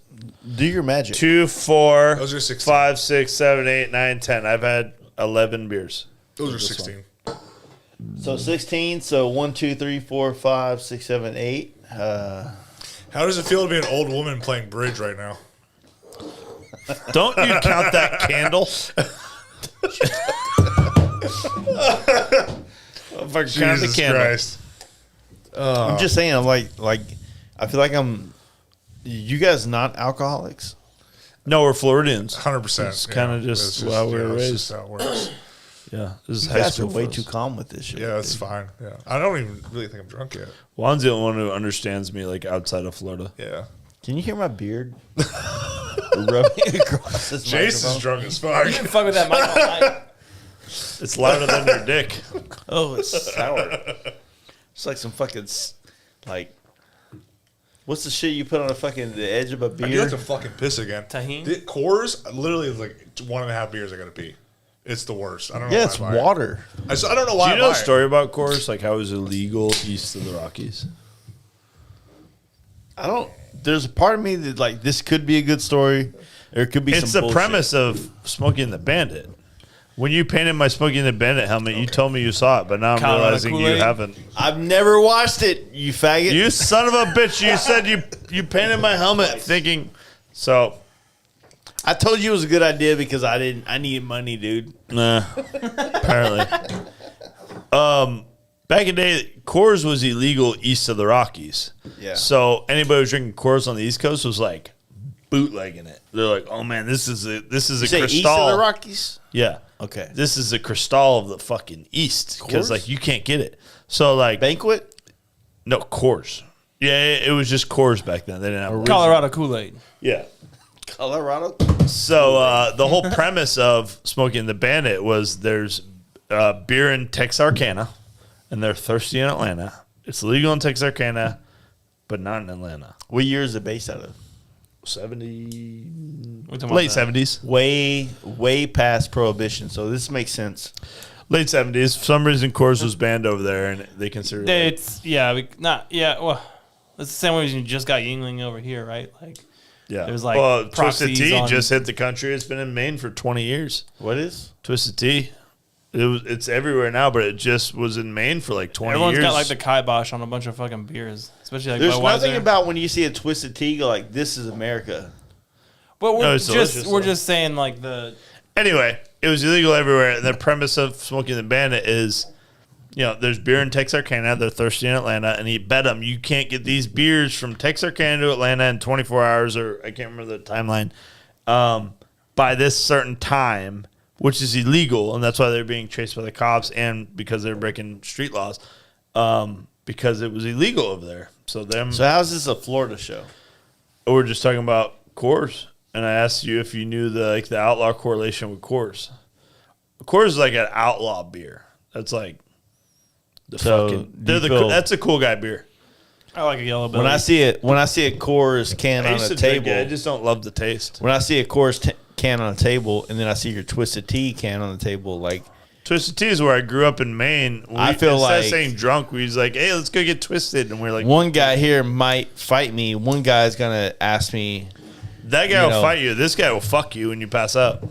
Do your magic. 2, 4, Those are 16. 5, 6, 7, 8, 9, 10. I've had 11 beers. Those are 16. So 16. So 1, 2, 3, 4, 5, 6, 7, 8. How does it feel to be an old woman playing bridge right now? Don't you count that candle? If I count the Jesus candle. Christ. I'm just saying. I'm like I feel like I'm. You guys not alcoholics? No, we're Floridians. 100%. It's kinda just how we were that's raised. just how it works. Yeah, this is You high guys are school. way for us. too calm with this shit. Yeah, that's fine. Yeah. I don't even really think I'm drunk yet. Juan's the only one who understands me, like outside of Florida. Yeah. Can you hear my beard rubbing across this Jace is microphone? drunk as fuck. You can fuck with that mic all night. It's louder than your dick. Oh, it's sour. It's like some fucking like. What's the shit you put on the edge of a I do beer? have to fucking piss again. Tahini? The Coors, literally is like 1.5 beers I gotta pee. It's the worst. I don't know Yeah, why it's I buy it. water. I don't know why Do you I know buy the it. story about Coors? Like how it was illegal east of the Rockies? I don't. There's a part of me that like this could be a good story, or it could be. It's some the bullshit. premise of Smokey and the Bandit. When you painted my Smokey and the Bandit helmet, you told me you saw it, but now I'm Colorado realizing you Kool-Aid? haven't. I've never watched it, you faggot. You son of a bitch! You said you painted my helmet thinking so. I told you it was a good idea because I needed money, dude. Nah, apparently. Back in the day, Coors was illegal east of the Rockies. Yeah. So anybody who was drinking Coors on the East Coast was like bootlegging it. They're like, "Oh man, this is a You say Cristal." east of the Rockies? Yeah. Okay. This is a Cristal of the fucking East because Coors? like you can't get it. So like Banquet? no Coors. Yeah, it was just Coors back then. They didn't have Colorado Kool-Aid. Yeah. Colorado? So the whole premise of Smokey and the Bandit was there's beer in Texarkana, and they're thirsty in Atlanta. It's legal in Texarkana, but not in Atlanta. What year is it based out of? 70, We're talking late about 70s. Way past Prohibition, so this makes sense. Late 70s. For some reason, Coors was banned over there, and they considered it. It's well, it's the same way as you just got Yingling over here, right? Like Yeah. there's like Twisted proxies Tea on- just hit the country. It's been in Maine for 20 years. What is? Twisted Tea. It's everywhere now, but it just was in Maine for like 20 Everyone's years. got like the kibosh on a bunch of fucking beers, especially like There's Budweiser. nothing about when you see a Twisted Tea, you go like, this is America. But No, we're it's delicious, we're though. just saying like the Anyway, it was illegal everywhere. And the premise of Smokey and the Bandit is, there's beer in Texarkana. They're thirsty in Atlanta. And he bet them you can't get these beers from Texarkana to Atlanta in 24 hours, or I can't remember the timeline, by this certain time, which is illegal. And that's why they're being chased by the cops and because they're breaking street laws, because it was illegal over there. So how's this a Florida show? we're just talking about Coors. And I asked you if you knew the outlaw correlation with Coors. Coors is like an outlaw beer. That's like the So, fucking. do you That's a cool guy beer. I like a yellow belly. When I see a Coors can I on used a to drink table, it. I just don't love the taste. when I see a Coors can on a table, and then I see your Twisted Tea can on the table, like Twisted Tea is where I grew up in Maine. I feel instead of like- saying drunk, we was like, hey, let's go get twisted, and we're like, one guy here might fight me. One guy's gonna ask me. that guy you will know. fight you. This guy will fuck you when you pass out.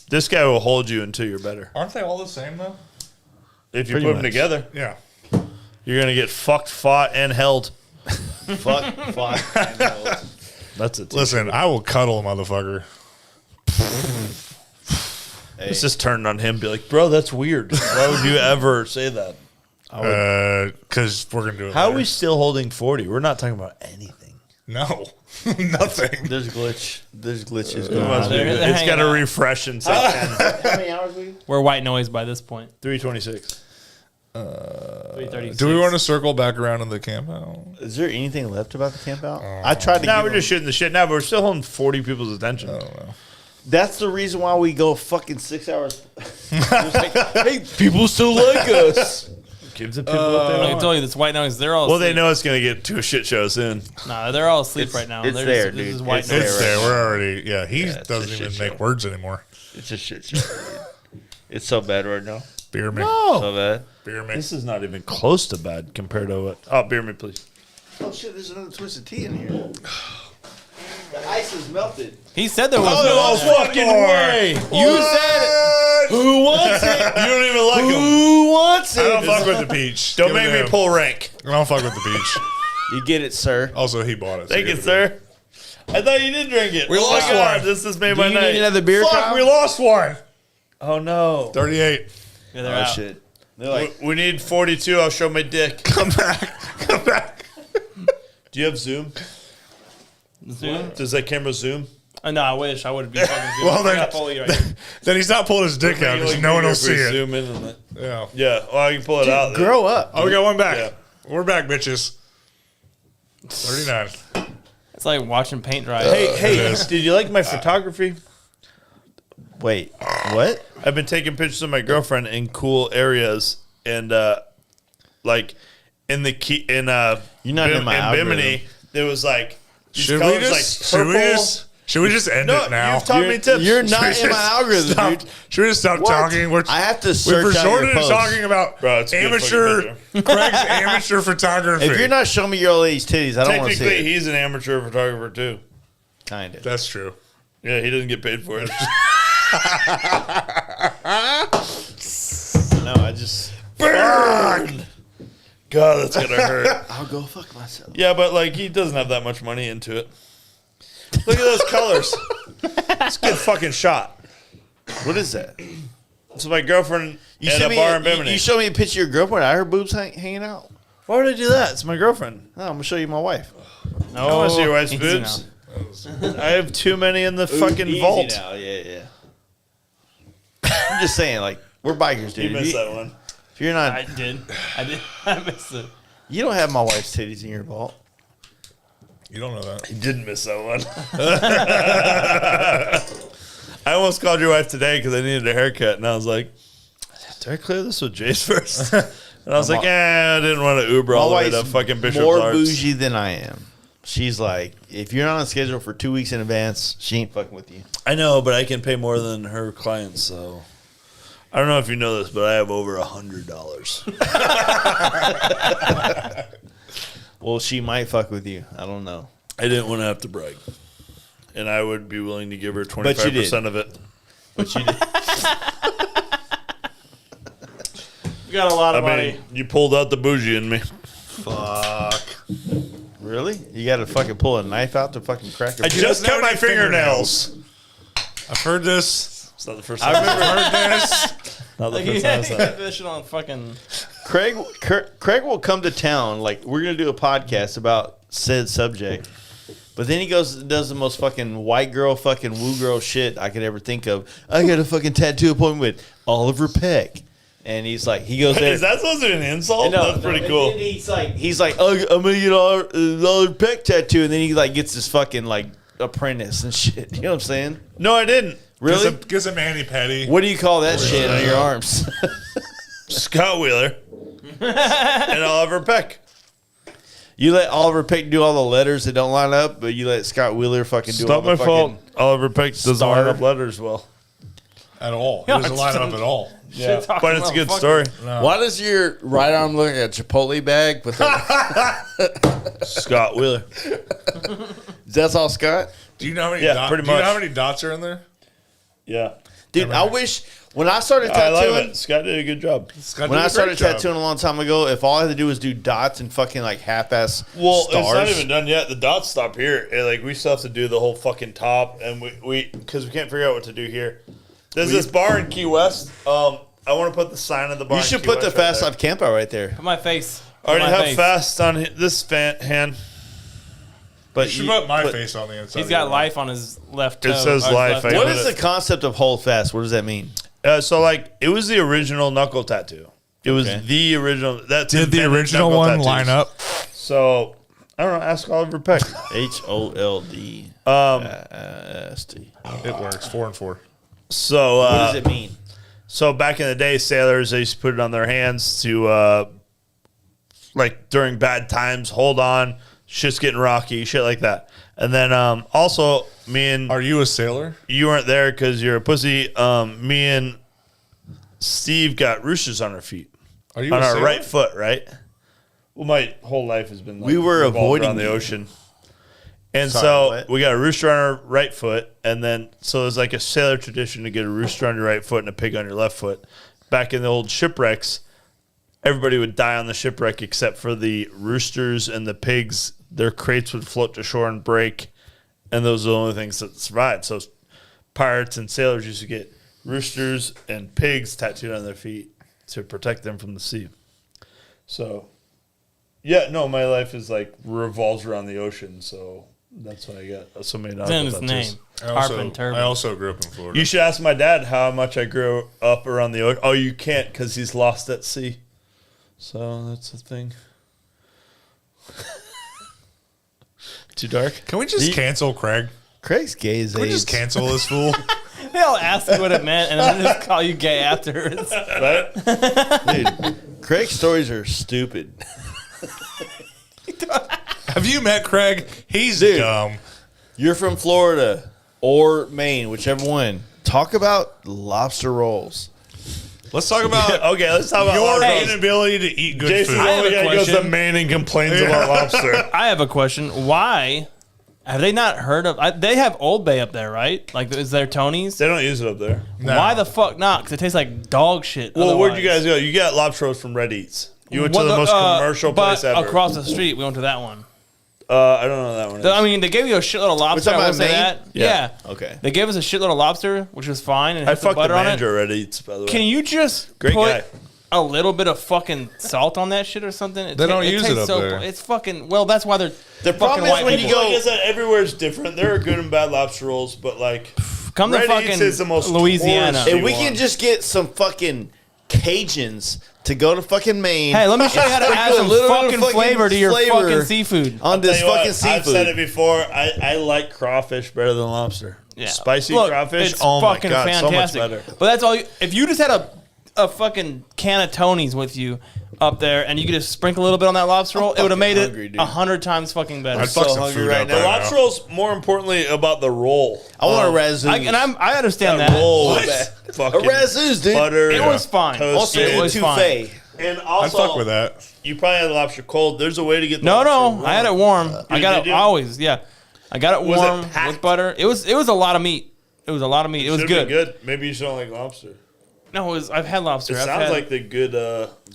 This guy will hold you until you're better. Aren't they all the same though? If you Pretty put them much. together, Yeah. you're gonna get fucked, fought, and held. Fuck. That's it. Listen, I will cuddle a motherfucker. Hey, It's just turned on him and be like, bro, that's weird. Why would you ever say that? Because we're gonna do it. How are later. we still holding 40? We're not talking about anything. No, nothing. there's glitches going on. on. They're It's got to hanging out. refresh in say 10. How many hours we? We're white noise by this point. 326. 336. Do we want to circle back around in the camp out? Is there anything left about the camp out? I tried to. Now give we're them- just shooting the shit now, but we're still holding 40 people's attention. That's the reason why we go fucking 6 hours. It's like, hey, people still like us. Give the people what they I want. told you this white noise. They're all Well, they asleep. know it's going to get to a shit show soon. Nah, they're all asleep right now. it's They're there, this dude. is white It's noise. It's right there. now. We're already. Yeah, he it's a doesn't shit even show. make words anymore. It's a shit show. Dude. It's so bad right now. Beer me. So bad. Beer me. This is not even close to bad compared to what. Oh, beer me, please. Oh shit! There's another Twisted Tea in here. The ice is melted. He said there was Oh, no. fucking way. You said it. Who wants it? You don't even like them. Who wants I it? don't fuck with the peach. Don't Give it make to me him. pull rank. I don't fuck with the peach. You get it, sir. Also, he bought it. so Thank give you, it to him. sir. I thought you did drink it. We Oh my lost God, one. this has made Do my you night. need another beer? Fuck, Kyle? we lost one. Oh, no. 38. Yeah, they're Oh out. shit! They're like, We need 42. I'll show my dick. Come back. Come back. Do you have Zoom? Zoom? Does that camera zoom? No, I wish I would be fucking Zoom. Well, I then- got Foley right here. Then he's not pulling his dick out because no one will see it. Zoom in on it. Yeah. Yeah, well, I can pull it out. grow up. Oh, we got one back. Yeah. We're back, bitches. 39. It's like watching paint dry. Hey, did you like my photography? Wait, what? I've been taking pictures of my girlfriend in cool areas, and like in the key in You're not in my algorithm. Bimini, there was like these Should we colors just like purple. should we just end No, it now? you've taught me tips. You're Should not we in just my algorithm, stop- dude. Should we just stop What? talking? I have to We've search out your resorted to posts. talking about Bro, it's a good amateur fucking Craig's amateur photography. If you're not showing me your old lady's titties, I don't want to see Technically, it. he's an amateur photographer too. Kind of. That's true. Yeah, he doesn't get paid for it. No, I just Burn! God, that's gonna hurt. I'll go fuck myself. Yeah, but like he doesn't have that much money into it. Look at those colors. It's a good fucking shot. What is that? It's my girlfriend You at sent a me bar in Bimini. you showed me a picture of your girlfriend. I her boobs hanging out. Why would I do that? It's my girlfriend. No, I'm gonna show you my wife. I want to see your wife's easy boobs. I have too many in the fucking Easy vault. now. Yeah. I'm just saying, like, we're bikers, dude. You missed that one. If you're not, I did. I missed it. you don't have my wife's titties in your vault. You don't know that. You didn't miss that one. I almost called your wife today because I needed a haircut, and I was like, "Did I clear this with Jace first?" And I was like, I didn't want to Uber all the way to fucking Bishop's more Arts. bougie than I am. She's like, if you're not on schedule for 2 weeks in advance, she ain't fucking with you. I know, but I can pay more than her clients, so I don't know if you know this, but I have over $100. Well, she might fuck with you. I don't know. I didn't want to have to brag, and I would be willing to give her But you did. 25% of it. But you did. You got a lot of I money. mean, you pulled out the bougie in me. Fuck. Really? You got to fucking pull a knife out to fucking crack a I just cut my fingernails. I've heard this. It's not the first time I remember I've heard this. Not the Like, first you time I got said it. this shit on fucking. Craig will come to town. Like, we're going to do a podcast about said subject. But then he goes and does the most fucking white girl, fucking woo girl shit I could ever think of. I got a fucking tattoo appointment with Oliver Peck. And he's like, he goes there. Is that supposed to be an insult? That's pretty and cool. then he's like, oh, I'm gonna get Oliver Peck tattoo, and then he like gets his fucking like apprentice and shit. You know what I'm saying? No, I didn't. Really? Get some Manny Petty. What do you call that shit on your arms? Scott Wheeler and Oliver Peck. You let Oliver Peck do all the letters that don't line up, but you let Scott Wheeler fucking do It's all not my the fault. fucking. Oliver Peck doesn't star. line up letters well. At all. It Yeah, doesn't it's line some- up at all. Yeah, talking but it's a good story. motherfucker. Why does your right arm look like a Chipotle bag? With Scott Wheeler. That's all, Scott. Do you know how many? Yeah, pretty Do you know much. how many dots are in there? Yeah, Dude, I wish when I started I love tattooing, it. Scott did a good job. Scott when did I a started great job. tattooing a long time ago, if all I had to do was do dots and fucking like half-ass Well, stars. it's not even done yet. The dots stop here. Like we still have to do the whole fucking top, and we because we can't figure out what to do here. There's this bar in Key West. I want to put the sign of the bar. You in should Key put the West right Fast there. Life Campout right there. Put my face. I already Put my have face. fast on this hand. But You should put my face on the inside. He's got life on his left toe. It says or his life. left I What toe. put is it- the concept of hold fast? What does that mean? So like it was the original knuckle tattoo. It was Okay. the original. That Did the original one line up? So I don't know. Ask Oliver Peck. HOLD ST. It works. 4 and 4. So What does it mean? So back in the day, sailors, they used to put it on their hands to, like during bad times, hold on, shit's getting rocky, shit like that. And then also, me and Are you a sailor? you weren't there because you're a pussy. Me and Steve got roosters on our feet, Are you on a our sailor? right foot, right? Well, my whole life has been like, We were revolved avoiding around the you. ocean. And Sorry, so what? we got a rooster on our right foot, and then so there's like a sailor tradition to get a rooster on your right foot and a pig on your left foot. Back in the old shipwrecks, everybody would die on the shipwreck except for the roosters and the pigs. Their crates would float to shore and break, and those are the only things that survived. So pirates and sailors used to get roosters and pigs tattooed on their feet to protect them from the sea. So, yeah, no, my life is like revolves around the ocean, so that's why I got so many It's in his tattoos. name. I Harpin also, Turbo. I also grew up in Florida. You should ask my dad how much I grew up around the ocean. Oh, you can't because he's lost at sea. So that's the thing. Too dark? Can we just cancel Craig? Craig's gay as Can we just cancel this fool? They'll ask you what it meant and then just call you gay afterwards. Right? Dude, Craig's stories are stupid. Have you met Craig? He's Dude. dumb. You're from Florida or Maine, whichever one. Talk about lobster rolls. Let's talk about Okay, let's talk about your lobsters. inability to eat good Jason's food. I have only a guy goes to question. Maine and complains about lobster. I have a question. Why, Have they not heard of? They have Old Bay up there, right? Like, is there Tony's? They don't use it up there. No. Why the fuck not? Because it tastes like dog shit. Well, where'd you otherwise. guys go? You got lobster rolls from Red Eats. You went to What the most commercial but place ever. across the street, we went to that one. I don't know that one. I mean, they gave you a shitload of lobster. talking I will about say Maine? that. Yeah. Yeah. Okay. They gave us a shitload of lobster, which was fine, and I had some fucked the butter on it. manager at Red Eats, by the way. Can you just Great put guy. a little bit of fucking salt on that shit or something? They don't use it tastes up there. It's fucking. Well, that's why they're The problem fucking is white when people. you go- Like I said, everywhere is different. There are good and bad lobster rolls, but like Come to Red Eats fucking is the most Louisiana. touristy If we one. can just get some fucking Cajuns to go to fucking Maine. Hey, let me show you how to add Sprinkle a some little bit of fucking fucking flavor to your flavor fucking seafood. on this Tell you fucking what, seafood. I've said it before. I like crawfish better than lobster. Yeah. Spicy Look, crawfish. It's Oh my fucking god, fantastic. so much better. But that's all. If you just had a fucking can of Tony's with you up there, and you could just sprinkle a little bit on that lobster roll, it would have made hungry, it dude. 100 times fucking better. I'd fuck so some hungry food right up now. there The lobster roll's more importantly about the roll. I want a razzoos. I understand that. roll What? is A fucking razzoos, dude. butter. It was fine. Also, It was etouffee. And I'd also, fuck with that. you probably had the lobster cold. There's a way to get the No, lobster I had it warm. I got did it you? always. Yeah, I got it Was it warm packed? with butter. It was a lot of meat. It was a lot of meat. It was Should've been good. good. Maybe you just don't like lobster. No, I've had lobster. It I've sounds had- like the good.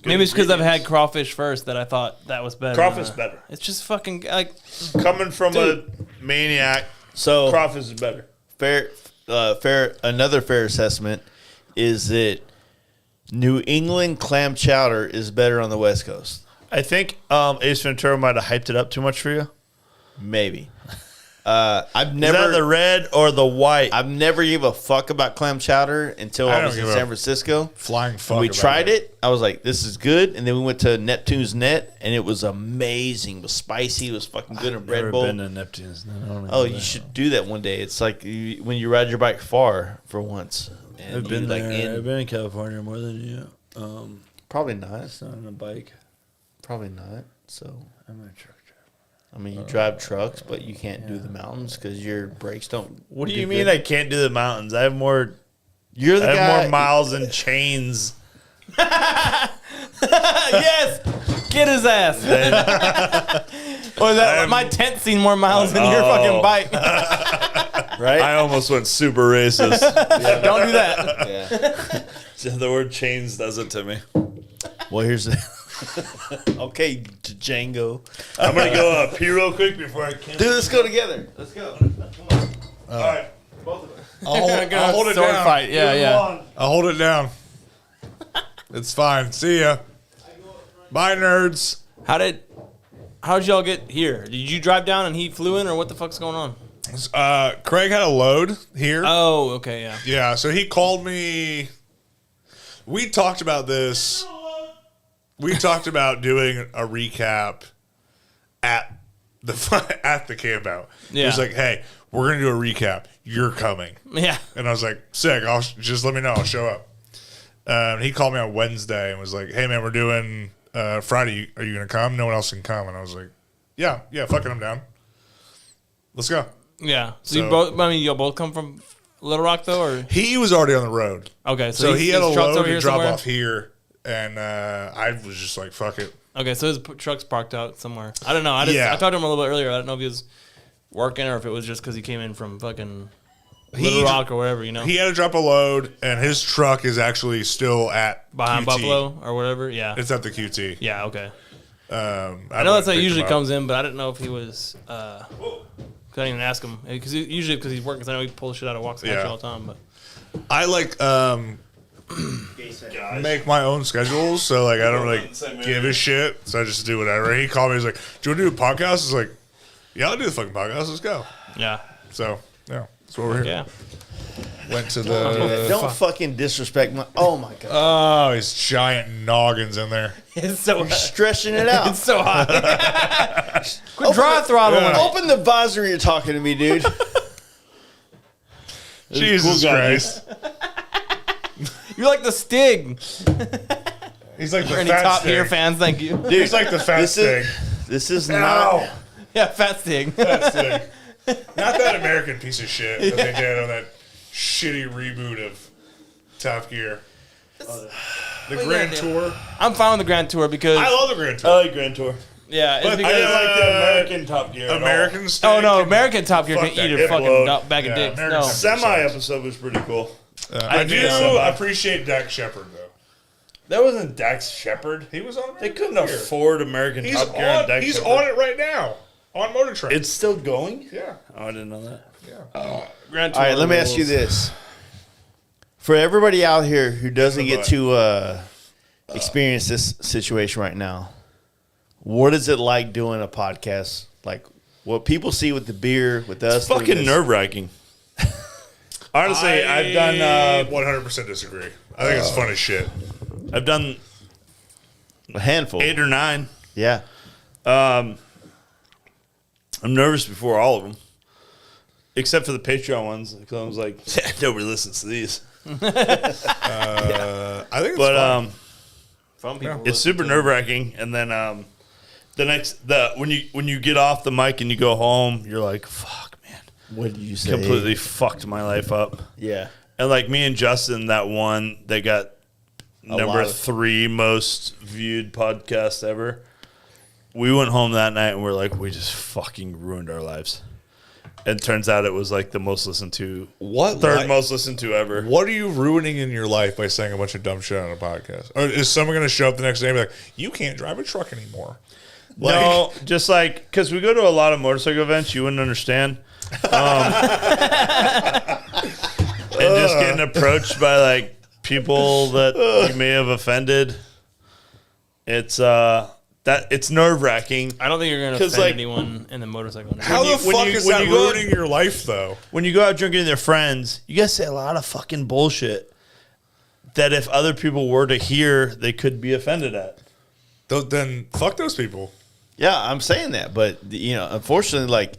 maybe it's because I've had crawfish first that I thought that was better. Crawfish better. It's just fucking like Coming from Dude. a maniac, So crawfish is better. Another fair assessment is that New England clam chowder is better on the West Coast. I think Ace Ventura might have hyped it up too much for you. Maybe. I've Is that the never red or the white? I've never gave a fuck about clam chowder until I I don't was in give a San Francisco. Flying fuck. We about tried it. I was like, this is good. And then we went to Neptune's Net, and it was amazing. It was spicy. It was fucking good in bread bowl. to Neptune's. Oh, you should do that one day. It's like when you ride your bike far for once. And I've you, been like, there. I've been in California more than you. Probably not. It's not on a bike. Probably not. So, I'm a truck driver. I mean, you drive trucks, but you can't do the mountains because your brakes don't. What do you mean I can't do the mountains? I have more. You're the I have guy. more miles and chains. yes, get his ass. Or that my tent seen more miles than your fucking bike. Right? I almost went super racist. Don't do that. Yeah. The word chains does it to me. Well, here's the. Okay, Django. I'm gonna go pee real quick before I can. Dude, let's go together. Let's go. All right. I'll hold it Sword down. fight. Yeah, yeah. I'll hold it down. It's fine. See ya. Bye, nerds. How'd y'all get here? Did you drive down and he flew in, or what the fuck's going on? Craig had a load here. Oh, okay, yeah. Yeah, so he called me. We talked about this. We talked about doing a recap at the camp out. He Yeah. was like, "Hey, we're gonna do a recap. You're coming." Yeah. And I was like, "Sick. I'll just let me know. I'll show up." He called me on Wednesday and was like, "Hey man, we're doing Friday. Are you gonna come? No one else can come." And I was like, "Yeah, fucking, I'm down. Let's go." Yeah. So, So- you both, I mean, y'all both come from Little Rock, though, or? He was already on the road, Okay, so he had a his truck's load over to here drop somewhere? off here, and I was just like, "Fuck it." Okay, so his truck's parked out somewhere. I don't know. I Yeah. talked to him a little bit earlier. I don't know if he was working or if it was just because he came in from fucking He Little j- Rock or wherever, you know? He had to drop a load, and his truck is actually still at Behind QT. Buffalo or whatever. Yeah. It's at the QT. Yeah, okay. I know that's how it usually comes in, but I didn't know if he was. I didn't even ask him because usually because he's working. 'Cause I know he pulls shit out of walks Yeah. all the time. But I like make my own schedules, so like I don't really give a shit. So I just do whatever. He called me. He's like, "Do you want to do a podcast?" I was like, "Yeah, I'll do the fucking podcast. Let's go." yeah, So yeah, that's what we're here. yeah. Went to the. Don't fucking disrespect my. Oh my god. Oh, his giant noggins in there. It's so You're stretching it out. it's so hot. Quit dry throttling. Yeah. Open the visor. You're talking to me, dude. Jesus cool guy, Christ. You're like the Stig. He's like the Any fat Top Stig. Gear fans, thank you. He's like the fat This Stig. This is Ow. not. Yeah, Fat Stig. Fat Stig. Not that American piece of shit that they did on that shitty reboot of Top Gear. The Grand goddamn. Tour. I'm fine with the Grand Tour because I love the Grand I Tour. like Grand Tour. Yeah, it's But because I didn't like the American Top Gear. American steak. oh no, and- American Top Gear Fuck can that. eat a It fucking blows. bag of Yeah, dicks. American No, Top- Semi episode was pretty cool. I do Semi. appreciate Dak Shepard though. That wasn't Dax Shepard. He was on. They American couldn't Top Gear. afford American He's Top Gear and on. Dax He's Shepard. on it right now on Motor Trend. It's still going? yeah. Oh, I didn't know that. Gran All right, let me ask you Turismo this: for everybody out here who doesn't get to experience this situation right now, what is it like doing a podcast? Like what people see with the beer, with us, It's fucking doing this? nerve-wracking. Honestly, I've done 100% disagree. I think it's fun as shit. I've done A handful. 8 or 9. Yeah. I'm nervous before all of them, except for the Patreon ones. Because I was like, nobody listens to these. I think it's But fun. Some people it's super nerve wracking. And then when you get off the mic and you go home, you're like, fuck, man, What did you say? completely fucked my life up. Yeah. And like me and Justin, that one, they got number lot of- 3 most viewed podcast ever. We went home that night and we're like, we just fucking ruined our lives. And turns out it was like the most listened to, third most listened to ever. What are you ruining in your life by saying a bunch of dumb shit on a podcast? Or is someone going to show up the next day and be like, you can't drive a truck anymore? No, just like, because we go to a lot of motorcycle events, you wouldn't understand. And just getting approached by like people that you may have offended. It's it's nerve wracking. I don't think you're going to 'Cause, offend like- anyone in the motorcycle industry. How you- the when fuck you- is when that you go- ruining your life, though? When you go out drinking with your friends, you guys say a lot of fucking bullshit that if other people were to hear, they could be offended at. Then fuck those people. Yeah, I'm saying that, but unfortunately, like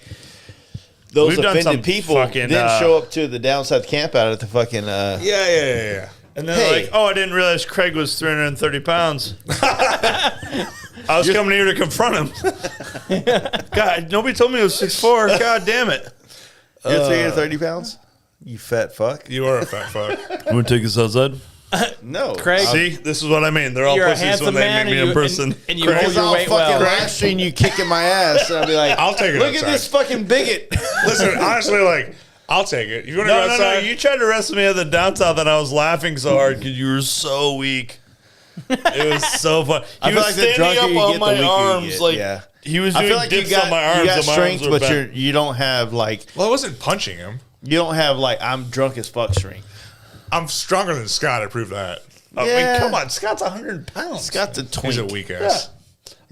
those We've done some offended people fucking, didn't show up to the South Campout at the fucking. Yeah. And then Hey. like, oh, I didn't realize Craig was 330 pounds. I was coming here to confront him. God, nobody told me he was 6'4". God damn it. You're 330 pounds. You fat fuck. You are a fat fuck. You want to take us outside? No, Craig, See, this is what I mean. They're all you're a pussies handsome when they man meet me in person. and you Because hold your I'll weight fucking well. live stream you kicking my ass, and I'll be like, I'll take it Look outside. at this fucking bigot. Listen, honestly, like, I'll take it. You want to go No. outside? You tried to wrestle me at the down south, and I was laughing so hard because you were so weak. It was so fun. I He feel was like the standing drunker up you on get, my the weaker you arms, get. like Yeah. he was I doing feel like you dips got on my arms. you got and my strength, arms were but bent. you don't have like Well, I wasn't punching him. I'm drunk as fuck strength. I'm stronger than Scott. I proved that. I Yeah. mean, come on, Scott's 100 pounds. Scott's a twink. He's a weak ass.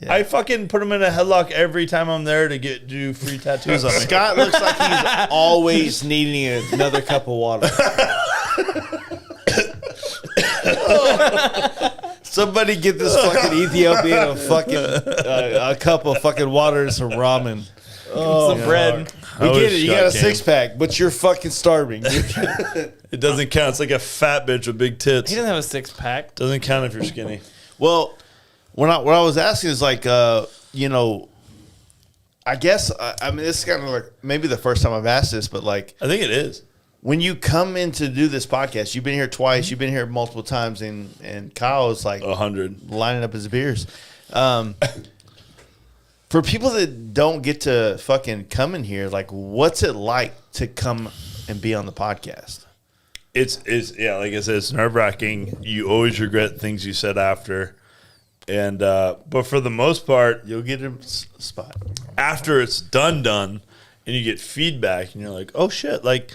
Yeah. I fucking put him in a headlock every time I'm there to do free tattoos on me. Scott looks like he's always needing another cup of water. Somebody get this fucking Ethiopian a cup of fucking water and some ramen. Some bread. We I get wish it. You Scott got a came. 6-pack, but you're fucking starving. It doesn't count. It's like a fat bitch with big tits. He doesn't have a 6-pack. Doesn't count if you're skinny. Well, what I was asking is like, I guess I mean this is kind of like maybe the first time I've asked this, but like I think it is. when you come in to do this podcast, you've been here twice, you've been here multiple times, and Kyle is like 100. lining up his beers. For people that don't get to fucking come in here, like what's it like to come and be on the podcast? It's yeah, like I said, it's nerve wracking. You always regret things you said after, and but for the most part, You'll get a spot. after it's done, and you get feedback, and you're like, oh shit, like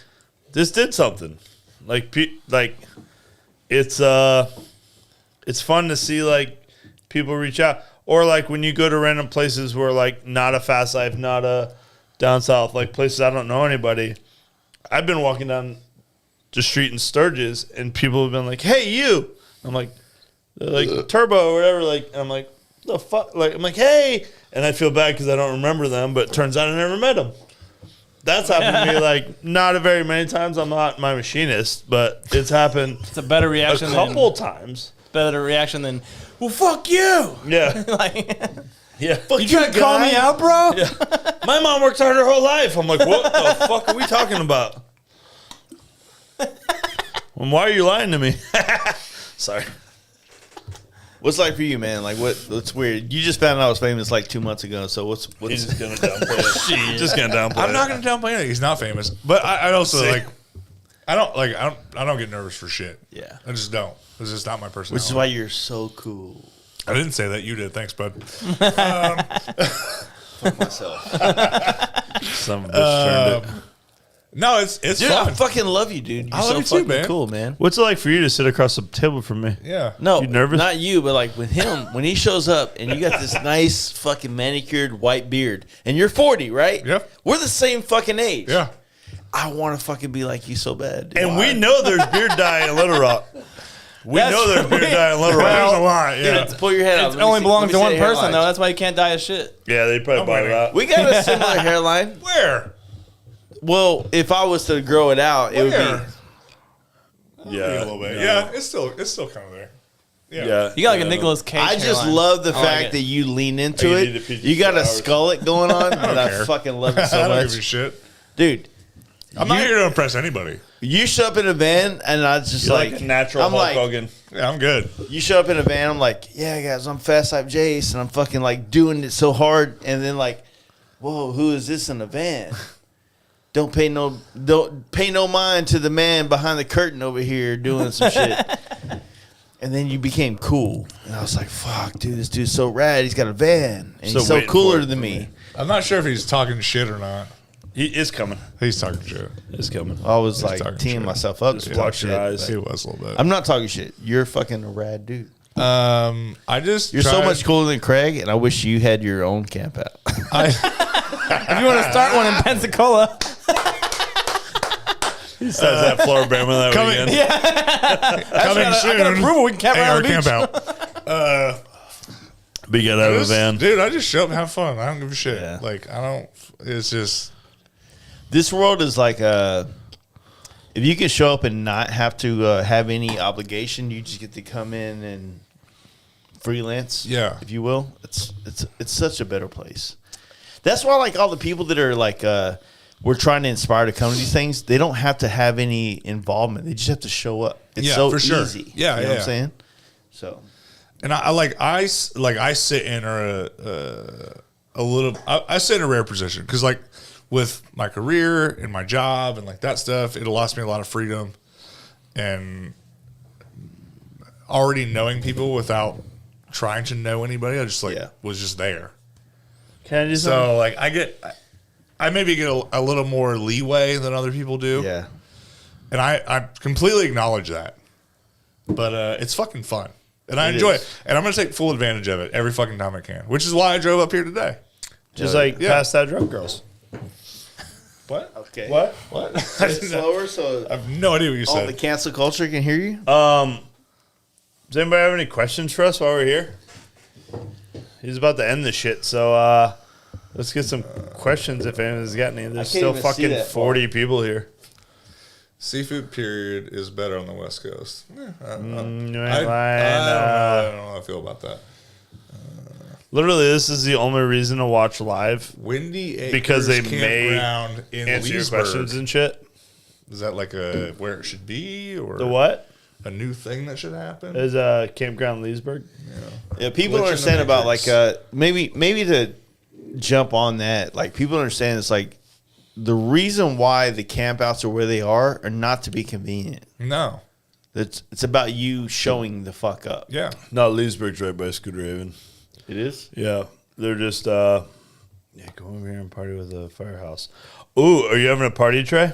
this did something. Like it's fun to see like people reach out, or like when you go to random places where like not a Fast Life, not a down south, like places I don't know anybody. I've been walking down the street in Sturgis, and people have been like, "Hey, you!" I'm like, they're like Turbo or whatever. Like, I'm like, the fuck? Like, I'm like, "Hey," and I feel bad because I don't remember them, but it turns out I never met them. That's happened to me like not a very many times. I'm not my machinist, but it's happened It's a better a reaction couple times. better reaction than, well, fuck you. Yeah, Like, yeah. you trying to call me out, bro? Yeah. My mom worked hard her whole life. I'm like, what the fuck are we talking about? Well, why are you lying to me? Sorry. What's it like for you, man? Like what's weird? You just found out I was famous like 2 months ago. So what's He's just gonna downplay it. Just gonna downplay I'm it. not going to downplay it. He's not famous, but I also I don't get nervous for shit. Yeah. I just don't. It's just not my personality. Which is why you're so cool. I didn't say that. You did. Thanks, bud. Fuck myself. Some bitch turned it. No, it's Dude, fun. I fucking love you, dude. You're I love so you too, fucking man. cool, man. What's it like for you to sit across the table from me? Yeah. No, You nervous? Not you, but like with him, when he shows up and you got this nice fucking manicured white beard, and you're 40, right? Yep. We're the same fucking age. Yeah. I want to fucking be like you so bad, dude. And we know there's beard dye in Little Rock. We That's know there's beard weird. dye in Little Rock. There's a lot. Yeah. Dude, pull your head out. It Let me only see- belongs let me to see one the person, hairline. though. That's why you can't dye his shit. Yeah, they probably bought it waiting. out. We got a similar hairline. Where? Well, if I was to grow it out, it would Where? be. A little bit. Yeah, it's still kind of there. Yeah. You got like a Nicolas Cage. I just hairline. love the I like fact it. that you lean into I it. need to pee You got a for hours. skullet going on, and I care. fucking love it I so don't give a much. shit. Dude, I'm not here to impress anybody. you show up in a van, and I just You're like, like natural I'm Hulk like, Hogan. Yeah, I'm good. you show up in a van, I'm like, yeah, guys, I'm Fast Type Jace, and I'm fucking like doing it so hard, and then like, whoa, who is this in the van? Don't pay no mind to the man behind the curtain over here doing some shit. And then you became cool, and I was like, fuck, dude, this dude's so rad. He's got a van, and So he's so waiting cooler for it than from me. me. I'm not sure if he's talking shit or not. He is coming. He's talking shit. He's coming. I was He's like talking teeing shit. myself up. Just to talk watch your shit, eyes. but He was a little bit. I'm not talking shit. You're fucking a rad dude. I just You're so tried- much cooler than Craig, and I wish you had your own camp out. If you want to start one in Pensacola, He says that Florida Bama that Coming- weekend. coming soon. I got approval. We can camp right AR on the beach. camp out. But you got out of a van. Dude, I just show up and have fun. I don't give a shit. Yeah. Like, I don't. It's just. This world is like if you can show up and not have to have any obligation, you just get to come in and freelance, Yeah. if you will. It's such a better place. That's why like all the people that are like we're trying to inspire to come to these things, they don't have to have any involvement. They just have to show up. It's Yeah, so for sure. easy. Yeah, you know what yeah. I'm saying? So And I sit in a little. I sit in a rare position because like with my career and my job and like that stuff, it allows me a lot of freedom and already knowing people without trying to know anybody. I just like Yeah. was just there. Can I do something? So like I maybe get a little more leeway than other people do. yeah. And I completely acknowledge that. But it's fucking fun. And I It enjoy is. it. And I'm going to take full advantage of it every fucking time I can, which is why I drove up here today. Just like Yeah. past that drunk girls. What? Okay. What? What? Slower so I have no idea what you all said. the cancel culture can hear you. Does anybody have any questions for us while we're here? He's about to end the shit, so let's get some questions if anyone's got any. There's can't still even see fucking that 40 people here. Seafood period is better on the West Coast. I don't know how I feel about that. Literally, this is the only reason to watch live. Windy Acres Because they campground in Answer your Leesburg. questions and shit. Is that like a where it should be or The what? a new thing that should happen? Is Campground Leesburg? Yeah, people Glitch in the understand about Matrix. like maybe to jump on that. Like people understand it's like the reason why the campouts are where they are not to be convenient. No. It's about you showing the fuck up. Yeah. No, Leesburg's right by Scooter Haven. It is. Yeah, they're just go over here and party with the firehouse. Ooh, are you having a party, Trey?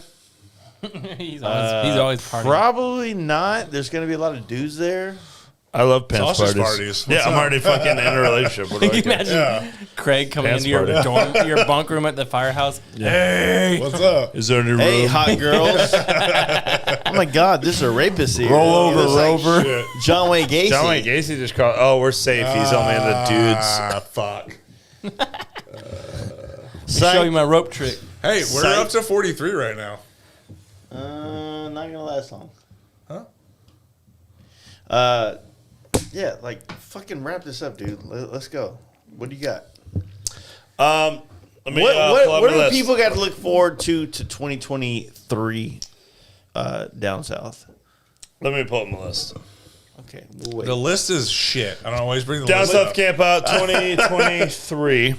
he's always partying. Probably not. There's going to be a lot of dudes there. I love pants Sausage parties. parties. Yeah, What's I'm up? already fucking in a relationship. What do I Can you care? imagine Yeah. Craig coming Pants into your party. dorm, your bunk room at the firehouse? Hey, What's up? Is there any room? Hey, hot girls! Oh my God, this is a rapist here. Roll over, He looks like Rover. Shit. John Wayne Gacy. John Wayne Gacy just called. Oh, we're safe. He's only in the dudes. Ah, fuck. Psych. show you my rope trick. Hey, we're Psych. up to 43 right now. Not gonna last long. Huh? Yeah, like fucking wrap this up, dude. Let's go. What do you got? Let me, What pull up what my do list. people got to look forward to 2023 down south? Let me pull up my list. Okay, we'll wait. The list is shit. I don't always bring the Down list South up. Campout 2023.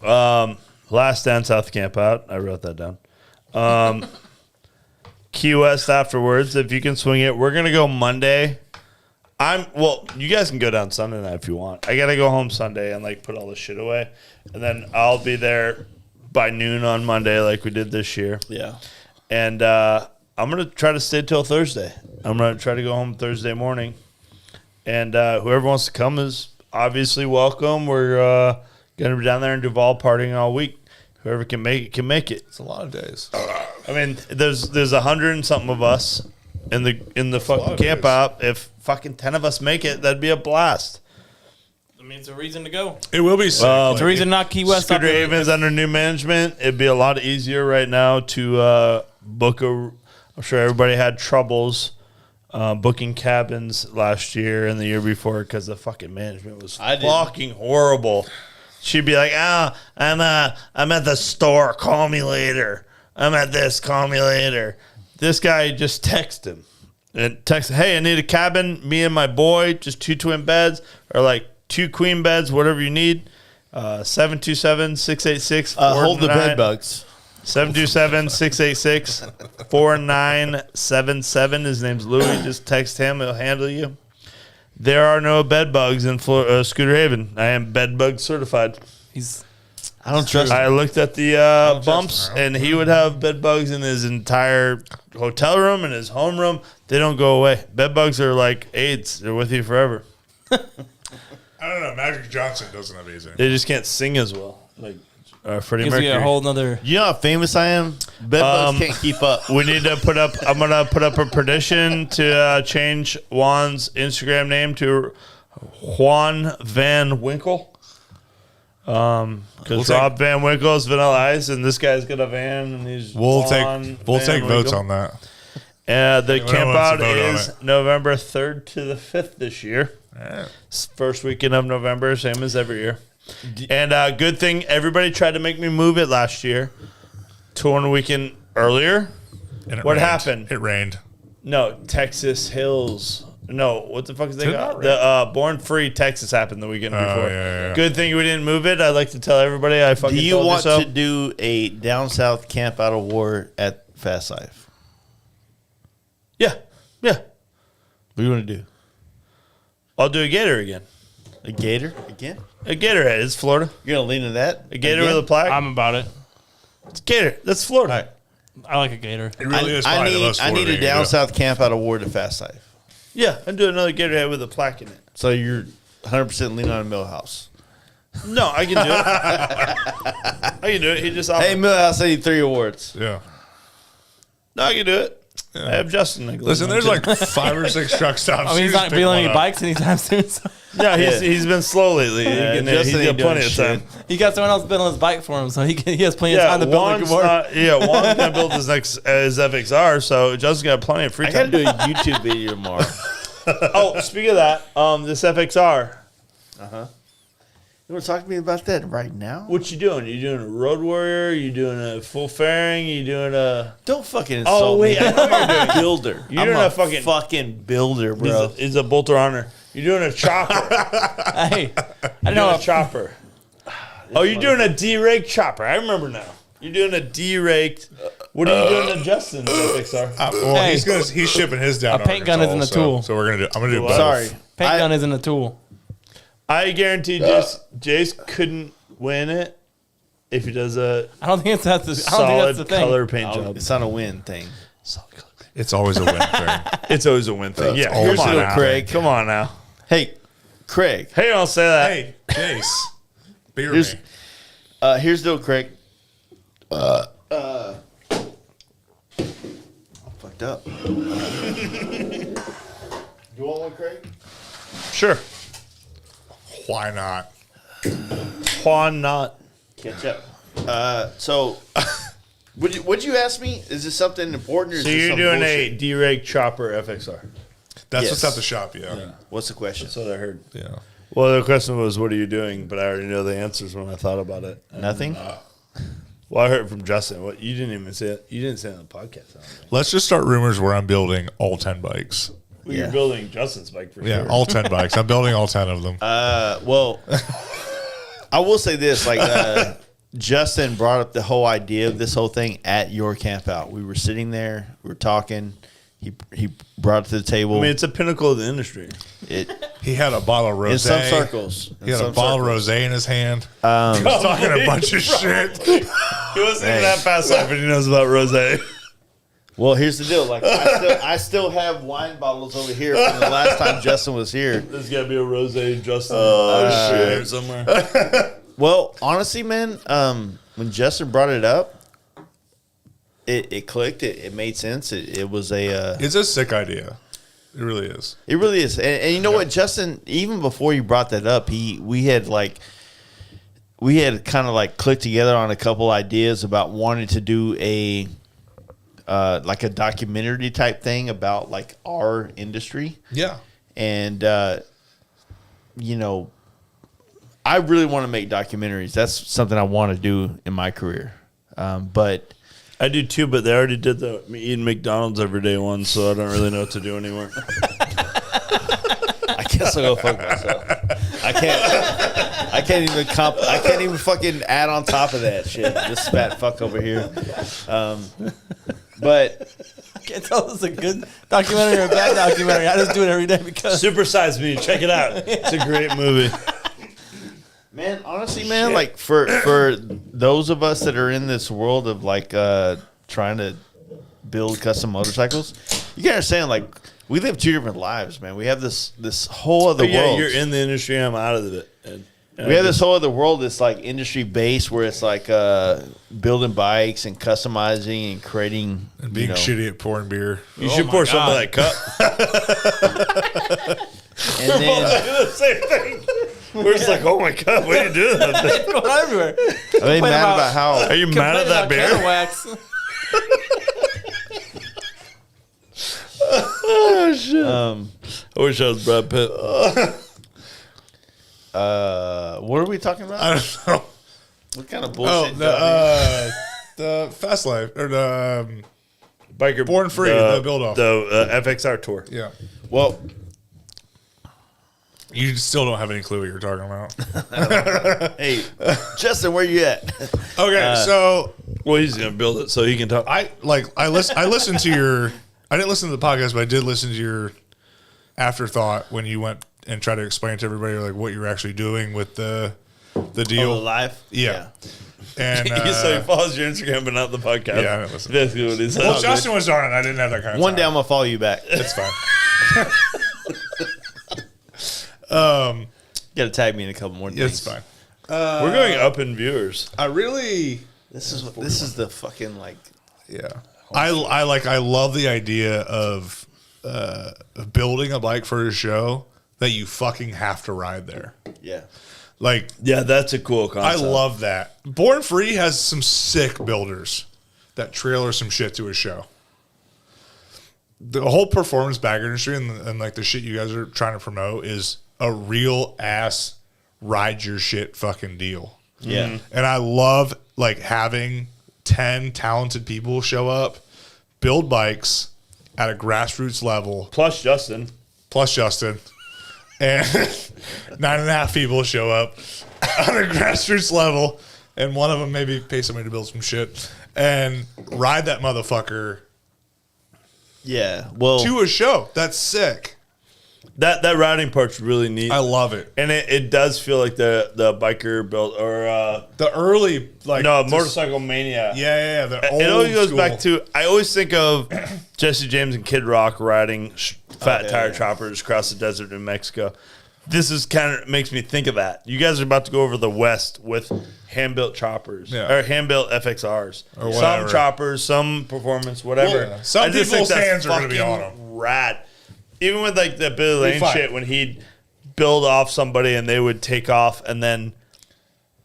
Last Down South Campout. I wrote that down. Key West afterwards. If you can swing it, we're gonna go Monday. You guys can go down Sunday night if you want. I gotta go home Sunday and like put all this shit away, and then I'll be there by noon on Monday, like we did this year. Yeah. And I'm going to try to stay till Thursday. I'm going to try to go home Thursday morning. And whoever wants to come is obviously welcome. We're going to be down there in Duval partying all week. Whoever can make it, can make it. It's a lot of days. I mean, there's 100 and something of us in the fucking camp out. If fucking 10 of us make it, that'd be a blast. I mean, it's a reason to go. It will be sick. It's a reason to knock Key West Scooter up. Haven's under new management. It'd be a lot easier right now to book a. I'm sure everybody had troubles booking cabins last year and the year before because the fucking management was fucking horrible. She'd be like, I'm at the store. Call me later. I'm at this. Call me later. This guy just texted him and texted, hey, I need a cabin. Me and my boy, just 2 twin beds or like 2 queen beds, whatever you need. 727-686. Hold the bed bugs. 727-686-4977. His name's Louis. Just text him. He'll handle you. There are no bed bugs in Scooter Haven. I am bed bug certified. I don't trust I looked at the bumps, and he would have bed bugs in his entire hotel room and his home room. They don't go away. Bed bugs are like AIDS. They're with you forever. I don't know. Magic Johnson doesn't have AIDS. They just can't sing as well. Like Freddie Gives Mercury. you a whole nother. You know how famous I am? Bed bugs can't keep up. We need to put up. I'm gonna put up a petition to change Juan's Instagram name to Juan Van Winkle. Because Rob Van Winkle is Vanilla Ice, and this guy's got a van, and he's We'll Juan take Van votes Winkle. on that. The Anyone camp wants to out vote on is it? November 3rd to the 5th this year. First weekend of November, same as every year. And good thing everybody tried to make me move it last year to one weekend earlier. And it What rained. happened? It rained. No, Texas Hills. No, what the fuck is they Did got? not The Born Free Texas happened the weekend Oh, before. yeah. Good thing we didn't move it. I'd like to tell everybody I fucking Do you told want so. to do a down south camp out of war at Fast Life? Yeah. What do you want to do? I'll do a gator again. A gator again? A Gatorhead. It's Florida. You're gonna lean to that? A gator again? with a plaque. I'm about it. It's Gator. That's Florida. All right. I like a gator. It really is I probably the need most I need Florida a thing to down do. south camp out of war to Fast Life. Yeah, and do another Gatorhead with a plaque in it. So you're 100% leaning on a Millhouse. No, I can do it. I can do it. He just offered. Hey, Millhouse, I need 3 awards. Yeah. No, I can do it. I have Justin. I can Listen, lean on there's too. like 5 or 6 truck stops. I mean, he's You just not pick building one any up. bikes anytime soon. So Yeah, he's been slow lately. Justin He's got ain't plenty doing of time. he got someone else building his bike for him, so he has plenty of Yeah, time to build a Juan's good board. Juan's gonna build his next his FXR, so Justin's got plenty of free I got to time. do a YouTube video tomorrow. Oh, speaking of that, this FXR, You want to talk to me about that right now? what you doing? You doing a Road Warrior? You doing a full fairing? You doing a? Don't fucking insult Oh wait, me. I know what you're doing. Builder. You're I'm doing a a fucking builder, bro. He's a bolter honor. You're doing a chopper. Hey, I You're know doing a chopper. Oh, you're doing a D-rake chopper. I remember now. You're doing a D-raked. What are you doing to Justin's FXR? Well, Hey. he's shipping his down. A paint gun Arkansas, isn't a so- tool. So I'm gonna do both. Sorry. paint gun isn't a tool. I guarantee Jace couldn't win it if he does a I don't think that's the. I don't think solid that's the thing. color paint Oh, job. it's not a win thing. It's always a win thing. It's always a win thing. Yeah, always come on a win now. Craig. Come on now. Hey, Craig. Hey, don't say that. Hey, Jace, beer Here's- me. Here's the deal, Craig. I'm fucked up. You want one, Craig? Sure. Why not? Juan not. Catch up. So, would you ask me? Is this something important? Or is So this you're some doing bullshit? a D-rake chopper FXR. That's Yes. what's at the shop. Yeah. What's the question? That's what I heard. Yeah. Well, the question was, what are you doing? But I already know the answers when I thought about it. Nothing. Well, I heard from Justin. What you didn't even say it. You didn't say it on the podcast. I don't think. Let's just start rumors where I'm building all 10 bikes. Well, you're building Justin's bike for Yeah, sure. all 10 bikes. I'm building all 10 of them. Well, I will say this: like Justin brought up the whole idea of this whole thing at your camp out. We were sitting there, we were talking. He brought it to the table. I mean, it's a pinnacle of the industry. He had a bottle of rosé. In some circles. He had a bottle of rosé in his hand. He was talking a bunch of shit. He wasn't even that fast life, but he knows about rosé. Well, here's the deal. Like, I still have wine bottles over here from the last time Justin was here. There's got to be a rosé Justin shit. somewhere. Well, honestly, man, when Justin brought it up, it clicked. It made sense. It was a. It's a sick idea. It really is. It really is. And you know what, Justin? Even before you brought that up, we had kind of like clicked together on a couple ideas about wanting to do a like a documentary type thing about like our industry. Yeah. And you know, I really want to make documentaries. That's something I want to do in my career. But I do too, but they already did the eating McDonald's every day one, so I don't really know what to do anymore. I guess I'll go fuck myself. I can't even fucking add on top of that shit. This fat fuck over here. But I can't tell if it's a good documentary or a bad documentary. I just do it every day because Super Size Me, check it out. It's a great movie. man, honestly, man, like for those of us that are in this world of like trying to build custom motorcycles, you gotta understand, like, we live two different lives, man. We have this whole other world. You're in the industry, I'm out of it. And we have this whole other world that's like industry based, where it's like building bikes and customizing and creating And being shitty at pouring beer. You should pour some of that cup. And then the same thing. We're just like, oh my god, what are you doing? it's going everywhere. are they mad about how? Are you mad at that beer? Wax. Oh shit! I wish I was Brad Pitt. what are we talking about? I don't know. What kind of Oh, bullshit? the Fast Life. Or the Biker Born Free, the build-off. the FXR tour. yeah. well, You still don't have any clue what you're talking about. hey, Justin, where you at? Okay, so Well, he's gonna build it so he can talk. I listened to your. I didn't listen to the podcast, but I did listen to your afterthought when you went and tried to explain to everybody like what you're actually doing with the deal. Oh, the live? Yeah. And So he follows your Instagram, but not the podcast. Yeah, I didn't listen. Basically, what he said. well, Justin was on it. I didn't have that kind of One time. day I'm gonna follow you back. It's fine. You gotta tag me in a couple more things. It's fine. We're going up in viewers. I really, This is the fucking like. yeah. I love the idea of building a bike for a show that you fucking have to ride there. Yeah. Like, Yeah, that's a cool I concept. love that. Born Free has some sick builders that trailer some shit to a show. The whole performance bike industry and like the shit you guys are trying to promote is a real ass ride your shit fucking deal. Yeah. And I love like having 10 talented people show up, build bikes at a grassroots level, Plus Justin. and 9.5 people show up on a grassroots level, and one of them maybe pay somebody to build some shit and ride that motherfucker Yeah. Well, to a show. That's sick. That riding part's really neat. I love it. And it does feel like the biker build or The early like no, just- Motorcycle Mania. Yeah. The old It always goes school. back to, I always think of Jesse James and Kid Rock riding fat tire choppers across the desert in Mexico. This is kind of makes me think of that. You guys are about to go over the West with hand-built choppers or hand-built FXRs. Or Some whatever. choppers, some performance, whatever. Well, some I just think people's that's hands are gonna be fucking on 'em. Rad. Even with like the Billy Lane fine. shit, when he'd build off somebody and they would take off and then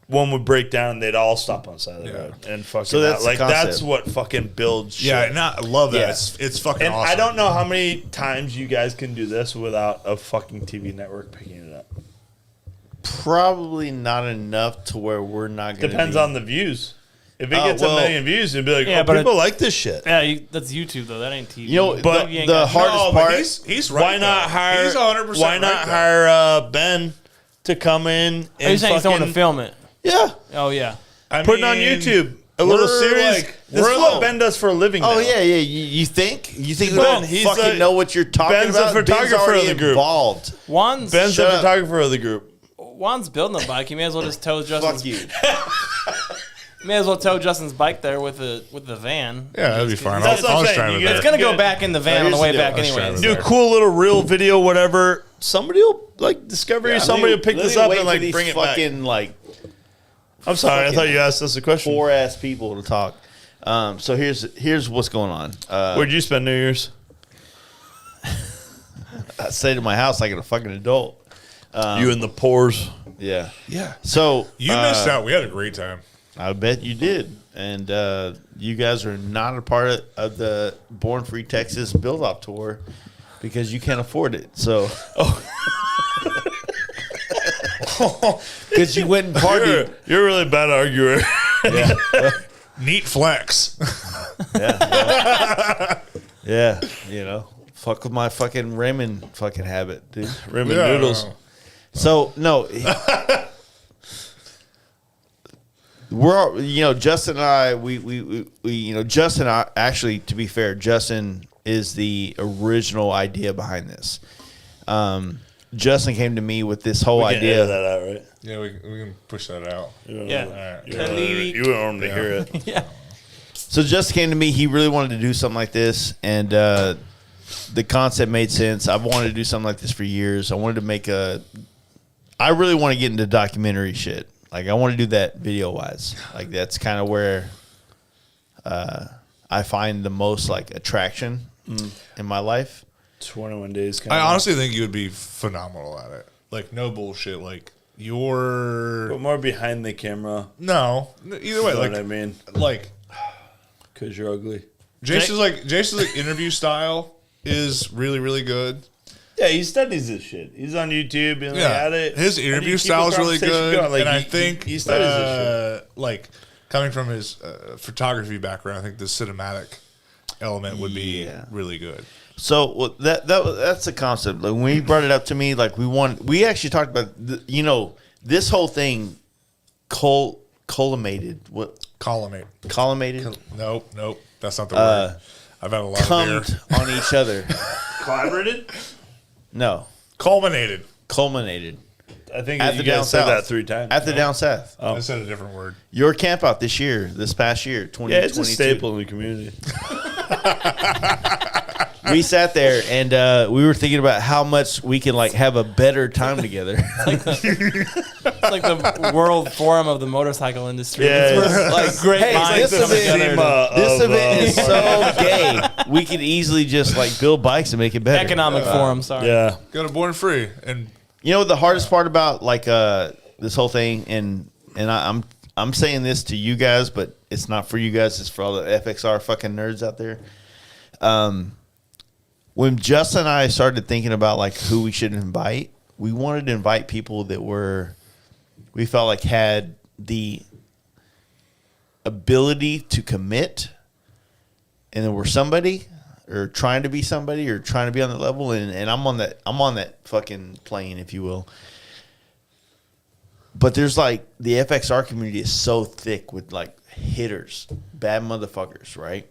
one would break down and they'd all stop on the side of the road and fucking So that's the like that's concept. what fucking builds shit. Yeah, and I love that. Yeah. It's fucking And awesome. I don't know how many times you guys can do this without a fucking TV network picking it up. probably not enough to where we're not going to Depends on the views. If it gets a million views, it'd be like, Yeah, oh, but people like this shit. Yeah, that's YouTube though. That ain't TV. You know, But the hardest part. He's right. Why not though. hire? He's 100%. Why not right, though. hire Ben to come in Are you and saying someone to fucking film it? yeah, Oh yeah. I put it on mean, YouTube. A little we're series. like- This we're is what like- Ben does for a living. Oh now. yeah. You think we Ben, don't he's fucking a- know what you're talking Ben's about? a photographer already of the group. Involved. Juan's Ben's Shut the up. photographer of the group. Juan's building a bike. He may as well just tow Justin's. Fuck you. May as well tow Justin's bike there with the van. Yeah, that'd be fine. That's what I'm I'll saying. drive You it get- there. It's gonna go Good. back in the van on the here's way the back deal. anyway. I'll Do a cool little reel video, whatever. Somebody will like discover you. Somebody will pick this up and like bring it back. fucking like I'm sorry, I thought you asked us a question. 4 ass people to talk. So here's what's going on. Where'd you spend New Year's? I stayed at my house like a fucking adult. You in the pores. Yeah. Yeah. So You missed out. We had a great time. I bet you did. And you guys are not a part of the Born Free Texas Build Off Tour because you can't afford it. So, because you went and partied. You're a really bad arguer. Neat flex. Yeah, you know, fuck with my fucking ramen fucking habit, dude. Ramen Yeah. noodles. So no, we're Justin and I we Justin actually, to be fair, Justin is the original idea behind this. Justin came to me with this whole We can idea. edit that out, right? Yeah, we can push that out. Yeah. You don't want them to hear it. Yeah. So Justin came to me. He really wanted to do something like this, and the concept made sense. I've wanted to do something like this for years. I wanted to make I really want to get into documentary shit. Like I want to do that video wise. Like that's kind of where I find the most like attraction in my life. 21 days. I honestly think you would be phenomenal at it. Like, no bullshit. Like, you're... But more behind the camera. No. Either way, You know like... what I mean? Like... Because you're ugly. Jason's interview style is really, really good. Yeah, he studies this shit. He's on YouTube and Yeah. at it. His How do you interview keep a style is really conversation good. going? Like, and I he think... studies this shit. like, coming from his photography background, I think the cinematic element would be really good. So that's the concept. Like when he brought it up to me, like we actually talked about this whole thing collimated. What Collimate. collimated? Nope. That's not the word. I've had a lot of beer. Cummed on each other. Collaborated? No, Culminated. culminated I think at you the down guys said south. that 3 times. At the down south. I said a different word. Your camp out this past year, 2022. Yeah, it's a staple in the community. We sat there and we were thinking about how much we can like have a better time together. It's like the World Forum of the motorcycle industry. Yeah, It's where, it's like great hey, minds this come event- together. This event is so gay. We could easily just like build bikes and make it better. Economic Forum. Sorry. Yeah. Go to Born Free. And You know the hardest part about like this whole thing, and I'm saying this to you guys, but it's not for you guys. It's for all the FXR fucking nerds out there. When Justin and I started thinking about like who we should invite, we wanted to invite people that we felt like had the ability to commit, and then were somebody or trying to be somebody or trying to be on the level, and I'm on that fucking plane, if you will. But there's like the FXR community is so thick with like hitters, bad motherfuckers, right?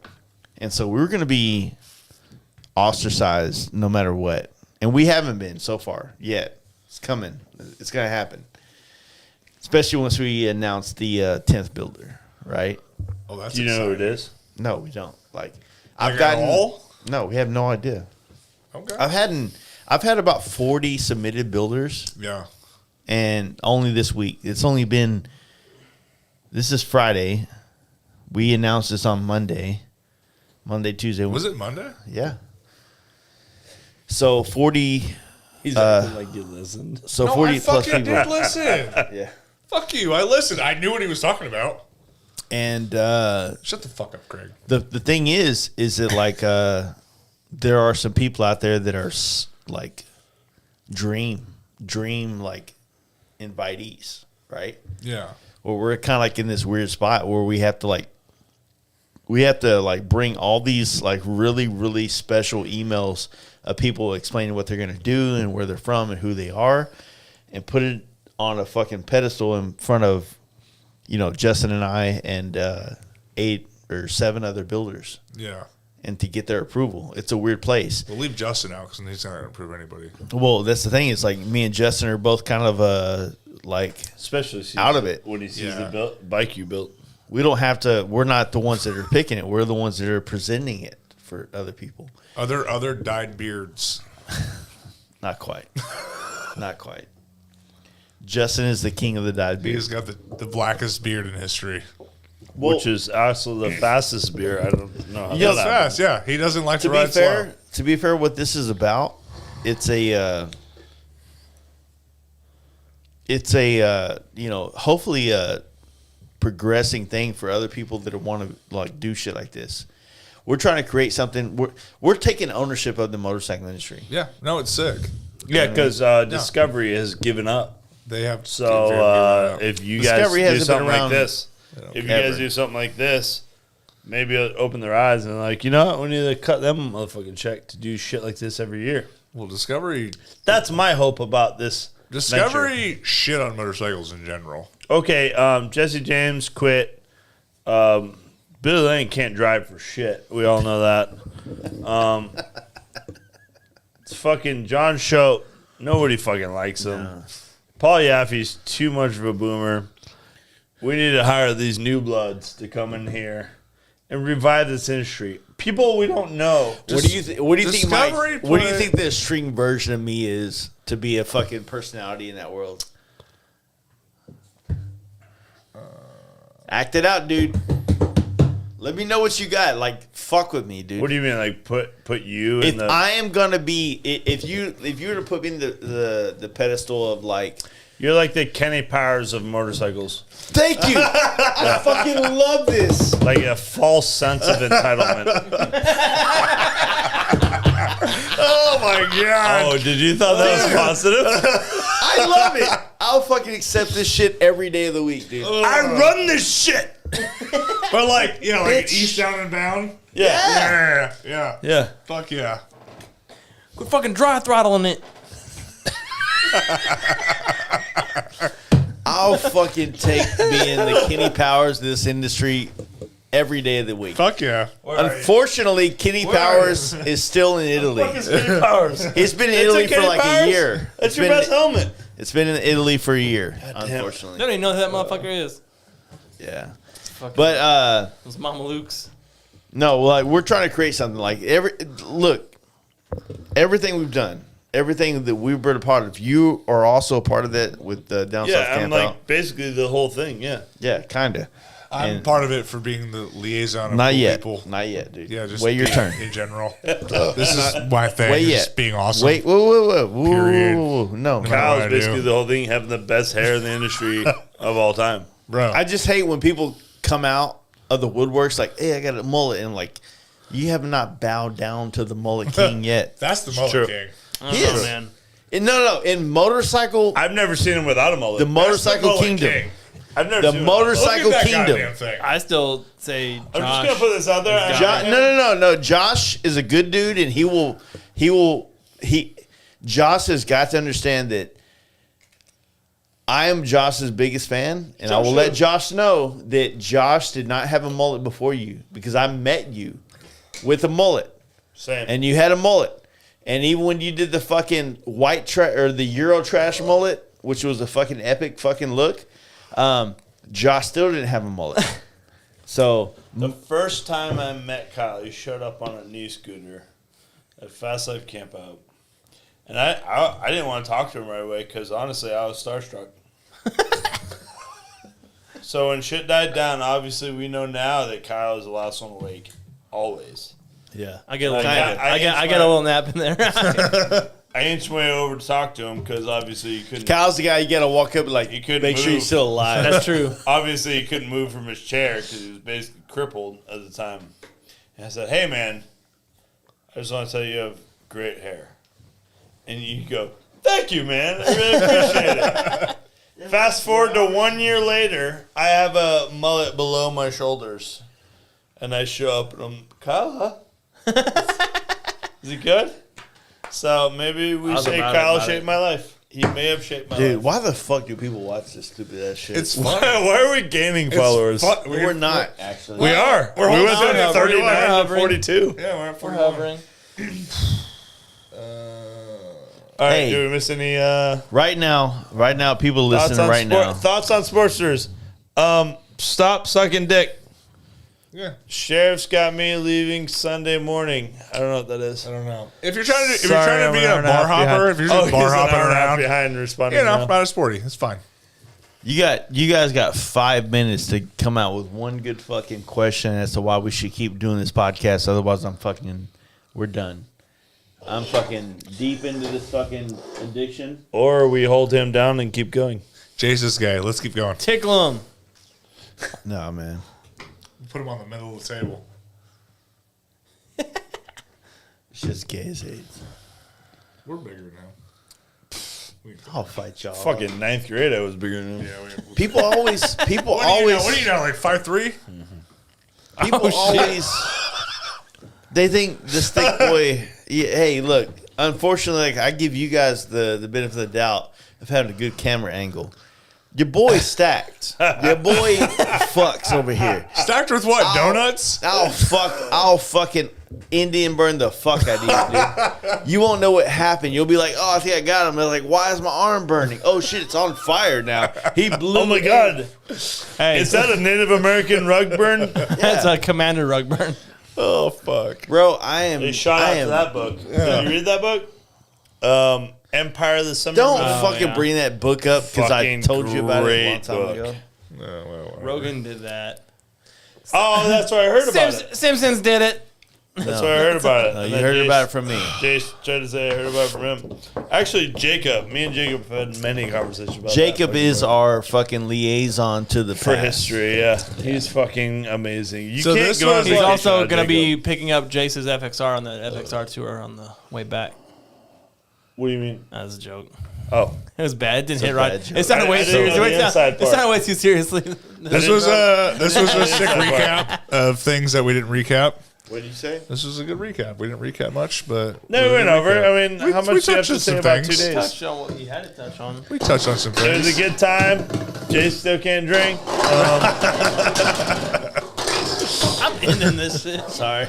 And so we're gonna be ostracized no matter what, and we haven't been so far yet. It's coming. It's gonna happen, especially once we announce the 10th builder, right? oh, that's Do you know who it is? No, we don't. Like Like at all? No, we have no idea. Okay. I've had about 40 submitted builders, Yeah. and only this week. This is Friday. We announced this on Monday, Tuesday. Was it Monday? Yeah. So 40. He's acting like you listened. So No, 40 I plus fucking people. did listen. Yeah. Fuck you. I listened. I knew what he was talking about. And Shut the fuck up, Craig. the thing is that like there are some people out there that are like dream like invitees, right? Yeah. where we're kind of like in this weird spot where we have to bring all these like really, really special emails of people explaining what they're going to do and where they're from and who they are, and put it on a fucking pedestal in front of, Justin and I and 8 or 7 other builders. Yeah. And to get their approval. It's a weird place. We'll leave Justin out because he's not going to approve anybody. Well, that's the thing. It's like me and Justin are both kind of especially out of it when he sees the bike you built. We don't have to. We're not the ones that are picking it. We're the ones that are presenting it for other people. Are there other dyed beards? Not quite. Not quite. Justin is the king of the dyed beard. He's got the blackest beard in history. Which is also the fastest beer. I don't know how That's fast, yeah. He doesn't like to ride slow. To be fair, what this is about, it's a hopefully a progressing thing for other people that want to like do shit like this. We're trying to create something. We're taking ownership of the motorcycle industry. Yeah, no, it's sick. Yeah, because Discovery has given up. They have. So if you Discovery guys do hasn't something been around like this, if you guys do something like this, maybe it'll open their eyes and like, you know what, we need to cut them a motherfucking check to do shit like this every year. Well, Discovery. That's my hope about this. Discovery venture. shit on motorcycles in general. Okay, Jesse James quit. Billy Lane can't drive for shit. We all know that. It's fucking John Choate. Nobody fucking likes him. No. Paul Yaffe's too much of a boomer. We need to hire these new bloods to come in here and revive this industry. People we don't know. What do you think? What do you think? What do you think the extreme version of me is to be a fucking personality in that world? Act it out, dude. Let me know what you got. Like, fuck with me, dude. What do you mean? Like, put you in the... I am gonna be... If you were to put me in the pedestal of, like... You're like the Kenny Powers of motorcycles. Thank you! I fucking love this! Like a false sense of entitlement. Oh, my God. Oh, did you thought that was positive? I love it. I'll fucking accept this shit every day of the week, dude. I run this shit! But like, like eastbound and bound? Yeah. Yeah. Fuck yeah. Quit fucking dry throttling it. I'll fucking take being the Kenny Powers of this industry every day of the week. Fuck yeah. Unfortunately, Kenny Powers is still in Italy. What the fuck is Kenny Powers? It's been in Italy for like a year. That's your best helmet. It's been in Italy for a year, unfortunately. I don't even know who that motherfucker is. Yeah. But those Mama Luke's. No, like we're trying to create something like everything we've done, everything that we've been a part of. You are also a part of that with the down South Campout. I'm like basically the whole thing. Yeah, kind of. I'm part of it for being the liaison of not cool yet. people. Not yet, dude. Yeah, just wait your turn. In general, this is my thing. Wait yet. Just being awesome. Wait, whoa. Period. No, Kyle's basically the whole thing, having the best hair in the industry of all time, bro. I just hate when people come out of the woodworks like, hey, I got a mullet, and like, you have not bowed down to the mullet king yet. That's the mullet king. He is, man. No. In motorcycle, I've never seen him without a mullet. The motorcycle kingdom. King. I've never seen motorcycle kingdom. I still say Josh. I'm just gonna put this out there. No. Josh is a good dude, and Josh has got to understand that I am Josh's biggest fan, and I will let Josh know that Josh did not have a mullet before you because I met you with a mullet. Same. And you had a mullet. And even when you did the fucking the Euro trash mullet, which was a fucking epic fucking look, Josh still didn't have a mullet. So the first time I met Kyle, he showed up on a knee scooter at Fast Life Campout. And I didn't want to talk to him right away because, honestly, I was starstruck. So when shit died down, obviously we know now that Kyle is the last one awake. Always. Yeah. I get a little nap in there. I inched my way over to talk to him because obviously he couldn't. Kyle's the guy you got to walk up and like, he couldn't make sure move. he's still alive. That's true. Obviously he couldn't move from his chair because he was basically crippled at the time. And I said, hey, man, I just want to tell you have great hair. And you go, thank you, man. I really appreciate it. Fast forward to 1 year later, I have a mullet below my shoulders. And I show up and I'm, Kyle, huh? Is he good? So maybe we say Kyle shaped my life. He may have shaped my life. Dude, why the fuck do people watch this stupid ass shit? It's fun. Why are we gaining followers? We're not, actually. We are. We're We holding went on down to to 39 to hovering. 42. Yeah, we're at We're 41. hovering. All right, Hey. do we miss any Right now, people listening right now. Thoughts on Sportsters? Stop sucking dick. Yeah. Sheriff's got me leaving Sunday morning. I don't know what that is. I don't know. If you're trying to, Sorry, be I'm a an hour bar and a half hopper, behind. if you're just bar he's an hopping hour and a half around, behind responding. you know, now. not as sporty. It's fine. You guys got 5 minutes to come out with one good fucking question as to why we should keep doing this podcast. Otherwise, we're done. I'm fucking deep into this fucking addiction. Or we hold him down and keep going. Jesus guy. Let's keep going. Tickle him. No, man. Put him on the middle of the table. It's just gay as AIDS. We're bigger now. I'll fight y'all. Fucking ninth grade, I was bigger than him. Yeah, People always, what do you know? Like 5'3"? people always, they think this thick boy. Yeah, hey, look. Unfortunately, like, I give you guys the benefit of the doubt of having a good camera angle. Your boy's stacked. Your boy fucks over here. Stacked with what? Donuts? I'll fucking Indian burn the fuck out of you, dude. You won't know what happened. You'll be like, oh, I think I got him. They're like, why is my arm burning? Oh shit, it's on fire now. He blew. Oh my god! Hey, Is that a Native American rug burn? that's a Commander rug burn. Oh, fuck. Bro, I am. They shot I out am. to that book. Did you read that book? Empire of the Summer. Don't Moon. fucking yeah. bring that book up because I Fucking told you about it a long great time book. ago. Well, Rogan did that. Oh, that's what I heard about it. Simpsons did it. That's what I heard about it. No, And you then heard Jace- about it from me. Jace tried to say I heard about it from him. Actually, Jacob. Me and Jacob have had many conversations about Jacob that is our fucking liaison to the for past. history. Yeah, he's fucking amazing. You So can't this go on was- He's vacation also without going to be Jacob. picking up Jace's FXR on the FXR tour on the way back. What do you mean? That was a joke. Oh, It was bad. It didn't a hit right. bad joke. It sounded I way didn't serious. know the inside It part. sounded way too seriously. This was a sick recap of things that we didn't recap. What did you say? This was a good recap. We didn't recap much, but no, we went over. I mean, how we much do you have touched to on say some about things. 2 days? Touched on what you had to touch on. we touched on some It was things. a good time. Jace still can't drink. I'm ending this shit. Sorry.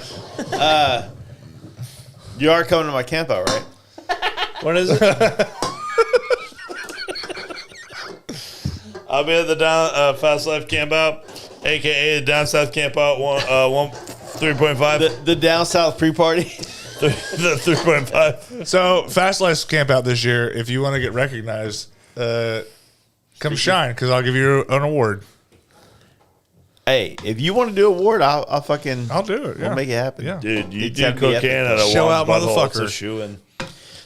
You are coming to my camp out, right? When is it? I'll be at the Fast Life Campout, a.k.a. the Down South Campout 3.5. The down south pre-party. The 3.5. So, Fast Life Camp Out this year, if you want to get recognized, come shine, because I'll give you an award. Hey, if you want to do an award, I'll fucking. I'll do it. Yeah. We'll make it happen. Yeah. Dude, you It's do gotta be epic. cocaine at a Show Juan's out, butthole, it's a motherfucker. shoe-in.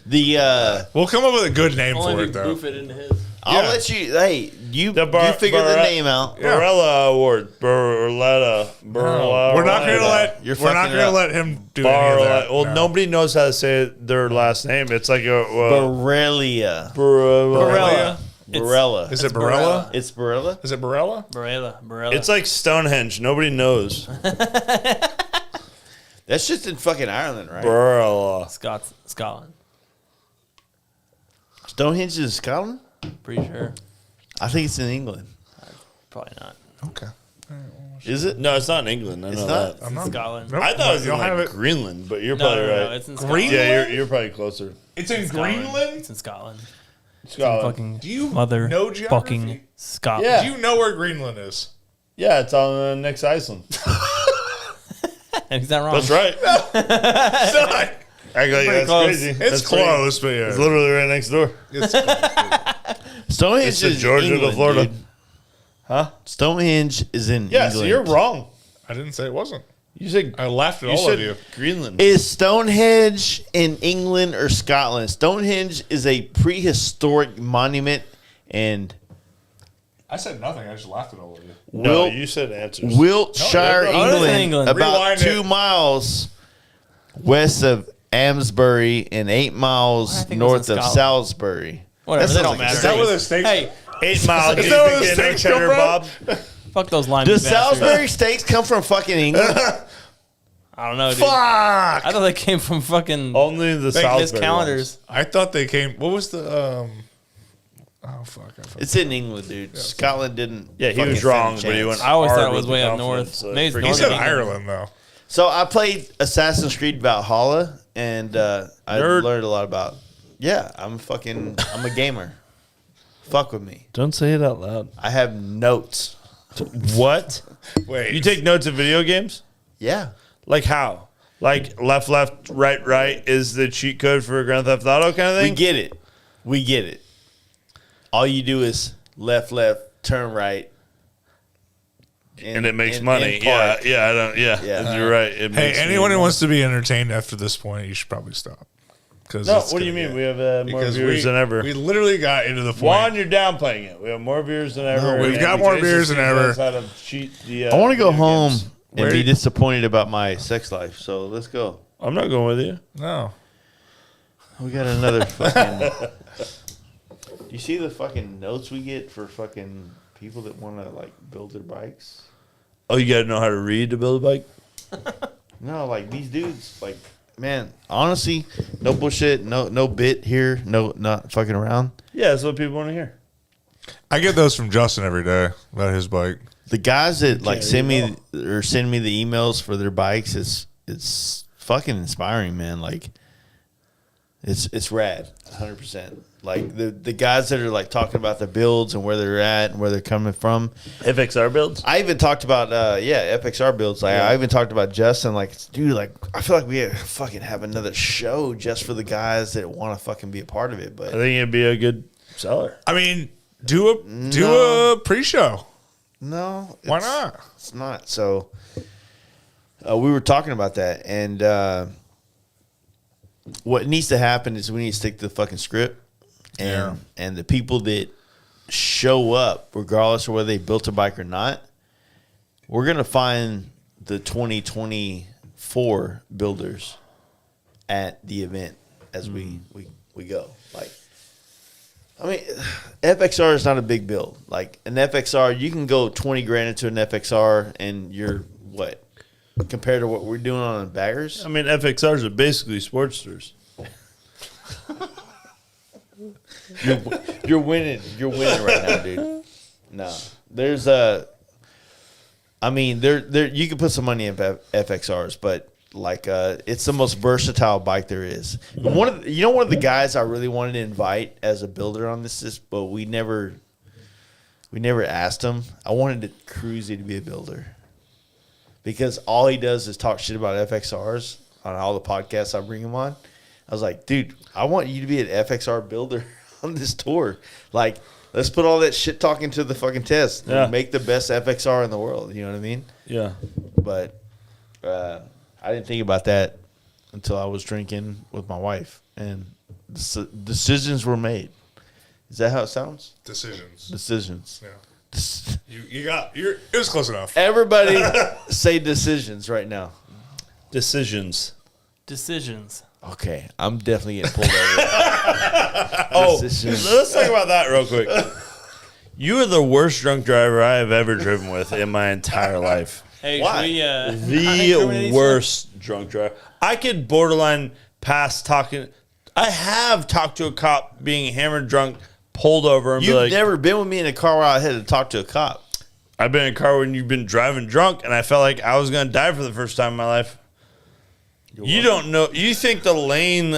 The We'll come up with a good name Only for if it, you though. goof it into his. I'll Yeah. let you. Hey, you The you figure the name out. Yeah. Barella Award. Barella. No, we're not going to let. You're We're not fucking it going to up. let him do any of that. Well, No. nobody knows how to say their last name. It's like a Borrelia. Barella. Barella. Is it Barella? It's Barella. Is it Barella? Barella. It's like Stonehenge. Nobody knows. That's just in fucking Ireland, right? Barella. Scotland. Stonehenge is in Scotland. Pretty sure. I think it's in England. Probably not. Okay. Is it? No, it's not in England. I It's know not? that. I'm not. Scotland. Nope. I thought it was in You'll have like it. Greenland, but you're No, probably no, right. it's in Scotland. Yeah, you're probably closer. It's in Scotland. Greenland? It's in Scotland. Scotland. Fucking Do you mother know geography? fucking Scotland. Yeah. Do you know where Greenland is? Yeah, it's on the next Iceland. And he's not wrong. That's right. Actually, that's close. crazy. It's That's close, but yeah. It's literally right next door. It's Stonehenge It's in is Georgia to England, Florida. dude. Huh? Stonehenge is in Yeah, England. so you're wrong. I didn't say it wasn't. You said I laughed at you all said of you. Greenland. Is Stonehenge in England or Scotland? Stonehenge is a prehistoric monument and I said nothing. I just laughed at all of you. No, Wil- you said answers. Wiltshire, No, no, no. Oh, it's in England, England. about Rewind 2 it. miles west of Amesbury and 8 I miles think it was north in of Scotland. Salisbury. Whatever, That they sounds don't like a matter. Is that where the steak? Hey, 8 Mile. Is that where the chicken or steaks come cheddar, from? Bob. Fuck those lime. Does bastards. Salisbury steaks come from fucking England? I don't know, dude. Fuck! I thought they came from fucking Only the Miss Salisbury Calendars. I thought they came. What was the? Oh fuck! I forgot. It's in England, dude. Scotland didn't. Yeah, he fucking was wrong, stand a but he chance. went. I always hard thought it was with way the up north. confidence, so Maybe it's freaking- He north said of England. Ireland though. So I played Assassin's Creed Valhalla, and I Nerd. learned a lot about. Yeah, I'm a gamer. Fuck with me. Don't say it out loud. I have notes. What? Wait, You take notes of video games? Yeah. Like how? Like left, right is the cheat code for Grand Theft Auto kind of We thing? get it. We get it. All you do is left, turn right. and it makes in money. Yeah, park. I don't. Yeah. You're right. It hey, makes anyone me who wants to be entertained after this point, you should probably stop. No, what do you mean? We have more viewers than ever. We literally got into the point. Juan, you're downplaying it. We have more viewers than ever. we've and got we more basically viewers than ever. knows how to cheat the, I want to go video home games. and Where- be disappointed about my sex life. So let's go. I'm not going with you. No. We got another fucking. You see the fucking notes we get for fucking people that want to like build their bikes? Oh, you got to know how to read to build a bike? No, like these dudes, like man, honestly, no bullshit, no bit here, no not fucking around. Yeah, that's what people want to hear. I get those from Justin every day about his bike. The guys that like send me read or send me the emails for their bikes, it's fucking inspiring, man. Like it's rad, 100%. Like the guys that are like talking about the builds and where they're at and where they're coming from. FXR builds? I even talked about FXR builds. Like I even talked about Justin. Like, dude, like I feel like we gotta fucking have another show just for the guys that want to fucking be a part of it. I But think it'd be a good seller. I mean, do a pre-show. no, Why it's- not? It's not. So we were talking about that, and what needs to happen is we need to stick to the fucking script, and the people that show up, regardless of whether they built a bike or not, we're gonna find the 2024 builders at the event as we go. Like, I mean, FXR is not a big build. Like an FXR, you can go 20 grand into an FXR, and you're what compared to what we're doing on baggers. I mean, FXRs are basically Sportsters. You're winning. You're winning right now, dude. No, there's I mean, there you can put some money in FXRs, but like it's the most versatile bike there is. One of the guys I really wanted to invite as a builder on this, but we never asked him. I wanted Cruzy to be a builder because all he does is talk shit about FXRs on all the podcasts I bring him on. I was like, dude, I want you to be an FXR builder on this tour. Like, let's put all that shit talking to the fucking test. Yeah. Make the best FXR in the world. You know what I mean? Yeah. But I didn't think about that until I was drinking with my wife, and decisions were made. Is that how it sounds? Decisions. Decisions. Yeah. It was close enough. Everybody say decisions right now. Decisions. Okay, I'm definitely getting pulled over. Decisions. Let's talk about that real quick. You are the worst drunk driver I have ever driven with in my entire life. Hey, Why? should we, not incriminate The each worst drunk driver. I could borderline pass talking. I have talked to a cop being hammered drunk, pulled over, and be You've like, never been with me in a car where I had to talk to a cop. I've been in a car when you've been driving drunk, and I felt like I was going to die for the first time in my life. You don't know. You think the lane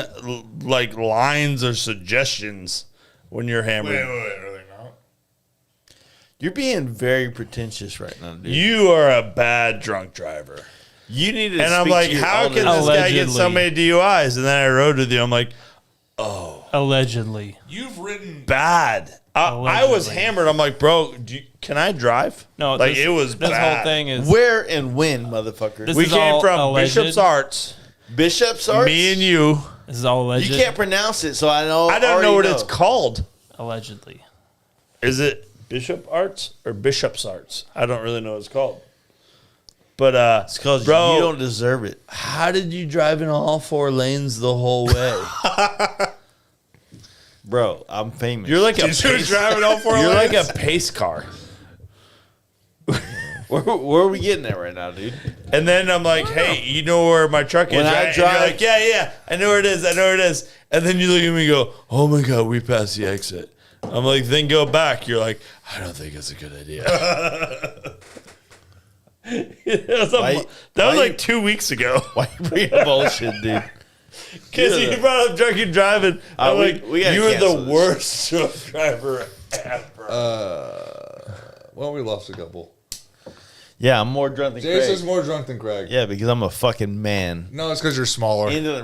like lines or suggestions when you're hammered. Wait, are they not? You're being very pretentious right now, dude. You are a bad drunk driver. You need to. And I'm speak like, to your how can elders. this guy get so Allegedly. many DUIs? And then I rode with you. I'm like, Allegedly. You've ridden. bad. I was Allegedly. hammered. I'm like, bro, can I drive? No, like this, it was this bad. whole thing is Where and when, motherfucker? This We is came all from alleged. Bishop's Arts. Bishop's Arts. Me and you. this is all alleged. You can't pronounce it, so I know. I don't already know what it's called. Allegedly. Is it Bishop Arts or Bishop's Arts? I don't really know what it's called. But It's because bro, you don't deserve it. how did you drive in all four lanes the whole way? Bro, I'm famous. You're like a Dude, you're driving all four You're like lanes? a pace car. where are we getting at right now, dude? And then I'm like, hey, you know where my truck is, When I right? And drive- you're like, yeah, I know where it is. And then you look at me and go, oh my God, we passed the exit. I'm like, then go back. You're like, I don't think it's a good idea. that was like 2 weeks ago. Why you bringing bullshit, dude? Because you brought up drunken driving. I'm we like, gotta you were cancel the this. worst truck driver ever. Well, we lost a couple. Yeah, I'm more drunk than Jason's Craig. more drunk than Craig. Yeah, because I'm a fucking man. No, it's because you're smaller. Into the